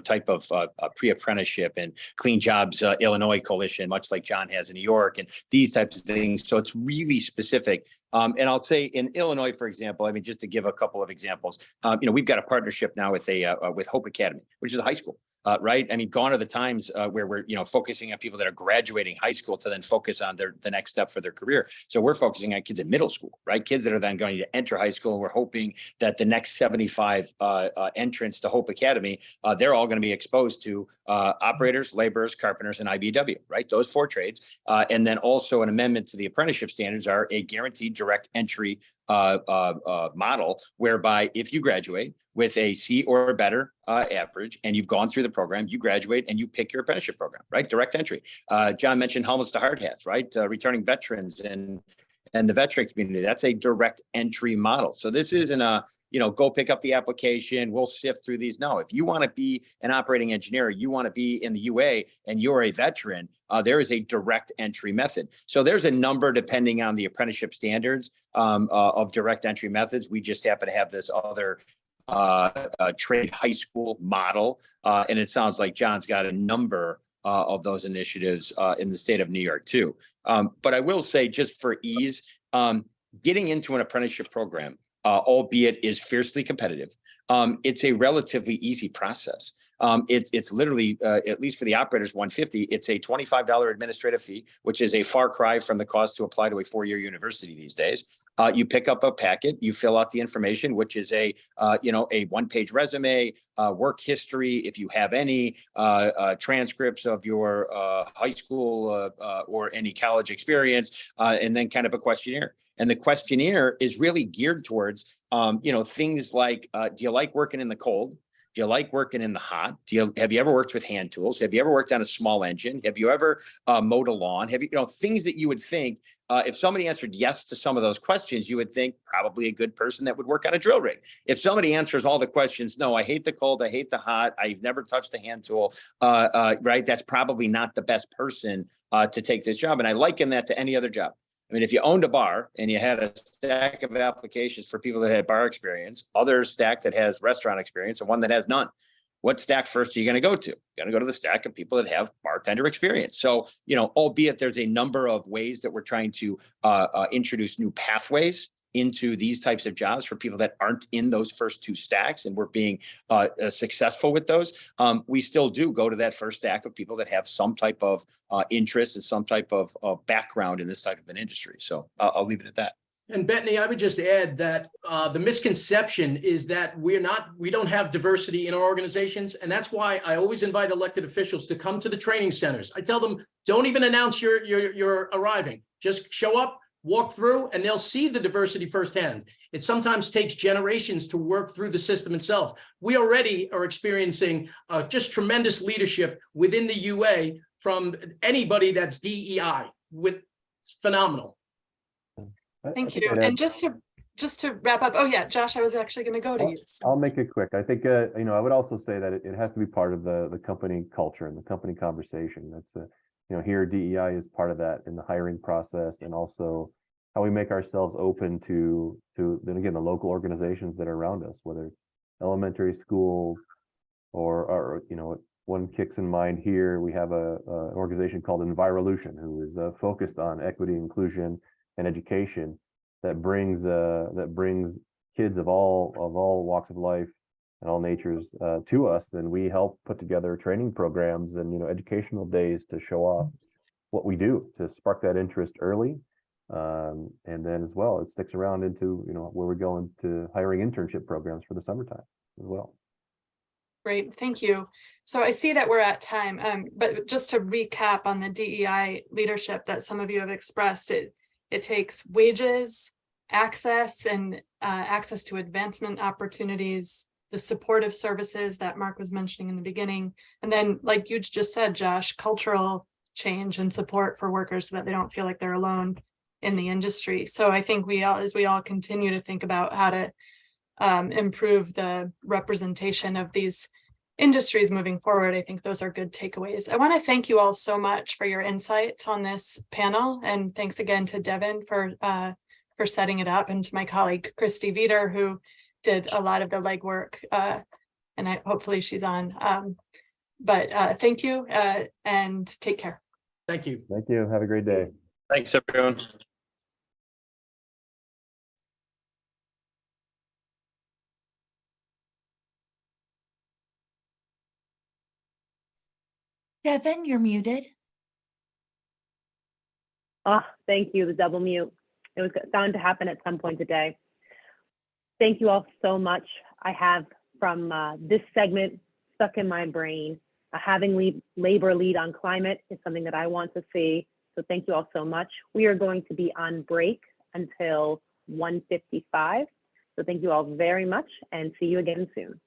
type of pre-apprenticeship and Clean Jobs Illinois coalition, much like John has in New York, and these types of things. So it's really specific. And I'll say in Illinois, for example, I mean, just to give a couple of examples, you know, we've got a partnership now with with Hope Academy, which is a high school. Right. I mean, gone are the times where we're, you know, focusing on people that are graduating high school to then focus on the next step for their career. So we're focusing on kids in middle school, right? Kids that are then going to enter high school. And we're hoping that the next 75 entrants to Hope Academy, they're all going to be exposed to operators, laborers, carpenters, and IBW, right? Those 4 trades. And then also an amendment to the apprenticeship standards are a guaranteed direct entry model, whereby if you graduate with a C or better average and you've gone through the program, you graduate and you pick your apprenticeship program, right? Direct entry. John mentioned helmets to hard hats, right? Returning veterans and the veteran community. That's a direct entry model. So this isn't a, you know, go pick up the application, we'll sift through these. No, if you want to be an operating engineer, you want to be in the UA and you're a veteran, there is a direct entry method. So there's a number, depending on the apprenticeship standards, of direct entry methods. We just happen to have this other trade high school model. And it sounds like John's got a number of those initiatives in the state of New York too. But I will say, just for ease, getting into an apprenticeship program, albeit is fiercely competitive, it's a relatively easy process. It's literally, at least for the operators 150, it's a $25 administrative fee, which is a far cry from the cost to apply to a 4-year university these days. You pick up a packet, you fill out the information, which is a 1-page resume, work history, if you have any, transcripts of your high school or any college experience, and then kind of a questionnaire. And the questionnaire is really geared towards, things like, do you like working in the cold? Do you like working in the hot? Have you ever worked with hand tools? Have you ever worked on a small engine? Have you ever mowed a lawn? Have you, things that you would think, if somebody answered yes to some of those questions, you would think probably a good person that would work on a drill rig. If somebody answers all the questions, no, I hate the cold, I hate the hot, I've never touched a hand tool, right? That's probably not the best person to take this job. And I liken that to any other job. I mean, if you owned a bar and you had a stack of applications for people that had bar experience, other stack that has restaurant experience, and one that has none, what stack first are you going to go to? You're going to go to the stack of people that have bartender experience. So, albeit there's a number of ways that we're trying to introduce new pathways into these types of jobs for people that aren't in those first two stacks, and we're being successful with those. We still do go to that first stack of people that have some type of interest and some type of background in this type of an industry. So I'll leave it at that. And Bethany, I would just add that the misconception is that we don't have diversity in our organizations. And that's why I always invite elected officials to come to the training centers. I tell them, don't even announce you're arriving. Just show up, walk through, and they'll see the diversity firsthand. It sometimes takes generations to work through the system itself. We already are experiencing just tremendous leadership within the UA from anybody that's DEI. It's phenomenal. Thank you. And just to wrap up, oh yeah, Josh, I was actually going to go to you. So. I'll make it quick. I think, I would also say that it has to be part of the company culture and the company conversation. That's here DEI is part of that in the hiring process, and also how we make ourselves open to then again, the local organizations that are around us, whether it's elementary schools or one kicks in mind here. We have an organization called Envirolution, who is focused on equity, inclusion, and education that brings kids of all walks of life and all natures to us. And we help put together training programs and educational days to show off what we do, to spark that interest early, and then as well it sticks around into where we're going to hiring internship programs for the summertime as well. Great, thank you. So I see that we're at time, but just to recap on the DEI leadership that some of you have expressed, it takes wages, access, and access to advancement opportunities, the supportive services that Mark was mentioning in the beginning, and then, like you just said, Josh, cultural change and support for workers so that they don't feel like they're alone in the industry. So I think as we all continue to think about how to improve the representation of these industries moving forward, I think those are good takeaways. I want to thank you all so much for your insights on this panel, and thanks again to Devin for setting it up, and to my colleague Christy Veeder, who did a lot of the legwork, and hopefully she's on. But thank you, and take care. Thank you. Thank you. Have a great day. Thanks, everyone. Devin, you're muted. Oh, thank you, the double mute. It was bound to happen at some point today. Thank you all so much. I have from this segment stuck in my brain. Having labor lead on climate is something that I want to see. So thank you all so much. We are going to be on break until 1:55. So thank you all very much, and see you again soon.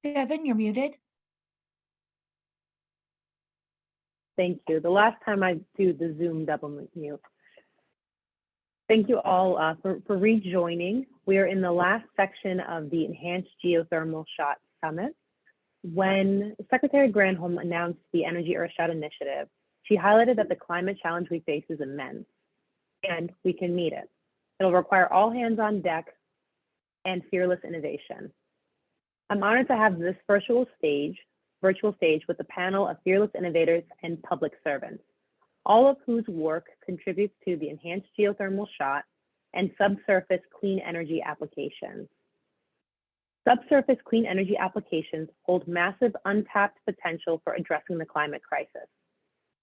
Devin, you're muted. Thank you. The last time I do the Zoom double mute. Thank you all for rejoining. We are in the last section of the Enhanced Geothermal Shot Summit. When Secretary Granholm announced the Energy Earthshot initiative, she highlighted that the climate challenge we face is immense, and we can meet it. It'll require all hands on deck and fearless innovation. I'm honored to have this virtual stage with a panel of fearless innovators and public servants, all of whose work contributes to the Enhanced Geothermal Shot and subsurface clean energy applications. Subsurface clean energy applications hold massive untapped potential for addressing the climate crisis.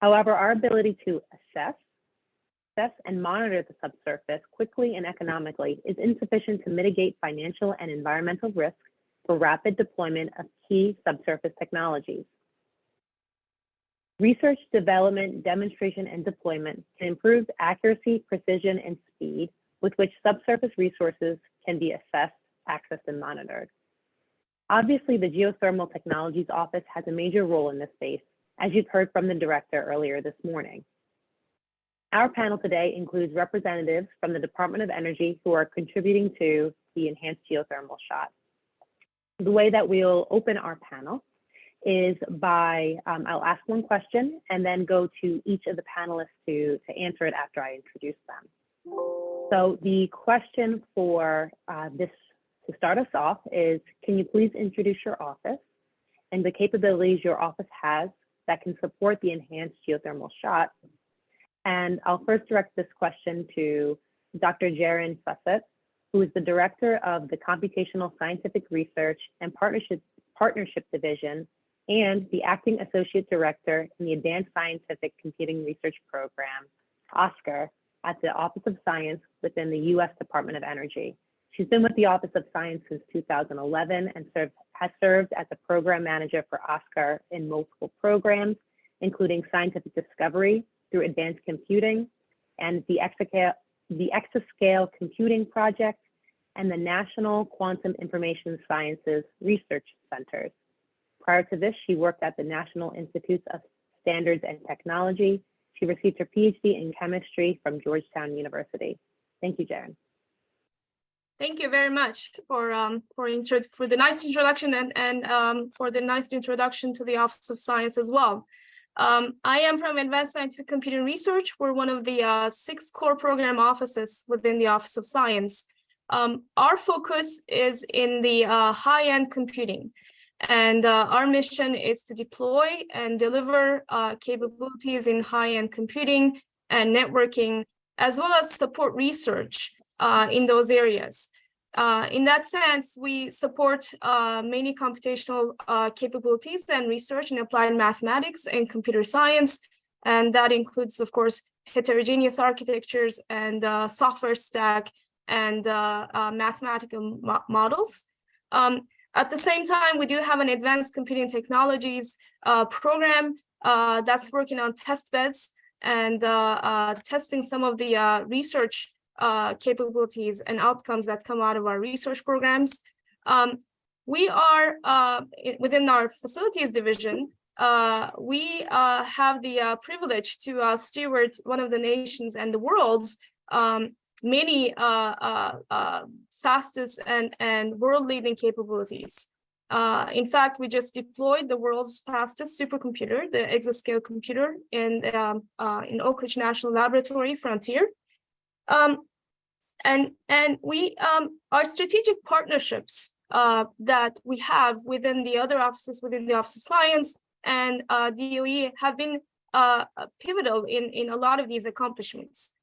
However, our ability to assess and monitor the subsurface quickly and economically is insufficient to mitigate financial and environmental risk for rapid deployment of key subsurface technologies. Research, development, demonstration, and deployment can improve accuracy, precision, and speed with which subsurface resources can be assessed, accessed, and monitored. Obviously, the Geothermal Technologies Office has a major role in this space, as you've heard from the director earlier this morning. Our panel today includes representatives from the Department of Energy who are contributing to the Enhanced Geothermal Shot. The way that we'll open our panel is by, I'll ask one question and then go to each of the panelists to answer it after I introduce them. So the question for this, to start us off, is can you please introduce your office and the capabilities your office has that can support the Enhanced Geothermal Shot? And I'll first direct this question to Dr. Jaren Fussett, who is the Director of the Computational Scientific Research and Partnership Division and the Acting Associate Director in the Advanced Scientific Computing Research Program, OSCAR, at the Office of Science within the U.S. Department of Energy. She's been with the Office of Science since 2011 and has served as a program manager for OSCAR in multiple programs, including scientific discovery through advanced computing and the Exascale Computing Project and the National Quantum Information Sciences Research Centers. Prior to this, she worked at the National Institutes of Standards and Technology. She received her PhD in chemistry from Georgetown University. Thank you, Jaren. Thank you very much for the nice introduction and for the nice introduction to the Office of Science as well. I am from Advanced Scientific Computing Research. We're one of the 6 core program offices within the Office of Science. Our focus is in the high-end computing, and our mission is to deploy and deliver capabilities in high-end computing and networking, as well as support research in those areas. In that sense, we support many computational capabilities and research in applied mathematics and computer science, and that includes, of course, heterogeneous architectures and software stack and mathematical models. At the same time, we do have an advanced computing technologies program that's working on test beds and testing some of the research capabilities and outcomes that come out of our research programs. We are within our facilities division. We have the privilege to steward one of the nations and the world's many fastest and world-leading capabilities. In fact, we just deployed the world's fastest supercomputer, the Exascale computer, in Oak Ridge National Laboratory, Frontier. And we our strategic partnerships that we have within the other offices within the Office of Science and DOE have been pivotal in a lot of these accomplishments.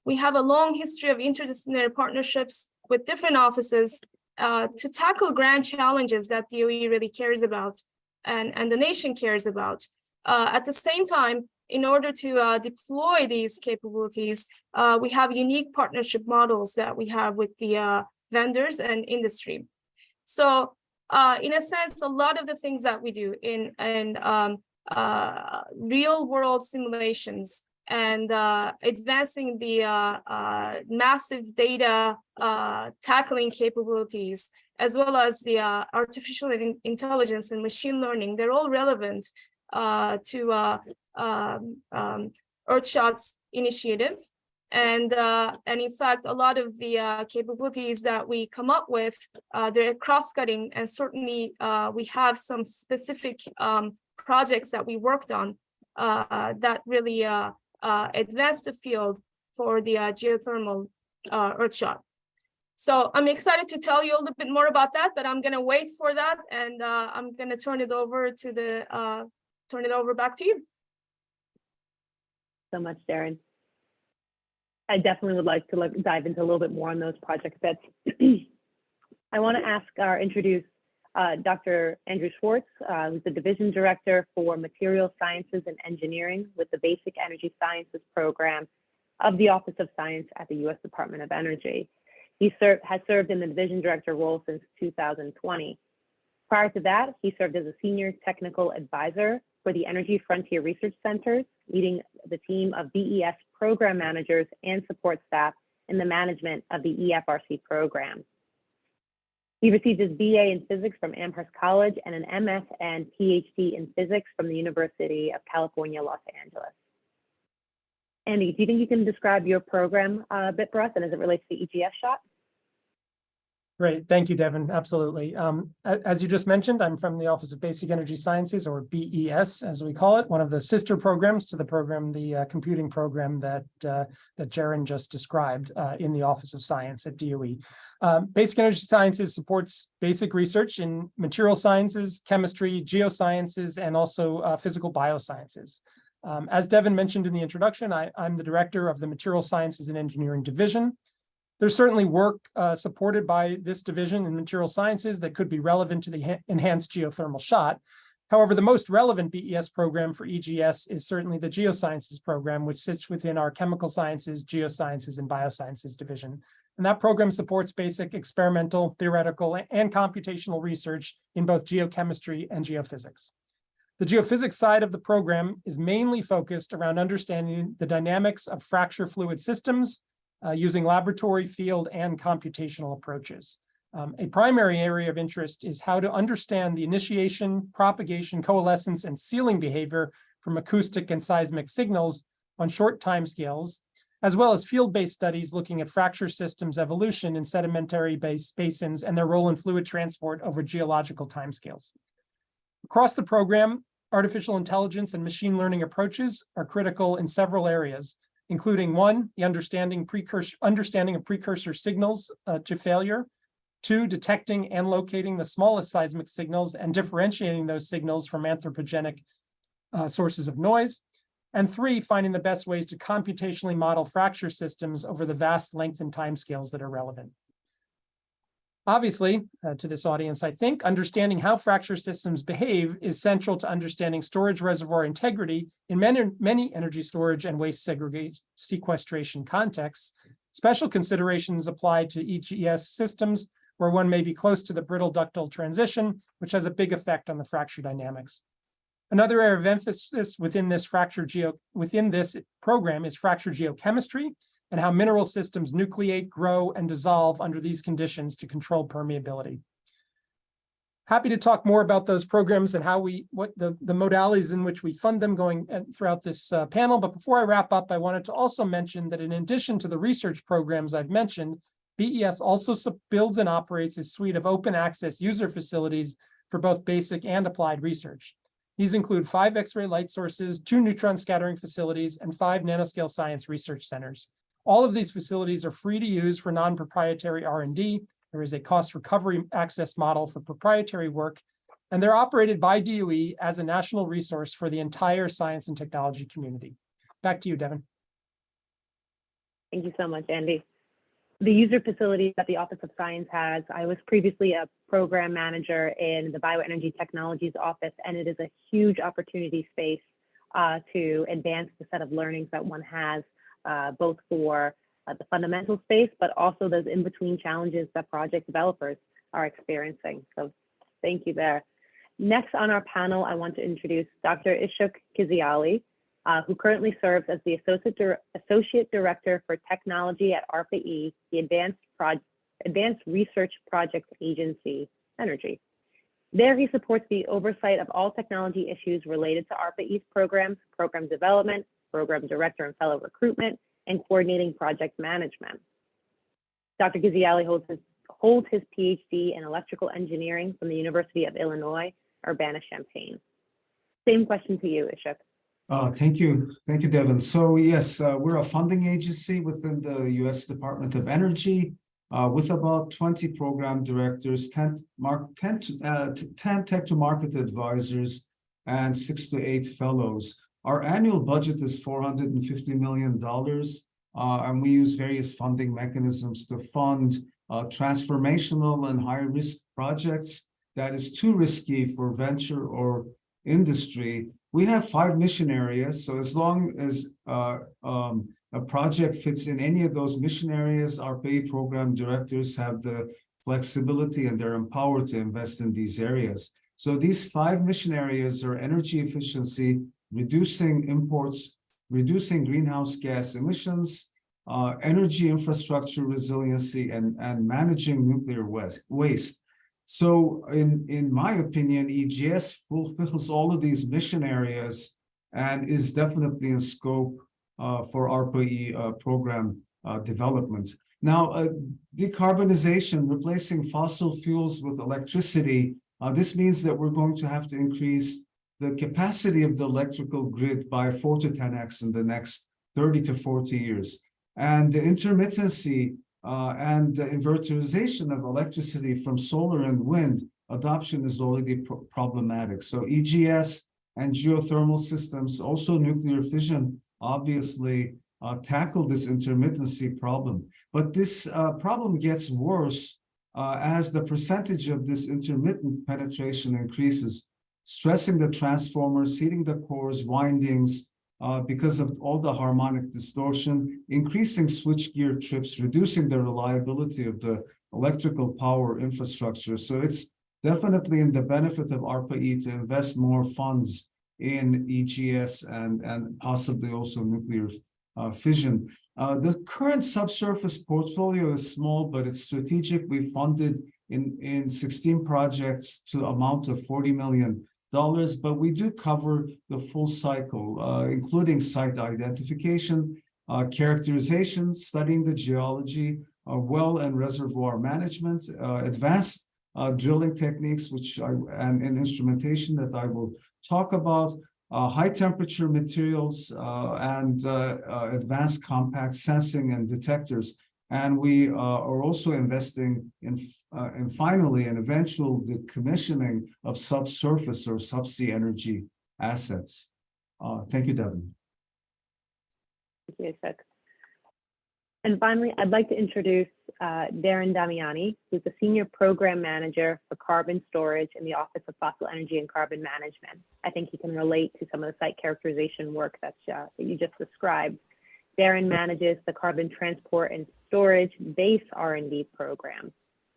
We have a long history of interdisciplinary partnerships with different offices to tackle grand challenges that DOE really cares about and the nation cares about. At the same time, in order to deploy these capabilities, we have unique partnership models that we have with the vendors and industry. So in a sense, a lot of the things that we do in real world simulations and advancing the massive data tackling capabilities, as well as the artificial intelligence and machine learning, they're all relevant to Earthshots initiative. And in fact, a lot of the capabilities that we come up with, they're cross-cutting, and certainly we have some specific projects that we worked on that really advanced the field for the geothermal Earthshot. So I'm excited to tell you a little bit more about that, but I'm gonna wait for that, and I'm gonna turn it over back to you. So much, Darren. I definitely would like to dive into a little bit more on those project bits. I want to introduce Dr. Andrew Schwartz, who's the Division Director for Material Sciences and Engineering with the Basic Energy Sciences Program of the Office of Science at the U.S. Department of Energy. He has served in the Division Director role since 2020. Prior to that, he served as a Senior Technical Advisor for the Energy Frontier Research Centers, leading the team of BES program managers and support staff in the management of the EFRC program. He received his BA in physics from Amherst College and an MS and PhD in physics from the University of California, Los Angeles. Andy, do you think you can describe your program a bit for us and as it relates to EGS shot? Great, thank you, Devin. Absolutely. As you just mentioned, I'm from the Office of Basic Energy Sciences, or BES, as we call it, one of the sister programs to the program, the computing program that Jaren just described in the Office of Science at DOE. Basic Energy Sciences supports basic research in material sciences, chemistry, geosciences, and also physical biosciences. As Devin mentioned in the introduction, I'm the director of the Material Sciences and Engineering Division. There's certainly work supported by this division in material sciences that could be relevant to the Enhanced Geothermal Shot. However, the most relevant BES program for EGS is certainly the Geosciences program, which sits within our Chemical Sciences, Geosciences, and Biosciences division. And that program supports basic experimental, theoretical, and computational research in both geochemistry and geophysics. The geophysics side of the program is mainly focused around understanding the dynamics of fracture fluid systems, using laboratory, field, and computational approaches. A primary area of interest is how to understand the initiation, propagation, coalescence, and sealing behavior from acoustic and seismic signals on short timescales, as well as field-based studies looking at fracture systems evolution in sedimentary basins and their role in fluid transport over geological timescales. Across the program, artificial intelligence and machine learning approaches are critical in several areas, including one, the understanding of precursor signals to failure, two, detecting and locating the smallest seismic signals and differentiating those signals from anthropogenic sources of noise, and three, finding the best ways to computationally model fracture systems over the vast length and timescales that are relevant. Obviously, to this audience, I think understanding how fracture systems behave is central to understanding storage reservoir integrity in many energy storage and waste sequestration contexts. Special considerations apply to EGS systems where one may be close to the brittle ductile transition, which has a big effect on the fracture dynamics. Another area of emphasis within this program is fracture geochemistry, and how mineral systems nucleate, grow, and dissolve under these conditions to control permeability. Happy to talk more about those programs and what the modalities in which we fund them going throughout this panel. But before I wrap up, I wanted to also mention that in addition to the research programs I've mentioned, BES also builds and operates a suite of open access user facilities for both basic and applied research. These include 5 X-ray light sources, 2 neutron scattering facilities, and 5 nanoscale science research centers. All of these facilities are free to use for non-proprietary R&D. There is a cost recovery access model for proprietary work, and they're operated by DOE as a national resource for the entire science and technology community. Back to you, Devin. Thank you so much, Andy. The user facilities that the Office of Science has, I was previously a program manager in the Bioenergy Technologies Office, and it is a huge opportunity space to advance the set of learnings that one has, both for the fundamental space, but also those in-between challenges that project developers are experiencing. So thank you there. Next on our panel, I want to introduce Dr. Ishuk Kiziali, who currently serves as the Associate Director for Technology at ARPA-E, the Advanced Research Projects Agency, Energy. There, he supports the oversight of all technology issues related to ARPA East programs, program development, program director and fellow recruitment, and coordinating project management. Dr. Ghiziali holds his PhD in electrical engineering from the University of Illinois, Urbana-Champaign. Same question to you, Ishak. Thank you, Devin. So yes, we're a funding agency within the U.S. Department of Energy with about 20 program directors, 10 tech to market advisors, and 6 to 8 fellows. Our annual budget is $450 million, and we use various funding mechanisms to fund transformational and high risk projects that is too risky for venture or industry. We have 5 mission areas, so as long as a project fits in any of those mission areas, our PAE program directors have the flexibility and they're empowered to invest in these areas. So these 5 mission areas are energy efficiency, reducing imports, reducing greenhouse gas emissions, energy infrastructure resiliency, and managing nuclear waste. So in my opinion, EGS fulfills all of these mission areas and is definitely in scope for ARPA-E program development. Now, decarbonization, replacing fossil fuels with electricity, this means that we're going to have to increase the capacity of the electrical grid by 4 to 10x in the next 30 to 40 years. And the intermittency and the inverterization of electricity from solar and wind adoption is already problematic. So EGS and geothermal systems, also nuclear fission, obviously tackle this intermittency problem. But this problem gets worse as the percentage of this intermittent penetration increases, stressing the transformers, heating the cores, windings, because of all the harmonic distortion, increasing switchgear trips, reducing the reliability of the electrical power infrastructure. So it's definitely in the benefit of ARPA-E to invest more funds in EGS and possibly also nuclear fission. The current subsurface portfolio is small, but it's strategic. We funded in 16 projects to amount of $40 million. But we do cover the full cycle, including site identification, characterization, studying the geology, well and reservoir management, advanced drilling techniques, and instrumentation that I will talk about, high temperature materials, and advanced compact sensing and detectors. And we are also investing in finally and eventual decommissioning of subsurface or subsea energy assets. Thank you, Devin. Thank you, Ishak. And finally, I'd like to introduce Darren Damiani, who's the Senior Program Manager for Carbon Storage in the Office of Fossil Energy and Carbon Management. I think he can relate to some of the site characterization work that you just described. Darren manages the Carbon Transport and Storage Base R&D program.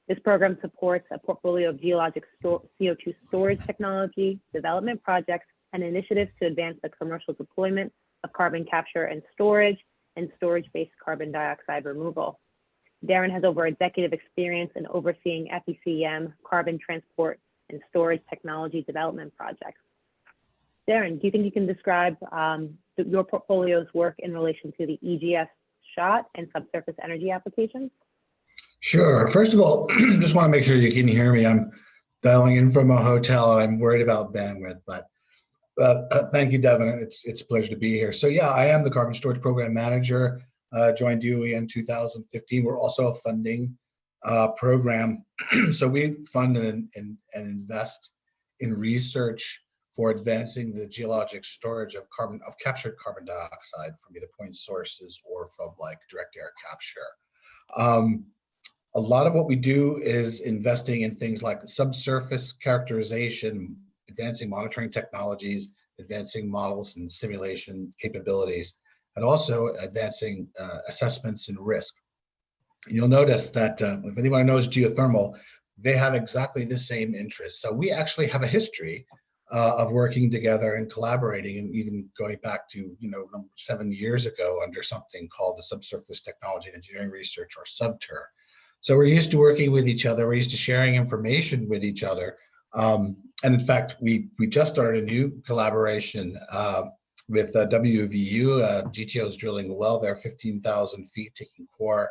This program supports a portfolio of geologic CO2 storage technology, development projects, and initiatives to advance the commercial deployment of carbon capture and storage-based carbon dioxide removal. Darren has over a decade of experience in overseeing FECM, carbon transport, and storage technology development projects. Darren, do you think you can describe your portfolio's work in relation to the EGS shot and subsurface energy applications? Sure. First of all, just want to make sure you can hear me. I'm dialing in from a hotel and I'm worried about bandwidth, but thank you, Devin. It's a pleasure to be here. So yeah, I am the Carbon Storage Program Manager, joined DOE in 2015. We're also a funding program. So we fund and invest in research for advancing the geologic storage of captured carbon dioxide from either point sources or from like direct air capture. A lot of what we do is investing in things like subsurface characterization, advancing monitoring technologies, advancing models and simulation capabilities, and also advancing assessments in risk. You'll notice that if anyone knows geothermal, they have exactly the same interests. So we actually have a history of working together and collaborating, and even going back to 7 years ago under something called the Subsurface Technology and Engineering Research, or SubTer. So we're used to working with each other. We're used to sharing information with each other. And in fact, we just started a new collaboration with WVU. GTO is drilling a well there, 15,000 feet, taking core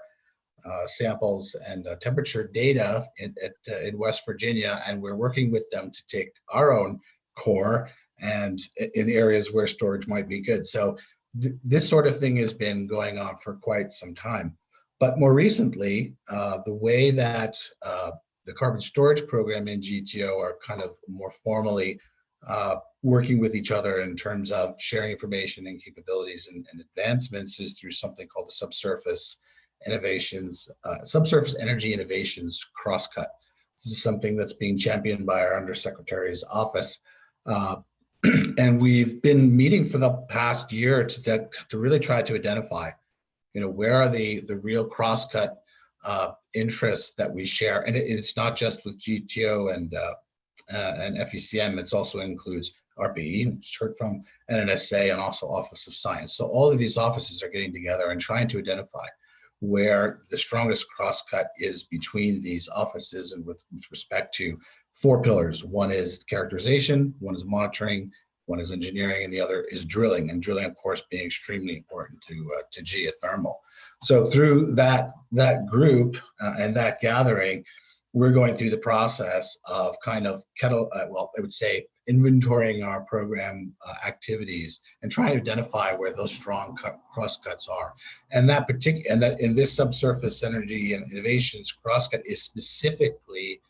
samples and temperature data in West Virginia, and we're working with them to take our own core and in areas where storage might be good. So this sort of thing has been going on for quite some time. But more recently, the way that the carbon storage program in GTO are kind of more formally working with each other in terms of sharing information and capabilities and advancements is through something called the Subsurface Energy Innovations Crosscut. This is something that's being championed by our Undersecretary's office. And we've been meeting for the past year to really try to identify, where are the real crosscut interests that we share. And it's not just with GTO and FECM, it also includes RPE, which heard from, NNSA, and also Office of Science. So all of these offices are getting together and trying to identify where the strongest crosscut is between these offices and with respect to 4 pillars. One is characterization, one is monitoring, one is engineering, and the other is drilling. And drilling, of course, being extremely important to geothermal. So through that group and that gathering, we're going through the process of kind of I would say inventorying our program activities and trying to identify where those strong crosscuts are. And that in this subsurface energy and innovations crosscut is specifically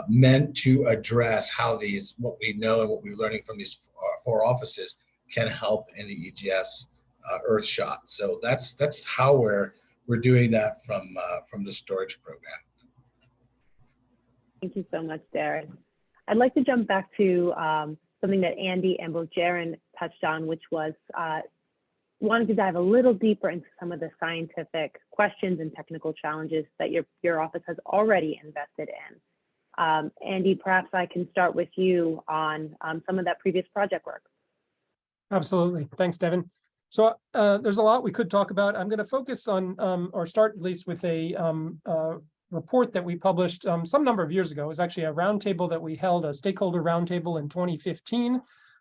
meant to address how what we know and what we're learning from these 4 offices can help in the EGS Earthshot. So that's how we're doing that from the storage program. Thank you so much, Darren. I'd like to jump back to something that Andy and both Jaron touched on, which was wanting to dive a little deeper into some of the scientific questions and technical challenges that your office has already invested in. Andy, perhaps I can start with you on some of that previous project work. Absolutely. Thanks, Devin. So there's a lot we could talk about. I'm going to focus on, or start at least with a report that we published some number of years ago. It was actually a roundtable that we held, a stakeholder roundtable in 2015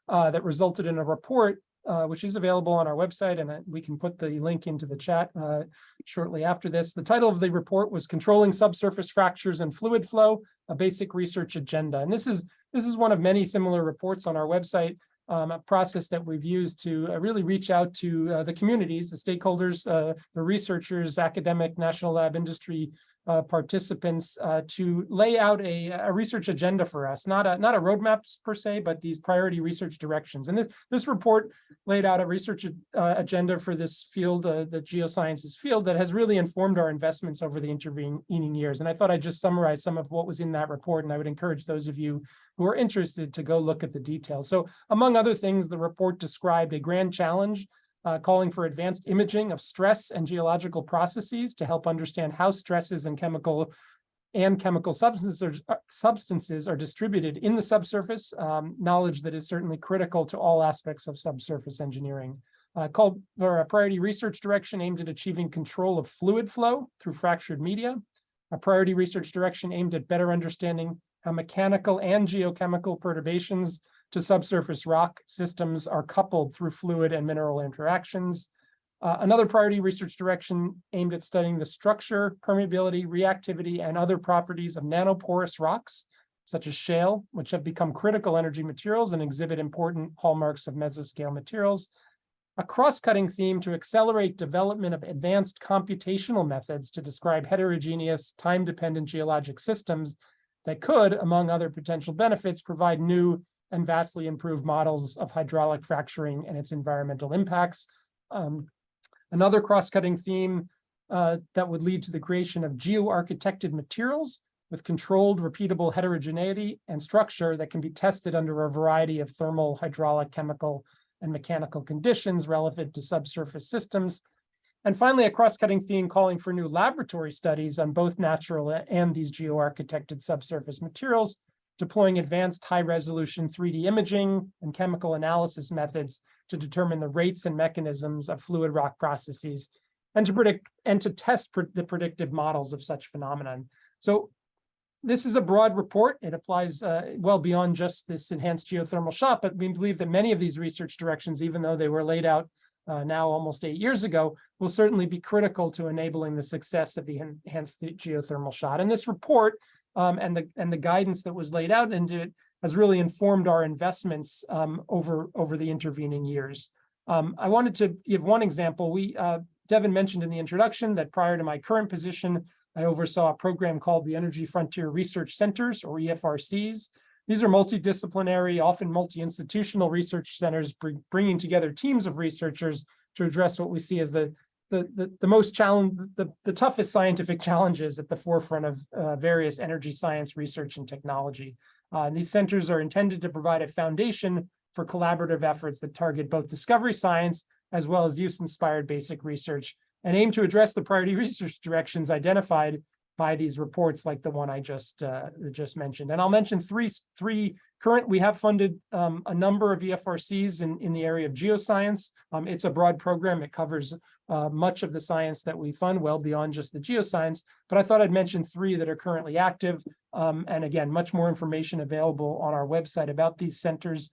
that resulted in a report, which is available on our website, and we can put the link into the chat shortly after this. The title of the report was Controlling Subsurface Fractures and Fluid Flow, a Basic Research Agenda. And this is one of many similar reports on our website, a process that we've used to really reach out to the communities, the stakeholders, the researchers, academic, national lab, industry participants to lay out a research agenda for us, not a roadmap per se, but these priority research directions. And this report laid out a research agenda for this field, the geosciences field, that has really informed our investments over the intervening years. And I thought I'd just summarize some of what was in that report, and I would encourage those of you who are interested to go look at the details. So among other things, the report described a grand challenge calling for advanced imaging of stress and geological processes to help understand how stresses and chemical substances are distributed in the subsurface, knowledge that is certainly critical to all aspects of subsurface engineering. Called for a priority research direction aimed at achieving control of fluid flow through fractured media, a priority research direction aimed at better understanding how mechanical and geochemical perturbations to subsurface rock systems are coupled through fluid and mineral interactions. Another priority research direction aimed at studying the structure, permeability, reactivity, and other properties of nanoporous rocks, such as shale, which have become critical energy materials and exhibit important hallmarks of mesoscale materials. A cross-cutting theme to accelerate development of advanced computational methods to describe heterogeneous, time-dependent geologic systems that could, among other potential benefits, provide new and vastly improved models of hydraulic fracturing and its environmental impacts. Another cross-cutting theme that would lead to the creation of geo-architected materials with controlled, repeatable heterogeneity and structure that can be tested under a variety of thermal, hydraulic, chemical, and mechanical conditions relevant to subsurface systems. And finally, a cross-cutting theme calling for new laboratory studies on both natural and these geo-architected subsurface materials, deploying advanced high-resolution 3D imaging and chemical analysis methods to determine the rates and mechanisms of fluid rock processes, and to predict and to test the predictive models of such phenomenon. So This is a broad report. It applies well beyond just this enhanced geothermal shot, but we believe that many of these research directions, even though they were laid out now almost 8 years ago, will certainly be critical to enabling the success of the enhanced geothermal shot. And this report and the guidance that was laid out into it has really informed our investments over the intervening years. I wanted to give one example. Devin mentioned in the introduction that prior to my current position, I oversaw a program called the Energy Frontier Research Centers, or EFRCs. These are multidisciplinary, often multi-institutional research centers, bringing together teams of researchers to address what we see as the toughest scientific challenges at the forefront of various energy science research and technology. And these centers are intended to provide a foundation for collaborative efforts that target both discovery science as well as use-inspired basic research, and aim to address the priority research directions identified by these reports like the one I just mentioned. And I'll mention three current. We have funded a number of EFRCs in the area of geoscience. It's a broad program. It covers much of the science that we fund, well beyond just the geoscience. But I thought I'd mention 3 that are currently active. And again, much more information available on our website about these centers.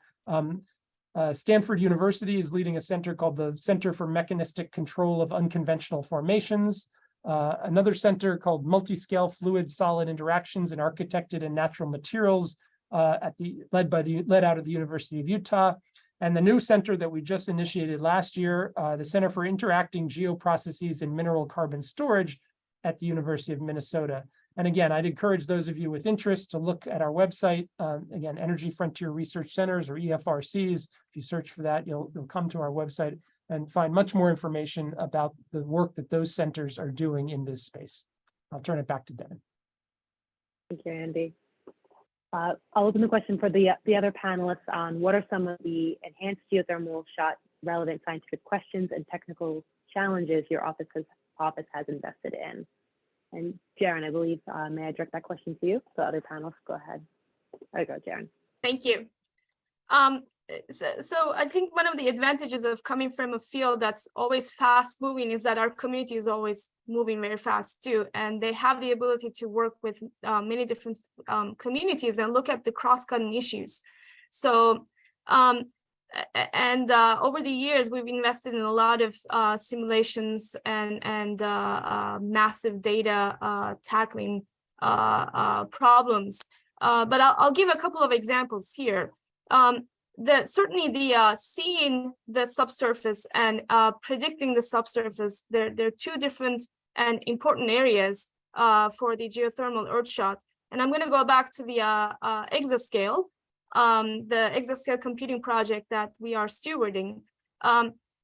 Stanford University is leading a center called the Center for Mechanistic Control of Unconventional Formations. Another center called Multi-Scale Fluid Solid Interactions in Architected and Natural Materials, led out of the University of Utah. And the new center that we just initiated last year, the Center for Interacting Geoprocesses and Mineral Carbon Storage at the University of Minnesota. And again, I'd encourage those of you with interest to look at our website. Again, Energy Frontier Research Centers, or EFRCs. If you search for that, you'll come to our website and find much more information about the work that those centers are doing in this space. I'll turn it back to Devin. Thank you, Andy. I'll open the question for the other panelists on what are some of the enhanced geothermal shot relevant scientific questions and technical challenges your office has invested in. And Jaren, I believe, may I direct that question to you? So other panelists, go ahead. There you go, Jaren. Thank you. So I think one of the advantages of coming from a field that's always fast moving is that our community is always moving very fast too. And they have the ability to work with many different communities and look at the cross-cutting issues. So, over the years, we've invested in a lot of simulations and massive data tackling problems. But I'll give a couple of examples here. Certainly the seeing the subsurface and predicting the subsurface, they're 2 different and important areas for the geothermal Earthshot. And I'm going to go back to the exascale. The exascale computing project that we are stewarding.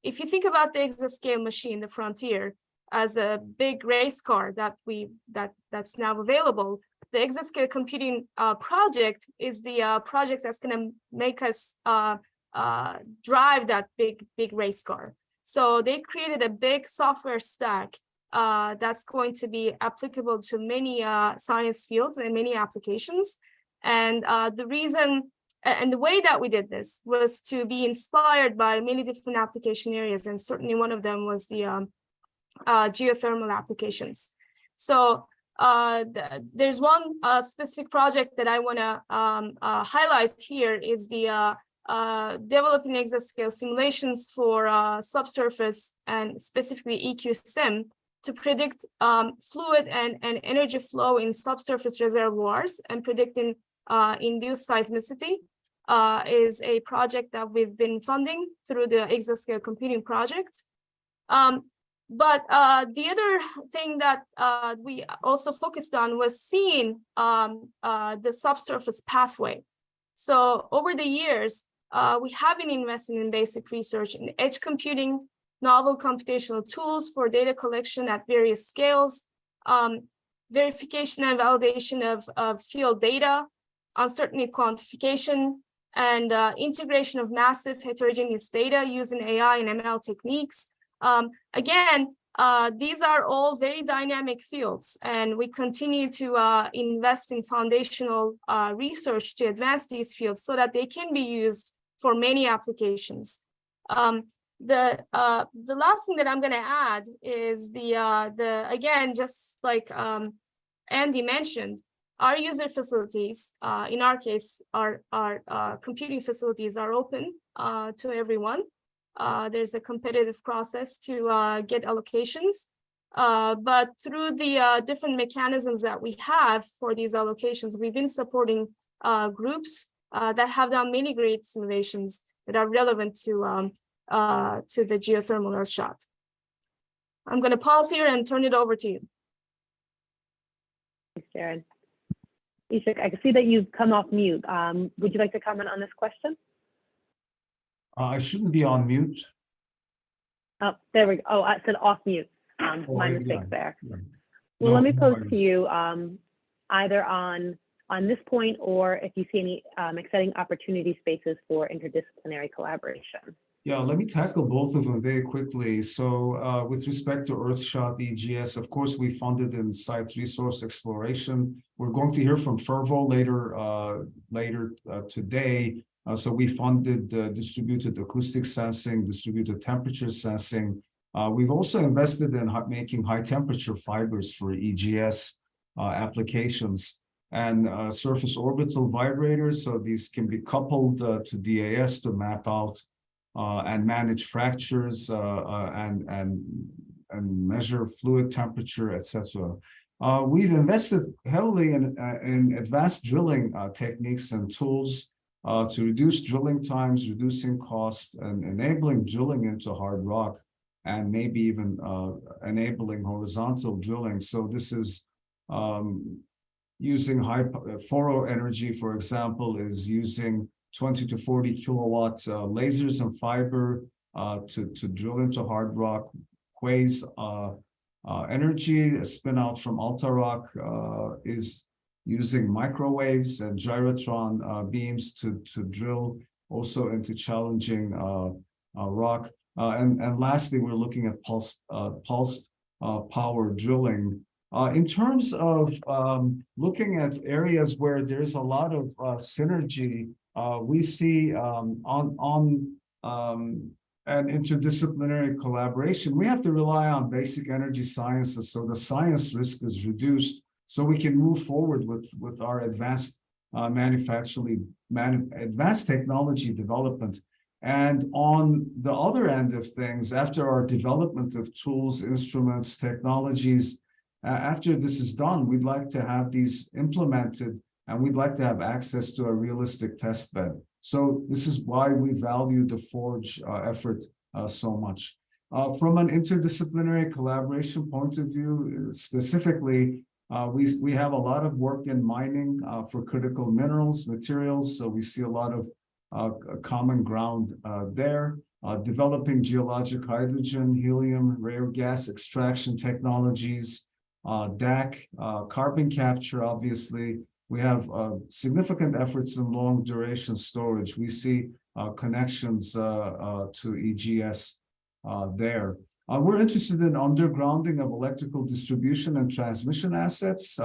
If you think about the exascale machine, the Frontier, as a big race car that's now available, the exascale computing project is the project that's going to make us drive that big race car. So they created a big software stack that's going to be applicable to many science fields and many applications. And the reason and the way that we did this was to be inspired by many different application areas, and certainly one of them was the geothermal applications. So there's one specific project that I want to highlight here is the developing exascale simulations for subsurface and specifically EQSIM to predict fluid and energy flow in subsurface reservoirs and predicting induced seismicity. Is a project that we've been funding through the exascale computing project. But the other thing that we also focused on was seeing the subsurface pathway. So over the years, we have been investing in basic research in edge computing, novel computational tools for data collection at various scales, verification and validation of field data, uncertainty quantification, and integration of massive heterogeneous data using AI and ML techniques. Again, these are all very dynamic fields, and we continue to invest in foundational research to advance these fields so that they can be used for many applications. The last thing that I'm going to add is again, just like Andy mentioned, our user facilities, in our case, our computing facilities are open to everyone. There's a competitive process to get allocations. But through the different mechanisms that we have for these allocations, we've been supporting groups that have done mini grid simulations that are relevant to the geothermal Earthshot. I'm going to pause here and turn it over to you. Thanks, Sharon. Ishak, I can see that you've come off mute. Would you like to comment on this question? I shouldn't be on mute. Oh, there we go. Oh, I said off mute. My mistake there. Well, let me pose to you either on this point, or if you see any exciting opportunity spaces for interdisciplinary collaboration. Yeah, let me tackle both of them very quickly. So with respect to Earthshot EGS, of course, we funded in site resource exploration. We're going to hear from Fervo later today. So we funded distributed acoustic sensing, distributed temperature sensing. We've also invested in making high temperature fibers for EGS applications and surface orbital vibrators. So these can be coupled to DAS to map out and manage fractures and measure fluid temperature, etc. We've invested heavily in advanced drilling techniques and tools to reduce drilling times, reducing costs, and enabling drilling into hard rock, and maybe even enabling horizontal drilling. So this is using Foro Energy, for example, is using 20 to 40 kilowatt lasers and fiber to drill into hard rock. Quay's Energy, a spin out from Altarock, is using microwaves and gyrotron beams to drill also into challenging rock. And lastly, we're looking at pulsed power drilling. In terms of looking at areas where there's a lot of synergy, we see an interdisciplinary collaboration. We have to rely on basic energy sciences, so the science risk is reduced, so we can move forward with our advanced advanced technology development. And on the other end of things, after our development of tools, instruments, technologies, after this is done, we'd like to have these implemented, and we'd like to have access to a realistic test bed. So this is why we value the Forge effort so much. From an interdisciplinary collaboration point of view, specifically, we have a lot of work in mining for critical minerals, materials, so we see a lot of common ground there. Developing geologic hydrogen, helium, rare gas extraction technologies, DAC, carbon capture, obviously. We have significant efforts in long duration storage. We see connections to EGS there. We're interested in undergrounding of electrical distribution and transmission assets.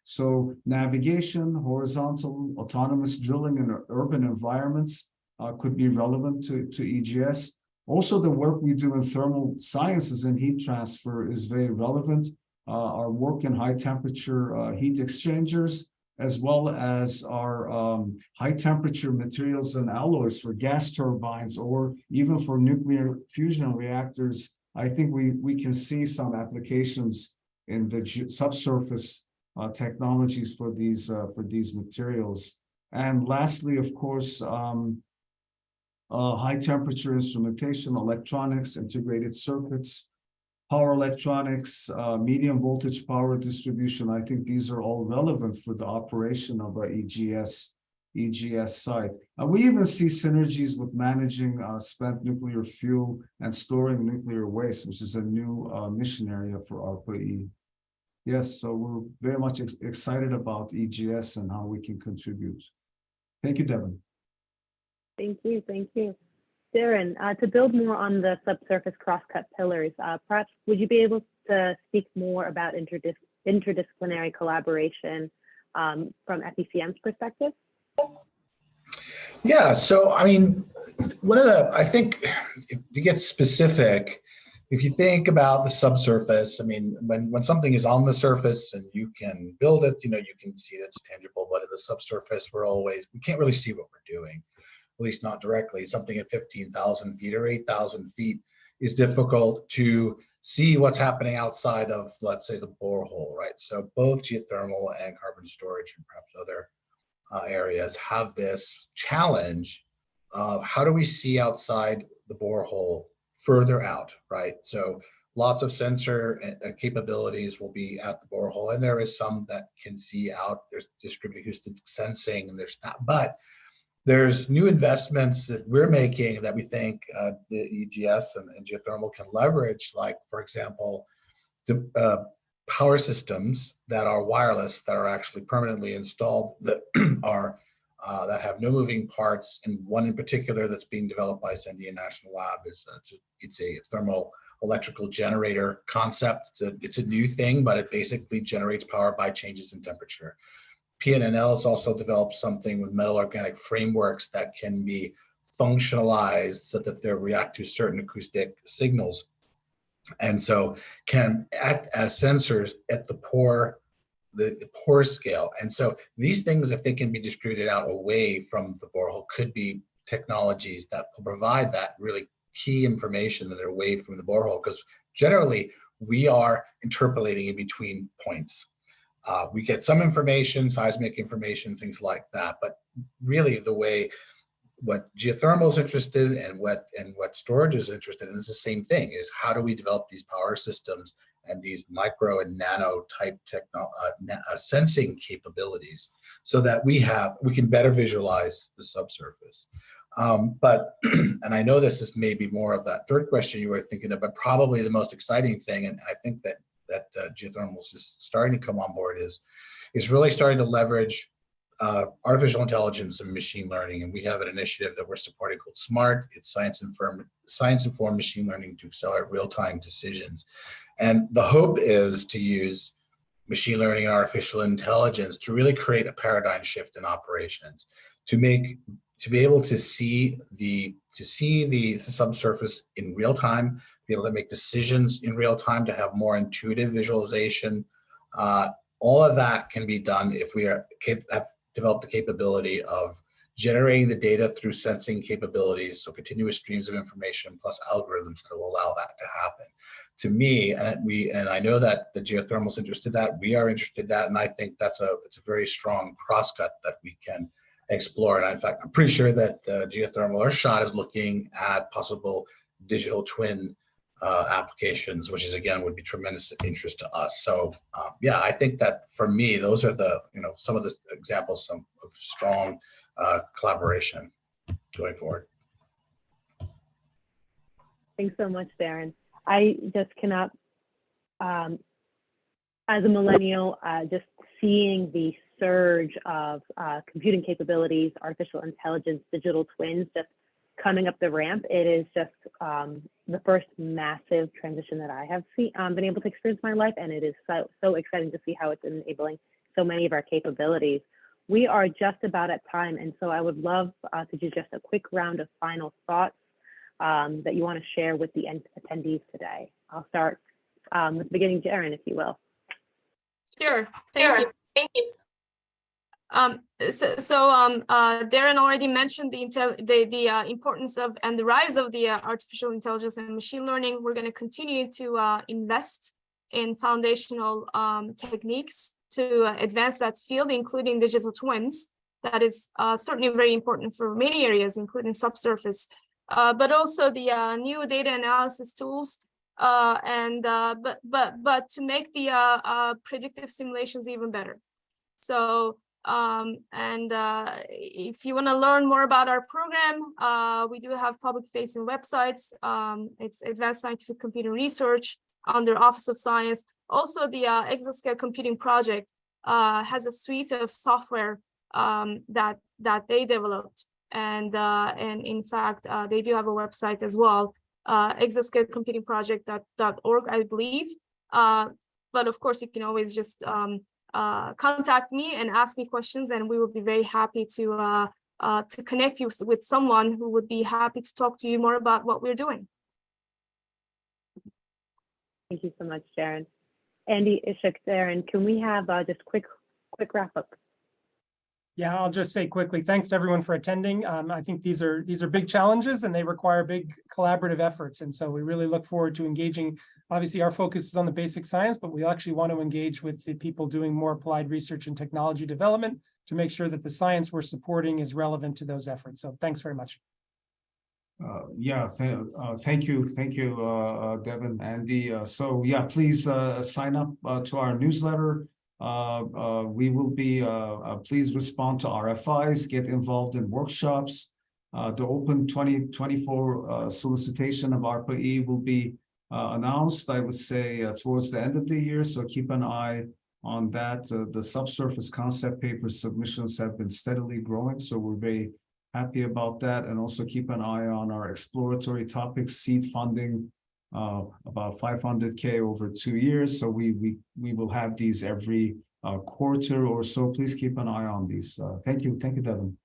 So navigation, horizontal, autonomous drilling in urban environments could be relevant to EGS. Also, the work we do in thermal sciences and heat transfer is very relevant. Our work in high temperature heat exchangers, as well as our high temperature materials and alloys for gas turbines, or even for nuclear fusion reactors. I think we can see some applications in the subsurface technologies for these materials. And lastly, of course, high temperature instrumentation, electronics, integrated circuits, power electronics, medium voltage power distribution. I think these are all relevant for the operation of our EGS site. We even see synergies with managing spent nuclear fuel and storing nuclear waste, which is a new mission area for ARPA-E. Yes, so we're very much excited about EGS and how we can contribute. Thank you, Devin. Thank you, thank you. Darren, to build more on the subsurface crosscut pillars, perhaps would you be able to speak more about interdisciplinary collaboration from FECM's perspective? Yeah, so I mean, I think to get specific, if you think about the subsurface, I mean, when something is on the surface and you can build it, you know, you can see it's tangible, but at the subsurface, we can't really see what we're doing, at least not directly. Something at 15,000 feet or 8,000 feet is difficult to see what's happening outside of, let's say, the borehole, right? So both geothermal and carbon storage and perhaps other areas have this challenge of how do we see outside the borehole further out, right? So lots of sensor capabilities will be at the borehole, and there is some that can see out. There's distributed acoustic sensing, and there's not, but there's new investments that we're making that we think the EGS and geothermal can leverage, like, for example, the power systems that are wireless, that are actually permanently installed, that are that have no moving parts. And one in particular that's being developed by Sandia National Lab is it's a thermal electrical generator concept. It's a new thing, but it basically generates power by changes in temperature. PNNL has also developed something with metal organic frameworks that can be functionalized so that they react to certain acoustic signals, and so can act as sensors at the pore scale. And so these things, if they can be distributed out away from the borehole, could be technologies that will provide that really key information that are away from the borehole, because generally we are interpolating in between points. We get some information, seismic information, things like that, but really the way what geothermal is interested in and what storage is interested in is the same thing, is how do we develop these power systems and these micro and nano type sensing capabilities so that we can better visualize the subsurface. But and I know this is maybe more of that third question you were thinking of, but probably the most exciting thing, and I think that geothermal is just starting to come on board, is really starting to leverage artificial intelligence and machine learning. And we have an initiative that we're supporting called SMART. It's science-informed machine learning to accelerate real-time decisions. And the hope is to use machine learning and artificial intelligence to really create a paradigm shift in operations, to be able to see the subsurface in real time, be able to make decisions in real time, to have more intuitive visualization. All of that can be done if we have developed the capability of generating the data through sensing capabilities, so continuous streams of information plus algorithms that will allow that to happen. To me, and I know that the geothermal is interested in that, we are interested in that, and I think it's a very strong crosscut that we can explore. And in fact, I'm pretty sure that the geothermal Earthshot is looking at possible digital twin applications, which is, again, would be tremendous interest to us. So yeah, I think that for me, those are the some of the examples of strong collaboration going forward. Thanks so much, Darren. I just cannot, as a millennial, just seeing the surge of computing capabilities, artificial intelligence, digital twins, just coming up the ramp, it is just the first massive transition that I have been able to experience in my life, and it is so exciting to see how it's enabling so many of our capabilities. We are just about at time, and so I would love to do just a quick round of final thoughts that you want to share with the attendees today. I'll start with the beginning, Darren, if you will. Sure. Thank you. Darren already mentioned the importance of and the rise of the artificial intelligence and machine learning. We're going to continue to invest in foundational techniques to advance that field, including digital twins. That is certainly very important for many areas, including subsurface, but also the new data analysis tools, but to make the predictive simulations even better. So. If you want to learn more about our program, we do have public-facing websites. It's Advanced Scientific Computing Research under Office of Science. Also, the Exascale Computing Project has a suite of software that they developed, and in fact, they do have a website as well, exascalecomputingproject.org, I believe. But of course, you can always just contact me and ask me questions, and we will be very happy to connect you with someone who would be happy to talk to you more about what we're doing. Thank you so much, Sharon. Andy, Ishak, Sharon, can we have just quick wrap up? Yeah, I'll just say quickly, thanks to everyone for attending. I think these are big challenges and they require big collaborative efforts. And so we really look forward to engaging. Obviously, our focus is on the basic science, but we actually want to engage with the people doing more applied research and technology development to make sure that the science we're supporting is relevant to those efforts. So thanks very much. Thank you, Devin, Andy. So yeah, please sign up to our newsletter. We will be, please respond to RFIs, get involved in workshops. The open 2024 solicitation of ARPA-E will be announced, I would say, towards the end of the year. So keep an eye on that. The subsurface concept paper submissions have been steadily growing. So we're very happy about that. And also keep an eye on our exploratory topics, seed funding, about 500K over 2 years. So we will have these every quarter or so. Please keep an eye on these. Thank you, Devin.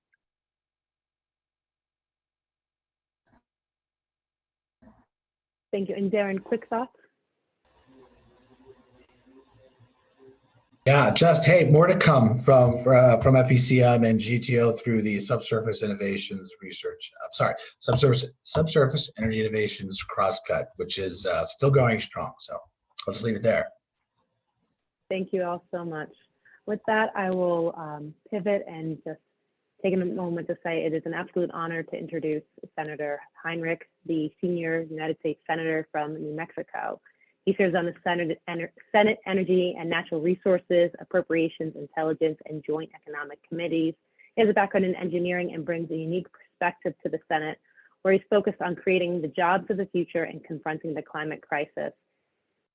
Thank you. And Darren, quick thoughts? Yeah, just hey, more to come from FECM and GTO through the Subsurface Innovations Research. Subsurface Energy Innovations Crosscut, which is still going strong. So I'll just leave it there. Thank you all so much. With that, I will pivot and just take a moment to say it is an absolute honor to introduce Senator Heinrich, the senior United States Senator from New Mexico. He serves on the Senate Energy and Natural Resources, Appropriations, Intelligence, and Joint Economic Committees. He has a background in engineering and brings a unique perspective to the Senate, where he's focused on creating the jobs of the future and confronting the climate crisis.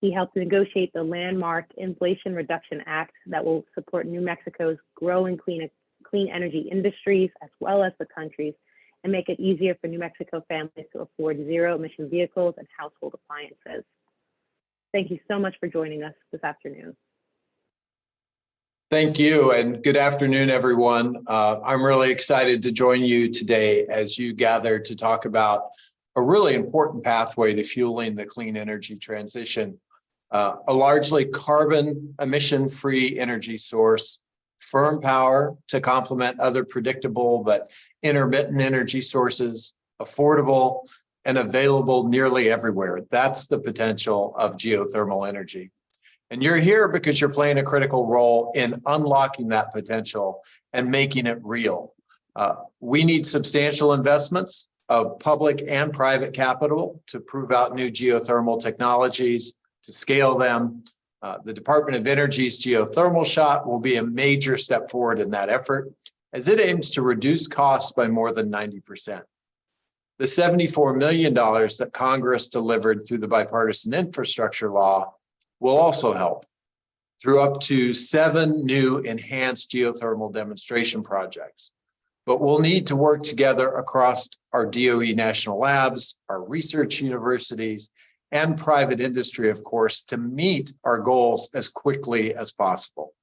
He helped negotiate the landmark Inflation Reduction Act that will support New Mexico's growing clean energy industries, as well as the country's, and make it easier for New Mexico families to afford zero-emission vehicles and household appliances. Thank you so much for joining us this afternoon. Thank you, and good afternoon, everyone. I'm really excited to join you today as you gather to talk about a really important pathway to fueling the clean energy transition. A largely carbon emission-free energy source, firm power to complement other predictable but intermittent energy sources, affordable and available nearly everywhere. That's the potential of geothermal energy. And you're here because you're playing a critical role in unlocking that potential and making it real. We need substantial investments of public and private capital to prove out new geothermal technologies, to scale them. The Department of Energy's Geothermal Shot will be a major step forward in that effort, as it aims to reduce costs by more than 90%. The $74 million that Congress delivered through the bipartisan infrastructure law will also help through up to 7 new enhanced geothermal demonstration projects. But we'll need to work together across our DOE national labs, our research universities, and private industry, of course, to meet our goals as quickly as possible.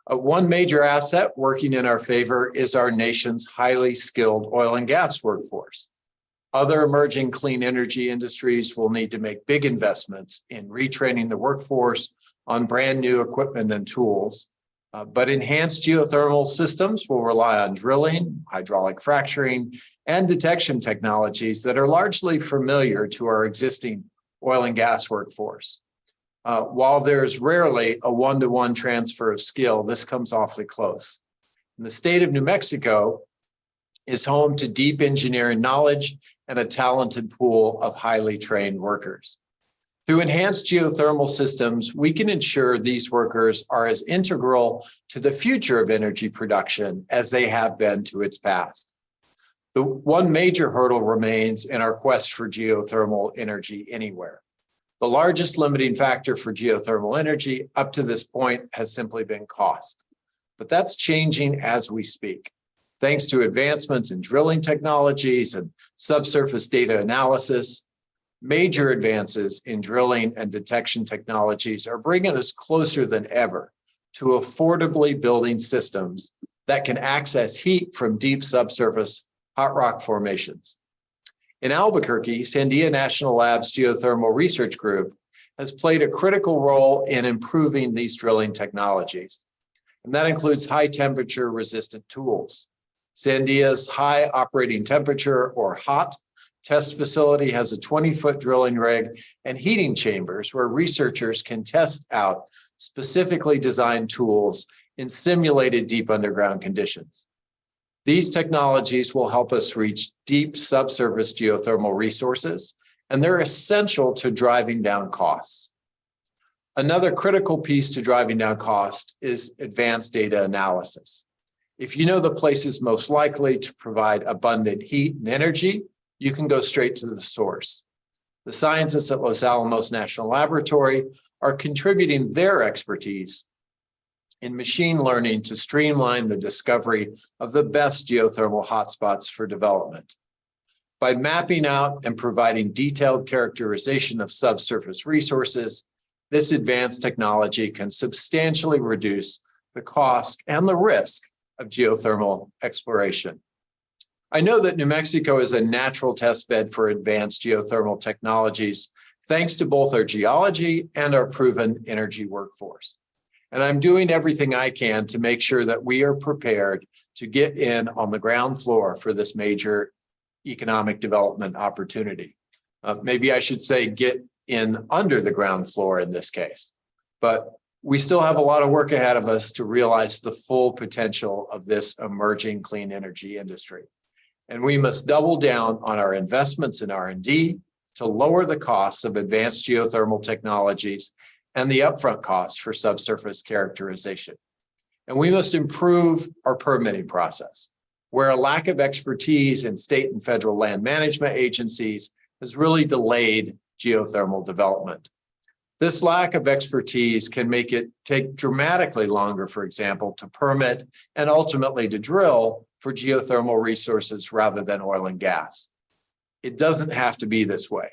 One major asset working in our favor is our nation's highly skilled oil and gas workforce. Other emerging clean energy industries will need to make big investments in retraining the workforce on brand new equipment and tools. But enhanced geothermal systems will rely on drilling, hydraulic fracturing, and detection technologies that are largely familiar to our existing oil and gas workforce. While there's rarely a one-to-one transfer of skill, this comes awfully close. And the state of New Mexico is home to deep engineering knowledge and a talented pool of highly trained workers. Through enhanced geothermal systems, we can ensure these workers are as integral to the future of energy production as they have been to its past. The one major hurdle remains in our quest for geothermal energy anywhere. The largest limiting factor for geothermal energy up to this point has simply been cost. But that's changing as we speak. Thanks to advancements in drilling technologies and subsurface data analysis, major advances in drilling and detection technologies are bringing us closer than ever to affordably building systems that can access heat from deep subsurface hot rock formations. In Albuquerque, Sandia National Labs Geothermal Research Group has played a critical role in improving these drilling technologies. And that includes high temperature resistant tools. Sandia's high operating temperature, or HOT, test facility has a 20-foot drilling rig and heating chambers where researchers can test out specifically designed tools in simulated deep underground conditions. These technologies will help us reach deep subsurface geothermal resources, and they're essential to driving down costs. Another critical piece to driving down cost is advanced data analysis. If you know the places most likely to provide abundant heat and energy, you can go straight to the source. The scientists at Los Alamos National Laboratory are contributing their expertise in machine learning to streamline the discovery of the best geothermal hotspots for development. By mapping out and providing detailed characterization of subsurface resources, this advanced technology can substantially reduce the cost and the risk of geothermal exploration. I know that New Mexico is a natural test bed for advanced geothermal technologies, thanks to both our geology and our proven energy workforce. And I'm doing everything I can to make sure that we are prepared to get in on the ground floor for this major economic development opportunity. Maybe I should say get in under the ground floor in this case. But we still have a lot of work ahead of us to realize the full potential of this emerging clean energy industry. And we must double down on our investments in R&D to lower the costs of advanced geothermal technologies and the upfront costs for subsurface characterization. And we must improve our permitting process, where a lack of expertise in state and federal land management agencies has really delayed geothermal development. This lack of expertise can make it take dramatically longer, for example, to permit and ultimately to drill for geothermal resources rather than oil and gas. It doesn't have to be this way.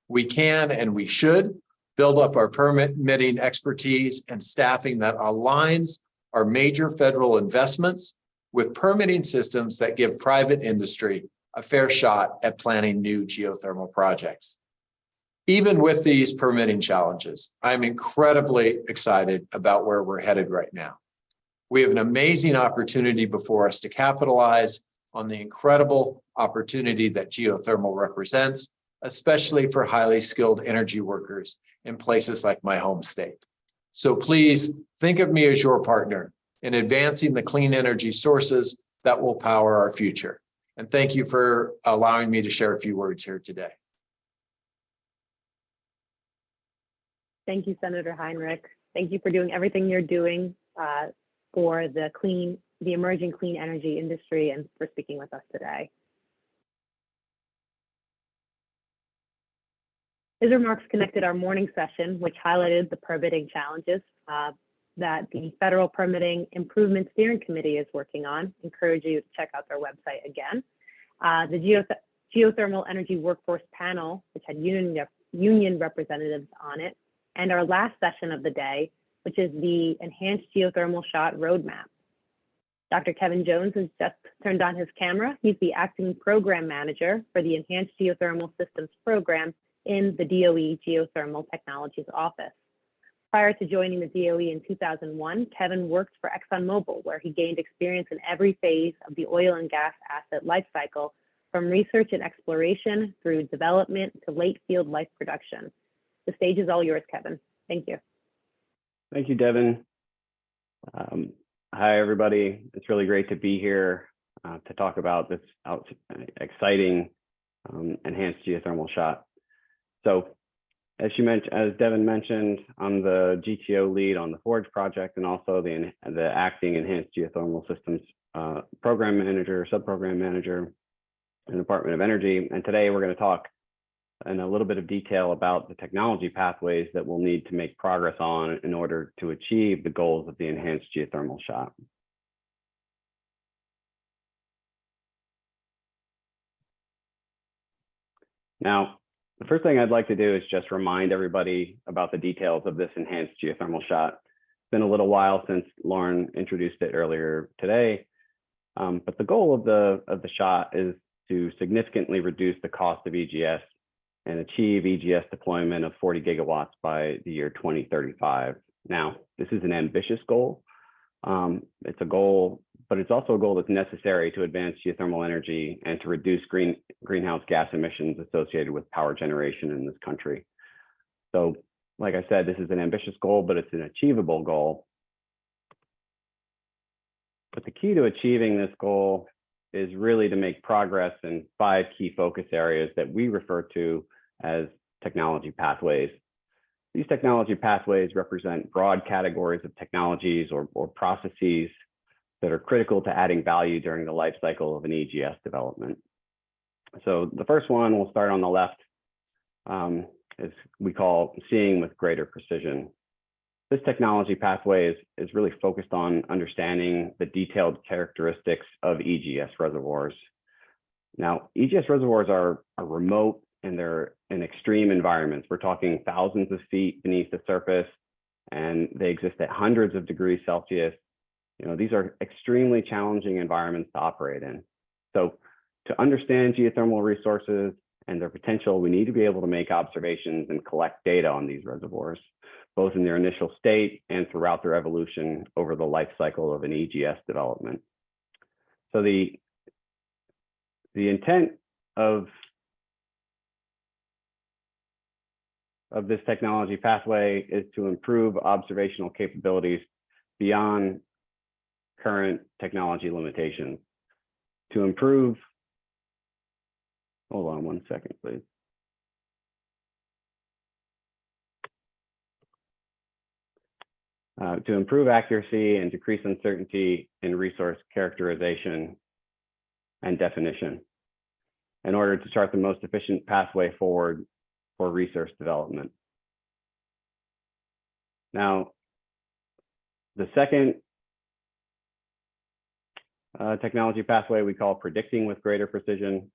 We can and we should build up our permitting expertise and staffing that aligns our major federal investments with permitting systems that give private industry a fair shot at planning new geothermal projects. Even with these permitting challenges, I'm incredibly excited about where we're headed right now. We have an amazing opportunity before us to capitalize on the incredible opportunity that geothermal represents, especially for highly skilled energy workers in places like my home state. So please think of me as your partner in advancing the clean energy sources that will power our future. And thank you for allowing me to share a few words here today. Thank you, Senator Heinrich. Thank you for doing everything you're doing for the emerging clean energy industry and for speaking with us today. His remarks connected our morning session, which highlighted the permitting challenges that the Federal Permitting Improvement Steering Committee is working on. Encourage you to check out their website again. The Geothermal Energy Workforce Panel, which had union representatives on it, and our last session of the day, which is the Enhanced Geothermal Shot Roadmap. Dr. Kevin Jones has just turned on his camera. He's the acting program manager for the Enhanced Geothermal Systems program in the DOE Geothermal Technologies Office. Prior to joining the DOE in 2001, Kevin worked for ExxonMobil, where he gained experience in every phase of the oil and gas asset lifecycle, from research and exploration through development to late field life production. The stage is all yours, Kevin. Thank you. Thank you, Devin. Hi, everybody. It's really great to be here to talk about this exciting enhanced geothermal shot. So, as Devin mentioned, I'm the GTO lead on the Forge project and also the acting Enhanced Geothermal Systems program manager, subprogram manager in the Department of Energy. And today we're going to talk in a little bit of detail about the technology pathways that we'll need to make progress on in order to achieve the goals of the enhanced geothermal shot. Now, the first thing I'd like to do is just remind everybody about the details of this enhanced geothermal shot. It's been a little while since Lauren introduced it earlier today, but the goal of the shot is to significantly reduce the cost of EGS and achieve EGS deployment of 40 gigawatts by the year 2035. Now, this is an ambitious goal. It's a goal, but it's also a goal that's necessary to advance geothermal energy and to reduce greenhouse gas emissions associated with power generation in this country. So, like I said, this is an ambitious goal, but it's an achievable goal. But the key to achieving this goal is really to make progress in 5 key focus areas that we refer to as technology pathways. These technology pathways represent broad categories of technologies or processes that are critical to adding value during the life cycle of an EGS development. So the first one, we'll start on the left, is we call seeing with greater precision. This technology pathway is really focused on understanding the detailed characteristics of EGS reservoirs. Now, EGS reservoirs are remote and they're in extreme environments. We're talking thousands of feet beneath the surface, and they exist at hundreds of degrees Celsius. You know, these are extremely challenging environments to operate in. So to understand geothermal resources and their potential, we need to be able to make observations and collect data on these reservoirs, both in their initial state and throughout their evolution over the life cycle of an EGS development. So the intent of this technology pathway is to improve observational capabilities beyond current technology limitations. To improve, hold on one second, please. To improve accuracy and decrease uncertainty in resource characterization and definition in order to chart the most efficient pathway forward for resource development. Now, the second technology pathway we call predicting with greater precision.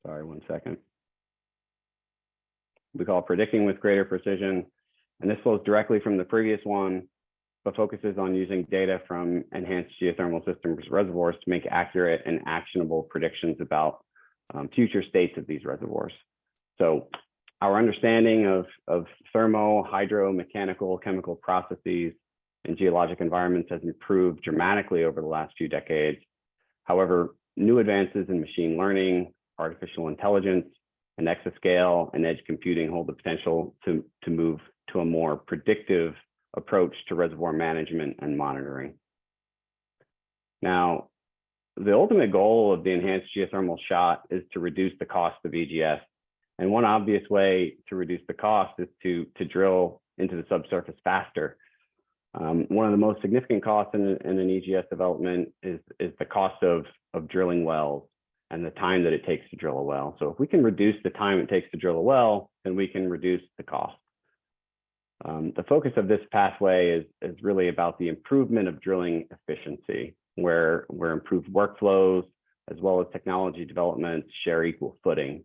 Sorry, one second. We call predicting with greater precision, and this flows directly from the previous one, but focuses on using data from enhanced geothermal systems reservoirs to make accurate and actionable predictions about future states of these reservoirs. So our understanding of thermo, hydro, mechanical, chemical processes in geologic environments has improved dramatically over the last few decades. However, new advances in machine learning, artificial intelligence, and exascale and edge computing hold the potential to move to a more predictive approach to reservoir management and monitoring. Now, the ultimate goal of the Enhanced Geothermal Shot is to reduce the cost of EGS. And one obvious way to reduce the cost is to drill into the subsurface faster. One of the most significant costs in an EGS development is the cost of drilling wells and the time that it takes to drill a well. So if we can reduce the time it takes to drill a well, then we can reduce the cost. The focus of this pathway is really about the improvement of drilling efficiency, where improved workflows as well as technology developments share equal footing.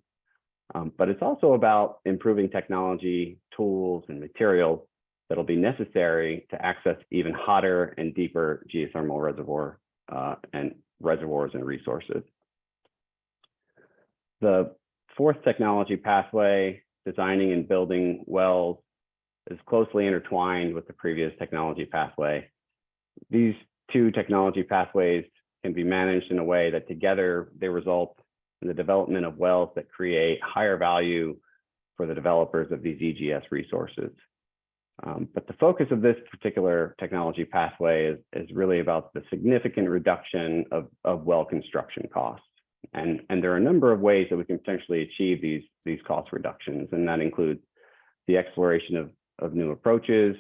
But it's also about improving technology, tools, and materials that'll be necessary to access even hotter and deeper geothermal reservoirs and resources. The fourth technology pathway, designing and building wells, is closely intertwined with the previous technology pathway. These two technology pathways can be managed in a way that together they result in the development of wells that create higher value for the developers of these EGS resources. But the focus of this particular technology pathway is really about the significant reduction of well construction costs. And there are a number of ways that we can potentially achieve these cost reductions, and that includes the exploration of new approaches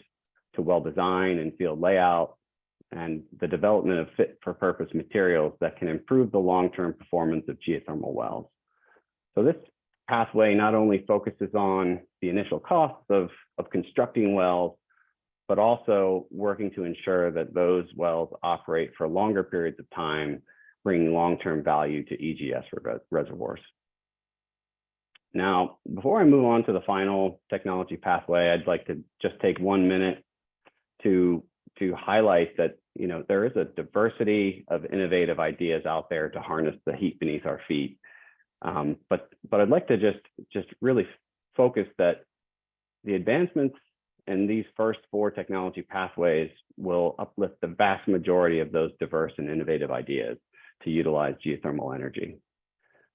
to well design and field layout, and the development of fit for purpose materials that can improve the long-term performance of geothermal wells. So this pathway not only focuses on the initial costs of constructing wells, but also working to ensure that those wells operate for longer periods of time, bringing long-term value to EGS reservoirs. Now, before I move on to the final technology pathway, I'd like to just take 1 minute to highlight that there is a diversity of innovative ideas out there to harness the heat beneath our feet. But I'd like to just really focus that the advancements in these first 4 technology pathways will uplift the vast majority of those diverse and innovative ideas to utilize geothermal energy.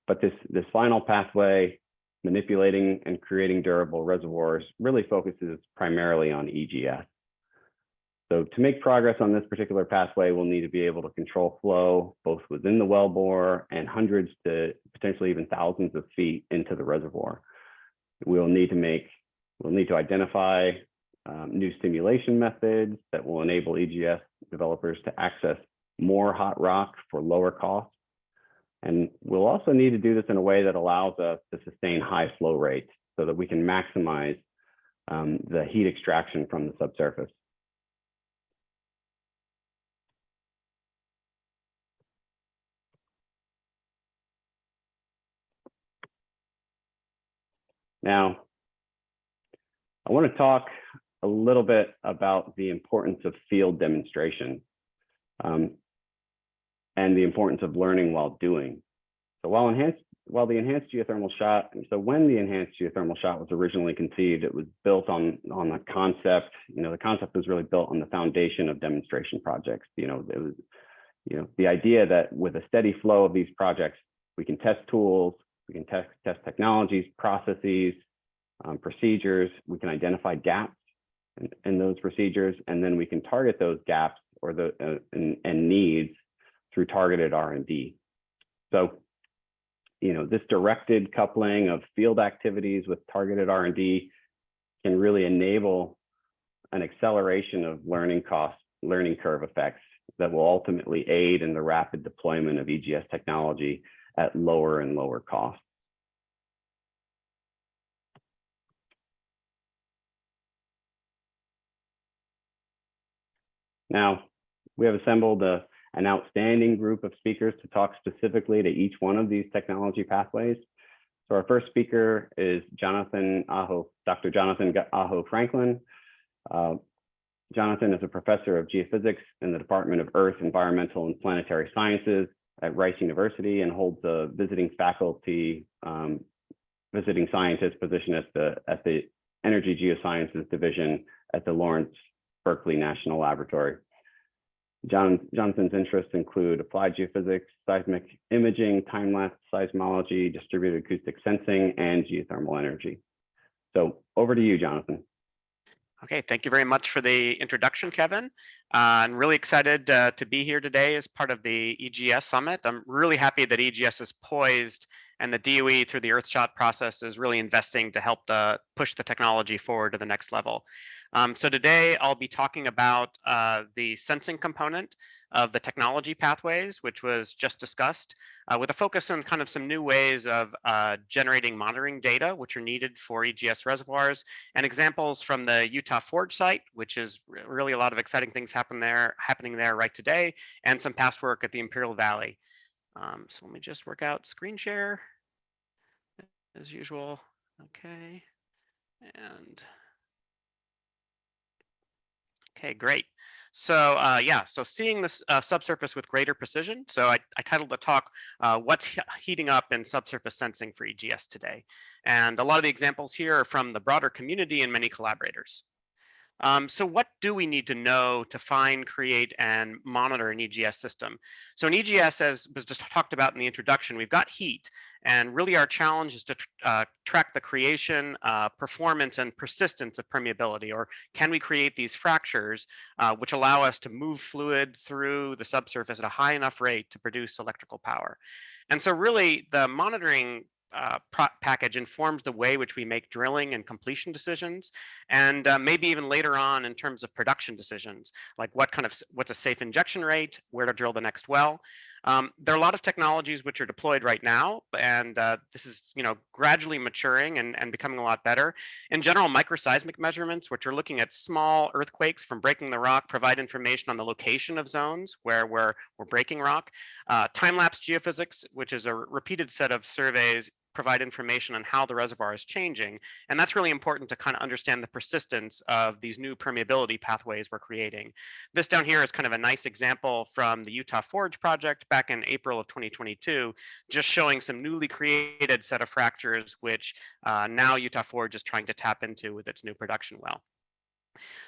But this final pathway, manipulating and creating durable reservoirs, really focuses primarily on EGS. So to make progress on this particular pathway, we'll need to be able to control flow both within the wellbore and hundreds to potentially even thousands of feet into the reservoir. We'll need to identify new stimulation methods that will enable EGS developers to access more hot rock for lower cost. And we'll also need to do this in a way that allows us to sustain high flow rates so that we can maximize the heat extraction from the subsurface. Now, I want to talk a little bit about the importance of field demonstration and the importance of learning while doing. So when the Enhanced Geothermal Shot was originally conceived, it was built on the concept. The concept was really built on the foundation of demonstration projects. It was, the idea that with a steady flow of these projects, we can test tools, we can test technologies, processes, procedures. We can identify gaps in those procedures, and then we can target those gaps or and needs through targeted R&D. So, this directed coupling of field activities with targeted R&D can really enable an acceleration of learning curve effects that will ultimately aid in the rapid deployment of EGS technology at lower and lower cost. Now, we have assembled an outstanding group of speakers to talk specifically to each one of these technology pathways. So our first speaker is Dr. Jonathan Aho Franklin. Jonathan is a professor of geophysics in the Department of Earth, Environmental, and Planetary Sciences at Rice University and holds a visiting scientist position at the Energy Geosciences Division at the Lawrence Berkeley National Laboratory. Jonathan's interests include applied geophysics, seismic imaging, time-lapse seismology, distributed acoustic sensing, and geothermal energy. So over to you, Jonathan. Okay, thank you very much for the introduction, Kevin. I'm really excited to be here today as part of the EGS Summit. I'm really happy that EGS is poised and the DOE through the Earthshot process is really investing to help push the technology forward to the next level. So today I'll be talking about the sensing component of the technology pathways, which was just discussed, with a focus on kind of some new ways of generating monitoring data, which are needed for EGS reservoirs, and examples from the Utah Forge site, which is really a lot of exciting things happening there right today, and some past work at the Imperial Valley. So let me just work out screen share as usual. Okay, and okay, great. So so seeing this subsurface with greater precision. So I titled the talk, What's Heating Up in Subsurface Sensing for EGS Today? And a lot of the examples here are from the broader community and many collaborators. So what do we need to know to find, create, and monitor an EGS system? So in EGS, as was just talked about in the introduction, we've got heat. And really our challenge is to track the creation, performance, and persistence of permeability, or can we create these fractures which allow us to move fluid through the subsurface at a high enough rate to produce electrical power? And so really the monitoring package informs the way which we make drilling and completion decisions, and maybe even later on in terms of production decisions, like what's a safe injection rate, where to drill the next well. There are a lot of technologies which are deployed right now, and this is gradually maturing and becoming a lot better. In general, microseismic measurements, which are looking at small earthquakes from breaking the rock, provide information on the location of zones where we're breaking rock. Time-lapse geophysics, which is a repeated set of surveys provide information on how the reservoir is changing. And that's really important to kind of understand the persistence of these new permeability pathways we're creating. This down here is kind of a nice example from the Utah Forge project back in April of 2022, just showing some newly created set of fractures, which now Utah Forge is trying to tap into with its new production well.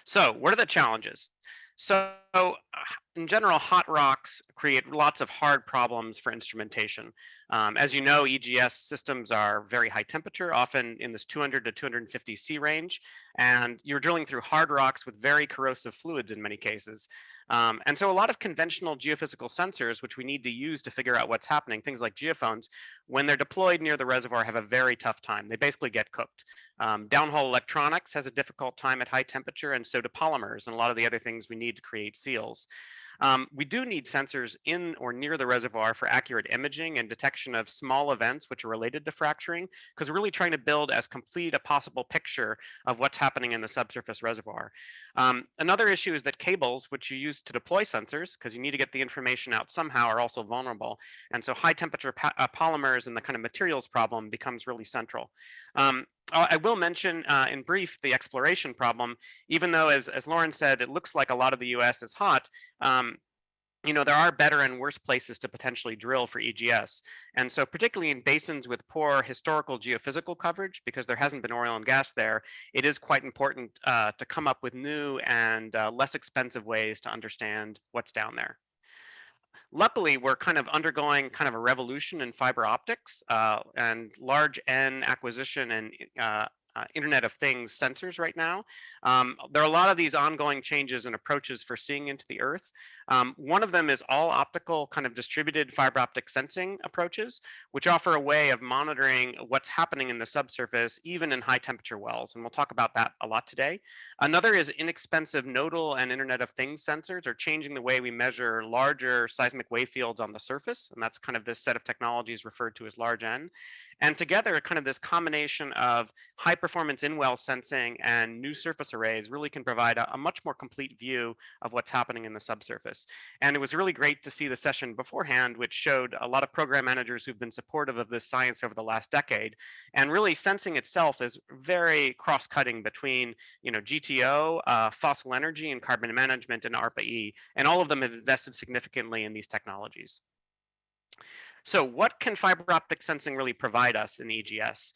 So what are the challenges? So in general, hot rocks create lots of hard problems for instrumentation. As you know, EGS systems are very high temperature, often in this 200 to 250 C range, and you're drilling through hard rocks with very corrosive fluids in many cases. And so a lot of conventional geophysical sensors, which we need to use to figure out what's happening, things like geophones, when they're deployed near the reservoir, have a very tough time. They basically get cooked. Downhole electronics has a difficult time at high temperature, and so do polymers and a lot of the other things we need to create seals. We do need sensors in or near the reservoir for accurate imaging and detection of small events which are related to fracturing, because we're really trying to build as complete a possible picture of what's happening in the subsurface reservoir. Another issue is that cables, which you use to deploy sensors, because you need to get the information out somehow, are also vulnerable. And so high temperature polymers and the kind of materials problem becomes really central. I will mention in brief the exploration problem, even though, as Lauren said, it looks like a lot of the US is hot. You know, there are better and worse places to potentially drill for EGS. And so particularly in basins with poor historical geophysical coverage, because there hasn't been oil and gas there, it is quite important to come up with new and less expensive ways to understand what's down there. Luckily, we're kind of undergoing kind of a revolution in fiber optics and large N acquisition and Internet of Things sensors right now. There are a lot of these ongoing changes and approaches for seeing into the earth. One of them is all optical kind of distributed fiber optic sensing approaches, which offer a way of monitoring what's happening in the subsurface, even in high temperature wells. And we'll talk about that a lot today. Another is inexpensive nodal and Internet of Things sensors are changing the way we measure larger seismic wave fields on the surface. And that's kind of this set of technologies referred to as large N. And together, kind of this combination of high performance in-well sensing and new surface arrays really can provide a much more complete view of what's happening in the subsurface. And it was really great to see the session beforehand, which showed a lot of program managers who've been supportive of this science over the last decade. And really sensing itself is very cross-cutting between, you know, GTO, fossil energy and carbon management, and ARPA-E. And all of them have invested significantly in these technologies. So what can fiber optic sensing really provide us in EGS?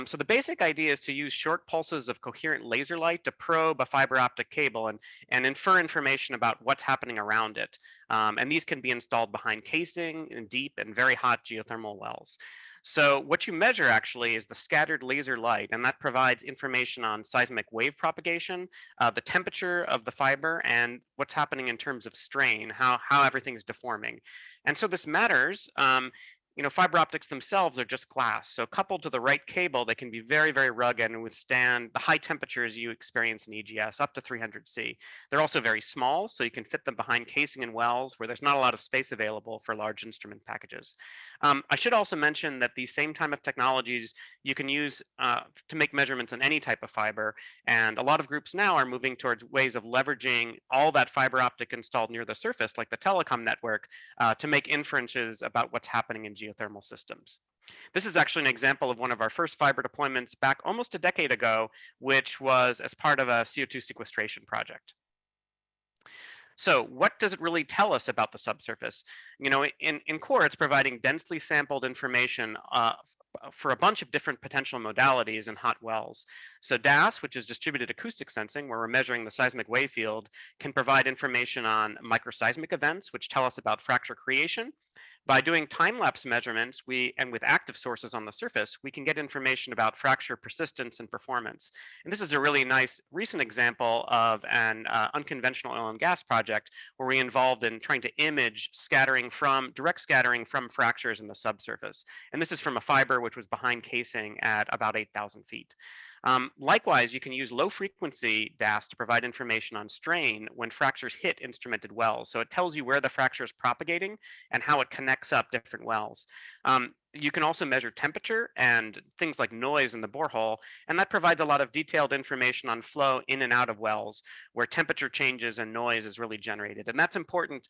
So the basic idea is to use short pulses of coherent laser light to probe a fiber optic cable and infer information about what's happening around it. And these can be installed behind casing in deep and very hot geothermal wells. So what you measure actually is the scattered laser light, and that provides information on seismic wave propagation, the temperature of the fiber, and what's happening in terms of strain, how everything's deforming. And so this matters. You know, fiber optics themselves are just glass. So coupled to the right cable, they can be very, very rugged and withstand the high temperatures you experience in EGS, up to 300 C. They're also very small, so you can fit them behind casing in wells where there's not a lot of space available for large instrument packages. I should also mention that these same type of technologies you can use to make measurements on any type of fiber. And a lot of groups now are moving towards ways of leveraging all that fiber optic installed near the surface, like the telecom network, to make inferences about what's happening in geothermal systems. This is actually an example of one of our first fiber deployments back almost a decade ago, which was as part of a CO2 sequestration project. So what does it really tell us about the subsurface? You know, in core, it's providing densely sampled information for a bunch of different potential modalities in hot wells. So DAS, which is distributed acoustic sensing, where we're measuring the seismic wave field, can provide information on microseismic events, which tell us about fracture creation. By doing time-lapse measurements, and with active sources on the surface, we can get information about fracture persistence and performance. And this is a really nice recent example of an unconventional oil and gas project where we involved in trying to image direct scattering from fractures in the subsurface. And this is from a fiber which was behind casing at about 8,000 feet. Likewise, you can use low frequency DAS to provide information on strain when fractures hit instrumented wells. So it tells you where the fracture is propagating and how it connects connects up different wells. You can also measure temperature and things like noise in the borehole, and that provides a lot of detailed information on flow in and out of wells where temperature changes and noise is really generated. And that's important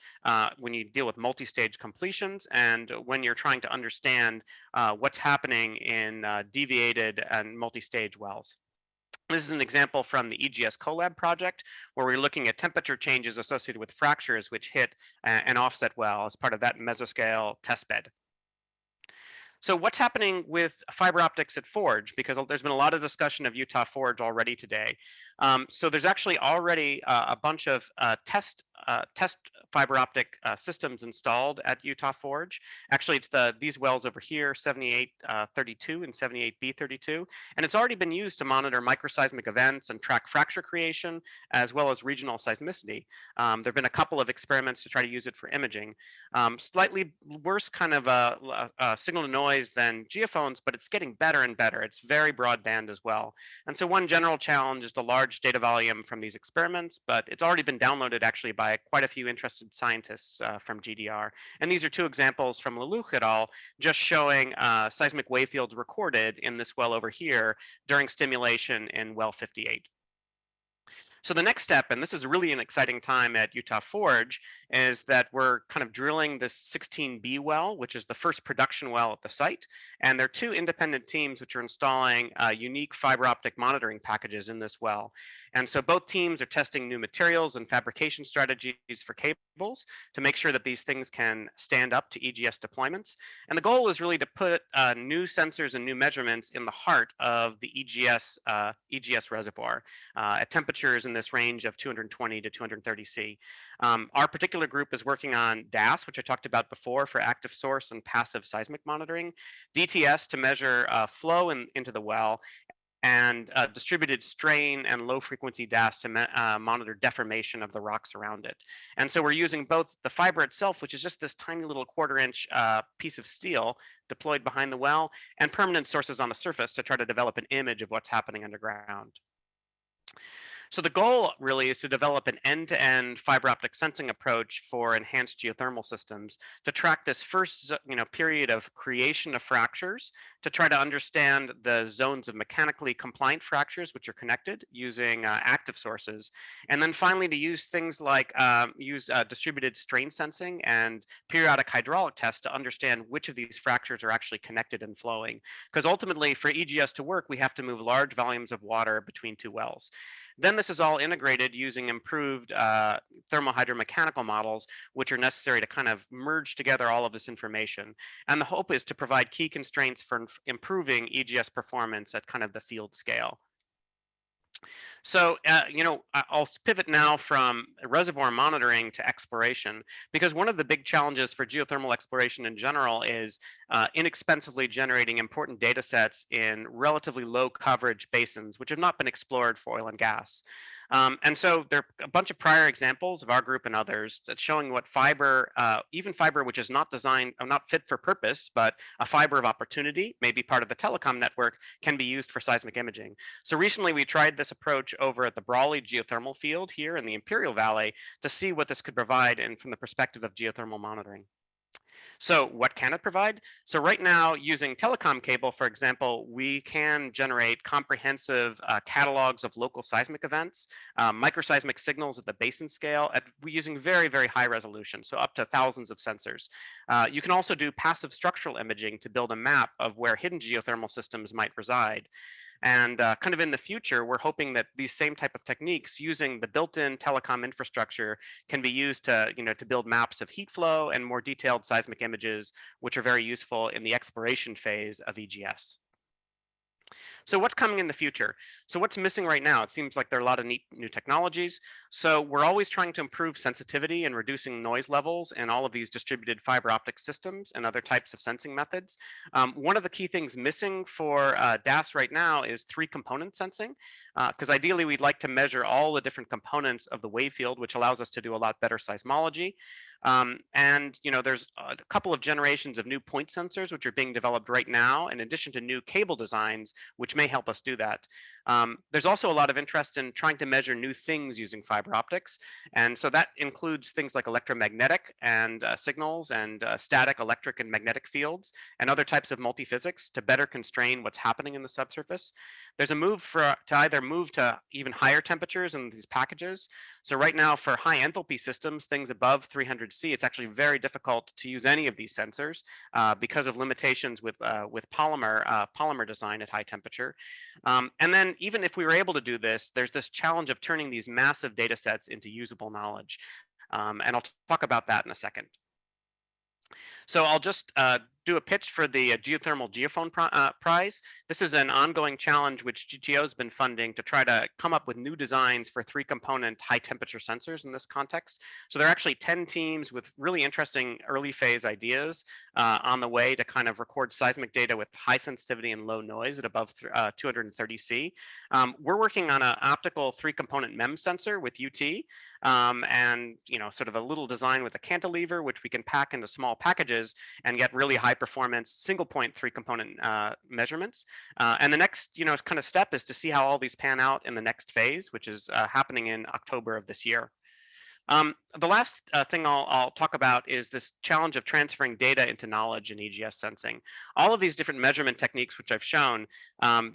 when you deal with multi-stage completions and when you're trying to understand what's happening in deviated and multi-stage wells. This is an example from the EGS Colab project, where we're looking at temperature changes associated with fractures which hit an offset well as part of that mesoscale testbed. So what's happening with fiber optics at Forge? Because there's been a lot of discussion of Utah Forge already today. So there's actually already a bunch of test fiber optic systems installed at Utah Forge. Actually, it's these wells over here, 7832 and 78B32, and it's already been used to monitor microseismic events and track fracture creation, as well as regional seismicity. There have been a couple of experiments to try to use it for imaging. Slightly worse kind of signal to noise than geophones, but it's getting better and better. It's very broadband as well. And so one general challenge is the large data volume from these experiments, but it's already been downloaded actually by quite a few interested scientists from GDR. And these are two examples from Lelouch et al. Just showing seismic wave fields recorded in this well over here during stimulation in well 58. So the next step, and this is really an exciting time at Utah Forge, is that we're kind of drilling this 16B well, which is the first production well at the site. And there are two independent teams which are installing unique fiber optic monitoring packages in this well. And so both teams are testing new materials and fabrication strategies for cables to make sure that these things can stand up to EGS deployments. And the goal is really to put new sensors and new measurements in the heart of the EGS reservoir at temperatures in this range of 220 to 230 C. Our particular group is working on DAS, which I talked about before, for active source and passive seismic monitoring, DTS to measure flow into the well, and distributed strain and low frequency DAS to monitor deformation of the rocks around it. And so we're using both the fiber itself, which is just this tiny little 1/4 inch piece of steel deployed behind the well, and permanent sources on the surface to try to develop an image of what's happening underground. So the goal really is to develop an end-to-end fiber optic sensing approach for enhanced geothermal systems to track this first period of creation of fractures, to try to understand the zones of mechanically compliant fractures which are connected using active sources, and then finally to use things like distributed strain sensing and periodic hydraulic tests to understand which of these fractures are actually connected and flowing. Because ultimately for EGS to work, we have to move large volumes of water between two wells. Then this is all integrated using improved thermo-hydromechanical models, which are necessary to kind of merge together all of this information. And the hope is to provide key constraints for improving EGS performance at kind of the field scale. So, I'll pivot now from reservoir monitoring to exploration, because one of the big challenges for geothermal exploration in general is inexpensively generating important data sets in relatively low coverage basins, which have not been explored for oil and gas. And so there are a bunch of prior examples of our group and others that's showing what fiber, even fiber which is not designed, not fit for purpose, but a fiber of opportunity, maybe part of the telecom network, can be used for seismic imaging. So recently we tried this approach over at the Brawley geothermal field here in the Imperial Valley to see what this could provide and from the perspective of geothermal monitoring. So what can it provide? So right now, using telecom cable, for example, we can generate comprehensive catalogs of local seismic events, microseismic signals at the basin scale, using very, very high resolution, so up to thousands of sensors. You can also do passive structural imaging to build a map of where hidden geothermal systems might reside. And kind of in the future, we're hoping that these same type of techniques using the built-in telecom infrastructure can be used to, to build maps of heat flow and more detailed seismic images, which are very useful in the exploration phase of EGS. So what's coming in the future? So what's missing right now? It seems like there are a lot of neat new technologies. So we're always trying to improve sensitivity and reducing noise levels in all of these distributed fiber optic systems and other types of sensing methods. One of the key things missing for DAS right now is 3-component sensing. because ideally we'd like to measure all the different components of the wave field, which allows us to do a lot better seismology. And there's a couple of generations of new point sensors which are being developed right now, in addition to new cable designs, which may help us do that. There's also a lot of interest in trying to measure new things using fiber optics. And so that includes things like electromagnetic and signals and static electric and magnetic fields and other types of multiphysics to better constrain what's happening in the subsurface. There's a move to either move to even higher temperatures in these packages. So right now for high enthalpy systems, things above 300C, it's actually very difficult to use any of these sensors because of limitations with polymer design at high temperature. And then even if we were able to do this, there's this challenge of turning these massive data sets into usable knowledge. And I'll talk about that in a second. So I'll just do a pitch for the Geothermal Geophone Prize. This is an ongoing challenge which GTO has been funding to try to come up with new designs for 3-component high temperature sensors in this context. So there are actually 10 teams with really interesting early phase ideas on the way to kind of record seismic data with high sensitivity and low noise at above 230C. We're working on an optical 3-component MEMS sensor with UT, and sort of a little design with a cantilever, which we can pack into small packages and get really high performance single point 3-component measurements. And the next kind of step is to see how all these pan out in the next phase, which is happening in October of this year. The last thing I'll talk about is this challenge of transferring data into knowledge in EGS sensing. All of these different measurement techniques, which I've shown,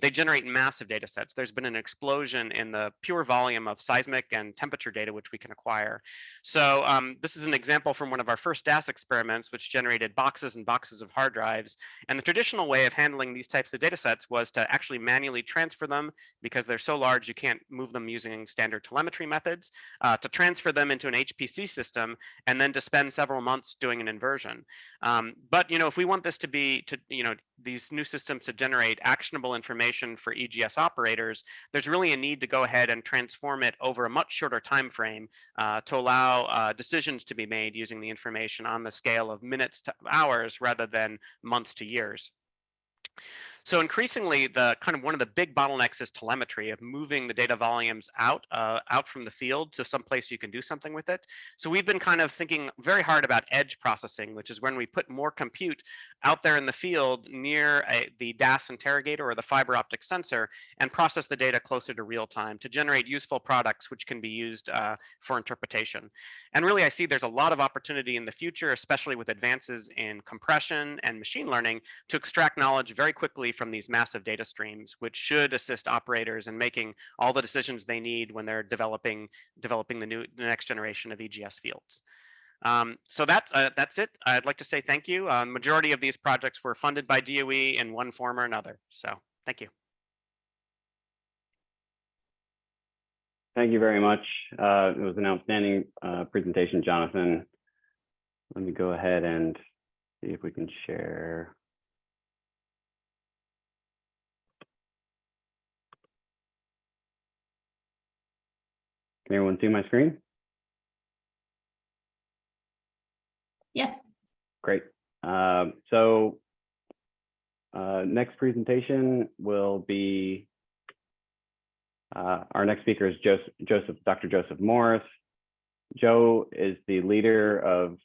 they generate massive data sets. There's been an explosion in the pure volume of seismic and temperature data which we can acquire. So this is an example from one of our first DAS experiments, which generated boxes and boxes of hard drives. And the traditional way of handling these types of data sets was to actually manually transfer them, because they're so large you can't move them using standard telemetry methods, to transfer them into an HPC system, and then to spend several months doing an inversion. But if we want this to be these new systems to generate actionable information for EGS operators, there's really a need to go ahead and transform it over a much shorter time frame to allow decisions to be made using the information on the scale of minutes to hours rather than months to years. So increasingly, one of the big bottlenecks is telemetry, of moving the data volumes out from the field to some place you can do something with it. So we've been kind of thinking very hard about edge processing, which is when we put more compute out there in the field near the DAS interrogator or the fiber optic sensor, and process the data closer to real time to generate useful products which can be used for interpretation. And really, I see there's a lot of opportunity in the future, especially with advances in compression and machine learning, to extract knowledge very quickly from these massive data streams, which should assist operators in making all the decisions they need when they're developing the next generation of EGS fields. So that's it. I'd like to say thank you. Majority of these projects were funded by DOE in one form or another. So thank you. Thank you very much. It was an outstanding presentation, Jonathan. Let me go ahead and see if we can share. Can everyone see my screen? Yes. Great. Next presentation will be, our next speaker is Dr. Joseph Morris. Joe is the leader of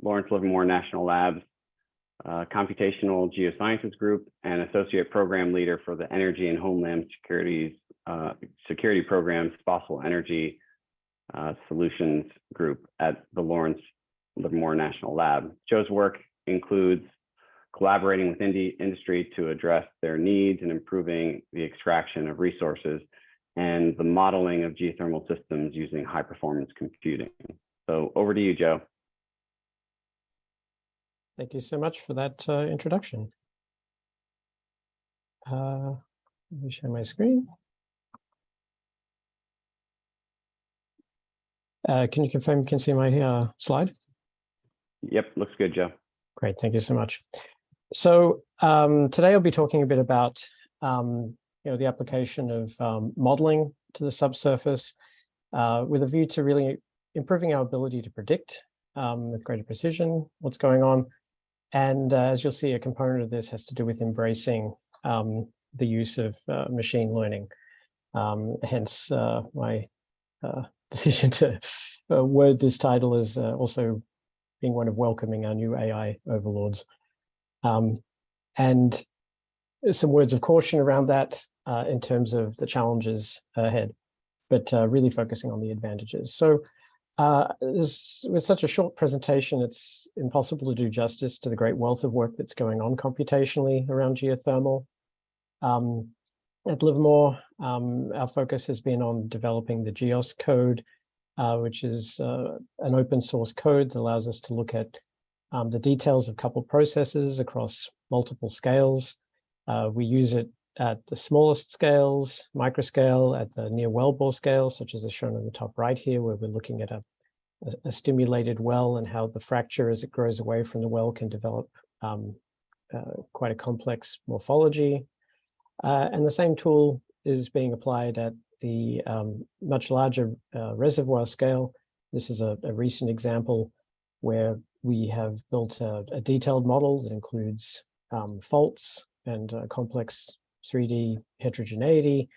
Lawrence Livermore National Labs Computational Geosciences Group and Associate Program Leader for the Energy and Homeland Security Program's Fossil Energy Solutions Group at the Lawrence Livermore National Lab. Joe's work includes collaborating with industry to address their needs and improving the extraction of resources and the modeling of geothermal systems using high performance computing. So over to you, Joe. Thank you so much for that introduction. Let me share my screen. Can you confirm you can see my slide? Yep, looks good, Joe. Great, thank you so much. So today I'll be talking a bit about the application of modeling to the subsurface with a view to really improving our ability to predict with greater precision what's going on. And as you'll see, a component of this has to do with embracing the use of machine learning. Hence my decision to word this title as also being one of welcoming our new AI overlords. And some words of caution around that in terms of the challenges ahead, but really focusing on the advantages. So with such a short presentation, it's impossible to do justice to the great wealth of work that's going on computationally around geothermal. At Livermore, our focus has been on developing the GEOS code, which is an open source code that allows us to look at the details of coupled processes across multiple scales. We use it at the smallest scales, microscale, at the near wellbore scale, such as is shown on the top right here, where we're looking at a stimulated well and how the fracture as it grows away from the well can develop quite a complex morphology. And the same tool is being applied at the much larger reservoir scale. This is a recent example where we have built a detailed model that includes faults and complex 3D heterogeneity.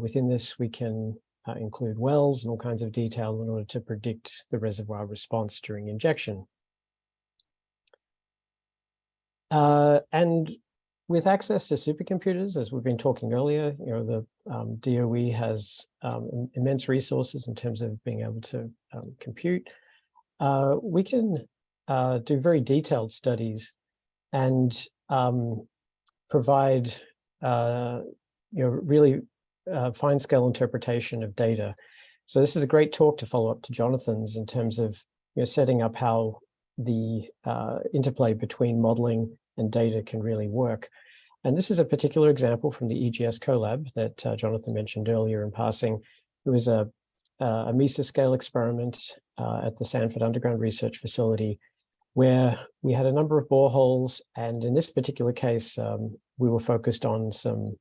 Within this, we can include wells and all kinds of detail in order to predict the reservoir response during injection. And with access to supercomputers, as we've been talking earlier, the DOE has immense resources in terms of being able to compute. We can do very detailed studies and provide really fine scale interpretation of data. So this is a great talk to follow up to Jonathan's in terms of setting up how the interplay between modeling and data can really work. And this is a particular example from the EGS Colab that Jonathan mentioned earlier in passing. It was a mesoscale experiment at the Sanford Underground Research Facility, where we had a number of boreholes. And in this particular case, we were focused on some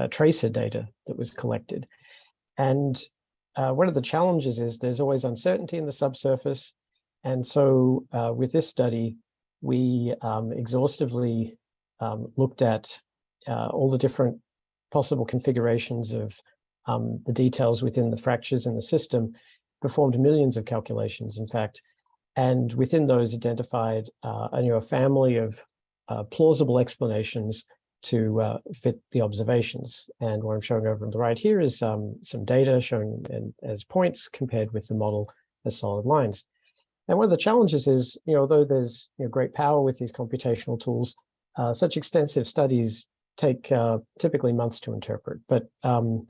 tracer data that was collected. And one of the challenges is there's always uncertainty in the subsurface. And so with this study, we exhaustively looked at all the different possible configurations of the details within the fractures in the system, performed millions of calculations, in fact, and within those identified a family of plausible explanations to fit the observations. And what I'm showing over on the right here is some data shown as points compared with the model as solid lines. And one of the challenges is, although there's great power with these computational tools, such extensive studies take typically months to interpret, but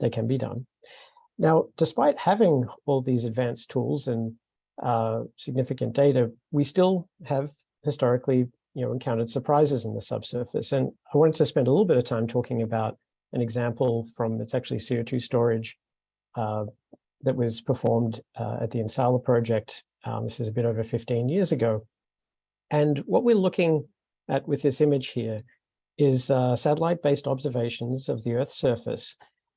they can be done. Now, despite having all these advanced tools and significant data, we still have historically encountered surprises in the subsurface. And I wanted to spend a little bit of time talking about an example from, it's actually CO2 storage that was performed at the Insala project. This is a bit over 15 years ago. And what we're looking at with this image here is satellite-based observations of the Earth's surface.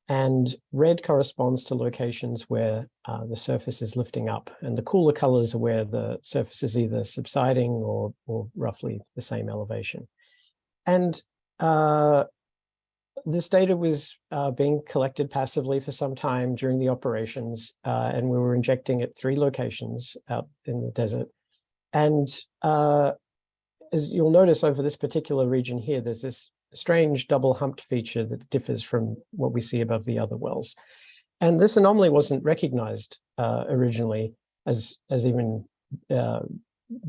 And red corresponds to locations where the surface is lifting up. And the cooler colors are where the surface is either subsiding or roughly the same elevation. And this data was being collected passively for some time during the operations, and we were injecting at 3 locations out in the desert. And as you'll notice over this particular region here, there's this strange double humped feature that differs from what we see above the other wells. And this anomaly wasn't recognized originally as even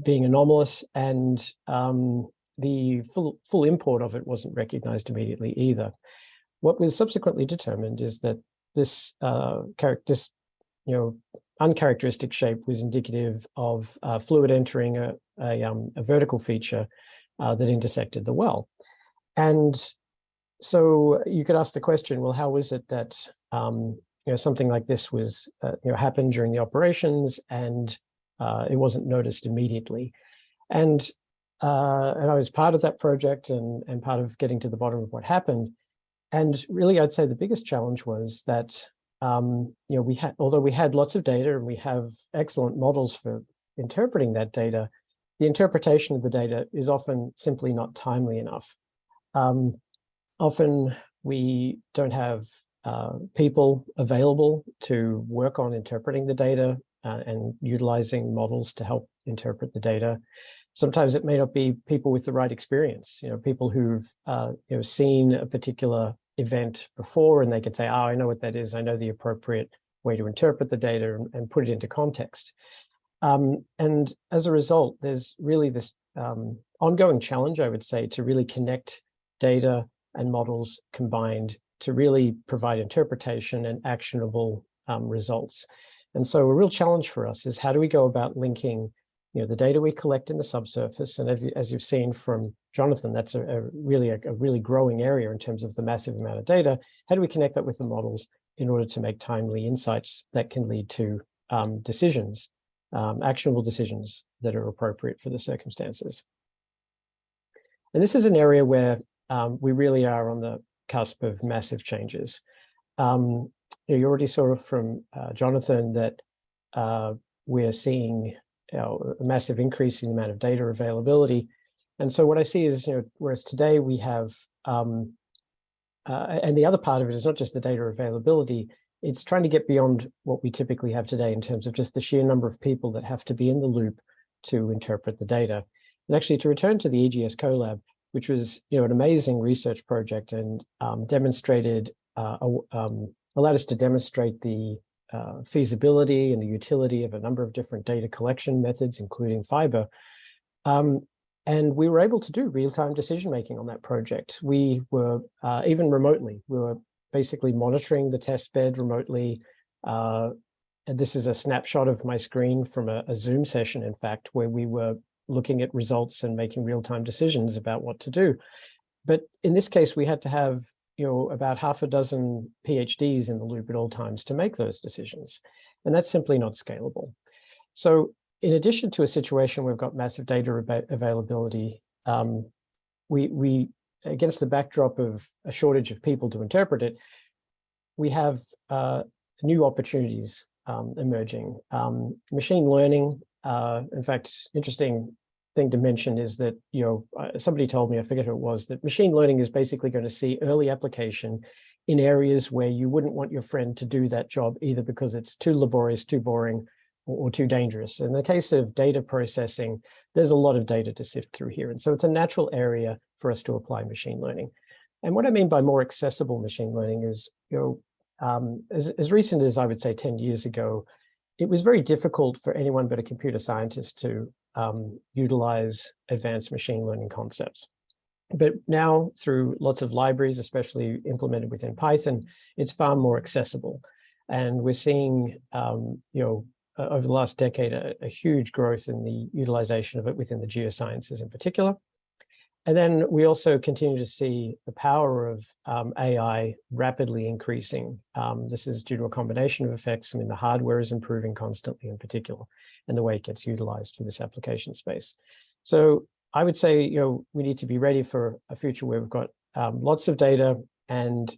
being anomalous, and the full import of it wasn't recognized immediately either. What was subsequently determined is that this uncharacteristic shape was indicative of fluid entering a vertical feature that intersected the well. And so you could ask the question, well, how was it that something like this was happened during the operations and it wasn't noticed immediately? And I was part of that project and part of getting to the bottom of what happened. And really, I'd say the biggest challenge was that although we had lots of data and we have excellent models for interpreting that data, the interpretation of the data is often simply not timely enough. often we don't have people available to work on interpreting the data and utilizing models to help interpret the data. Sometimes it may not be people with the right experience, people who've seen a particular event before, and they can say, oh, I know what that is. I know the appropriate way to interpret the data and put it into context. And as a result, there's really this ongoing challenge, I would say, to really connect data and models combined to really provide interpretation and actionable results. And so a real challenge for us is how do we go about linking the data we collect in the subsurface, and as you've seen from Jonathan, that's a really growing area in terms of the massive amount of data. How do we connect that with the models in order to make timely insights that can lead to decisions, actionable decisions that are appropriate for the circumstances? And this is an area where we really are on the cusp of massive changes. You already saw from Jonathan that we're seeing a massive increase in the amount of data availability. And so what I see is, whereas today we have, and the other part of it is not just the data availability, it's trying to get beyond what we typically have today in terms of just the sheer number of people that have to be in the loop to interpret the data. And actually, to return to the EGS CoLab, which was an amazing research project and demonstrated, allowed us to demonstrate the feasibility and the utility of a number of different data collection methods, including fiber. And we were able to do real-time decision-making on that project. We were, even remotely, we were basically monitoring the test bed remotely. And this is a snapshot of my screen from a Zoom session, in fact, where we were looking at results and making real-time decisions about what to do. But in this case, we had to have about half a dozen PhDs in the loop at all times to make those decisions. And that's simply not scalable. So in addition to a situation where we've got massive data availability, we against the backdrop of a shortage of people to interpret it, we have new opportunities emerging. Machine learning, in fact, interesting thing to mention is that, somebody told me, I forget who it was, that machine learning is basically going to see early application in areas where you wouldn't want your friend to do that job, either because it's too laborious, too boring, or too dangerous. In the case of data processing, there's a lot of data to sift through here. And so it's a natural area for us to apply machine learning. And what I mean by more accessible machine learning is, as recent as I would say 10 years ago, it was very difficult for anyone but a computer scientist to utilize advanced machine learning concepts. But now through lots of libraries, especially implemented within Python, it's far more accessible. And we're seeing, over the last decade, a huge growth in the utilization of it within the geosciences in particular. And then we also continue to see the power of AI rapidly increasing. This is due to a combination of effects. I mean, the hardware is improving constantly in particular, and the way it gets utilized for this application space. So I would say, we need to be ready for a future where we've got lots of data and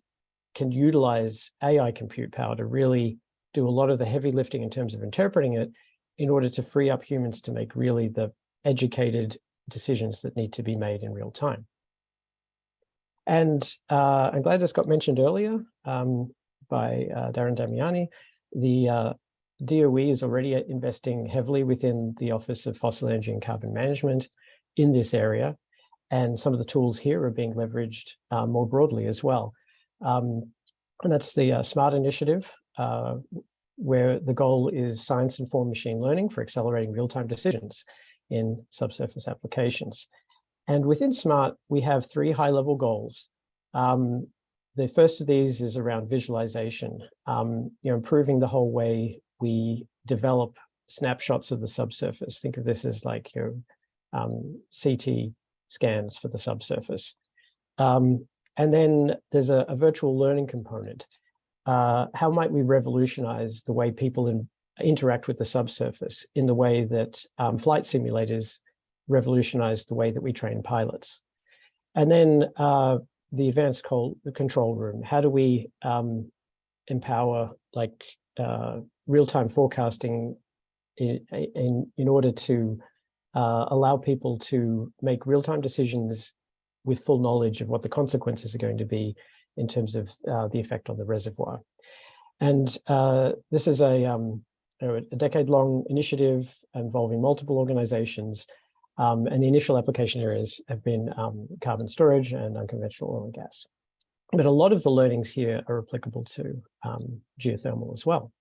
can utilize AI compute power to really do a lot of the heavy lifting in terms of interpreting it in order to free up humans to make really the educated decisions that need to be made in real time. And I'm glad this got mentioned earlier by Darren Damiani. The DOE is already investing heavily within the Office of Fossil Energy and Carbon Management in this area. And some of the tools here are being leveraged more broadly as well. And that's the SMART initiative, where the goal is science-informed machine learning for accelerating real-time decisions in subsurface applications. And within SMART, we have 3 high-level goals. The first of these is around visualization, improving the whole way we develop snapshots of the subsurface. Think of this as like your CT scans for the subsurface. And then there's a virtual learning component. How might we revolutionize the way people interact with the subsurface in the way that flight simulators revolutionized the way that we train pilots? And then the advanced control room. How do we empower real-time forecasting in order to allow people to make real-time decisions with full knowledge of what the consequences are going to be in terms of the effect on the reservoir. And this is a decade-long initiative involving multiple organizations, and the initial application areas have been carbon storage and unconventional oil and gas. But a lot of the learnings here are applicable to geothermal as well.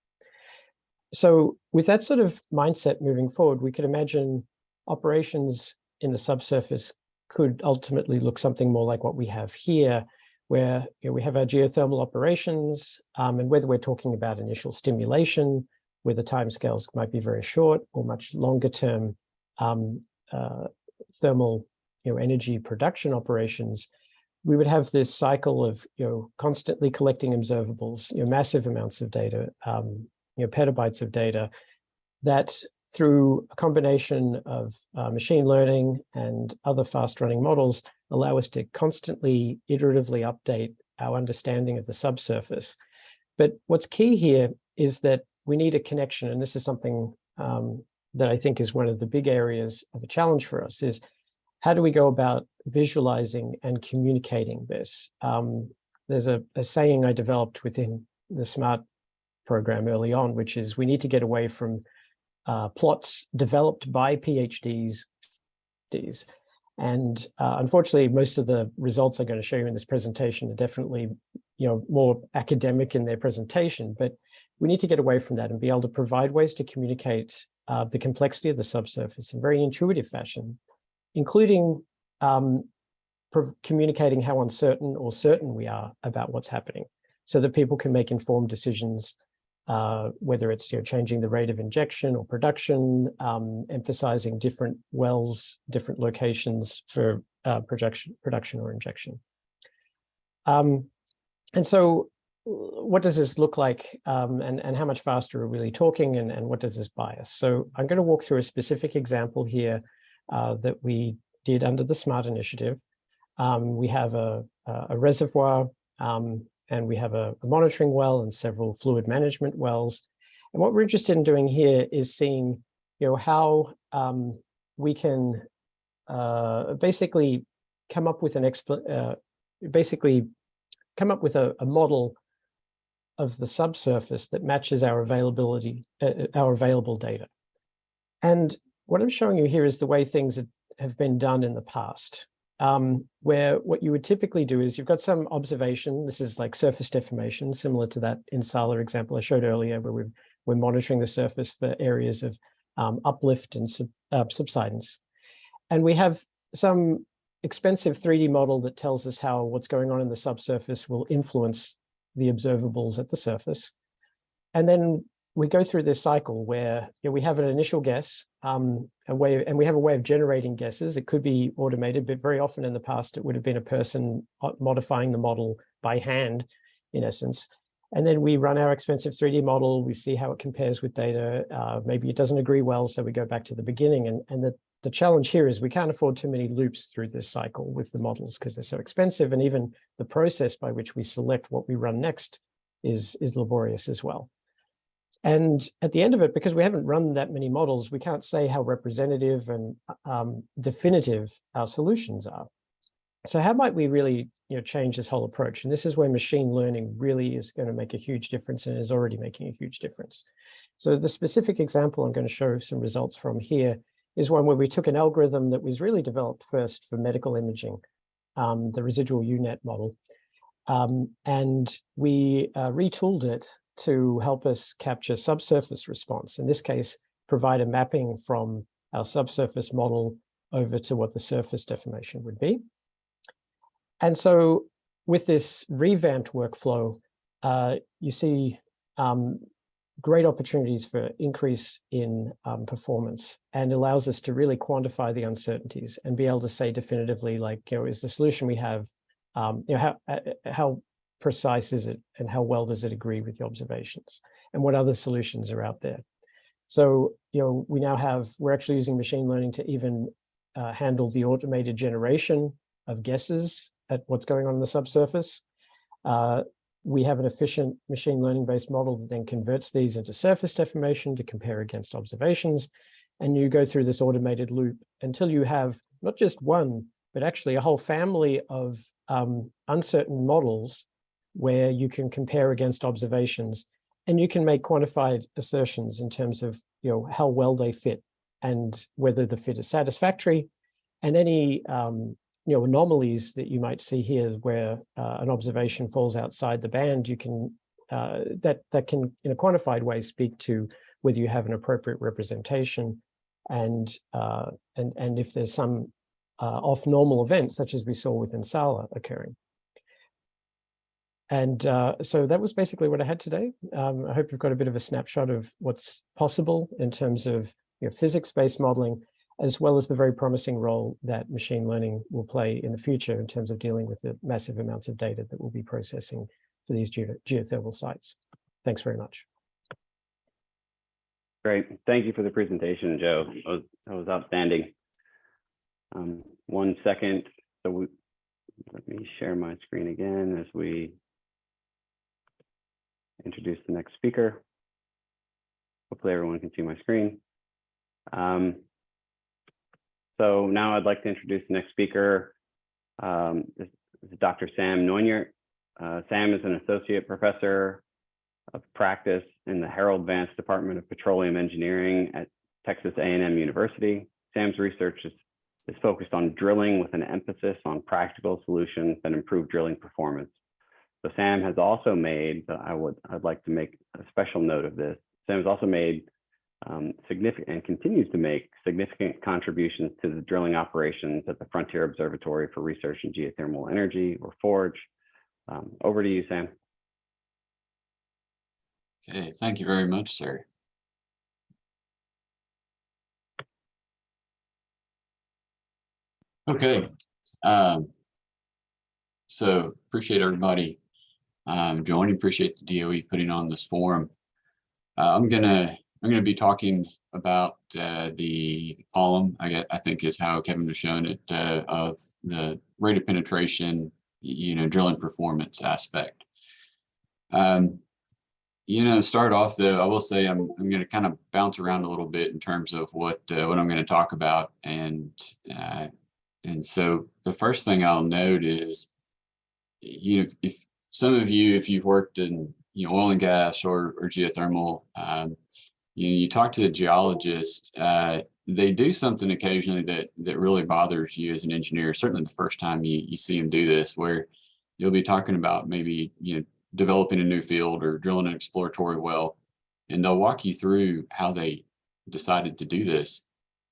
So with that sort of mindset moving forward, we could imagine operations in the subsurface could ultimately look something more like what we have here, where we have our geothermal operations, and whether we're talking about initial stimulation, where the timescales might be very short, or much longer term thermal energy production operations, we would have this cycle of constantly collecting observables, massive amounts of data, petabytes of data, that through a combination of machine learning and other fast-running models allow us to constantly, iteratively update our understanding of the subsurface. But what's key here is that we need a connection, and this is something that I think is one of the big areas of a challenge for us, is how do we go about visualizing and communicating this? There's a saying I developed within the SMART program early on, which is we need to get away from plots developed by PhDs. And unfortunately, most of the results I'm going to show you in this presentation are definitely more academic in their presentation, but we need to get away from that and be able to provide ways to communicate the complexity of the subsurface in a very intuitive fashion, including communicating how uncertain or certain we are about what's happening, so that people can make informed decisions, whether it's changing the rate of injection or production, emphasizing different wells, different locations for production or injection. And so what does this look like, and how much faster are we really talking, and what does this buy us? So I'm going to walk through a specific example here that we did under the SMART initiative. We have a reservoir, and we have a monitoring well and several fluid management wells. And what we're interested in doing here is seeing, how we can basically come up with a model of the subsurface that matches our available data. And what I'm showing you here is the way things have been done in the past, where what you would typically do is you've got some observation. This is like surface deformation, similar to that Insala example I showed earlier, where we're monitoring the surface for areas of uplift and subsidence. And we have some expensive 3D model that tells us how what's going on in the subsurface will influence the observables at the surface. And then we go through this cycle where we have an initial guess, and we have a way of generating guesses. It could be automated, but very often in the past, it would have been a person modifying the model by hand, in essence. And then we run our expensive 3D model, we see how it compares with data. Maybe it doesn't agree well, so we go back to the beginning. And the challenge here is we can't afford too many loops through this cycle with the models because they're so expensive. And even the process by which we select what we run next is laborious as well. And at the end of it, because we haven't run that many models, we can't say how representative and definitive our solutions are. So how might we really change this whole approach? And this is where machine learning really is going to make a huge difference and is already making a huge difference. So the specific example I'm going to show some results from here is one where we took an algorithm that was really developed first for medical imaging, the residual UNet model, and we retooled it to help us capture subsurface response. In this case, provide a mapping from our subsurface model over to what the surface deformation would be. And so with this revamped workflow, you see great opportunities for increase in performance, and allows us to really quantify the uncertainties and be able to say definitively, like, is the solution we have, how precise is it, and how well does it agree with the observations, and what other solutions are out there. So, we're actually using machine learning to even handle the automated generation of guesses at what's going on in the subsurface. We have an efficient machine learning based model that then converts these into surface deformation to compare against observations. And you go through this automated loop until you have not just one, but actually a whole family of uncertain models where you can compare against observations, and you can make quantified assertions in terms of how well they fit and whether the fit is satisfactory, and any anomalies that you might see here where an observation falls outside the band. You can that can in a quantified way speak to whether you have an appropriate representation, and if there's some off normal events such as we saw with Insala occurring. And so that was basically what I had today. I hope you've got a bit of a snapshot of what's possible in terms of physics-based modeling, as well as the very promising role that machine learning will play in the future in terms of dealing with the massive amounts of data that we'll be processing for these geothermal sites. Thanks very much. Great. Thank you for the presentation, Joe. That was outstanding. 1 second. So let me share my screen again as we introduce the next speaker. Hopefully everyone can see my screen. So now I'd like to introduce the next speaker. This is Dr. Sam Noyniert. Sam is an associate professor of practice in the Harold Vance Department of Petroleum Engineering at Texas A&M University. Sam's research is focused on drilling with an emphasis on practical solutions that improve drilling performance. So Sam has also made, I'd like to make a special note of this. Sam has also made significant and continues to make significant contributions to the drilling operations at the Frontier Observatory for Research in Geothermal Energy, or FORGE. Over to you, Sam. Okay, thank you very much, sir. Okay, so appreciate everybody joining. Appreciate the DOE putting on this forum. I'm gonna be talking about the column, I think is how Kevin has shown it, of the rate of penetration, drilling performance aspect. Start off though, I will say I'm going to kind of bounce around a little bit in terms of what I'm going to talk about, and so the first thing I'll note is, if some of you, if you've worked in oil and gas or geothermal, you talk to a geologist, they do something occasionally that really bothers you as an engineer. Certainly the first time you see them do this, where you'll be talking about maybe developing a new field or drilling an exploratory well, and they'll walk you through how they decided to do this,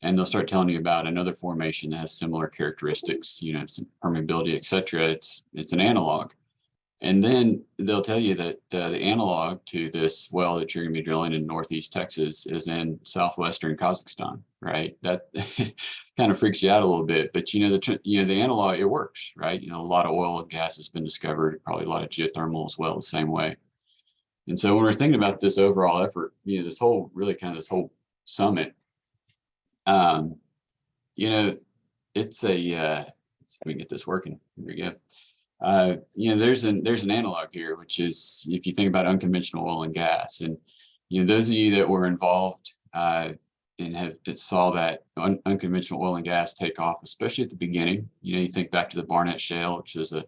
and they'll start telling you about another formation that has similar characteristics, some permeability, etc. It's an analog. And then they'll tell you that the analog to this well that you're going to be drilling in Northeast Texas is in southwestern Kazakhstan, right? That kind of freaks you out a little bit, but the analog, it works, right? A lot of oil and gas has been discovered, probably a lot of geothermal as well, the same way. And so when we're thinking about this overall effort, this whole summit, it's a, let's see if we can get this working. Here we go. There's an analog here, which is, if you think about unconventional oil and gas, and those of you that were involved and saw that unconventional oil and gas take off, especially at the beginning. You think back to the Barnett Shale, which was an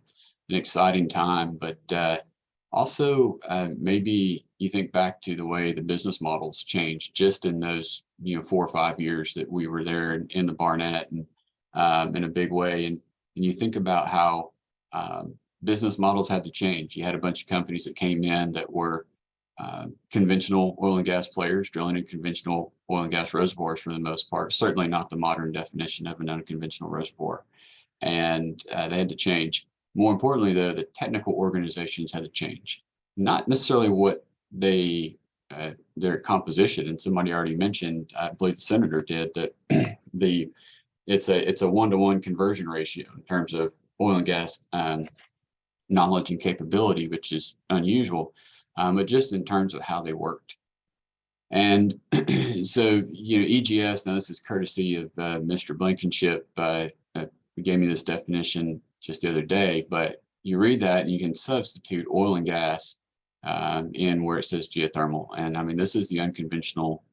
exciting time, but also maybe you think back to the way the business models changed just in those 4 or 5 years that we were there in the Barnett, and in a big way, and you think about how business models had to change. You had a bunch of companies that came in that were conventional oil and gas players, drilling in conventional oil and gas reservoirs for the most part, certainly not the modern definition of an unconventional reservoir. And they had to change. More importantly, though, the technical organizations had to change. Not necessarily what their composition, and somebody already mentioned, I believe the senator did, that it's a 1-to-1 conversion ratio in terms of oil and gas knowledge and capability, which is unusual, but just in terms of how they worked. And so, EGS, now this is courtesy of Mr. Blankenship, who gave me this definition just the other day, but you read that and you can substitute oil and gas in where it says geothermal. And I mean, this is the unconventional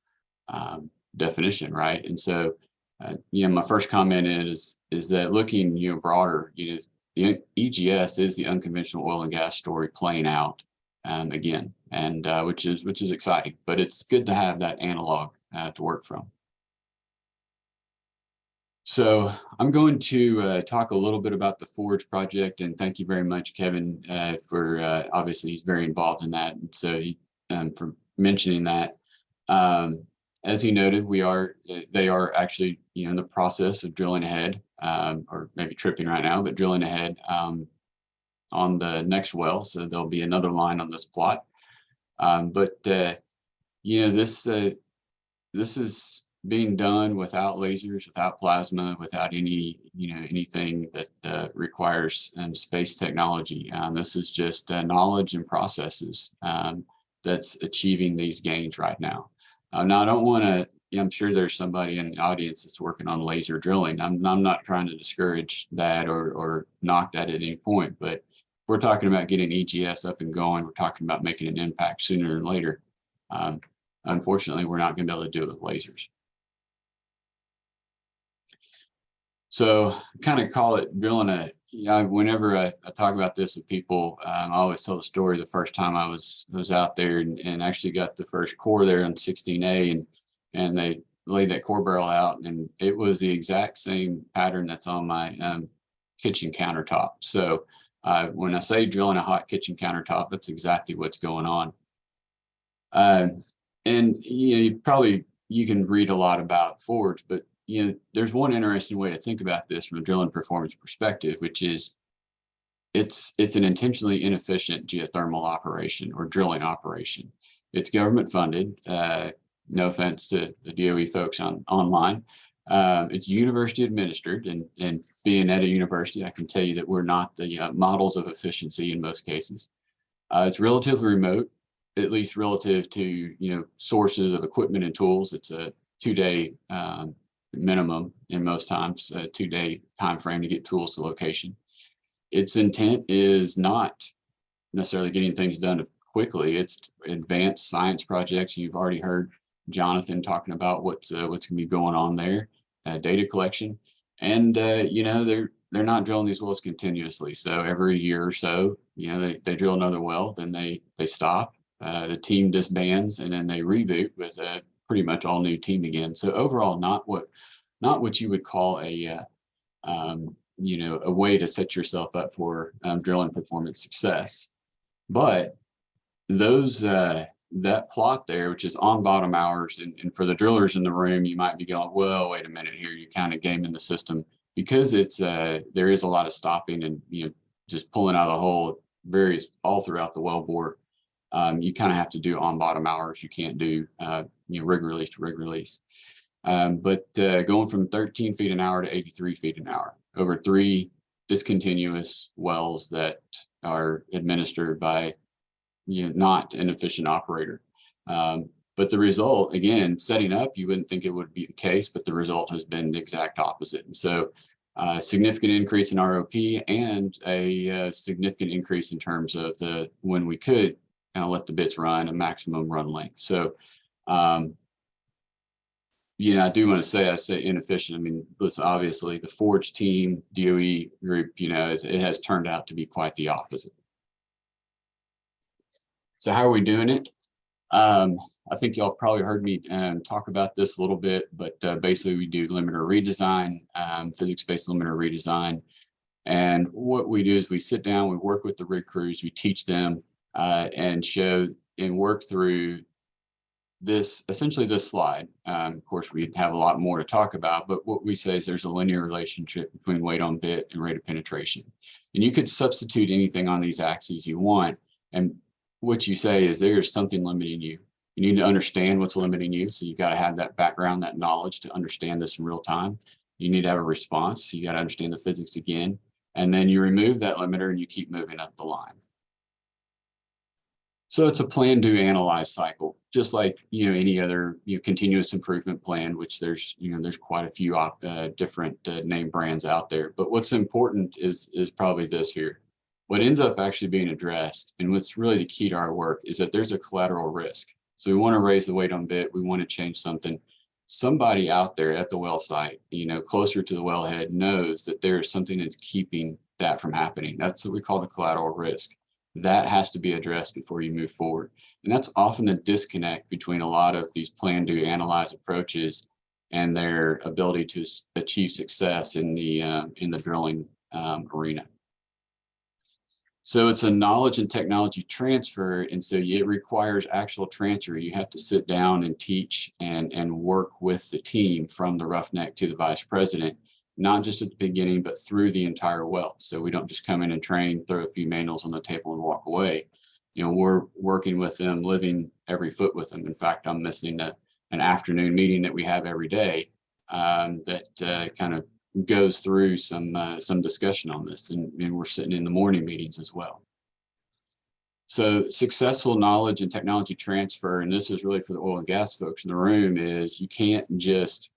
definition, right? And so My first comment is that looking, broader, the EGS is the unconventional oil and gas story playing out again, and which is exciting. But it's good to have that analog to work from. So I'm going to talk a little bit about the Forge project, and thank you very much, Kevin, for obviously he's very involved in that, and so for mentioning that. As he noted, they are actually in the process of drilling ahead, or maybe tripping right now, but drilling ahead on the next well. So there'll be another line on this plot. This is being done without lasers, without plasma, without any anything that requires space technology. This is just knowledge and processes that's achieving these gains right now. Now, I don't want to, I'm sure there's somebody in the audience that's working on laser drilling. I'm not trying to discourage that or knock that at any point, but if we're talking about getting EGS up and going, we're talking about making an impact sooner than later. Unfortunately, we're not going to be able to do it with lasers. So kind of call it drilling whenever I talk about this with people, I always tell the story the first time I was out there and actually got the first core there on 16A and they laid that core barrel out, and it was the exact same pattern that's on my kitchen countertop. So when I say drilling a hot kitchen countertop, that's exactly what's going on. And you can read a lot about Forge, but there's one interesting way to think about this from a drilling performance perspective, which is it's an intentionally inefficient geothermal operation or drilling operation. It's government funded. No offense to the DOE folks online. It's university administered, and being at a university, I can tell you that we're not the models of efficiency in most cases. It's relatively remote, at least relative to sources of equipment and tools. It's a 2-day minimum in most times, a 2-day time frame to get tools to location. Its intent is not necessarily getting things done quickly. It's advanced science projects. You've already heard Jonathan talking about what's going to be going on there, data collection, and they're not drilling these wells continuously. So every year or so, they drill another well, then they stop. The team disbands, and then they reboot with a pretty much all new team again. So overall, not what you would call a way to set yourself up for drilling performance success. But those that plot there, which is on bottom hours, and for the drillers in the room, you might be going, well, wait a minute here, you're kind of gaming the system, because it's there is a lot of stopping and just pulling out of the hole varies all throughout the wellbore. You kind of have to do on bottom hours. You can't do rig release to rig release. But going from 13 feet an hour to 83 feet an hour over 3 discontinuous wells that are administered by not an efficient operator. But the result, again, setting up, you wouldn't think it would be the case, but the result has been the exact opposite. And so significant increase in ROP and a significant increase in terms of when we could kind of let the bits run, a maximum run length. So I do want to say, I say inefficient. I mean, listen, obviously the Forge team, DOE group, it has turned out to be quite the opposite. So how are we doing it? I think y'all have probably heard me talk about this a little bit, but basically we do limiter redesign, physics-based limiter redesign. And what we do is we sit down, we work with the rig crews, we teach them and show and work through essentially this slide. Of course, we have a lot more to talk about, but what we say is there's a linear relationship between weight on bit and rate of penetration. And you could substitute anything on these axes you want. And what you say is there's something limiting you. You need to understand what's limiting you. So you've got to have that background, that knowledge to understand this in real time. You need to have a response. So you got to understand the physics again. And then you remove that limiter and you keep moving up the line. So it's a plan, do, analyze cycle, just like any other continuous improvement plan, which there's quite a few different name brands out there. But what's important is probably this here. What ends up actually being addressed, and what's really the key to our work, is that there's a collateral risk. So we want to raise the weight on bit, we want to change something, somebody out there at the well site, closer to the wellhead, knows that there's something that's keeping that from happening. That's what we call the collateral risk. That has to be addressed before you move forward. And that's often the disconnect between a lot of these plan, do, analyze approaches and their ability to achieve success in the drilling arena. So it's a knowledge and technology transfer. And so it requires actual transfer. You have to sit down and teach and work with the team from the roughneck to the vice president, not just at the beginning, but through the entire well. So we don't just come in and train, throw a few manuals on the table and walk away. We're working with them, living every foot with them. In fact, I'm missing an afternoon meeting that we have every day that kind of goes through some discussion on this, and we're sitting in the morning meetings as well. So successful knowledge and technology transfer, and this is really for the oil and gas folks in the room, is you can't just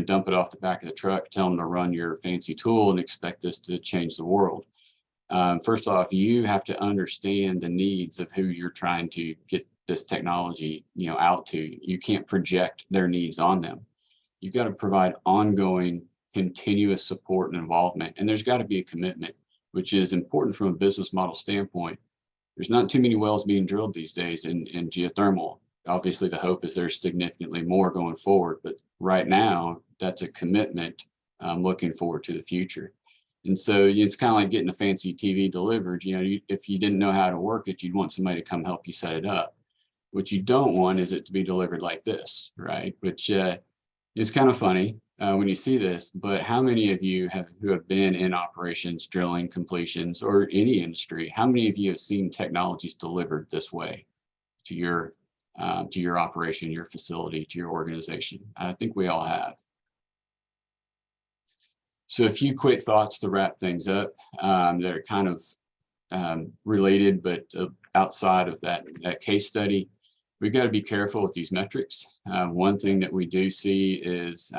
dump it off the back of the truck, tell them to run your fancy tool and expect this to change the world. First off, you have to understand the needs of who you're trying to get this technology out to. You can't project their needs on them. You've got to provide ongoing, continuous support and involvement. And there's got to be a commitment, which is important from a business model standpoint. There's not too many wells being drilled these days in geothermal. Obviously, the hope is there's significantly more going forward, but right now, that's a commitment looking forward to the future. And so it's kind of like getting a fancy TV delivered. If you didn't know how to work it, you'd want somebody to come help you set it up. What you don't want is it to be delivered like this, right? Which is kind of funny when you see this, but how many of you who have been in operations, drilling, completions, or any industry, how many of you have seen technologies delivered this way to your operation, your facility, to your organization? I think we all have. So a few quick thoughts to wrap things up that are kind of related, but outside of that case study. We've got to be careful with these metrics. One thing that we do see is,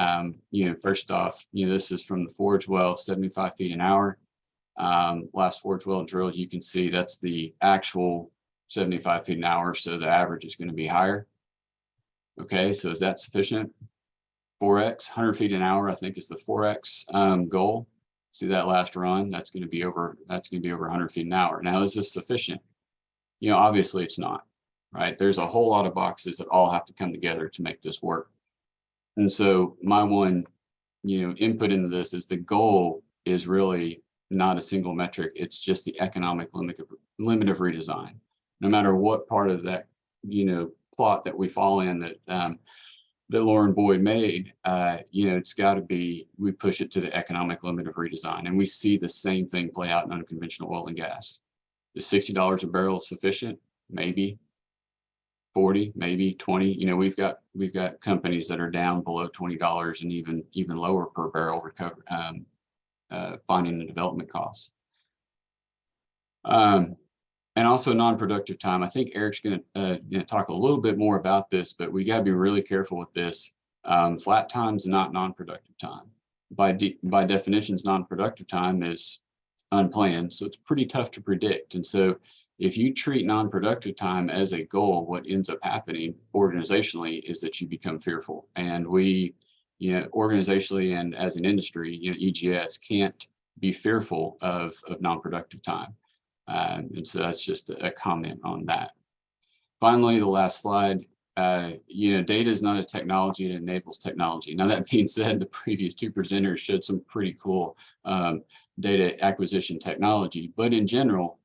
first off, this is from the Forge well, 75 feet an hour. Last Forge well drilled, you can see that's the actual 75 feet an hour. So the average is going to be higher. Okay, so is that sufficient? 4x, 100 feet an hour, I think is the 4x goal. See that last run, that's going to be over 100 feet an hour. Now, is this sufficient? Obviously it's not. Right? There's a whole lot of boxes that all have to come together to make this work. And so my one, input into this is the goal is really not a single metric. It's just the economic limit of redesign. No matter what part of that, plot that we fall in that Lauren Boyd made, it's got to be, we push it to the economic limit of redesign. And we see the same thing play out in unconventional oil and gas. Is $60 a barrel sufficient? Maybe. 40, maybe 20. We've got companies that are down below $20 and even lower per barrel recover, finding the development costs. And also non-productive time. I think Eric's going to talk a little bit more about this, but we got to be really careful with this. Flat time is not non-productive time. By definitions, non-productive time is unplanned, so it's pretty tough to predict. And so if you treat non-productive time as a goal, what ends up happening organizationally is that you become fearful. And we, organizationally and as an industry, EGS can't be fearful of non-productive time. And so that's just a comment on that. Finally, the last slide, data is not a technology, it enables technology. Now, that being said, the previous two presenters showed some pretty cool data acquisition technology, but in general,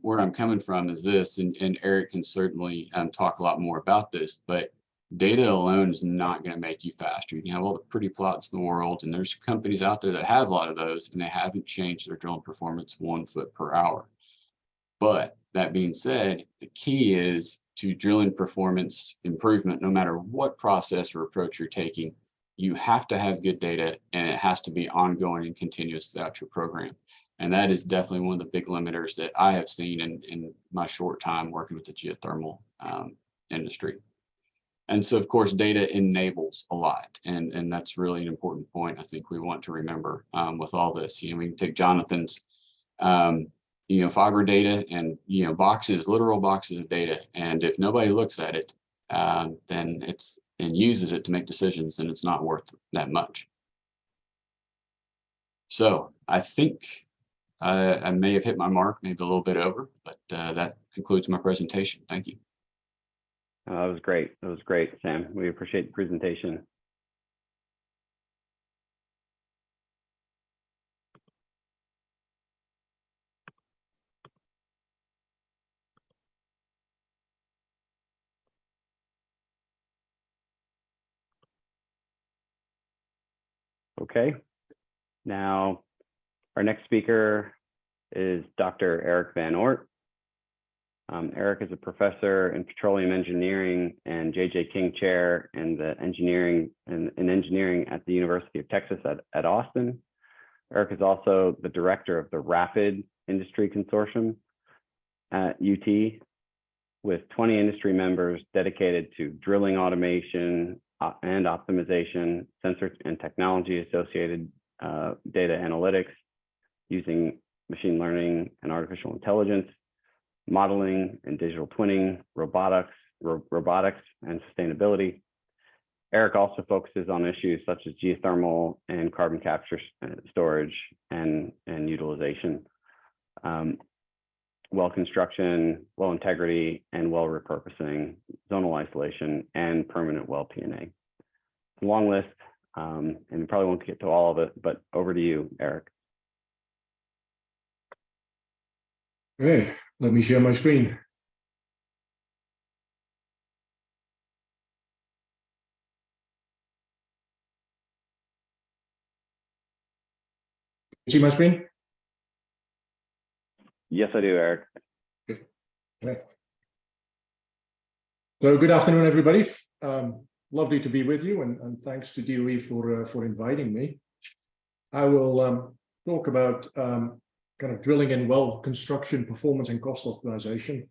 where I'm coming from is this, and Eric can certainly talk a lot more about this, but data alone is not going to make you faster. You can have all the pretty plots in the world, and there's companies out there that have a lot of those, and they haven't changed their drilling performance 1 foot per hour. But that being said, the key is to drilling performance improvement, no matter what process or approach you're taking, you have to have good data, and it has to be ongoing and continuous throughout your program. And that is definitely one of the big limiters that I have seen in my short time working with the geothermal industry. And so, of course, data enables a lot. And that's really an important point I think we want to remember with all this. We can take Jonathan's, fiber data and, boxes, literal boxes of data. And if nobody looks at it, then it's and uses it to make decisions, then it's not worth that much. So I think I may have hit my mark, maybe a little bit over, but that concludes my presentation. Thank you. That was great. That was great, Sam. We appreciate the presentation. Okay. Now, our next speaker is Dr. Eric Van Oort. Eric is a professor in petroleum engineering and J.J. King Chair in the engineering at the University of Texas at Austin. Eric is also the director of the Rapid Industry Consortium at UT, with 20 industry members dedicated to drilling automation and optimization, sensor and technology associated data analytics using machine learning and artificial intelligence, modeling and digital twinning, robotics and sustainability. Eric also focuses on issues such as geothermal and carbon capture storage and utilization, well construction, well integrity, and well repurposing, zonal isolation, and permanent well P&A. It's a long list, and we probably won't get to all of it, but over to you, Eric. Okay, let me share my screen. See my screen? Yes, I do, Eric. Okay. So good afternoon, everybody. Lovely to be with you, and thanks to DOE for inviting me. I will talk about kind of drilling in well construction, performance, and cost optimization,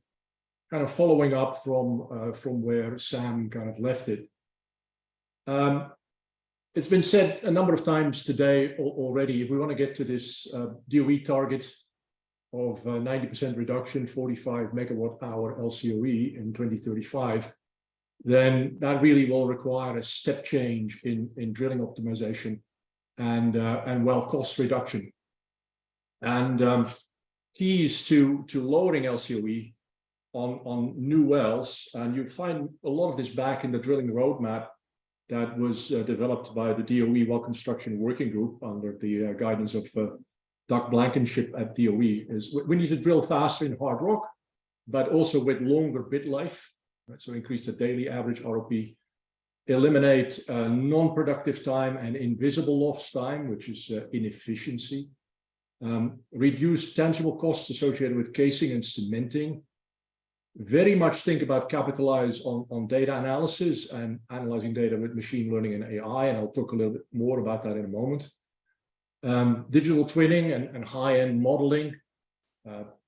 kind of following up from where Sam kind of left it. It's been said a number of times today already, if we want to get to this DOE target of 90% reduction, 45 megawatt hour LCOE in 2035, then that really will require a step change in drilling optimization and well cost reduction. And keys to lowering LCOE on new wells, and you find a lot of this back in the drilling roadmap that was developed by the DOE Well Construction Working Group under the guidance of Doug Blankenship at DOE, is we need to drill faster in hard rock, but also with longer bit life, right? So increase the daily average ROP, eliminate non-productive time and invisible lost time, which is inefficiency, reduce tangible costs associated with casing and cementing, very much think about capitalize on data analysis and analyzing data with machine learning and AI, and I'll talk a little bit more about that in a moment. Digital twinning and high-end modeling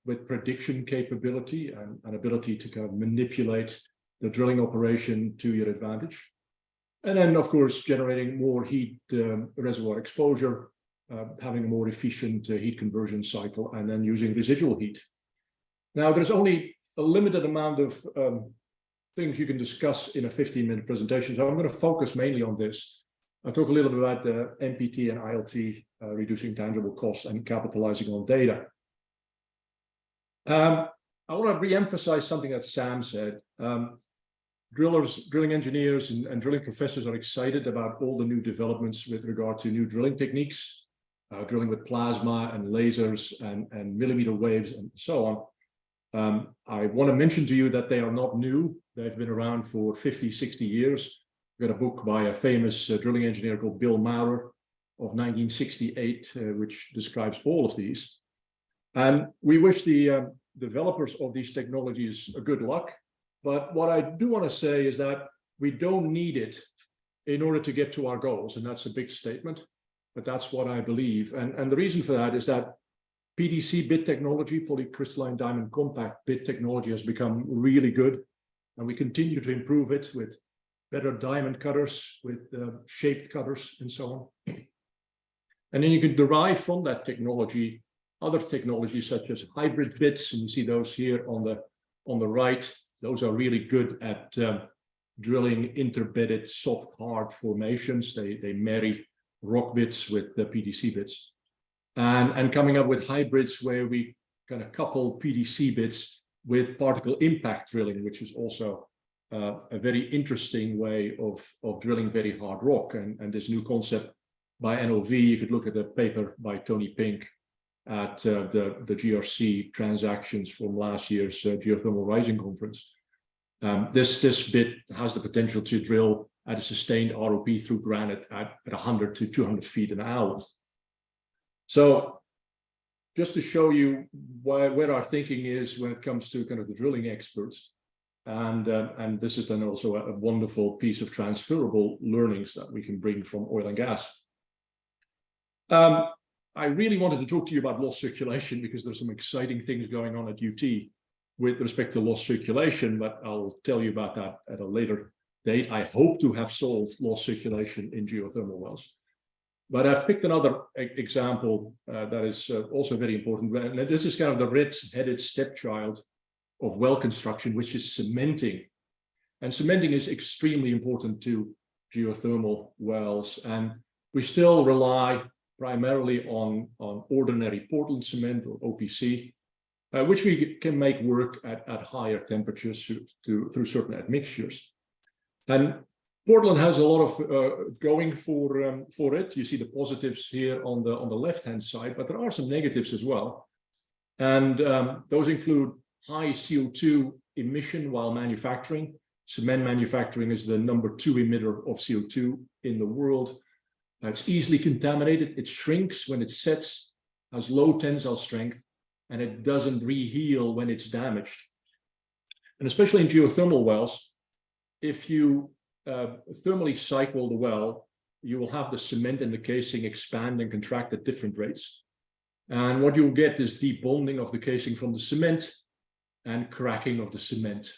with prediction capability and ability to kind of manipulate the drilling operation to your advantage. And then, of course, generating more heat reservoir exposure, having a more efficient heat conversion cycle, and then using residual heat. Now, there's only a limited amount of things you can discuss in a 15-minute presentation, so I'm going to focus mainly on this. I'll talk a little bit about the NPT and ILT, reducing tangible costs and capitalizing on data. I want to re-emphasize something that Sam said. Drilling engineers and drilling professors are excited about all the new developments with regard to new drilling techniques, drilling with plasma and lasers and millimeter waves and so on. I want to mention to you that they are not new. They've been around for 50, 60 years. We've got a book by a famous drilling engineer called Bill Maurer of 1968, which describes all of these. And we wish the developers of these technologies a good luck. But what I do want to say is that we don't need it in order to get to our goals. And that's a big statement, but that's what I believe. And the reason for that is that PDC bit technology, polycrystalline diamond compact bit technology, has become really good. And we continue to improve it with better diamond cutters, with shaped cutters, and so on. And then you can derive from that technology other technologies such as hybrid bits, and you see those here on the right. Those are really good at drilling interbedded soft hard formations. They marry rock bits with the PDC bits, and coming up with hybrids where we kind of couple PDC bits with particle impact drilling, which is also a very interesting way of drilling very hard rock. And this new concept by NOV, you could look at a paper by Tony Pink at the GRC transactions from last year's Geothermal Rising Conference. This bit has the potential to drill at a sustained ROP through granite at 100 to 200 feet an hour. So just to show you where our thinking is when it comes to kind of the drilling experts, and this is then also a wonderful piece of transferable learnings that we can bring from oil and gas. I really wanted to talk to you about lost circulation because there's some exciting things going on at UT with respect to lost circulation, but I'll tell you about that at a later date. I hope to have solved lost circulation in geothermal wells. But I've picked another example that is also very important. And this is kind of the red-headed stepchild of well construction, which is cementing. And cementing is extremely important to geothermal wells. And we still rely primarily on ordinary Portland cement or OPC, which we can make work at higher temperatures through certain admixtures. And Portland has a lot of going for it. You see the positives here on the left-hand side, but there are some negatives as well. And those include high CO2 emission while manufacturing. Cement manufacturing is the #2 emitter of CO2 in the world. It's easily contaminated. It shrinks when it sets, has low tensile strength, and it doesn't reheal when it's damaged. And especially in geothermal wells, if you thermally cycle the well, you will have the cement and the casing expand and contract at different rates. And what you'll get is debonding of the casing from the cement and cracking of the cement.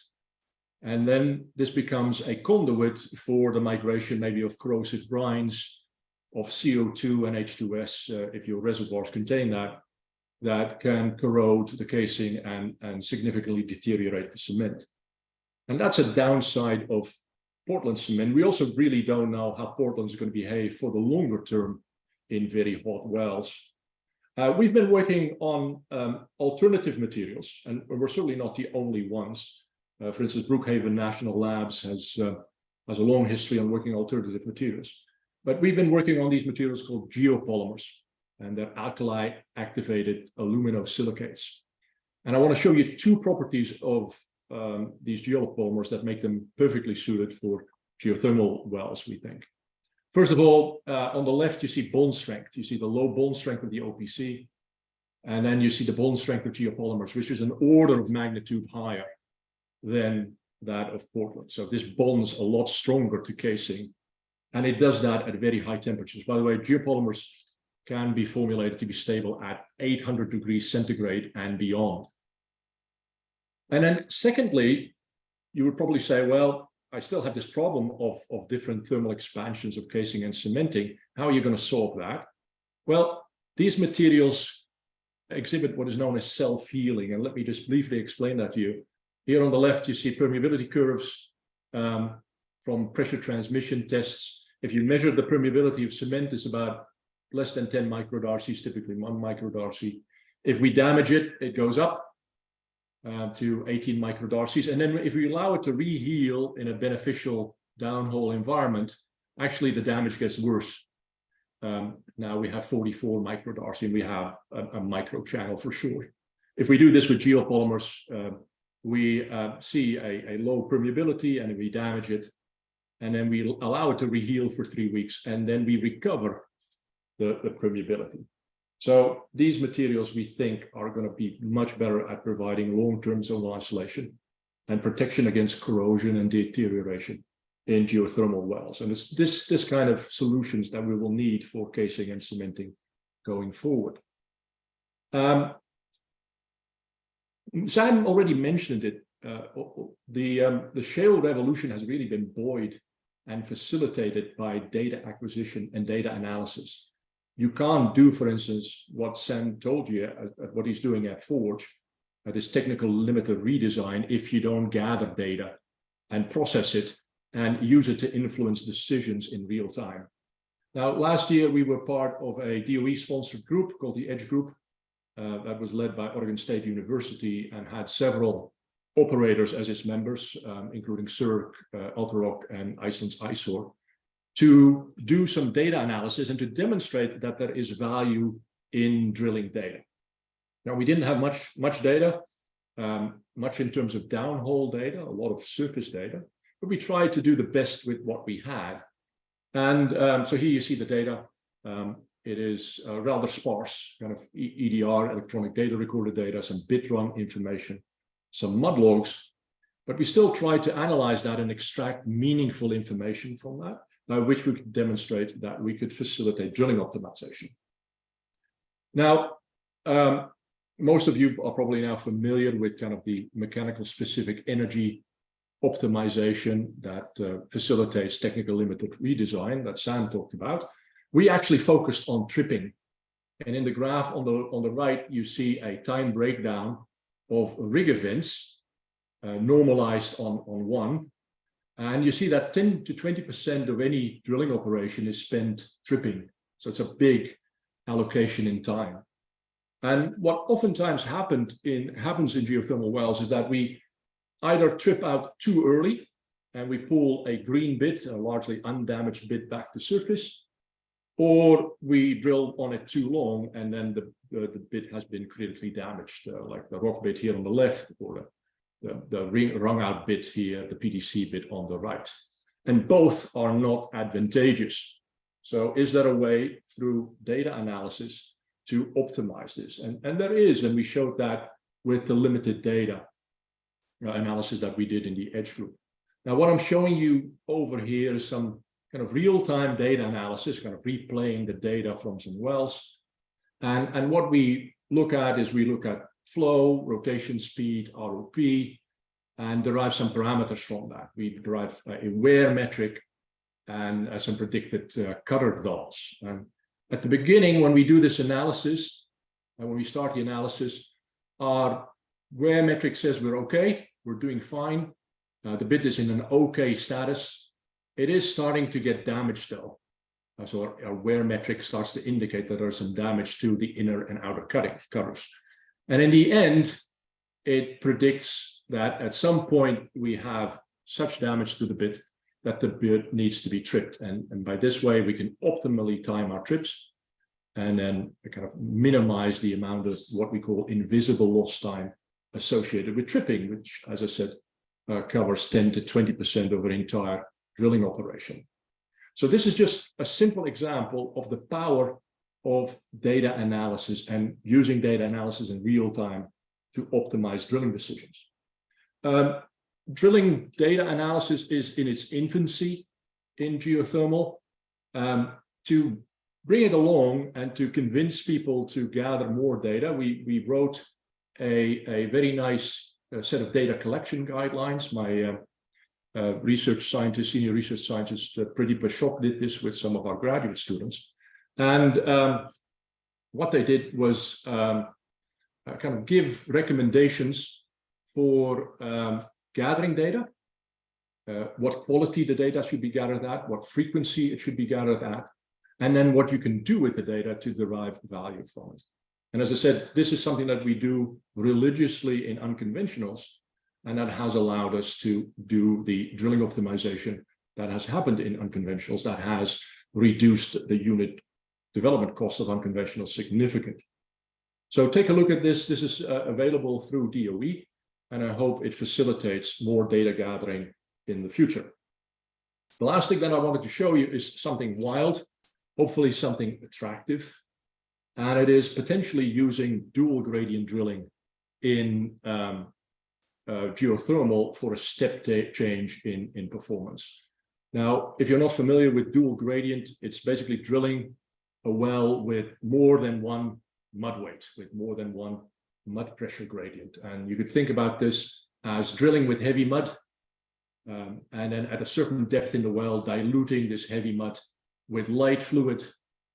And then this becomes a conduit for the migration maybe of corrosive brines, of CO2 and H2S, if your reservoirs contain that can corrode the casing and significantly deteriorate the cement. And that's a downside of Portland cement. We also really don't know how Portland's going to behave for the longer term in very hot wells. We've been working on alternative materials, and we're certainly not the only ones. For instance, Brookhaven National Labs has a long history on working alternative materials. But we've been working on these materials called geopolymers, and they're alkali activated aluminosilicates. And I want to show you two properties of these geopolymers that make them perfectly suited for geothermal wells, we think. First of all, on the left, you see bond strength. You see the low bond strength of the OPC, and then you see the bond strength of geopolymers, which is an order of magnitude higher than that of Portland. So this bonds a lot stronger to casing, and it does that at very high temperatures. By the way, geopolymers can be formulated to be stable at 800 degrees centigrade and beyond. And then secondly, you would probably say, well, I still have this problem of different thermal expansions of casing and cementing. How are you going to solve that? Well, these materials exhibit what is known as self-healing. And let me just briefly explain that to you. Here on the left, you see permeability curves from pressure transmission tests. If you measure the permeability of cement, it's about less than 10 microdarcies, typically 1 microdarcy. If we damage it, it goes up to 18 microdarcies. And then if we allow it to reheal in a beneficial downhole environment, actually the damage gets worse. Now we have 44 microdarcy, and we have a micro channel for sure. If we do this with geopolymers, we see a low permeability, and if we damage it, and then we allow it to reheal for 3 weeks, and then we recover the permeability. So these materials, we think, are going to be much better at providing long-term zonal isolation and protection against corrosion and deterioration in geothermal wells. And it's this kind of solutions that we will need for casing and cementing going forward. Sam already mentioned it. The shale revolution has really been buoyed and facilitated by data acquisition and data analysis. You can't do, for instance, what Sam told you, what he's doing at Forge, this technical limiter redesign, if you don't gather data and process it and use it to influence decisions in real time. Now, last year we were part of a DOE-sponsored group called the EDGE Group that was led by Oregon State University and had several operators as its members, including CERC, Alteroc, and Iceland's ISOR, to do some data analysis and to demonstrate that there is value in drilling data. Now, we didn't have much data, much in terms of downhole data, a lot of surface data, but we tried to do the best with what we had. And so here you see the data. It is rather sparse, kind of EDR, electronic data recorder data, some bit run information, some mud logs, but we still try to analyze that and extract meaningful information from that, by which we could demonstrate that we could facilitate drilling optimization. Now, most of you are probably now familiar with kind of the mechanical specific energy optimization that facilitates technical limited redesign that Sam talked about. We actually focused on tripping. And in the graph on the right, you see a time breakdown of rig events normalized on one. And you see that 10 to 20% of any drilling operation is spent tripping. So it's a big allocation in time. And what oftentimes happens in geothermal wells is that we either trip out too early and we pull a green bit, a largely undamaged bit, back to surface, or we drill on it too long and then the bit has been critically damaged, like the rock bit here on the left, or the wrung out bit here, the PDC bit on the right. And both are not advantageous. So is there a way through data analysis to optimize this? And there is, and we showed that with the limited data analysis that we did in the EDGE group. Now, what I'm showing you over here is some kind of real-time data analysis, kind of replaying the data from some wells. And what we look at is we look at flow, rotation speed, ROP, and derive some parameters from that. We derive a wear metric and some predicted cutter dulls. At the beginning, when we do this analysis, and when we start the analysis, our wear metric says we're okay, we're doing fine. The bit is in an okay status. It is starting to get damaged though. So our wear metric starts to indicate that there's some damage to the inner and outer cutters. And in the end, it predicts that at some point we have such damage to the bit that the bit needs to be tripped. And by this way, we can optimally time our trips and then kind of minimize the amount of what we call invisible lost time associated with tripping, which, as I said, covers 10 to 20% of an entire drilling operation. So this is just a simple example of the power of data analysis and using data analysis in real time to optimize drilling decisions. Drilling data analysis is in its infancy in geothermal. To bring it along and to convince people to gather more data, we wrote a very nice set of data collection guidelines. My research scientist, senior research scientist, Pradeep Ashok, did this with some of our graduate students. And what they did was kind of give recommendations for gathering data, what quality the data should be gathered at, what frequency it should be gathered at, and then what you can do with the data to derive value from it. And as I said, this is something that we do religiously in unconventionals, and that has allowed us to do the drilling optimization that has happened in unconventionals that has reduced the unit development cost of unconventional significantly. So take a look at this. This is available through DOE, and I hope it facilitates more data gathering in the future. The last thing that I wanted to show you is something wild, hopefully something attractive, and it is potentially using dual gradient drilling in geothermal for a step change in performance. Now, if you're not familiar with dual gradient, it's basically drilling a well with more than one mud weight, with more than one mud pressure gradient. And you could think about this as drilling with heavy mud, and then at a certain depth in the well, diluting this heavy mud with light fluid,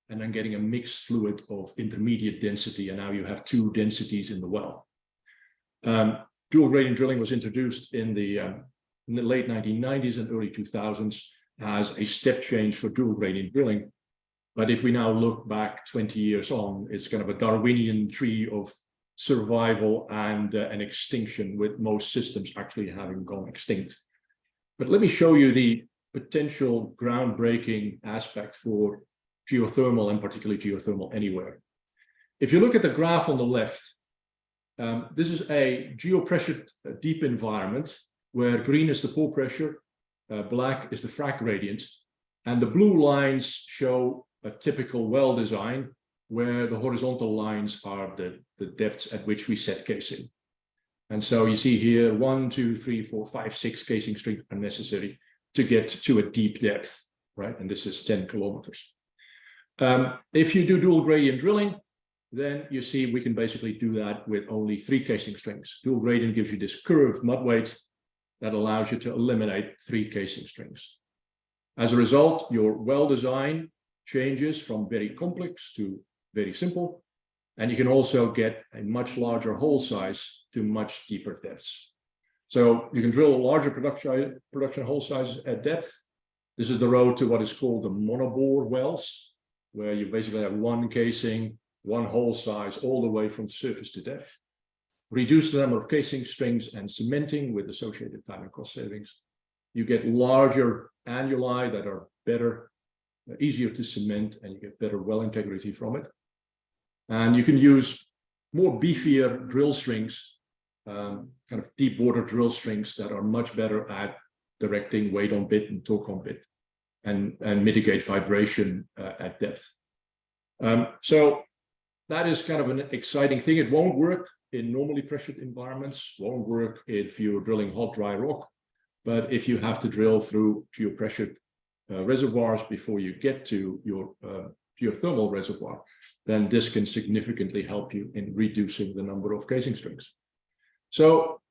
and then getting a mixed fluid of intermediate density. And now you have two densities in the well. Dual gradient drilling was introduced in the in the late 1990s and early 2000s as a step change for dual gradient drilling. But if we now look back 20 years on, it's kind of a Darwinian tree of survival and an extinction, with most systems actually having gone extinct. But let me show you the potential groundbreaking aspect for geothermal, and particularly geothermal anywhere. If you look at the graph on the left, this is a geopressured deep environment where green is the pore pressure, black is the frac gradient, and the blue lines show a typical well design where the horizontal lines are the depths at which we set casing. And so you see here 1, 2, 3, 4, 5, 6 casing strings are necessary to get to a deep depth, right? And this is 10 kilometers. If you do dual gradient drilling, then you see we can basically do that with only 3 casing strings. Dual gradient gives you this curved mud weight that allows you to eliminate 3 casing strings. As a result, your well design changes from very complex to very simple, and you can also get a much larger hole size to much deeper depths. So you can drill larger production hole sizes at depth. This is the road to what is called the monobore wells, where you basically have 1 casing, 1 hole size all the way from surface to depth. Reduce the number of casing strings and cementing with associated time and cost savings. You get larger annuli that are better, easier to cement, and you get better well integrity from it. And you can use more beefier drill strings, kind of deep water drill strings that are much better at directing weight on bit and torque on bit, and mitigate vibration at depth. So that is kind of an exciting thing. It won't work in normally pressured environments, won't work if you're drilling hot, dry rock. But if you have to drill through geopressured reservoirs before you get to your geothermal reservoir, then this can significantly help you in reducing the number of casing strings. So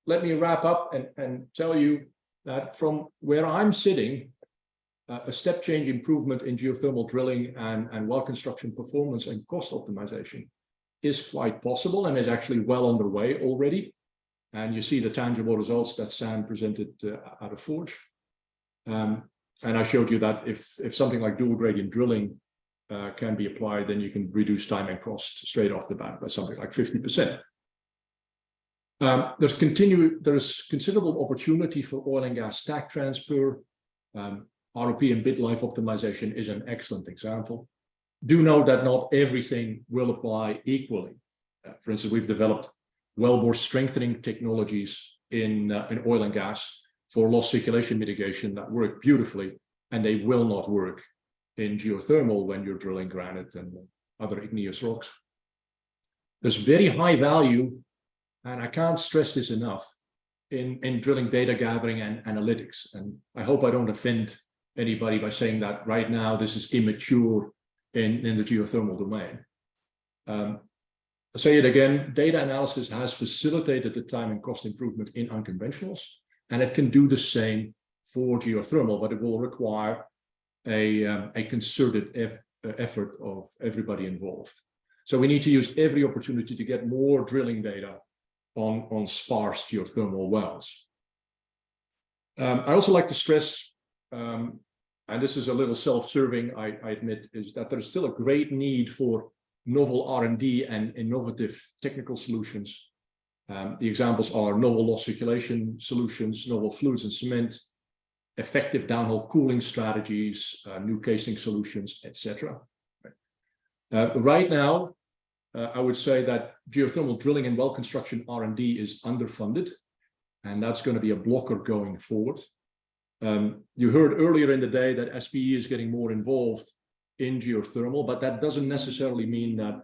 let me wrap up and tell you that from where I'm sitting, a step change improvement in geothermal drilling and well construction performance and cost optimization is quite possible and is actually well underway already. And you see the tangible results that Sam presented out of Forge. And I showed you that if something like dual gradient drilling can be applied, then you can reduce time and cost straight off the bat by something like 50%. There's considerable opportunity for oil and gas stack transfer. ROP and bit life optimization is an excellent example. Do know that not everything will apply equally. For instance, we've developed wellbore strengthening technologies in oil and gas for loss circulation mitigation that work beautifully, and they will not work in geothermal when you're drilling granite and other igneous rocks. There's very high value, and I can't stress this enough, in drilling data gathering and analytics. And I hope I don't offend anybody by saying that right now this is immature in the geothermal domain. I'll say it again, data analysis has facilitated the time and cost improvement in unconventionals, and it can do the same for geothermal, but it will require a concerted effort of everybody involved. So we need to use every opportunity to get more drilling data on sparse geothermal wells. I also like to stress, and this is a little self-serving, I admit, is that there's still a great need for novel R&D and innovative technical solutions. The examples are novel loss circulation solutions, novel fluids and cement, effective downhole cooling strategies, new casing solutions, etc. Right now, I would say that geothermal drilling and well construction R&D is underfunded, and that's going to be a blocker going forward. You heard earlier in the day that SPE is getting more involved in geothermal, but that doesn't necessarily mean that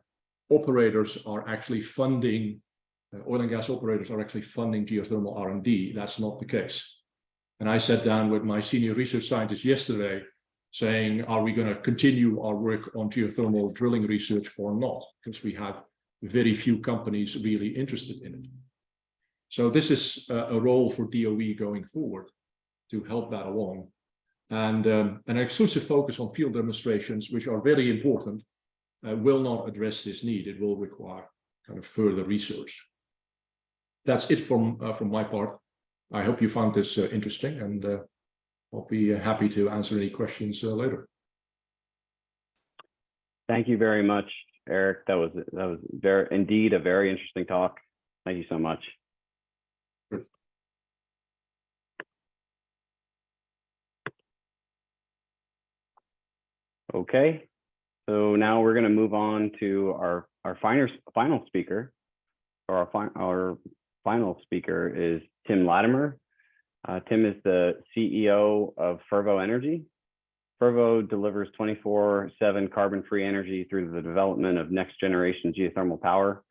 operators are actually funding, oil and gas operators are actually funding geothermal R&D. That's not the case. And I sat down with my senior research scientist yesterday saying, are we going to continue our work on geothermal drilling research or not? Because we have very few companies really interested in it. So this is a role for DOE going forward to help that along. And an exclusive focus on field demonstrations, which are very important, will not address this need. It will require kind of further research. That's it from my part. I hope you found this interesting, and I'll be happy to answer any questions later. Thank you very much, Eric. That was indeed a very interesting talk. Thank you so much. Okay, so now we're going to move on to our final speaker. Our final speaker is Tim Latimer. Tim is the CEO of Fervo Energy. Fervo delivers 24/7 carbon-free energy through the development of next-generation geothermal power.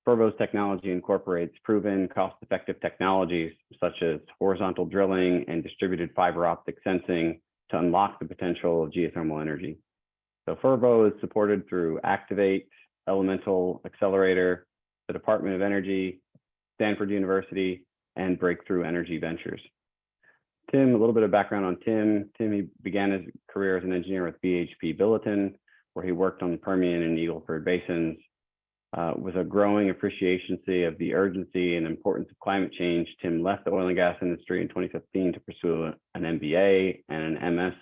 Fervo's technology incorporates proven, cost-effective technologies such as horizontal drilling and distributed fiber optic sensing to unlock the potential of geothermal energy. So Fervo is supported through Activate, Elemental Accelerator, the Department of Energy, Stanford University, and Breakthrough Energy Ventures. Tim, a little bit of background on Tim. Tim, he began his career as an engineer with BHP Billiton, where he worked on the Permian and Eagle Ford basins. With a growing appreciation of the urgency and importance of climate change, Tim left the oil and gas industry in 2015 to pursue an MBA and an MS,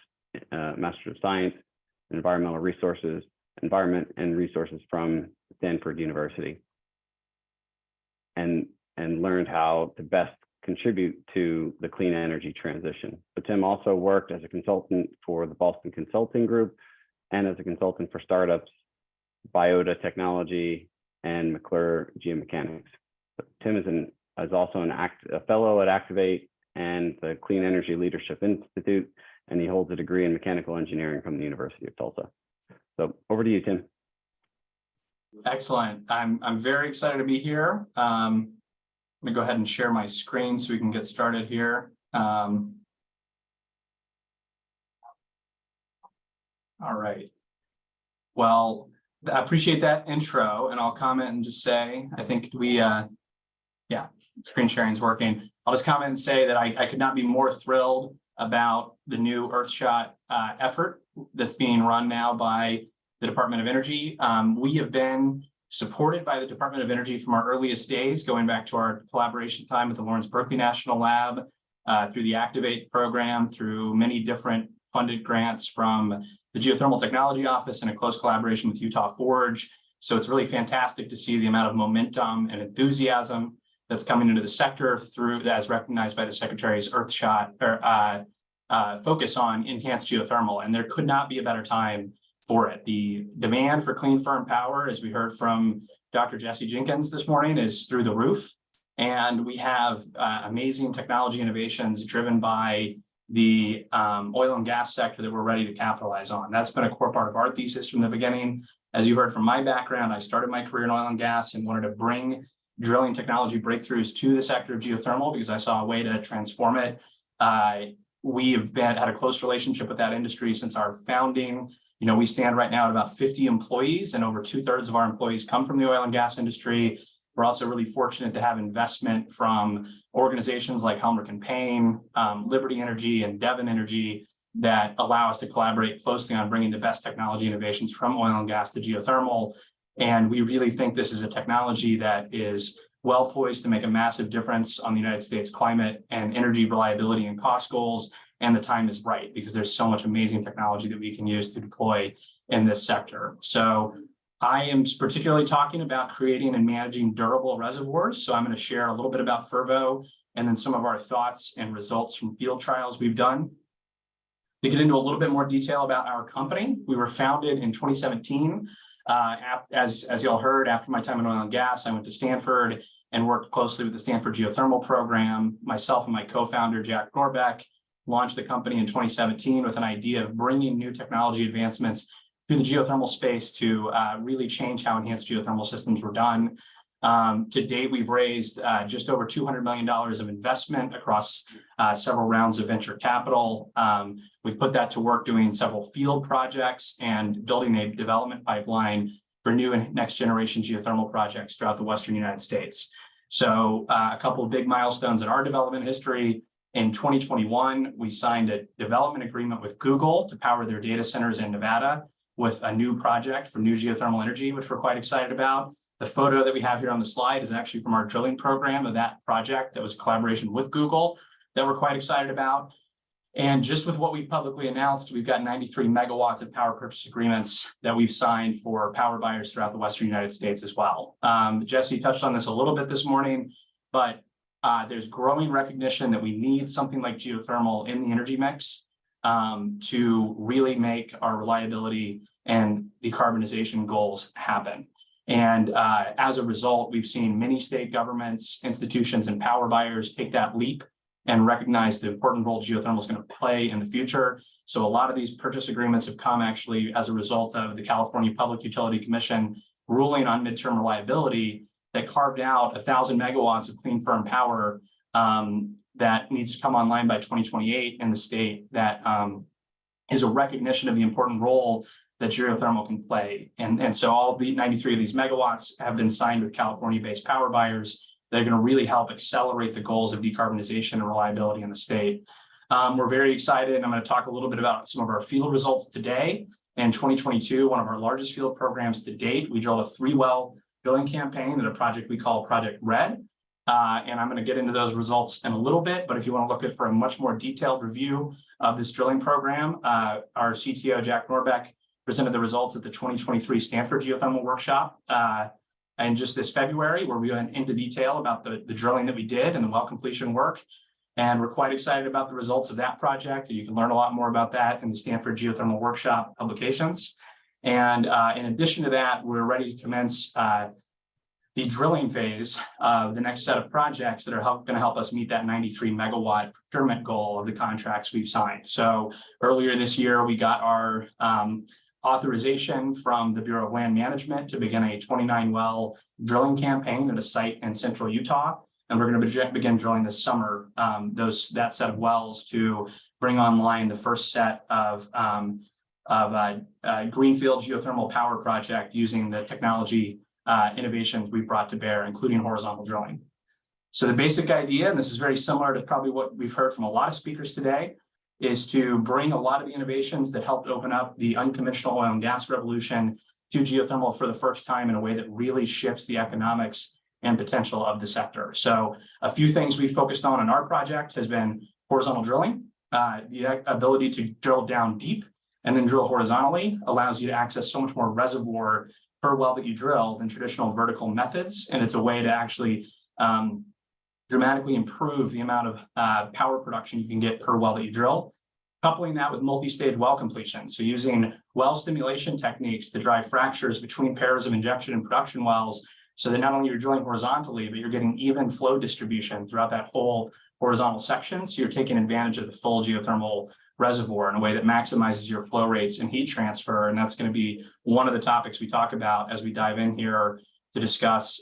Master of Science in Environment and Resources from Stanford University, and learned how to best contribute to the clean energy transition. But Tim also worked as a consultant for the Boston Consulting Group and as a consultant for startups, Biota Technology, and McClure Geomechanics. Tim is also a fellow at Activate and the Clean Energy Leadership Institute, and he holds a degree in mechanical engineering from the University of Tulsa. So over to you, Tim. Excellent. I'm very excited to be here. Let me go ahead and share my screen so we can get started here. All right. Well, I appreciate that intro, and I'll comment and just say, I think yeah, screen sharing is working. I'll just comment and say that I could not be more thrilled about the new Earthshot effort that's being run now by the Department of Energy. We have been supported by the Department of Energy from our earliest days, going back to our collaboration time with the Lawrence Berkeley National Lab, through the Activate program, through many different funded grants from the Geothermal Technology Office in a close collaboration with Utah Forge. So it's really fantastic to see the amount of momentum and enthusiasm that's coming into the sector through, as recognized by the Secretary's Earthshot focus on enhanced geothermal. And there could not be a better time for it. The demand for clean, firm power, as we heard from Dr. Jesse Jenkins this morning, is through the roof. And we have amazing technology innovations driven by the oil and gas sector that we're ready to capitalize on. That's been a core part of our thesis from the beginning. As you heard from my background, I started my career in oil and gas and wanted to bring drilling technology breakthroughs to the sector of geothermal because I saw a way to transform it. We have had a close relationship with that industry since our founding. You know, we stand right now at about 50 employees, and over 2/3 of our employees come from the oil and gas industry. We're also really fortunate to have investment from organizations like Helmerich & Payne, Liberty Energy, and Devon Energy that allow us to collaborate closely on bringing the best technology innovations from oil and gas to geothermal. And we really think this is a technology that is well poised to make a massive difference on the United States climate and energy reliability and cost goals. And the time is right because there's so much amazing technology that we can use to deploy in this sector. So I am particularly talking about creating and managing durable reservoirs. So I'm going to share a little bit about Fervo and then some of our thoughts and results from field trials we've done. To get into a little bit more detail about our company, we were founded in 2017. As y'all heard, after my time in oil and gas, I went to Stanford and worked closely with the Stanford Geothermal Program. Myself and my co-founder, Jack Norbeck, launched the company in 2017 with an idea of bringing new technology advancements through the geothermal space to really change how enhanced geothermal systems were done. To date, we've raised just over $200 million of investment across several rounds of venture capital. We've put that to work doing several field projects and building a development pipeline for new and next generation geothermal projects throughout the Western United States. So a couple of big milestones in our development history. In 2021, we signed a development agreement with Google to power their data centers in Nevada with a new project for new geothermal energy, which we're quite excited about. The photo that we have here on the slide is actually from our drilling program of that project that was a collaboration with Google that we're quite excited about. And just with what we've publicly announced, we've got 93 megawatts of power purchase agreements that we've signed for power buyers throughout the Western United States as well. Jesse touched on this a little bit this morning, but there's growing recognition that we need something like geothermal in the energy mix to really make our reliability and decarbonization goals happen. And as a result, we've seen many state governments, institutions, and power buyers take that leap and recognize the important role geothermal is going to play in the future. So a lot of these purchase agreements have come actually as a result of the California Public Utility Commission ruling on midterm reliability that carved out 1,000 megawatts of clean firm power that needs to come online by 2028 in the state. That is a recognition of the important role that geothermal can play. And so all the 93 of these megawatts have been signed with California-based power buyers. They're going to really help accelerate the goals of decarbonization and reliability in the state. We're very excited. I'm going to talk a little bit about some of our field results today. In 2022, one of our largest field programs to date, we drilled a 3-well drilling campaign at a project we call Project Red. And I'm going to get into those results in a little bit, but if you want to look at for a much more detailed review of this drilling program, our CTO, Jack Norbeck, presented the results at the 2023 Stanford Geothermal Workshop. And just this February, where we went into detail about the drilling that we did and the well completion work. And we're quite excited about the results of that project. And you can learn a lot more about that in the Stanford Geothermal Workshop publications. And in addition to that, we're ready to commence the drilling phase of the next set of projects that are going to help us meet that 93 megawatt procurement goal of the contracts we've signed. So earlier this year, we got our authorization from the Bureau of Land Management to begin a 29-well drilling campaign at a site in central Utah. And we're going to begin drilling this summer that set of wells to bring online the first set of greenfield geothermal power project using the technology innovations we brought to bear, including horizontal drilling. So the basic idea, and this is very similar to probably what we've heard from a lot of speakers today, is to bring a lot of the innovations that helped open up the unconventional oil and gas revolution to geothermal for the first time in a way that really shifts the economics and potential of the sector. So a few things we focused on in our project has been horizontal drilling. The ability to drill down deep and then drill horizontally allows you to access so much more reservoir per well that you drill than traditional vertical methods. And it's a way to actually dramatically improve the amount of power production you can get per well that you drill. Coupling that with multi-stage well completion. So using well stimulation techniques to drive fractures between pairs of injection and production wells, so that not only you're drilling horizontally, but you're getting even flow distribution throughout that whole horizontal section. So you're taking advantage of the full geothermal reservoir in a way that maximizes your flow rates and heat transfer. And that's going to be one of the topics we talk about as we dive in here to discuss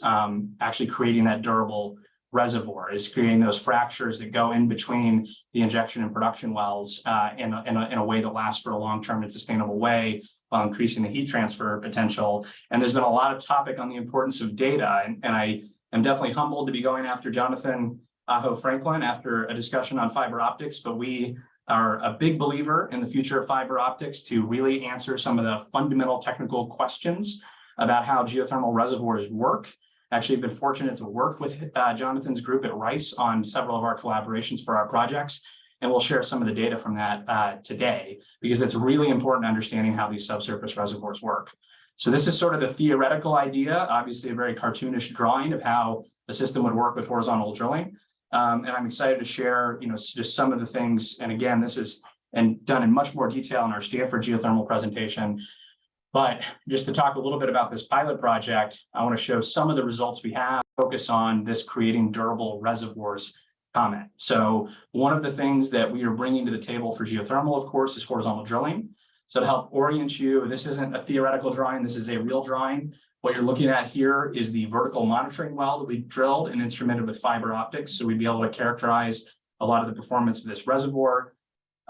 actually creating that durable reservoir, is creating those fractures that go in between the injection and production wells in a way that lasts for a long-term and sustainable way while increasing the heat transfer potential. And there's been a lot of topic on the importance of data. And I am definitely humbled to be going after Jonathan Aho Franklin after a discussion on fiber optics, but we are a big believer in the future of fiber optics to really answer some of the fundamental technical questions about how geothermal reservoirs work. Actually, I've been fortunate to work with Jonathan's group at Rice on several of our collaborations for our projects, and we'll share some of the data from that today, because it's really important understanding how these subsurface reservoirs work. So this is sort of the theoretical idea, obviously a very cartoonish drawing of how the system would work with horizontal drilling. And I'm excited to share, just some of the things. And again, this is done in much more detail in our Stanford geothermal presentation. But just to talk a little bit about this pilot project, I want to show some of the results we have, focus on this creating durable reservoirs comment. So one of the things that we are bringing to the table for geothermal, of course, is horizontal drilling. So to help orient you, this isn't a theoretical drawing, this is a real drawing. What you're looking at here is the vertical monitoring well that we drilled and instrumented with fiber optics. So we'd be able to characterize a lot of the performance of this reservoir.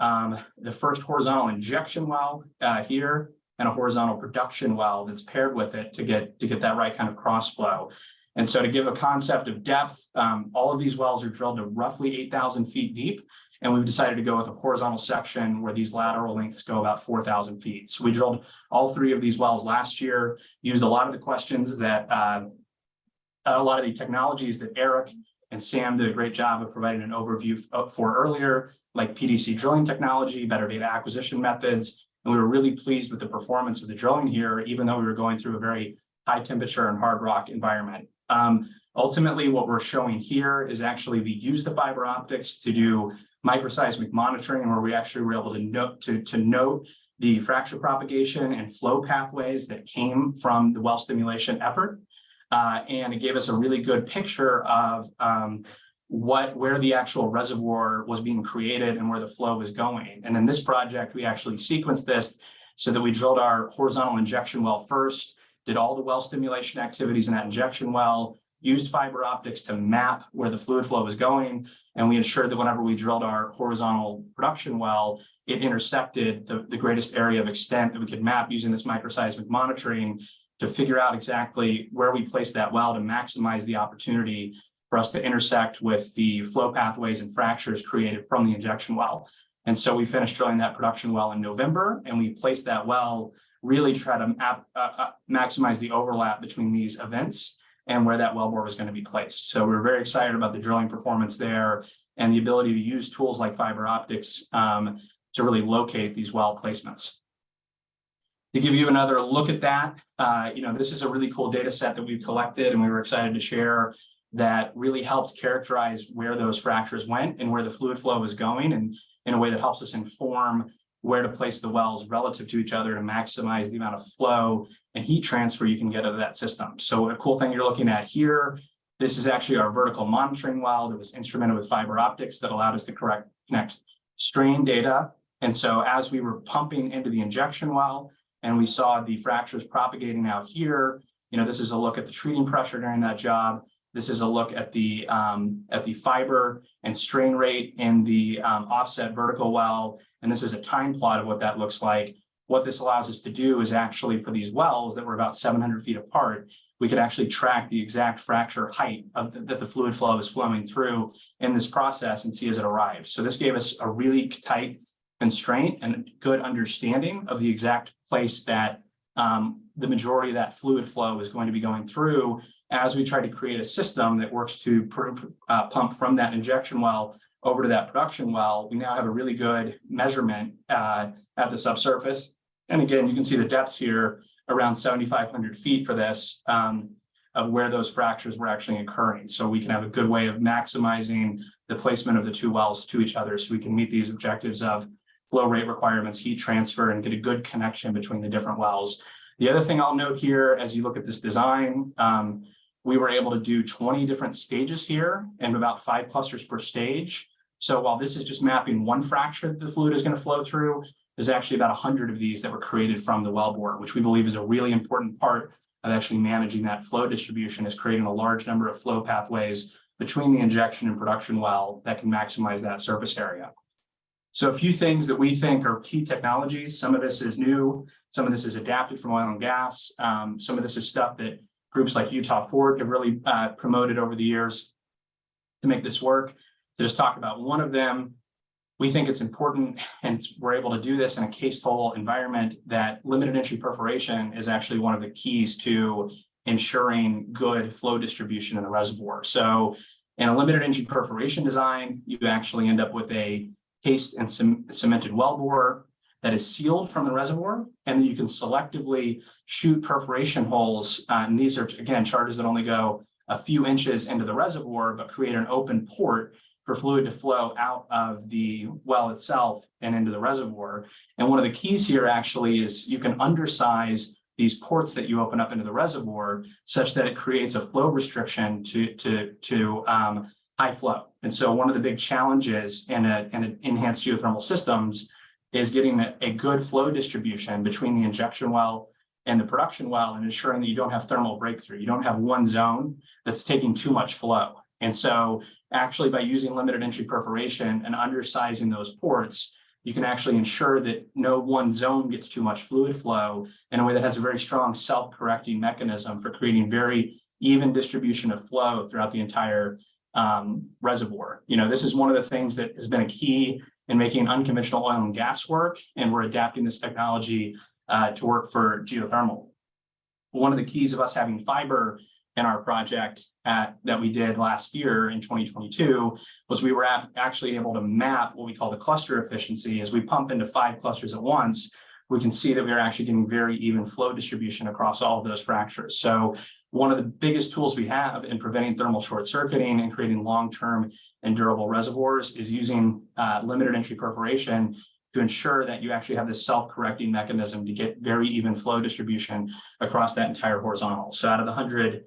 The first horizontal injection well here, and a horizontal production well that's paired with it to get that right kind of cross flow. And so to give a concept of depth, all of these wells are drilled to roughly 8,000 feet deep. And we've decided to go with a horizontal section where these lateral lengths go about 4,000 feet. So we drilled all 3 of these wells last year, used a lot of the questions that a lot of the technologies that Eric and Sam did a great job of providing an overview for earlier, like PDC drilling technology, better data acquisition methods. And we were really pleased with the performance of the drilling here, even though we were going through a very high temperature and hard rock environment. Ultimately, what we're showing here is actually we use the fiber optics to do microseismic monitoring, where we actually were able to note the fracture propagation and flow pathways that came from the well stimulation effort. And it gave us a really good picture of where the actual reservoir was being created and where the flow was going. And in this project, we actually sequenced this so that we drilled our horizontal injection well first, did all the well stimulation activities in that injection well, used fiber optics to map where the fluid flow was going, and we ensured that whenever we drilled our horizontal production well, it intersected the greatest area of extent that we could map using this microseismic monitoring to figure out exactly where we place that well to maximize the opportunity for us to intersect with the flow pathways and fractures created from the injection well. And so we finished drilling that production well in November, and we placed that well, really try to maximize the overlap between these events and where that wellbore was going to be placed. So we're very excited about the drilling performance there and the ability to use tools like fiber optics to really locate these well placements. To give you another look at that, this is a really cool data set that we've collected, and we were excited to share that really helped characterize where those fractures went and where the fluid flow was going, and in a way that helps us inform where to place the wells relative to each other to maximize the amount of flow and heat transfer you can get out of that system. So a cool thing you're looking at here, this is actually our vertical monitoring well that was instrumented with fiber optics that allowed us to connect strain data. And so as we were pumping into the injection well and we saw the fractures propagating out here, this is a look at the treating pressure during that job. This is a look at the fiber and strain rate in the offset vertical well. And this is a time plot of what that looks like. What this allows us to do is actually, for these wells that were about 700 feet apart, we could actually track the exact fracture height that the fluid flow is flowing through in this process and see as it arrives. So this gave us a really tight constraint and good understanding of the exact place that the majority of that fluid flow is going to be going through as we try to create a system that works to pump from that injection well over to that production well. We now have a really good measurement at the subsurface. And again, you can see the depths here around 7,500 feet for this of where those fractures were actually occurring. So we can have a good way of maximizing the placement of the two wells to each other so we can meet these objectives of flow rate requirements, heat transfer, and get a good connection between the different wells. The other thing I'll note here, as you look at this design, we were able to do 20 different stages here and about 5 clusters per stage. So while this is just mapping one fracture that the fluid is going to flow through, there's actually about 100 of these that were created from the wellbore, which we believe is a really important part of actually managing that flow distribution, is creating a large number of flow pathways between the injection and production well that can maximize that surface area. So a few things that we think are key technologies. Some of this is new, some of this is adapted from oil and gas. Some of this is stuff that groups like Utah Fork have really promoted over the years to make this work. To just talk about one of them, we think it's important, and we're able to do this in a cased hole environment, that limited entry perforation is actually one of the keys to ensuring good flow distribution in the reservoir. So in a limited entry perforation design, you actually end up with a cased and cemented wellbore that is sealed from the reservoir, and then you can selectively shoot perforation holes. And these are, again, charges that only go a few inches into the reservoir, but create an open port for fluid to flow out of the well itself and into the reservoir. And one of the keys here actually is you can undersize these ports that you open up into the reservoir such that it creates a flow restriction to high flow. And so one of the big challenges in enhanced geothermal systems is getting a good flow distribution between the injection well and the production well, and ensuring that you don't have thermal breakthrough. You don't have one zone that's taking too much flow. And so actually, by using limited entry perforation and undersizing those ports, you can actually ensure that no one zone gets too much fluid flow in a way that has a very strong self-correcting mechanism for creating very even distribution of flow throughout the entire reservoir. This is one of the things that has been a key in making unconventional oil and gas work, and we're adapting this technology to work for geothermal. One of the keys of us having fiber in our project that we did last year in 2022 was we were actually able to map what we call the cluster efficiency. As we pump into 5 clusters at once, we can see that we're actually getting very even flow distribution across all of those fractures. So one of the biggest tools we have in preventing thermal short circuiting and creating long-term and durable reservoirs is using limited entry perforation to ensure that you actually have this self-correcting mechanism to get very even flow distribution across that entire horizontal. So out of the 100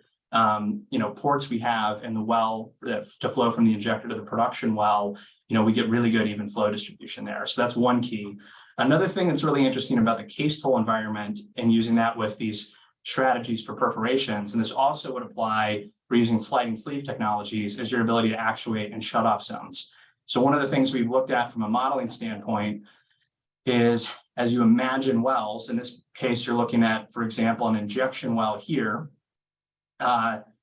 ports we have in the well to flow from the injector to the production well, we get really good even flow distribution there. So that's one key. Another thing that's really interesting about the cased hole environment and using that with these strategies for perforations, and this also would apply for using sliding sleeve technologies, is your ability to actuate and shut off zones. So one of the things we've looked at from a modeling standpoint is, as you imagine wells, in this case, you're looking at, for example, an injection well here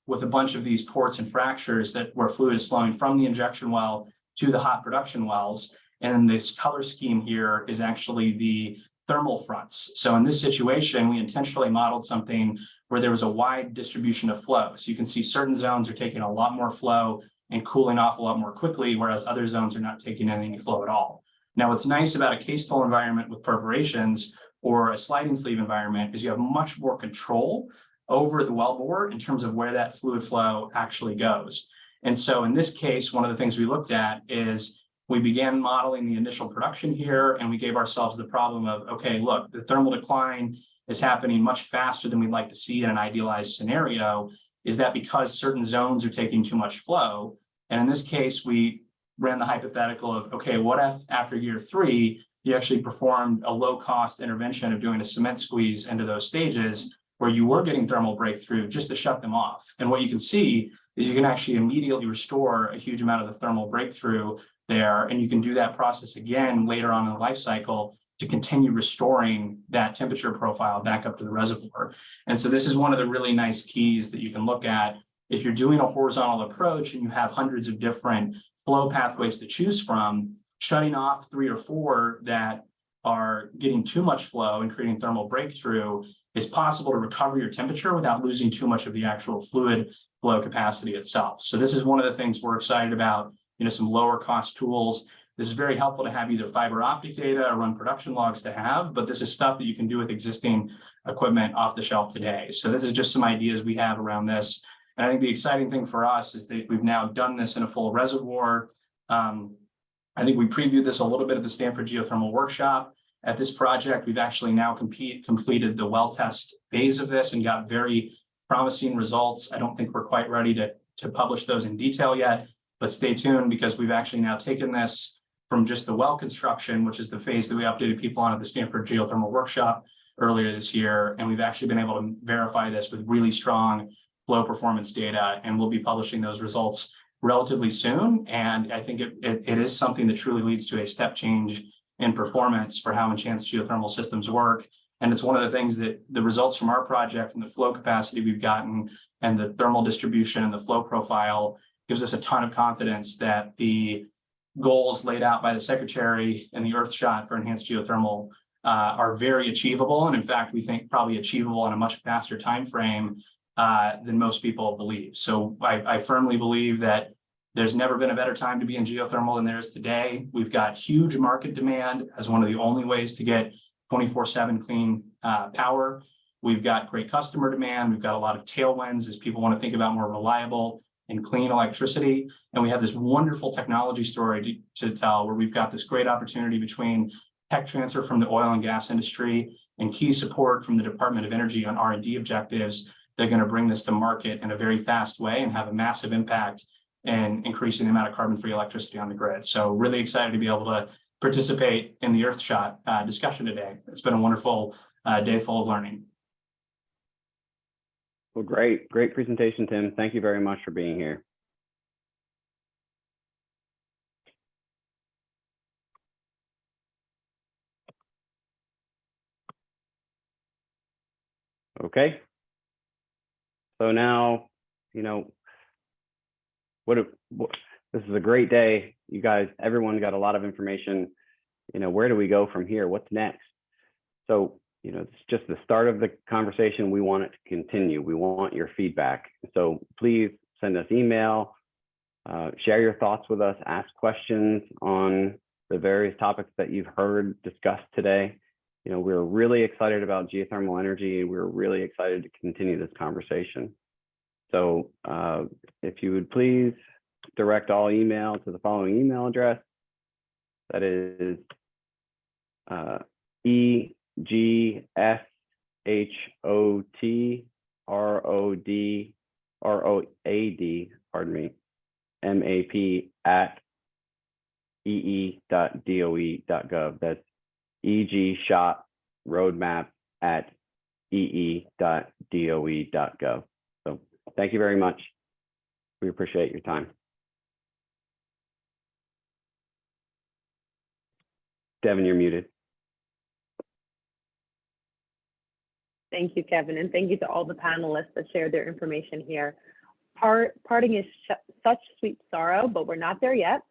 with a bunch of these ports and fractures where fluid is flowing from the injection well to the hot production wells. And this color scheme here is actually the thermal fronts. So in this situation, we intentionally modeled something where there was a wide distribution of flow. So you can see certain zones are taking a lot more flow and cooling off a lot more quickly, whereas other zones are not taking any flow at all. Now, what's nice about a cased hole environment with perforations or a sliding sleeve environment is you have much more control over the wellbore in terms of where that fluid flow actually goes. And so in this case, one of the things we looked at is we began modeling the initial production here, and we gave ourselves the problem of, okay, look, the thermal decline is happening much faster than we'd like to see in an idealized scenario. Is that because certain zones are taking too much flow? And in this case, we ran the hypothetical of, okay, what if after year 3, you actually performed a low-cost intervention of doing a cement squeeze into those stages where you were getting thermal breakthrough just to shut them off? And what you can see is you can actually immediately restore a huge amount of the thermal breakthrough there, and you can do that process again later on in the life cycle to continue restoring that temperature profile back up to the reservoir. And so this is one of the really nice keys that you can look at. If you're doing a horizontal approach and you have hundreds of different flow pathways to choose from, shutting off 3 or 4 that are getting too much flow and creating thermal breakthrough, it's possible to recover your temperature without losing too much of the actual fluid flow capacity itself. So this is one of the things we're excited about, some lower cost tools. This is very helpful to have either fiber optic data or run production logs to have, but this is stuff that you can do with existing equipment off the shelf today. So this is just some ideas we have around this. And I think the exciting thing for us is that we've now done this in a full reservoir. I think we previewed this a little bit at the Stanford Geothermal Workshop. At this project, we've actually now completed the well test phase of this and got very promising results. I don't think we're quite ready to publish those in detail yet, but stay tuned because we've actually now taken this from just the well construction, which is the phase that we updated people on at the Stanford Geothermal Workshop earlier this year. And we've actually been able to verify this with really strong flow performance data, and we'll be publishing those results relatively soon. And I think it is something that truly leads to a step change in performance for how enhanced geothermal systems work. And it's one of the things that the results from our project and the flow capacity we've gotten and the thermal distribution and the flow profile gives us a ton of confidence that the goals laid out by the Secretary and the Earthshot for enhanced geothermal are very achievable. And in fact, we think probably achievable in a much faster time frame than most people believe. So I firmly believe that there's never been a better time to be in geothermal than there is today. We've got huge market demand as one of the only ways to get 24/7 clean power. We've got great customer demand. We've got a lot of tailwinds as people want to think about more reliable and clean electricity. And we have this wonderful technology story to tell where we've got this great opportunity between tech transfer from the oil and gas industry and key support from the Department of Energy on R&D objectives. They're going to bring this to market in a very fast way and have a massive impact in increasing the amount of carbon-free electricity on the grid. So really excited to be able to participate in the Earthshot discussion today. It's been a wonderful day full of learning. Well, great presentation, Tim. Thank you very much for being here. Okay. So now, this is a great day. You guys, everyone got a lot of information. Where do we go from here? What's next? So it's just the start of the conversation. We want it to continue. We want your feedback. So please send us email, share your thoughts with us, ask questions on the various topics that you've heard discussed today. We're really excited about geothermal energy. We're really excited to continue this conversation. So if you would please direct all email to the following email address. That is EGSHOTROAD, pardon me, map@ee.doe.gov. That's EG-SHOT roadmap@ee.doe.gov. So thank you very much. We appreciate your time. Devin, you're muted. Thank you, Kevin, and thank you to all the panelists that shared their information here. Parting is such sweet sorrow, but we're not there yet.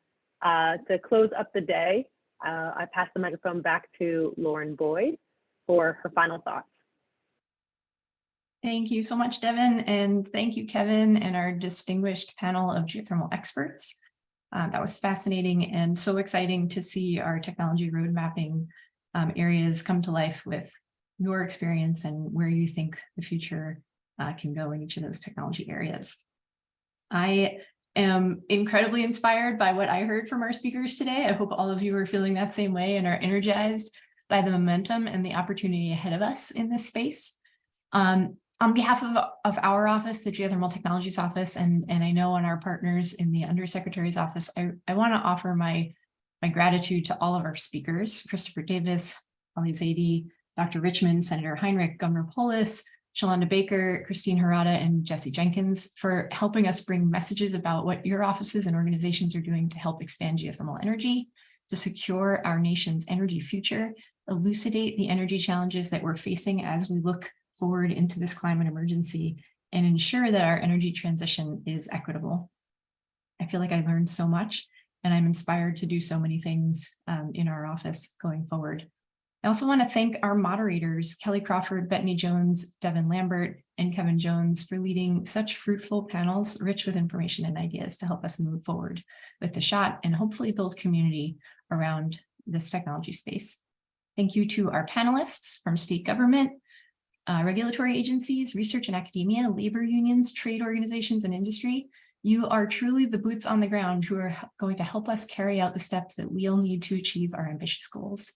To close up the day, I pass the microphone back to Lauren Boyd for her final thoughts. Thank you so much, Devin, and thank you, Kevin, and our distinguished panel of geothermal experts. That was fascinating and so exciting to see our technology road mapping areas come to life with your experience and where you think the future can go in each of those technology areas. I am incredibly inspired by what I heard from our speakers today. I hope all of you are feeling that same way and are energized by the momentum and the opportunity ahead of us in this space. On behalf of our office, the Geothermal Technologies Office, and I know on our partners in the Undersecretary's office, I want to offer my gratitude to all of our speakers, Christopher Davis, Ali Zaidi, Dr. Richmond, Senator Heinrich, Governor Polis, Shalonda Baker, Christine Harada, and Jesse Jenkins for helping us bring messages about what your offices and organizations are doing to help expand geothermal energy, to secure our nation's energy future, elucidate the energy challenges that we're facing as we look forward into this climate emergency, and ensure that our energy transition is equitable. I feel like I learned so much, and I'm inspired to do so many things in our office going forward. I also want to thank our moderators, Kelly Crawford, Bethany Jones, Devin Lambert, and Kevin Jones for leading such fruitful panels rich with information and ideas to help us move forward with the shot and hopefully build community around this technology space. Thank you to our panelists from state government, regulatory agencies, research and academia, labor unions, trade organizations, and industry. You are truly the boots on the ground who are going to help us carry out the steps that we'll need to achieve our ambitious goals.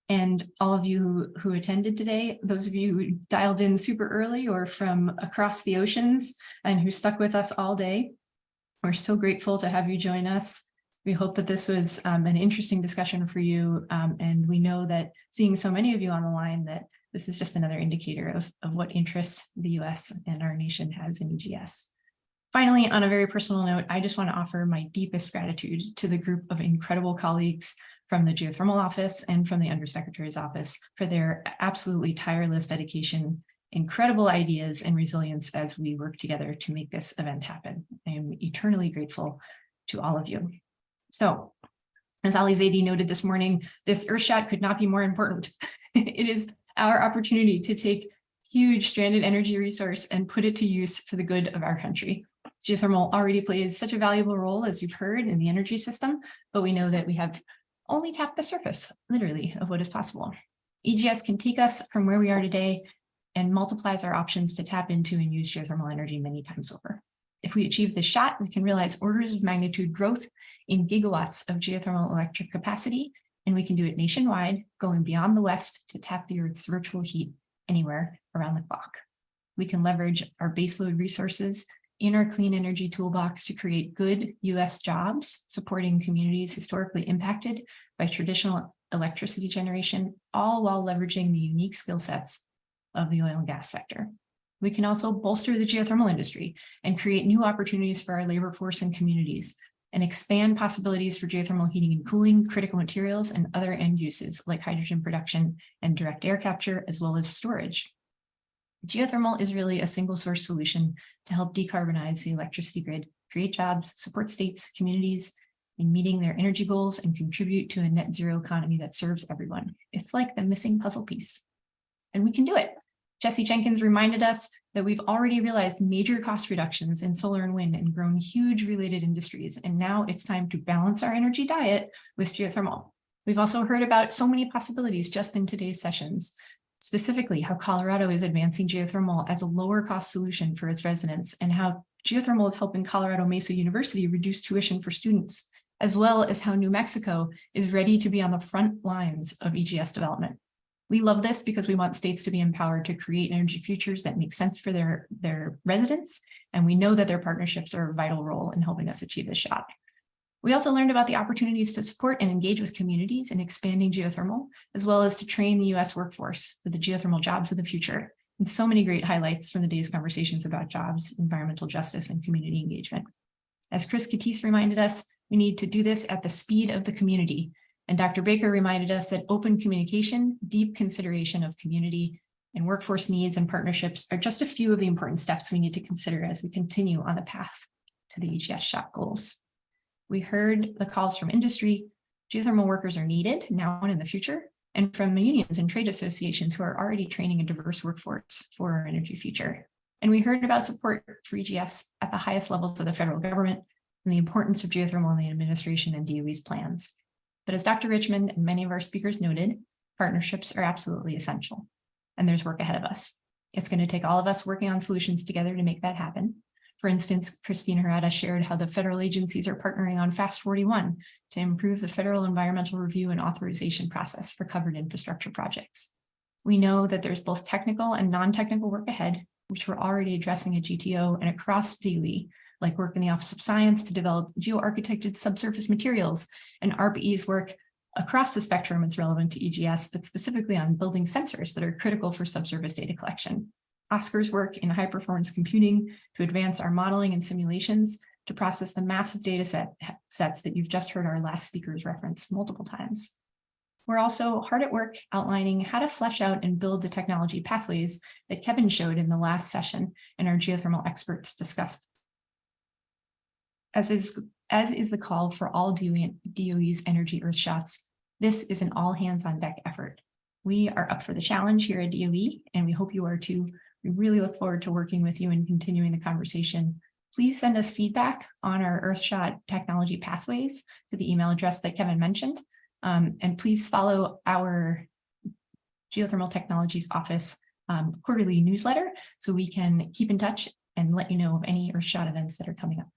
And all of you who attended today, those of you who dialed in super early or from across the oceans and who stuck with us all day, we're so grateful to have you join us. We hope that this was an interesting discussion for you. And we know that seeing so many of you on the line, that this is just another indicator of what interest the US and our nation has in EGS. Finally, on a very personal note, I just want to offer my deepest gratitude to the group of incredible colleagues from the Geothermal Office and from the Undersecretary's Office for their absolutely tireless dedication, incredible ideas, and resilience as we work together to make this event happen. I am eternally grateful to all of you. So, as Ali Zaidi noted this morning, this Earthshot could not be more important. It is our opportunity to take huge stranded energy resource and put it to use for the good of our country. Geothermal already plays such a valuable role, as you've heard, in the energy system, but we know that we have only tapped the surface, literally, of what is possible. EGS can take us from where we are today and multiplies our options to tap into and use geothermal energy many times over. If we achieve this shot, we can realize orders of magnitude growth in gigawatts of geothermal electric capacity, and we can do it nationwide, going beyond the West to tap the Earth's virtual heat anywhere around the clock. We can leverage our baseload resources in our clean energy toolbox to create good US jobs, supporting communities historically impacted by traditional electricity generation, all while leveraging the unique skill sets of the oil and gas sector. We can also bolster the geothermal industry and create new opportunities for our labor force and communities, and expand possibilities for geothermal heating and cooling, critical materials, and other end uses like hydrogen production and direct air capture, as well as storage. Geothermal is really a single source solution to help decarbonize the electricity grid, create jobs, support states, communities in meeting their energy goals, and contribute to a net zero economy that serves everyone. It's like the missing puzzle piece. and we can do it. Jesse Jenkins reminded us that we've already realized major cost reductions in solar and wind and grown huge related industries. And now it's time to balance our energy diet with geothermal. We've also heard about so many possibilities just in today's sessions, specifically how Colorado is advancing geothermal as a lower cost solution for its residents, and how geothermal is helping Colorado Mesa University reduce tuition for students, as well as how New Mexico is ready to be on the front lines of EGS development. We love this because we want states to be empowered to create energy futures that make sense for their residents, and we know that their partnerships are a vital role in helping us achieve this shot. We also learned about the opportunities to support and engage with communities in expanding geothermal, as well as to train the US workforce for the geothermal jobs of the future. And so many great highlights from the day's conversations about jobs, environmental justice, and community engagement. As Chris Katis reminded us, we need to do this at the speed of the community. And Dr. Baker reminded us that open communication, deep consideration of community, and workforce needs and partnerships are just a few of the important steps we need to consider as we continue on the path to the EGS shot goals. We heard the calls from industry. Geothermal workers are needed now and in the future, and from unions and trade associations who are already training a diverse workforce for our energy future. And we heard about support for EGS at the highest levels of the federal government and the importance of geothermal in the administration and DOE's plans. But as Dr. Richmond and many of our speakers noted, partnerships are absolutely essential, and there's work ahead of us. It's going to take all of us working on solutions together to make that happen. For instance, Christine Herrera shared how the federal agencies are partnering on Fast 41 to improve the federal environmental review and authorization process for covered infrastructure projects. We know that there's both technical and non-technical work ahead, which we're already addressing at GTO and across DOE, like work in the Office of Science to develop geo-architected subsurface materials, and ARPA-E's work across the spectrum is relevant to EGS, but specifically on building sensors that are critical for subsurface data collection. Oscar's work in high-performance computing to advance our modeling and simulations to process the massive data sets that you've just heard our last speakers reference multiple times. We're also hard at work outlining how to flesh out and build the technology pathways that Kevin showed in the last session and our geothermal experts discussed. As is the call for all DOE's energy Earthshots, this is an all hands on deck effort. We are up for the challenge here at DOE, and we hope you are too. We really look forward to working with you and continuing the conversation. Please send us feedback on our Earthshot technology pathways to the email address that Kevin mentioned. And please follow our Geothermal Technologies Office quarterly newsletter so we can keep in touch and let you know of any Earthshot events that are coming up.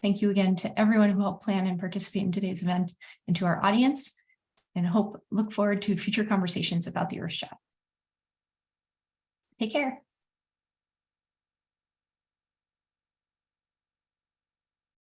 Thank you again to everyone who helped plan and participate in today's event, and to our audience, and look forward to future conversations about the Earthshot. Take care.